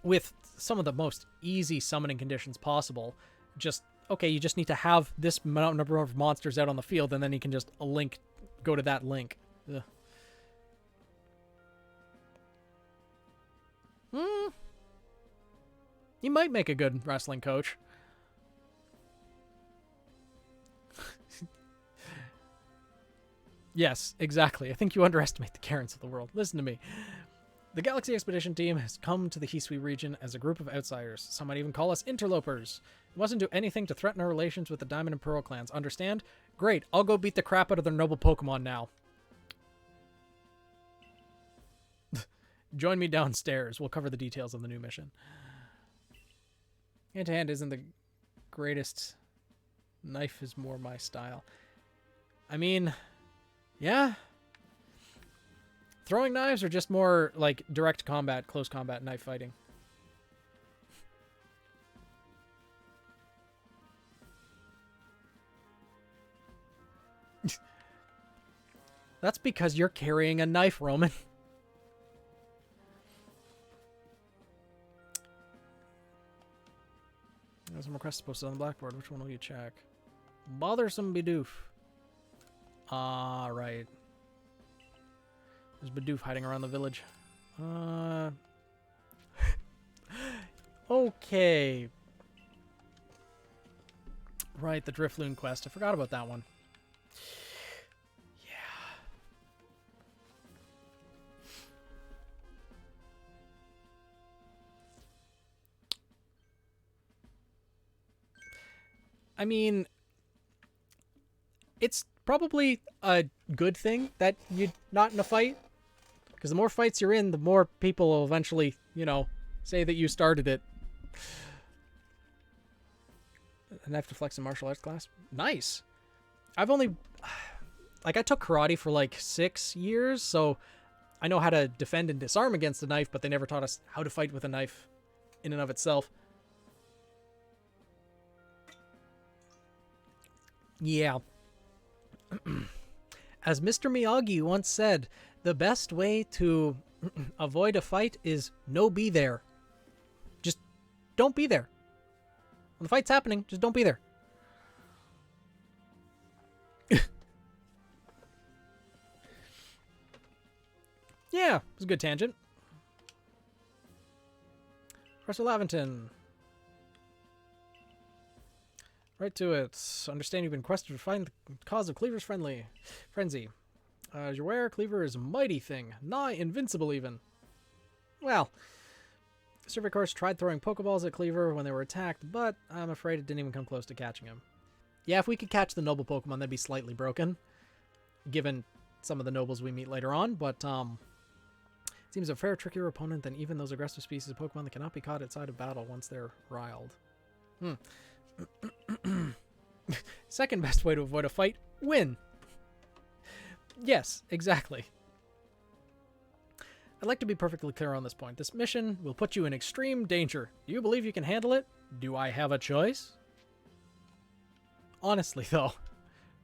with some of the most easy summoning conditions possible, you just need to have this number of monsters out on the field, and then you can just go to that link. Ugh. He might make a good wrestling coach. Yes, exactly. I think you underestimate the Karens of the world. Listen to me. The Galaxy Expedition team has come to the Hisui region as a group of outsiders. Some might even call us interlopers. We mustn't do anything to threaten our relations with the Diamond and Pearl clans. Understand? Great. I'll go beat the crap out of their noble Pokemon now. Join me downstairs. We'll cover the details of the new mission. Hand-to-hand isn't the greatest. Knife is more my style. I mean, yeah. Throwing knives are just more like direct combat, close combat, knife fighting. That's because you're carrying a knife, Roman. There's some requests posted on the blackboard. Which one will you check? Bothersome Bidoof. Ah, right. There's Bidoof hiding around the village. Okay. Right, the Drifloon quest. I forgot about that one. Yeah. I mean, it's probably a good thing that you're not in a fight. Because the more fights you're in, the more people will eventually, you know, say that you started it. And I have to flex a martial arts class. Nice. I've only... Like, I took karate for like 6 years, so I know how to defend and disarm against a knife, but they never taught us how to fight with a knife in and of itself. Yeah. As Mr. Miyagi once said, the best way to avoid a fight is no be there. Just don't be there. When the fight's happening, just don't be there. Yeah, it was a good tangent. Professor Laventon. Right to it. Understand you've been quested to find the cause of Cleaver's frenzy. As you're aware, Cleaver is a mighty thing, nigh invincible even. Well, the survey course tried throwing Pokeballs at Cleaver when they were attacked, but I'm afraid it didn't even come close to catching him. Yeah, if we could catch the noble Pokemon, that'd be slightly broken, given some of the nobles we meet later on, but seems a fair trickier opponent than even those aggressive species of Pokemon that cannot be caught outside of battle once they're riled. Second best way to avoid a fight, win. Yes, exactly. I'd like to be perfectly clear on this point. This mission will put you in extreme danger. Do you believe you can handle it? Do I have a choice? Honestly, though.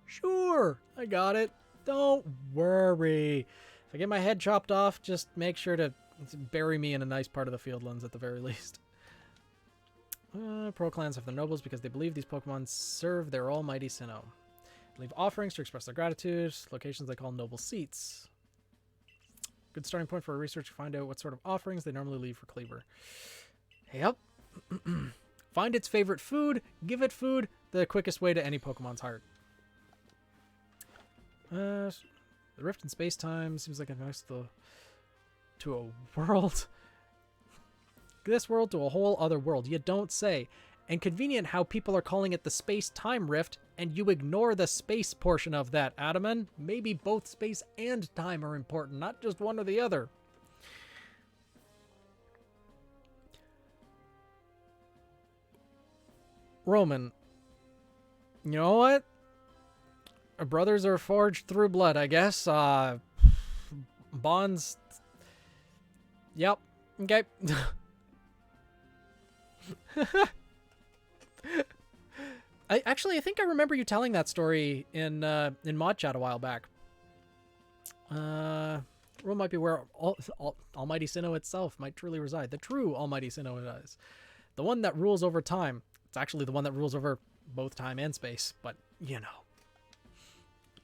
Sure, I got it. Don't worry. If I get my head chopped off, just make sure to bury me in a nice part of the Fieldlands at the very least. Pro clans have their nobles because they believe these Pokemon serve their almighty Sinnoh. Leave offerings to express their gratitude. Locations they call noble seats. Good starting point for a research to find out what sort of offerings they normally leave for Cleaver. Yep. Find its favorite food. Give it food. The quickest way to any Pokemon's heart. The rift in space-time seems like a nice to a world. This world to a whole other world. You don't say. And convenient how people are calling it the space-time rift, and you ignore the space portion of that, Adaman. Maybe both space and time are important, not just one or the other. Roman. You know what? Our brothers are forged through blood, I guess. Bonds. Yep. Okay. I think I remember you telling that story in Mod Chat a while back. Rome might be where Almighty Sinnoh itself might truly reside. The true Almighty Sinnoh is. The one that rules over time. It's actually the one that rules over both time and space, but, you know.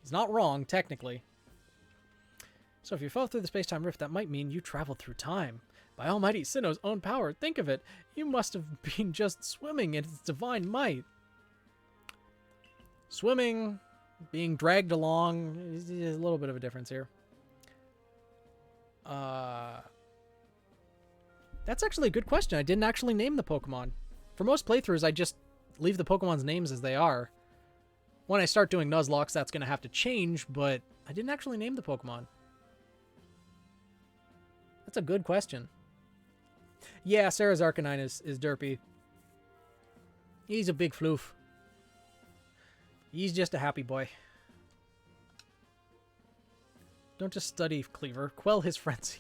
He's not wrong, technically. So if you fall through the space-time rift, that might mean you traveled through time. By Almighty Sinnoh's own power, think of it. You must have been just swimming in its divine might. Swimming, being dragged along, is a little bit of a difference here. That's actually a good question. I didn't actually name the Pokemon. For most playthroughs, I just leave the Pokemon's names as they are. When I start doing Nuzlocke, that's going to have to change, but I didn't actually name the Pokemon. That's a good question. Yeah, Sarah's Arcanine is derpy. He's a big floof. He's just a happy boy. Don't just study Cleaver. Quell his frenzy.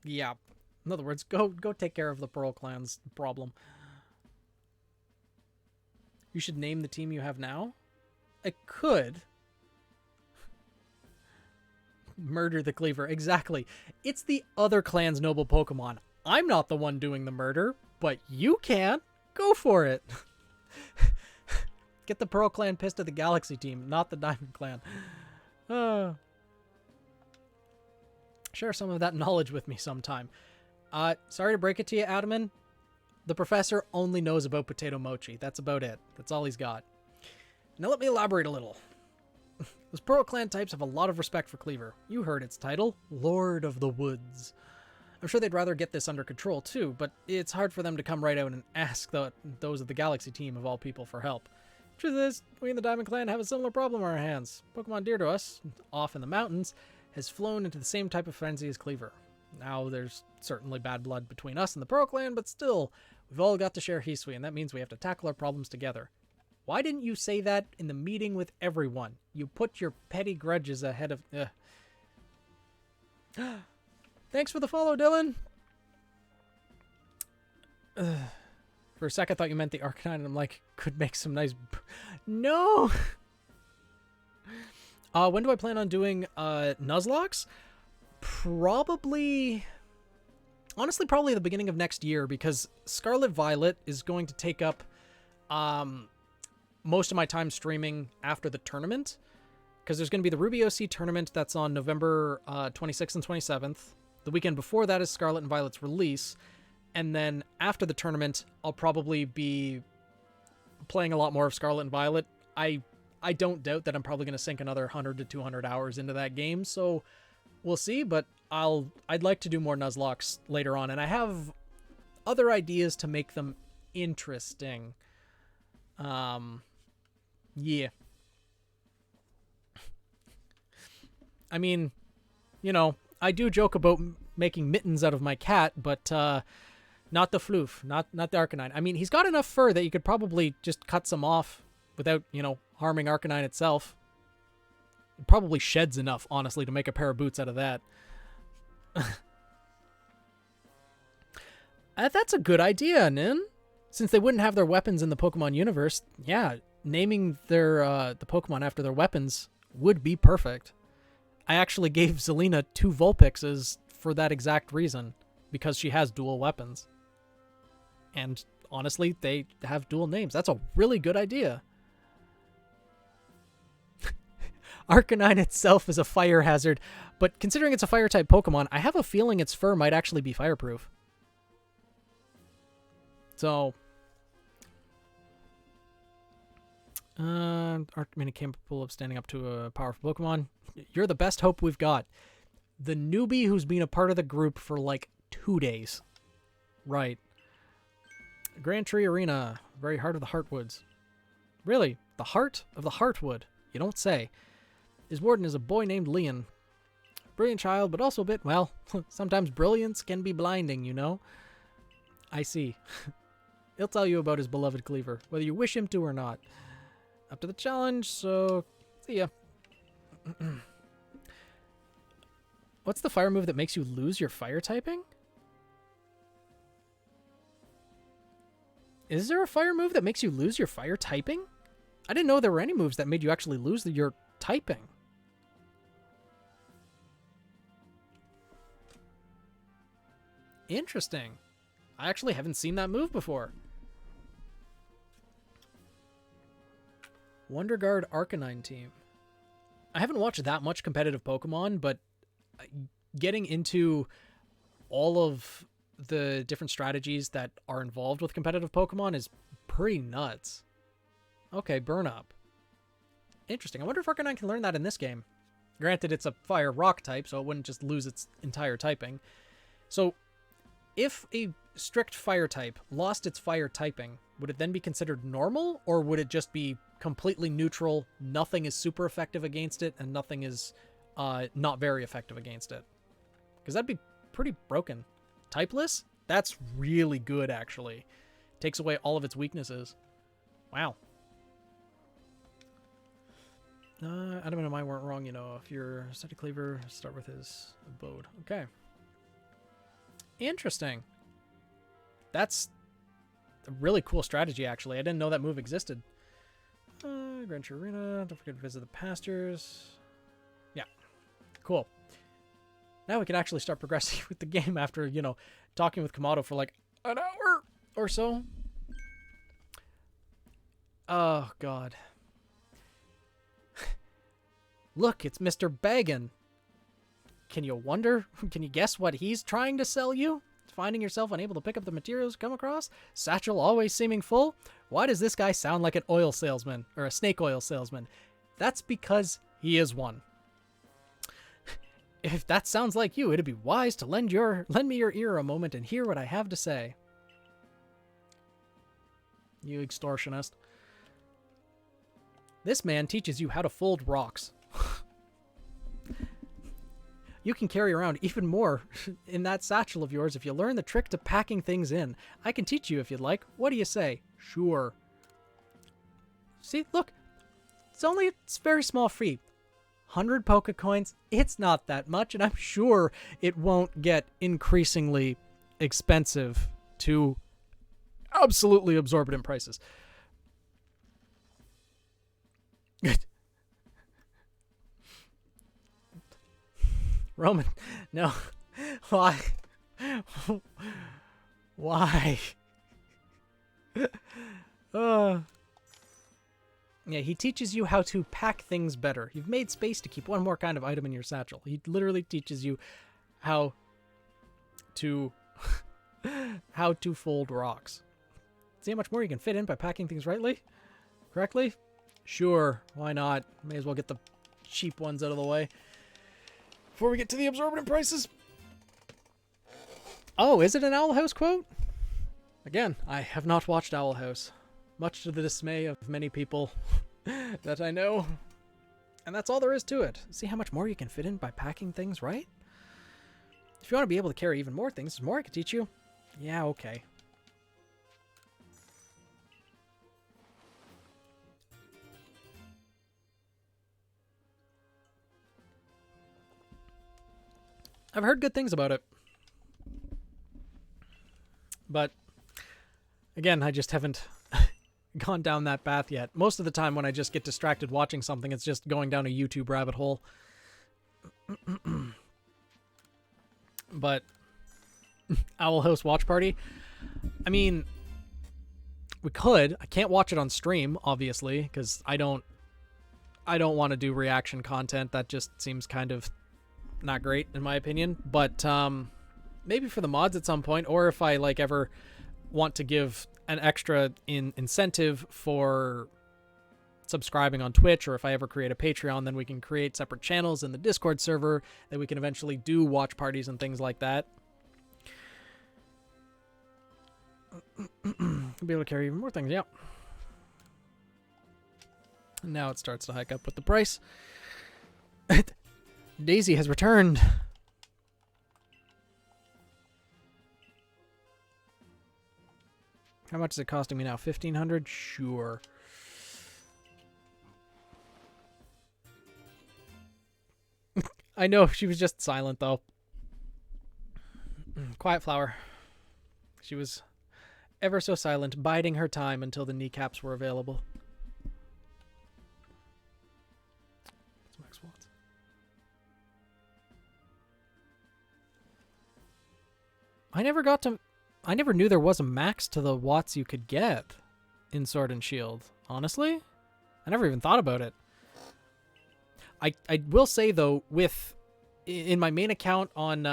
Yeah. In other words, go take care of the Pearl Clan's problem. You should name the team you have now? I could. Murder the Cleaver. Exactly. It's the other clan's noble Pokemon. I'm not the one doing the murder, but you can. Go for it. Get the Pearl Clan pissed at the Galaxy team, not the Diamond Clan. Share some of that knowledge with me sometime. Sorry to break it to you, Adaman. The professor only knows about potato mochi. That's about it. That's all he's got. Now let me elaborate a little. Those Pearl Clan types have a lot of respect for Cleaver. You heard its title, Lord of the Woods. I'm sure they'd rather get this under control too, but it's hard for them to come right out and ask those of the Galaxy team of all people for help. Truth is, we in the Diamond Clan have a similar problem on our hands. Pokemon dear to us, off in the mountains, has flown into the same type of frenzy as Cleaver. Now, there's certainly bad blood between us and the Pearl Clan, but still, we've all got to share Hisui, and that means we have to tackle our problems together. Why didn't you say that in the meeting with everyone? You put your petty grudges ahead of... Thanks for the follow, Dylan! For a sec, I thought you meant the Arcanine, and I'm like, could make some nice... No! When do I plan on doing Nuzlocke? Probably... Honestly, probably the beginning of next year, because Scarlet Violet is going to take up most of my time streaming after the tournament, because there's going to be the Ruby OC tournament that's on November 26th and 27th. The weekend before that is Scarlet and Violet's release, and then after the tournament, I'll probably be playing a lot more of Scarlet and Violet. I don't doubt that I'm probably going to sink another 100 to 200 hours into that game, so we'll see, but I'd like to do more Nuzlocke later on, and I have other ideas to make them interesting. Yeah. I mean, you know, I do joke about making mittens out of my cat, but not the floof, not the Arcanine. I mean, he's got enough fur that you could probably just cut some off without, you know, harming Arcanine itself. It probably sheds enough, honestly, to make a pair of boots out of that. That's a good idea, Nin. Since they wouldn't have their weapons in the Pokemon universe, yeah, naming their the Pokemon after their weapons would be perfect. I actually gave Zelina 2 Vulpixes for that exact reason, because she has dual weapons. And honestly, they have dual names. That's a really good idea. Arcanine itself is a fire hazard, but considering it's a fire-type Pokemon, I have a feeling its fur might actually be fireproof. So, Arcanine capable of standing up to a powerful Pokemon. You're the best hope we've got. The newbie who's been a part of the group for like 2 days. Right. Grand Tree Arena, very heart of the Heartwoods. Really? The heart of the Heartwood? You don't say. His warden is a boy named Leon. Brilliant child, but also a bit, well, sometimes brilliance can be blinding, you know? I see. He'll tell you about his beloved Cleaver, whether you wish him to or not. Up to the challenge, so see ya. What's the fire move that makes you lose your fire typing? Is there a fire move that makes you lose your fire typing? I didn't know there were any moves that made you actually lose your typing. Interesting. I actually haven't seen that move before. Wonder Guard Arcanine team. I haven't watched that much competitive Pokemon, but getting into all of the different strategies that are involved with competitive Pokemon is pretty nuts. Okay, Burn Up. Interesting. I wonder if Arcanine can learn that in this game. Granted, it's a fire rock type, so it wouldn't just lose its entire typing. So, if a strict fire type lost its fire typing, would it then be considered normal, or would it just be completely neutral, nothing is super effective against it, and nothing is not very effective against it? Because that'd be pretty broken. Typeless? That's really good, actually. Takes away all of its weaknesses. Wow. Adam and I weren't wrong, you know. If you're Steady Cleaver, start with his abode. Okay. Interesting. That's a really cool strategy, actually. I didn't know that move existed. Grand Tree Arena. Don't forget to visit the pastures. Yeah. Cool. Now we can actually start progressing with the game after, you know, talking with Kamado for like an hour or so. Oh, God. Look, it's Mr. Baggin. Can you guess what he's trying to sell you? Finding yourself unable to pick up the materials you come across? Satchel always seeming full? Why does this guy sound like an oil salesman, or a snake oil salesman? That's because he is one. If that sounds like you, it'd be wise to lend me your ear a moment and hear what I have to say. You extortionist. This man teaches you how to fold rocks. You can carry around even more in that satchel of yours if you learn the trick to packing things in. I can teach you if you'd like. What do you say? Sure. See, look. It's very small fee. 100 Poke coins. It's not that much, and I'm sure it won't get increasingly expensive to absolutely absorbent prices. Roman, no. Why? Why? Yeah, he teaches you how to pack things better. You've made space to keep one more kind of item in your satchel. He literally teaches you how to how to fold rocks. See how much more you can fit in by packing things correctly? Sure, why not? May as well get the cheap ones out of the way before we get to the absorbent prices. Oh, is it an Owl House quote? Again, I have not watched Owl House, much to the dismay of many people that I know. And that's all there is to it. See how much more you can fit in by packing things, right? If you want to be able to carry even more things, there's more I can teach you. Yeah, okay. I've heard good things about it. But, again, I just haven't gone down that path yet. Most of the time when I just get distracted watching something, it's just going down a YouTube rabbit hole. But, Owl House Watch Party? I mean, we could. I can't watch it on stream, obviously, because I don't want to do reaction content. That just seems kind of not great in my opinion, but maybe for the mods at some point, or if I ever want to give an extra incentive for subscribing on Twitch, or if I ever create a Patreon, then we can create separate channels in the Discord server that we can eventually do watch parties and things like that. Be able to carry even more things, yeah. Now it starts to hike up with the price. Daisy has returned. How much is it costing me now? 1,500? Sure. I know, she was just silent though. Quiet flower. She was ever so silent, biding her time until the kneecaps were available. I never knew there was a max to the watts you could get in Sword and Shield. Honestly, I never even thought about it. I will say though, in my main account on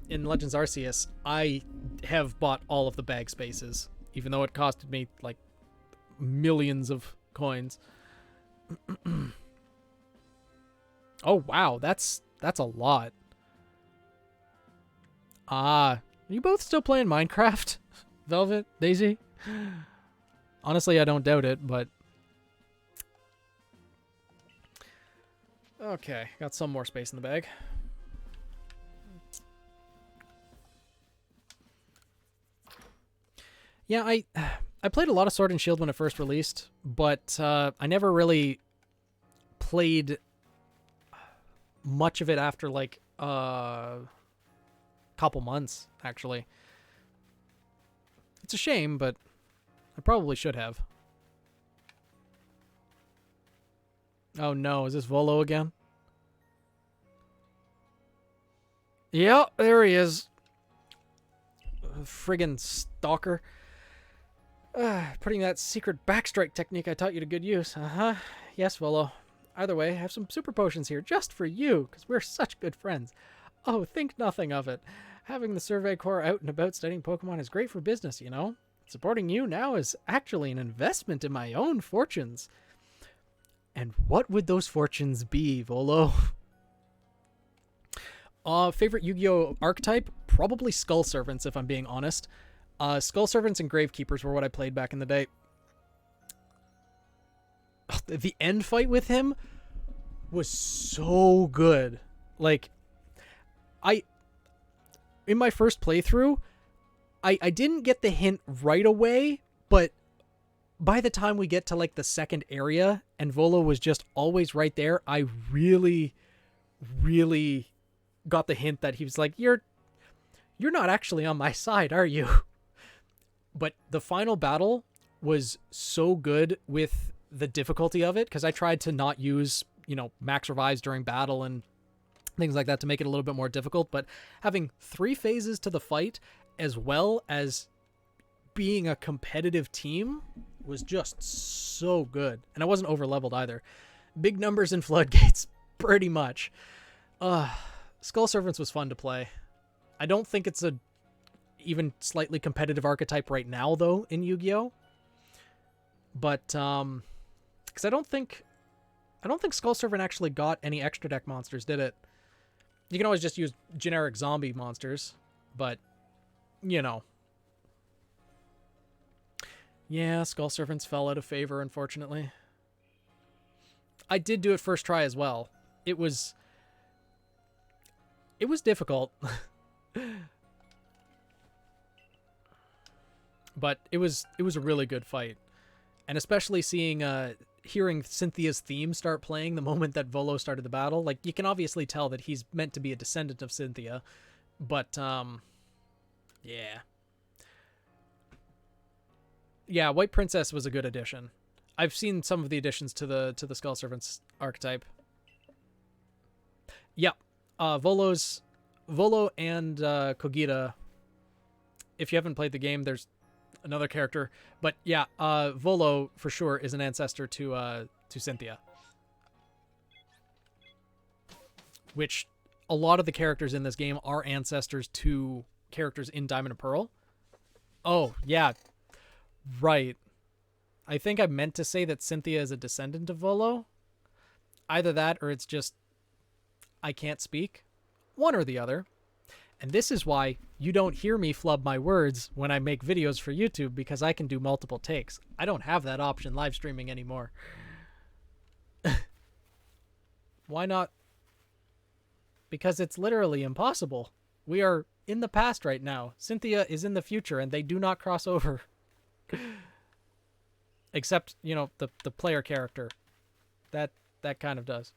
in Legends Arceus, I have bought all of the bag spaces, even though it costed me like millions of coins. Oh wow, that's a lot. Ah. Are you both still playing Minecraft? Velvet? Daisy? Honestly, I don't doubt it, but... Okay, got some more space in the bag. Yeah, I played a lot of Sword and Shield when it first released, but I never really played much of it after, like, couple months, actually. It's a shame, but I probably should have. Oh no, is this Volo again? Yeah, there he is. Friggin' stalker. Putting that secret backstrike technique I taught you to good use. Uh-huh. Yes, Volo. Either way, I have some super potions here just for you, because we're such good friends. Oh, think nothing of it. Having the Survey Corps out and about studying Pokemon is great for business, you know? Supporting you now is actually an investment in my own fortunes. And what would those fortunes be, Volo? Favorite Yu-Gi-Oh! Archetype? Probably Skull Servants, if I'm being honest. Skull Servants and Gravekeepers were what I played back in the day. The end fight with him was so good. Like, in my first playthrough, I didn't get the hint right away, but by the time we get to like the second area and Volo was just always right there, I really, really got the hint that he was like, you're not actually on my side, are you? But the final battle was so good with the difficulty of it, because I tried to not use, max revives during battle and things like that to make it a little bit more difficult, but having 3 phases to the fight as well as being a competitive team was just so good. And I wasn't over leveled either. Big numbers and floodgates, pretty much. Skull Servants was fun to play. I don't think it's a even slightly competitive archetype right now, though, in Yu-Gi-Oh! But, because I don't think Skull Servant actually got any extra deck monsters, did it? You can always just use generic zombie monsters, but, Yeah, Skull Servants fell out of favor, unfortunately. I did do it first try as well. It was difficult. But it was a really good fight. And especially hearing Cynthia's theme start playing the moment that Volo started the battle, like, you can obviously tell that he's meant to be a descendant of Cynthia. But yeah. Yeah, White Princess was a good addition. I've seen some of the additions to the Skull Servants archetype. Yeah. Volo and Kogita. If you haven't played the game, there's another character, but yeah, Volo for sure is an ancestor to Cynthia, which a lot of the characters in this game are ancestors to characters in Diamond and Pearl. Oh yeah, right. I think I meant to say that Cynthia is a descendant of Volo. Either that, or it's just I can't speak. One or the other. And this is why you don't hear me flub my words when I make videos for YouTube, because I can do multiple takes. I don't have that option live streaming anymore. Why not? Because it's literally impossible. We are in the past right now. Cynthia is in the future, and they do not cross over. Except, the player character. That kind of does.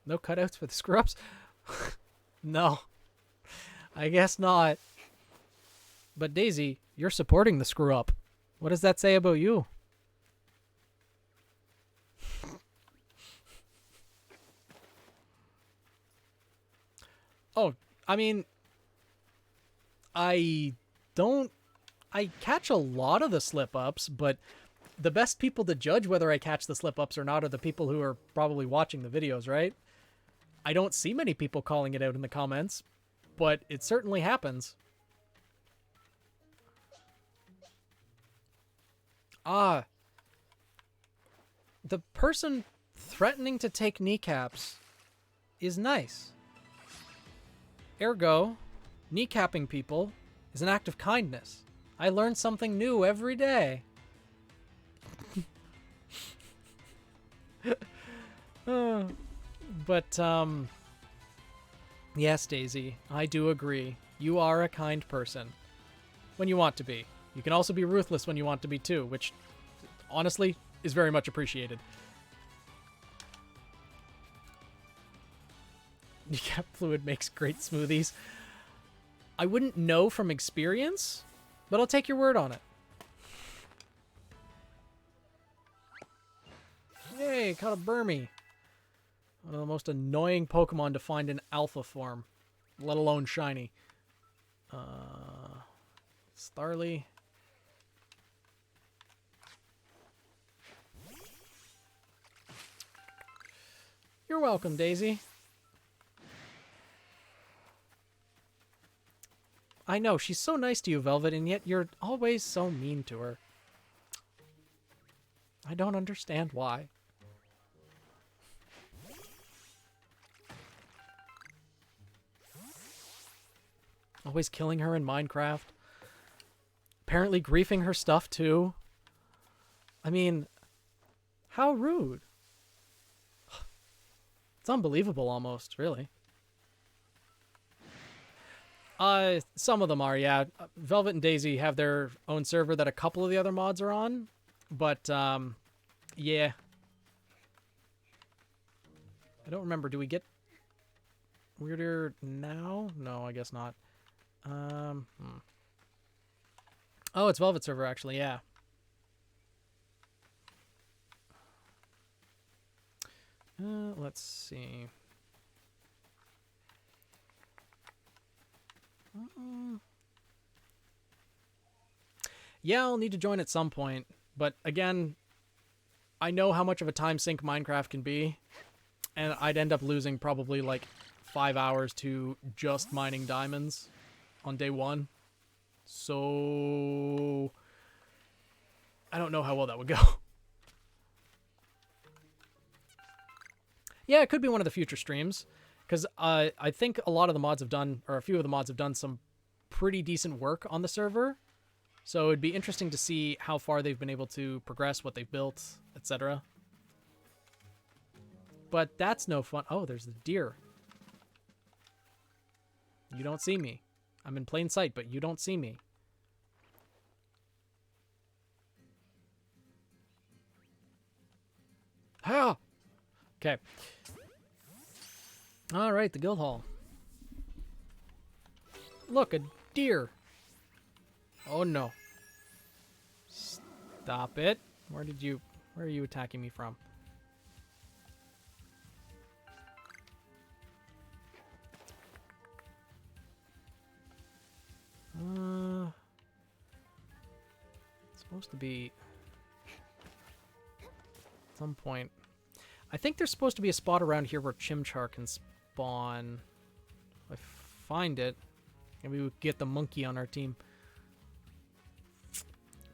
No cutouts for the screw-ups? No. I guess not. But Daisy, you're supporting the screw-up. What does that say about you? Oh, I mean, I catch a lot of the slip-ups, but the best people to judge whether I catch the slip-ups or not are the people who are probably watching the videos, right? I don't see many people calling it out in the comments, but it certainly happens. The person threatening to take kneecaps is nice. Ergo, kneecapping people is an act of kindness. I learn something new every day. But, yes, Daisy, I do agree. You are a kind person. When you want to be. You can also be ruthless when you want to be too, which, honestly, is very much appreciated. Kneecap fluid makes great smoothies. I wouldn't know from experience, but I'll take your word on it. Yay, caught a Burmy. One of the most annoying Pokemon to find in alpha form, let alone shiny. Starly. You're welcome, Daisy. I know, she's so nice to you, Velvet, and yet you're always so mean to her. I don't understand why. Always killing her in Minecraft. Apparently griefing her stuff, too. I mean, how rude. It's unbelievable, almost, really. Some of them are, yeah. Velvet and Daisy have their own server that a couple of the other mods are on. But, yeah. I don't remember. Do we get weirder now? No, I guess not. Oh, it's Velvet server, actually, yeah. Let's see. Yeah, I'll need to join at some point. But again, I know how much of a time sink Minecraft can be. And I'd end up losing probably like 5 hours to just mining diamonds on day one. So I don't know how well that would go. Yeah, it could be one of the future streams. Because I think a lot of the mods have done, or a few of the mods have done some pretty decent work on the server. So it'd be interesting to see how far they've been able to progress, what they've built, etc. But that's no fun. Oh, there's the deer. You don't see me. I'm in plain sight, but you don't see me. Ah! Okay. All right, the guild hall. Look, a deer. Oh no. Stop it. Where are you attacking me from? It's supposed to be at some point. I think there's supposed to be a spot around here where Chimchar can spawn. If I find it, maybe we'll get the monkey on our team.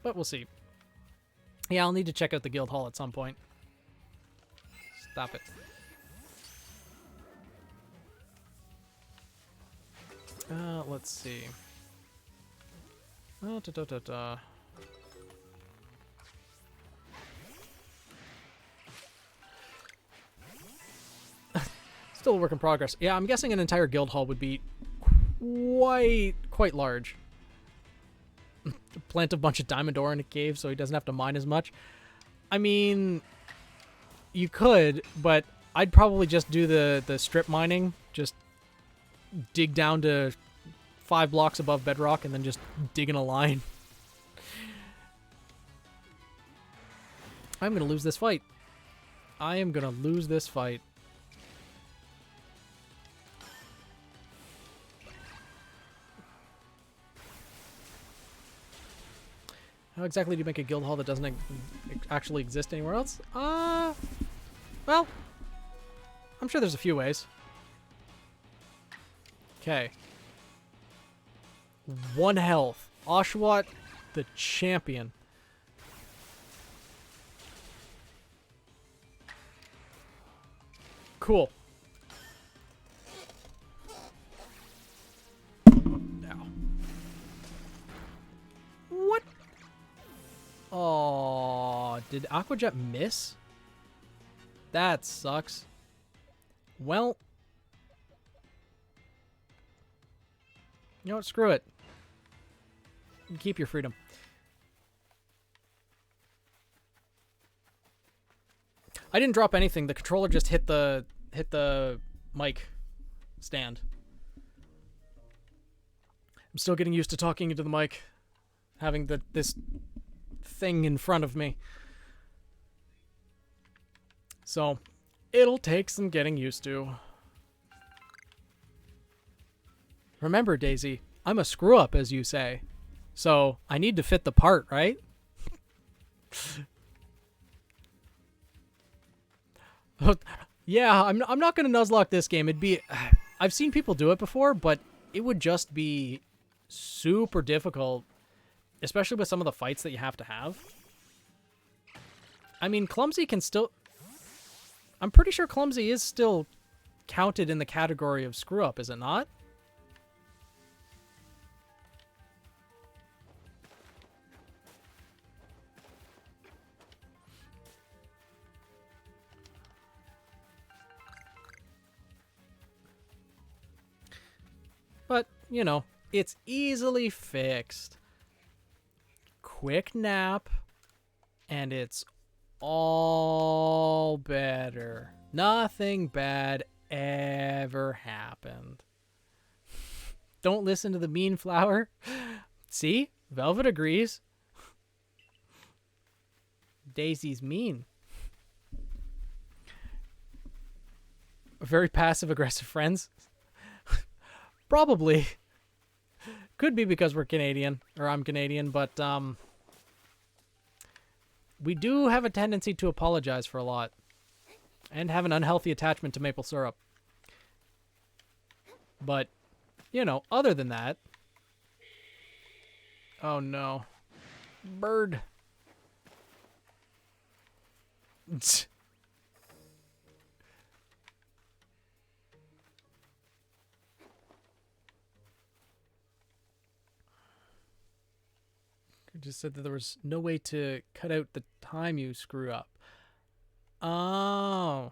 But we'll see. Yeah, I'll need to check out the guild hall at some point. Stop it. Let's see. Still a work in progress. Yeah, I'm guessing an entire guild hall would be quite large. Plant a bunch of diamond ore in a cave so he doesn't have to mine as much. I mean, you could, but I'd probably just do the strip mining. Just dig down to 5 blocks above bedrock and then just dig in a line. I'm gonna lose this fight. I am gonna lose this fight. How exactly do you make a guild hall that doesn't actually exist anywhere else? Well, I'm sure there's a few ways. Okay. 1 health. Oshawott, the champion. Cool. Ow. What? Oh, did Aquajet miss? That sucks. Well, you know what? Screw it. You keep your freedom. I didn't drop anything. The controller just hit the mic stand. I'm still getting used to talking into the mic, having this thing in front of me. So, it'll take some getting used to. Remember, Daisy, I'm a screw-up, as you say. So I need to fit the part, right? Yeah, I'm not gonna nuzlocke this game. It'd be, I've seen people do it before, but it would just be super difficult, especially with some of the fights that you have to have. I mean, clumsy can still. I'm pretty sure clumsy is still counted in the category of screw up, is it not? But, you know, it's easily fixed. Quick nap, and it's all better. Nothing bad ever happened. Don't listen to the mean flower. See? Velvet agrees. Daisy's mean. Very passive-aggressive friends. Probably. Could be because we're Canadian, or I'm Canadian, but we do have a tendency to apologize for a lot. And have an unhealthy attachment to maple syrup. But, you know, other than that... Oh no. Bird. Just said that there was no way to cut out the time you screw up. Oh.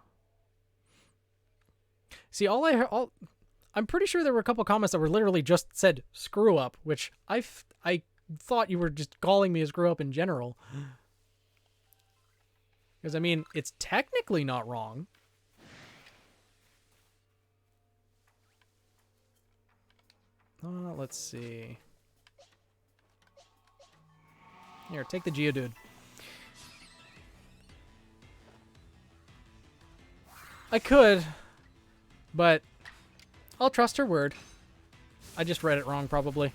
See, I'm pretty sure there were a couple comments that were literally just said screw up, which I thought you were just calling me a screw up in general. Because, I mean, it's technically not wrong. Let's see. Here, take the Geodude. I could, but I'll trust her word. I just read it wrong, probably.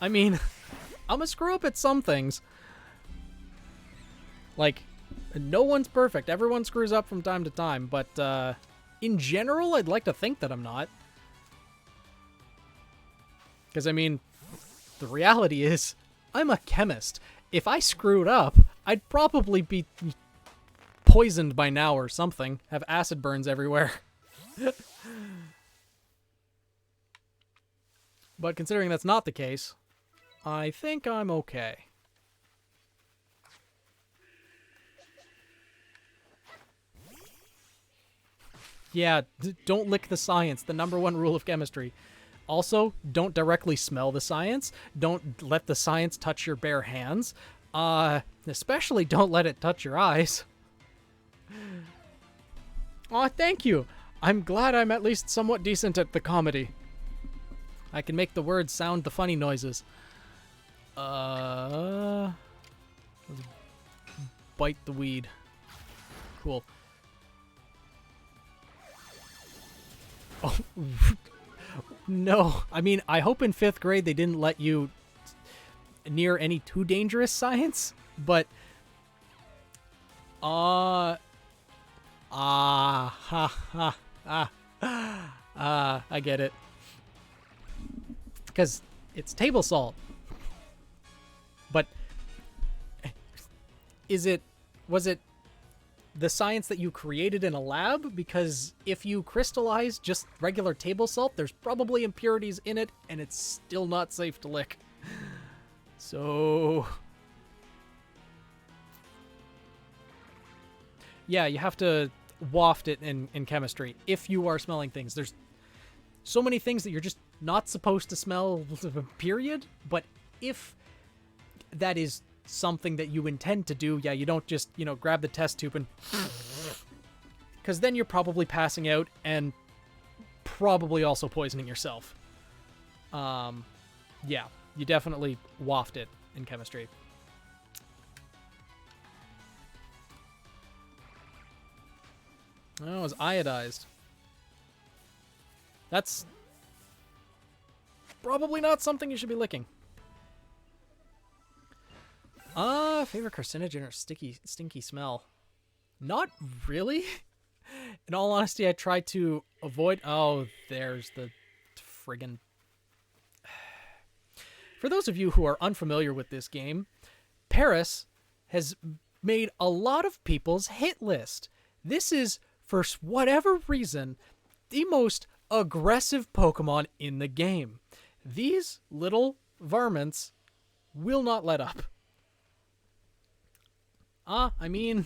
I mean, I'm a screw up at some things. Like, no one's perfect. Everyone screws up from time to time, but in general, I'd like to think that I'm not. Because, I mean, the reality is, I'm a chemist. If I screwed up, I'd probably be poisoned by now or something. Have acid burns everywhere. But considering that's not the case, I think I'm okay. Yeah, don't lick the science, the #1 rule of chemistry. Also, don't directly smell the science. Don't let the science touch your bare hands. Especially don't let it touch your eyes. Aw, thank you. I'm glad I'm at least somewhat decent at the comedy. I can make the words sound the funny noises. Let's bite the weed. Cool. Oh, no. I mean, I hope in 5th grade they didn't let you near any too dangerous science, but I get it. Because it's table salt. But was it the science that you created in a lab? Because if you crystallize just regular table salt, there's probably impurities in it, and it's still not safe to lick. So... yeah, you have to waft it in chemistry if you are smelling things. There's so many things that you're just not supposed to smell, period. But if that is something that you intend to do, yeah, you don't just, grab the test tube and... because then you're probably passing out and probably also poisoning yourself. Yeah, you definitely waft it in chemistry. Oh, it was iodized. That's Probably not something you should be licking. Favorite carcinogen or stinky smell? Not really. In all honesty, I try to avoid... Oh, there's the friggin... For those of you who are unfamiliar with this game, Paris has made a lot of people's hit list. This is, for whatever reason, the most aggressive Pokemon in the game. These little varmints will not let up. I mean...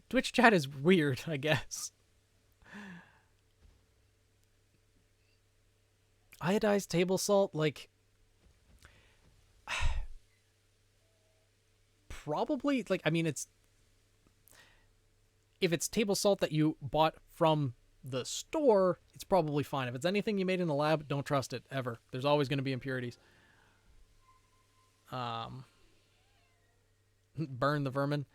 Twitch chat is weird, I guess. Iodized table salt, like... Probably, like, I mean, it's... If it's table salt that you bought from the store, it's probably fine. If it's anything you made in the lab, don't trust it, ever. There's always going to be impurities. Burn the vermin.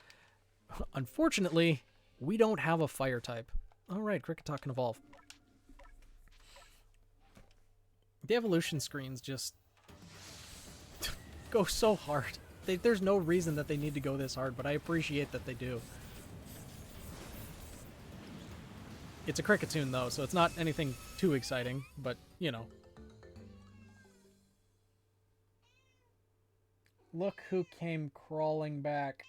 Unfortunately, we don't have a fire type. Alright, Kricketot can evolve. The evolution screens just go so hard. There's no reason that they need to go this hard, but I appreciate that they do. It's a Cricketune, though, so it's not anything too exciting, but, you know. Look who came crawling back.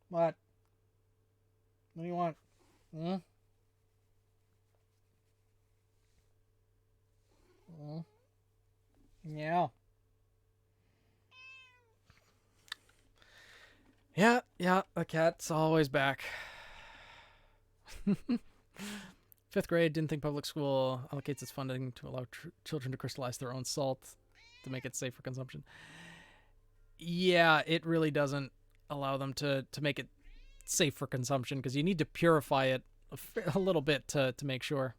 What? What do you want? Hmm? Hmm? Yeah. Yeah, a cat's always back. 5th grade, didn't think public school allocates its funding to allow children to crystallize their own salt to make it safe for consumption. Yeah, it really doesn't allow them to make it safe for consumption because you need to purify it a little bit to make sure.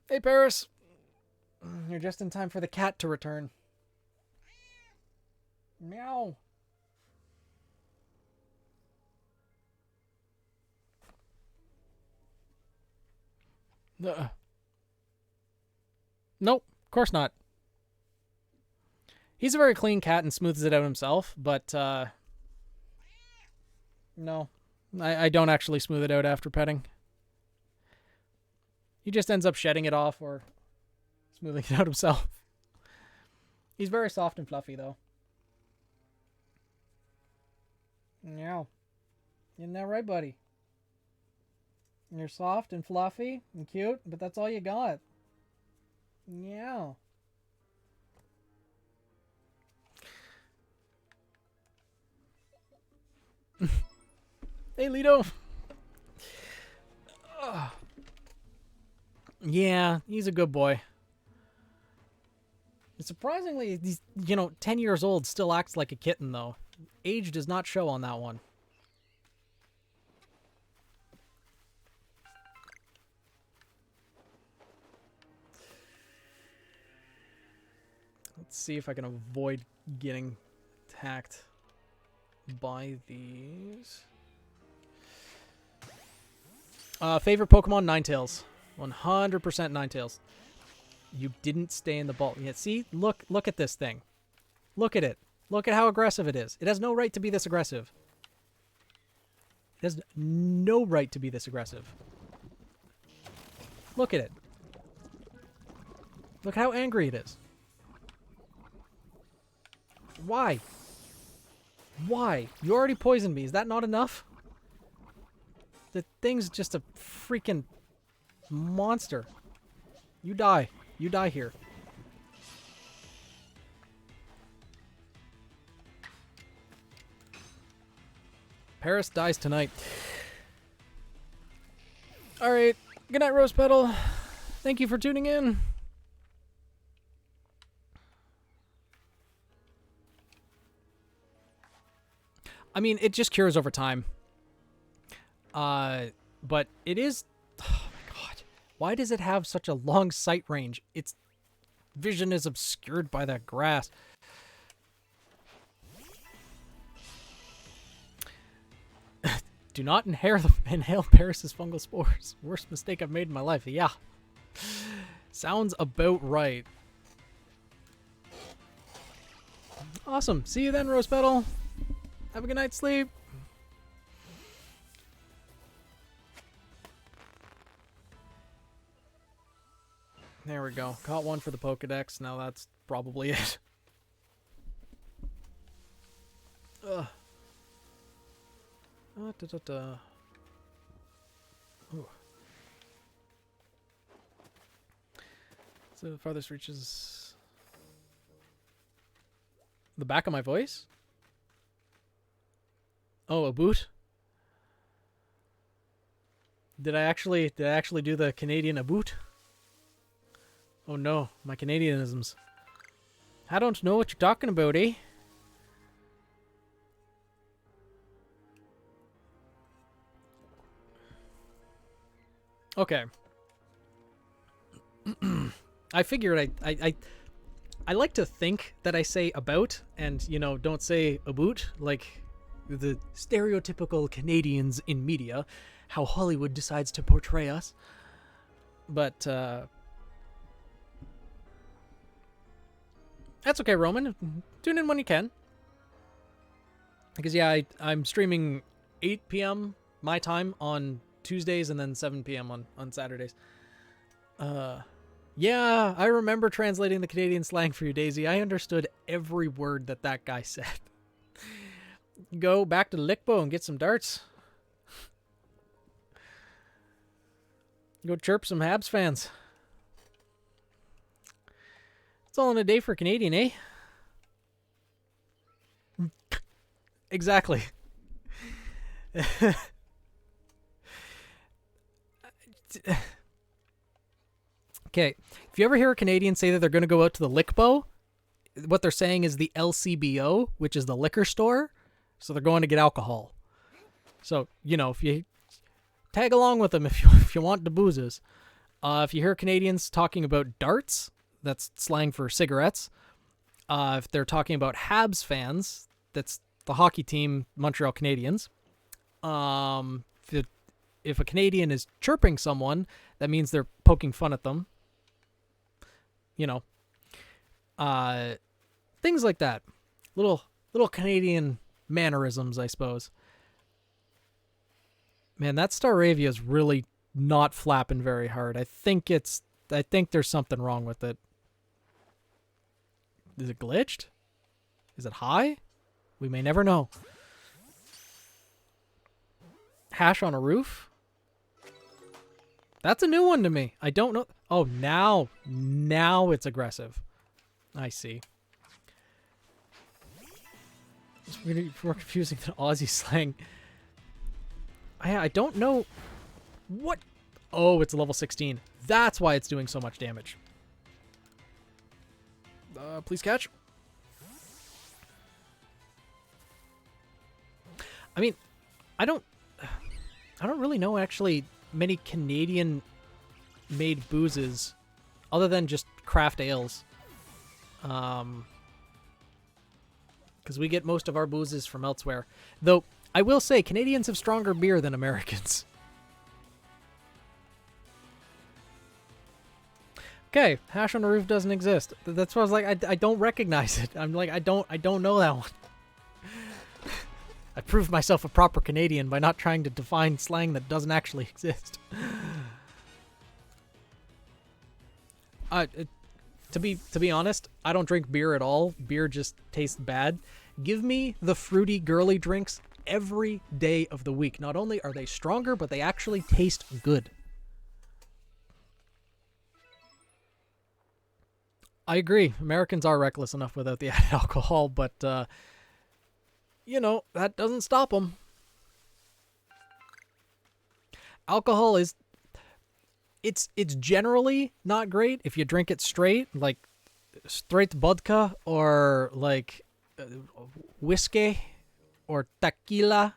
Hey, Paris. You're just in time for the cat to return. Meow. Nope, of course not. He's a very clean cat and smooths it out himself, but no, I don't actually smooth it out after petting. He just ends up shedding it off or smoothing it out himself. He's very soft and fluffy, though. Meow. Isn't that right, buddy? You're soft and fluffy and cute, but that's all you got. Meow. Hey, Lido. Yeah, he's a good boy. Surprisingly, he's, 10 years old, still acts like a kitten, though. Age does not show on that one. Let's see if I can avoid getting attacked by these. Favorite Pokemon, Ninetales. 100% Ninetales. You didn't stay in the ball. Yeah, see? Look at this thing. Look at it. Look at how aggressive it is. It has no right to be this aggressive. It has no right to be this aggressive. Look at it. Look how angry it is. Why? Why? You already poisoned me. Is that not enough? The thing's just a freaking monster. You die. You die here. Paris dies tonight. Alright. Good night, Rose Petal. Thank you for tuning in. I mean, it just cures over time. But it is... Oh my god. Why does it have such a long sight range? It's Vision is obscured by that grass. Do not inhale Paris's fungal spores. Worst mistake I've made in my life. Yeah. Sounds about right. Awesome. See you then, Rose Petal. Have a good night's sleep. There we go. Caught one for the Pokedex. Now that's probably it. Ugh. Ooh. So the farthest reaches the back of my voice? Oh, a boot? Did I actually do the Canadian a boot? Oh no, my Canadianisms. I don't know what you're talking about, eh? Okay. I figured I like to think that I say about and, you know, don't say aboot, like the stereotypical Canadians in media, how Hollywood decides to portray us. But, that's okay, Roman. Tune in when you can. Because, yeah, I'm streaming 8 p.m. my time on Tuesdays and then 7 p.m. on Saturdays. Yeah, I remember translating the Canadian slang for you, Daisy. I understood every word that guy said. Go back to Lickbo and get some darts. Go chirp some Habs fans. It's all in a day for Canadian, eh? Exactly. Okay, if you ever hear a Canadian say that they're going to go out to the Lickbo, what they're saying is the LCBO, which is the liquor store. So they're going to get alcohol. So, you know, if you tag along with them if you want the boozes. If you hear Canadians talking about darts, that's slang for cigarettes. If they're talking about Habs fans, that's the hockey team, Montreal Canadiens. If a Canadian is chirping someone, that means they're poking fun at them. You know, things like that. Little Canadian mannerisms, I suppose. Man, that Staravia is really not flapping very hard. I think there's something wrong with it. Is it glitched? Is it high? We may never know. Hash on a roof? That's a new one to me. I don't know. Oh, now it's aggressive. I see. It's really more confusing than Aussie slang. I don't know what. Oh, it's level 16. That's why it's doing so much damage. Please catch. I mean, I don't really know actually many Canadian made boozes other than just craft ales. Because we get most of our boozes from elsewhere. Though, I will say, Canadians have stronger beer than Americans. Okay, hash on the roof doesn't exist. That's why I was like, I don't recognize it. I'm like, I don't know that one. I proved myself a proper Canadian by not trying to define slang that doesn't actually exist. To be honest, I don't drink beer at all. Beer just tastes bad. Give me the fruity, girly drinks every day of the week. Not only are they stronger, but they actually taste good. I agree. Americans are reckless enough without the added alcohol, but, you know, that doesn't stop them. Alcohol is... It's generally not great if you drink it straight, like straight vodka or like whiskey or tequila.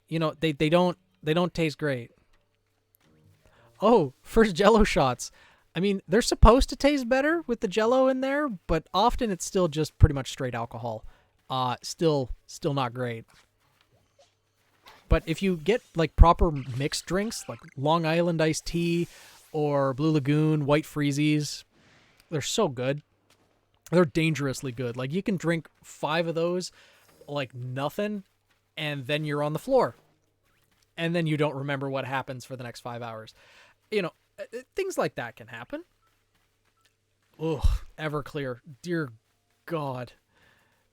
You know, they don't taste great. Oh, first Jello shots. I mean, they're supposed to taste better with the Jello in there, but often it's still just pretty much straight alcohol. Still not great. But if you get like proper mixed drinks, like Long Island iced tea or Blue Lagoon, White Freezies, they're so good. They're dangerously good. Like you can drink 5 of those like nothing, and then you're on the floor. And then you don't remember what happens for the next 5 hours. You know, things like that can happen. Ugh, Everclear. Dear God.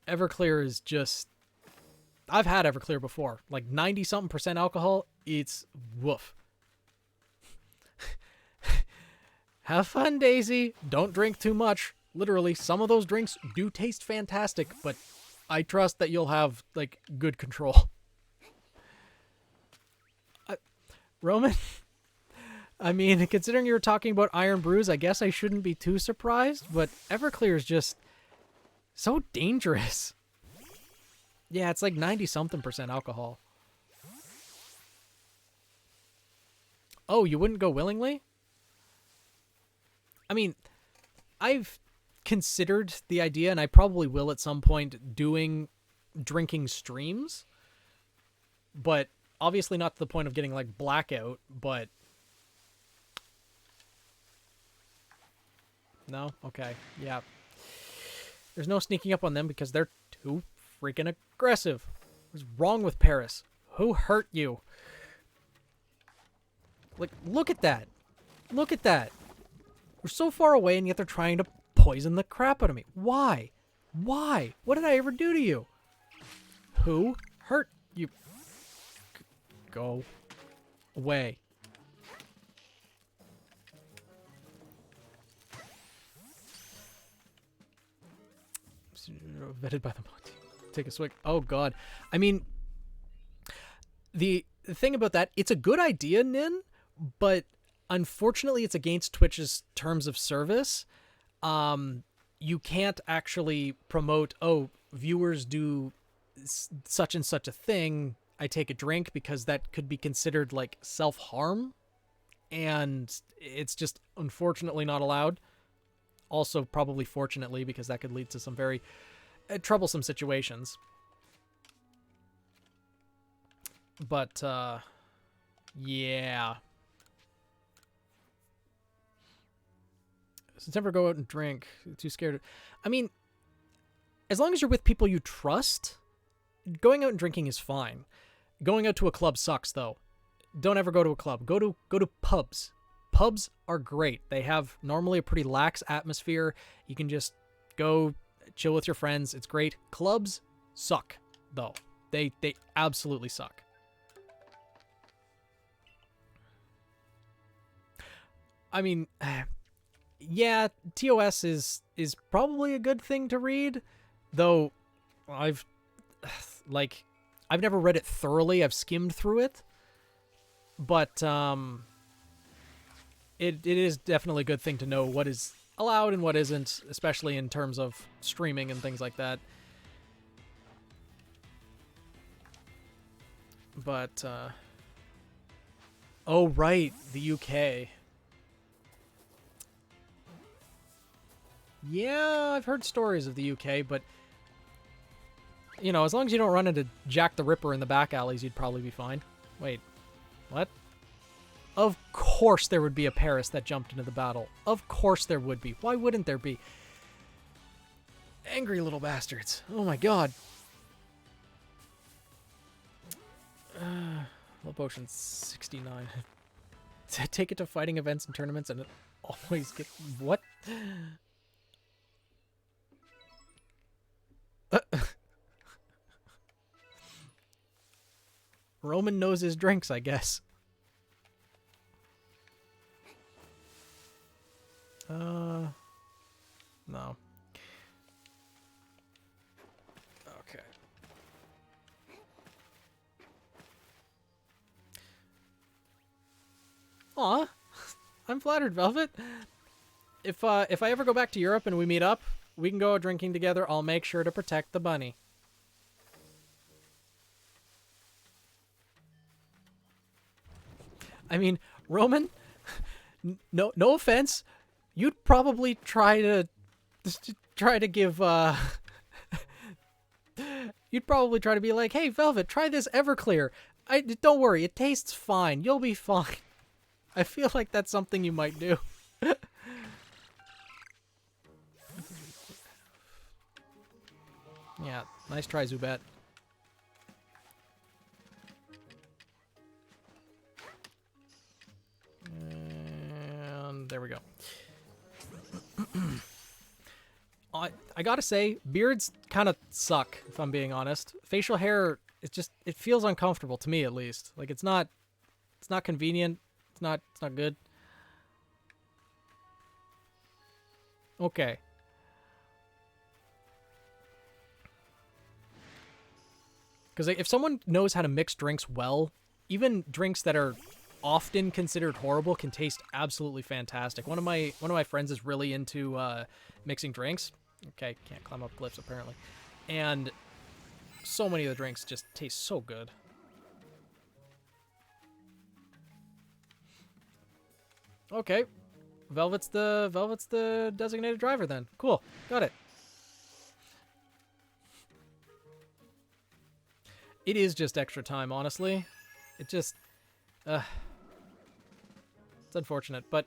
Everclear is just... I've had Everclear before. Like 90-something% alcohol. It's woof. Have fun, Daisy. Don't drink too much. Literally, some of those drinks do taste fantastic, but I trust that you'll have, like, good control. Roman? I mean, considering you were talking about Iron Brews, I guess I shouldn't be too surprised, but Everclear is just so dangerous. Yeah, it's like 90-something% alcohol. Oh, you wouldn't go willingly? I mean, I've considered the idea, and I probably will at some point, doing drinking streams, but obviously not to the point of getting like blackout, but no? Okay. Yeah. There's no sneaking up on them because they're too freaking aggressive. What's wrong with Paris? Who hurt you? Like, look at that. Look at that. We're so far away and yet they're trying to poison the crap out of me. Why? Why? What did I ever do to you? Who hurt you? Go away. Vetted by the Monty. Take a swig. Oh God. I mean, the thing about that, it's a good idea, Nin, but unfortunately it's against Twitch's terms of service. You can't actually promote, oh, viewers do such and such a thing, I take a drink, because that could be considered like self-harm, and it's just unfortunately not allowed. Also probably fortunately, because that could lead to some very troublesome situations. But yeah, since never go out and drink, too scared. I mean, as long as you're with people you trust, going out and drinking is fine. Going out to a club sucks, though. Don't ever go to a club. Go to pubs. Pubs are great. They have normally a pretty lax atmosphere. You can just go chill with your friends. It's great. Clubs suck, though. They absolutely suck. I mean, yeah, TOS is probably a good thing to read, though I've never read it thoroughly. I've skimmed through it, but it is definitely a good thing to know what is allowed and what isn't, especially in terms of streaming and things like that. But oh right, the UK. Yeah, I've heard stories of the UK, but you know, as long as you don't run into Jack the Ripper in the back alleys, you'd probably be fine. Wait, what? Of course there would be a Paris that jumped into the battle. Of course there would be. Why wouldn't there be? Angry little bastards. Oh my god. Low potion 69. Take it to fighting events and tournaments and it always gets... What? Roman knows his drinks, I guess. No. Okay. Aw, I'm flattered, Velvet. If I ever go back to Europe and we meet up, we can go out drinking together. I'll make sure to protect the bunny. I mean, Roman, no offense, you'd probably try to give you'd probably try to be like, hey Velvet, try this Everclear. Don't worry, it tastes fine. You'll be fine. I feel like that's something you might do. Yeah, nice try, Zubat. And there we go. I gotta say, beards kind of suck, if I'm being honest. Facial hair, it feels uncomfortable to me, at least. Like, it's not convenient. It's not good. Okay. Because if someone knows how to mix drinks well, even drinks that are often considered horrible can taste absolutely fantastic. One of my friends is really into mixing drinks. Okay, can't climb up glyphs apparently. And so many of the drinks just taste so good. Okay. Velvet's the designated driver then. Cool. Got it. It is just extra time, honestly. It just it's unfortunate, but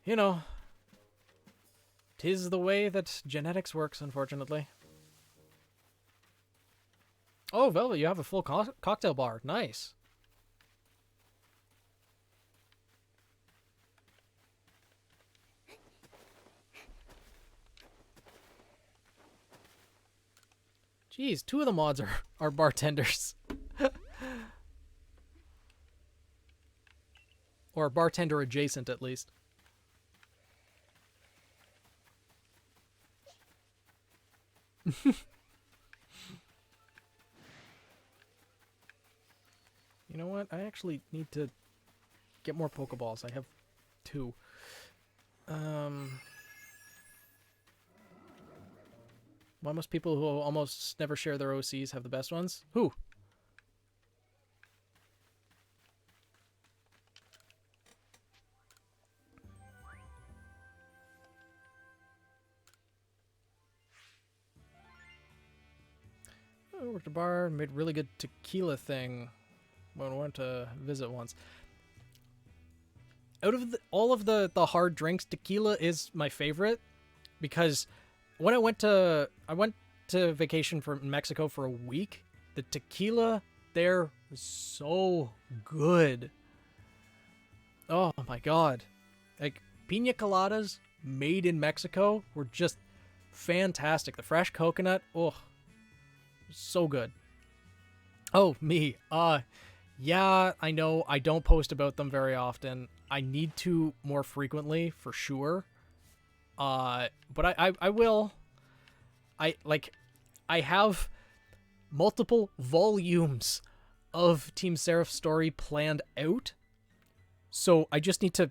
you know, 'tis the way that genetics works, unfortunately. Oh, Velvet, you have a full cocktail bar. Nice. Jeez, 2 of the mods are bartenders. Or bartender adjacent, at least. You know what? I actually need to get more Pokeballs. I have 2. Why must people who almost never share their OCs have the best ones? Who? I worked at a bar, made really good tequila thing when I went to visit once. Out of all of the hard drinks, tequila is my favorite because when I went to vacation from Mexico for a week, the tequila there was so good. Oh my god. Like, piña coladas made in Mexico were just fantastic. The fresh coconut, oh, so good. Oh, me. Yeah, I know I don't post about them very often. I need to more frequently, for sure. But I will. I have multiple volumes of Team Seraph's story planned out. So I just need to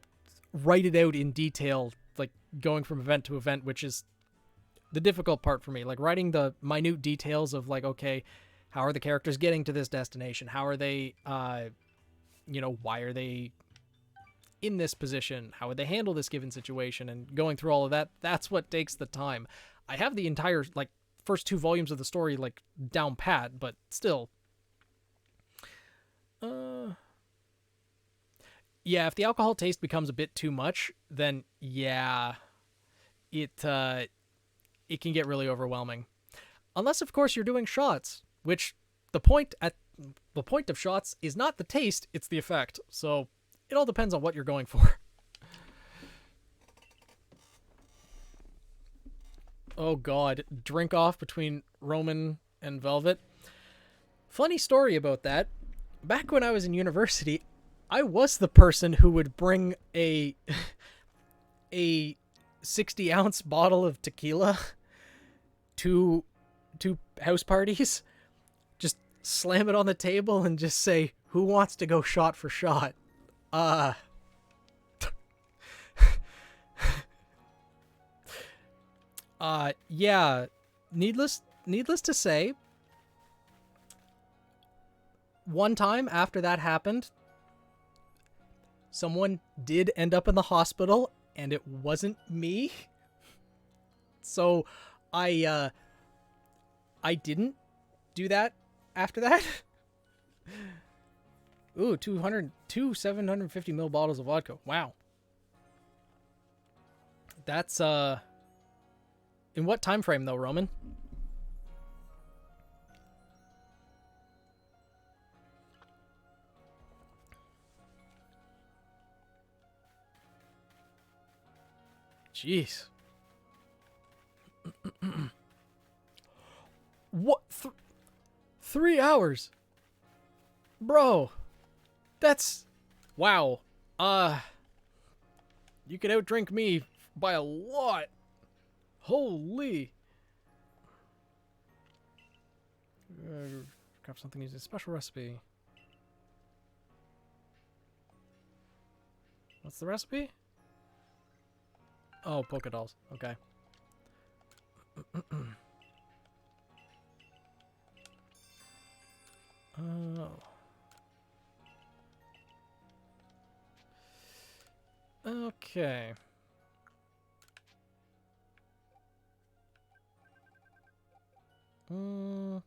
write it out in detail, like going from event to event, which is the difficult part for me. Like writing the minute details of like, okay, how are the characters getting to this destination? How are they, why are they in this position? How would they handle this given situation? And going through all of that, that's what takes the time. I have the entire, like, first 2 volumes of the story, like, down pat, but still. Yeah, if the alcohol taste becomes a bit too much, then, yeah, it can get really overwhelming. Unless, of course, you're doing shots, which the point of shots is not the taste, it's the effect. So it all depends on what you're going for. Oh god, drink off between Roman and Velvet. Funny story about that. Back when I was in university, I was the person who would bring a 60-ounce bottle of tequila to house parties. Just slam it on the table and just say, who wants to go shot for shot? Yeah, needless to say, one time after that happened, someone did end up in the hospital, and it wasn't me. So I didn't do that after that. Ooh, 750 ml bottles of vodka. Wow. That's in what time frame though, Roman? Jeez. What? 3 hours? Bro. That's... Wow. You could outdrink me by a lot. Holy. Grab something using a special recipe. What's the recipe? Oh, polka dolls. Okay. Oh. Okay. Oh.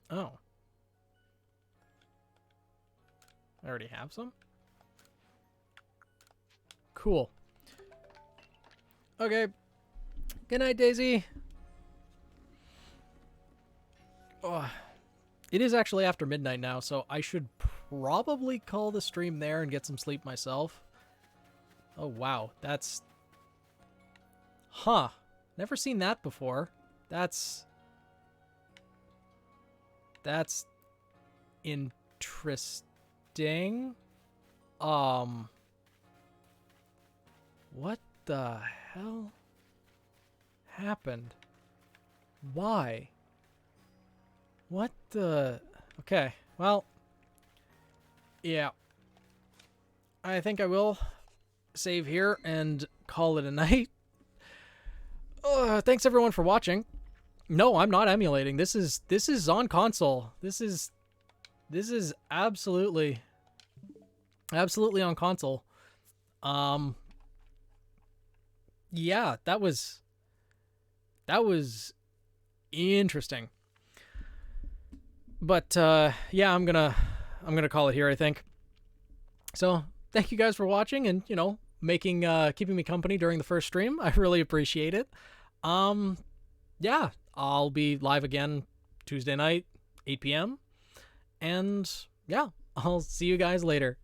I already have some? Cool. Okay. Good night, Daisy. Oh. It is actually after midnight now, so I should probably call the stream there and get some sleep myself. Oh, wow. That's... Huh. Never seen that before. That's interesting. What the hell happened? Why? What the... Okay, well... Yeah. I think I will save here and call it a night. Thanks everyone for watching. No, I'm not emulating. This is on console. This is absolutely on console. Yeah, that was interesting. But yeah, I'm gonna call it here, I think. So thank you guys for watching and, you know, keeping me company during the first stream. I really appreciate it. Yeah, I'll be live again Tuesday night, 8 p.m. And yeah, I'll see you guys later.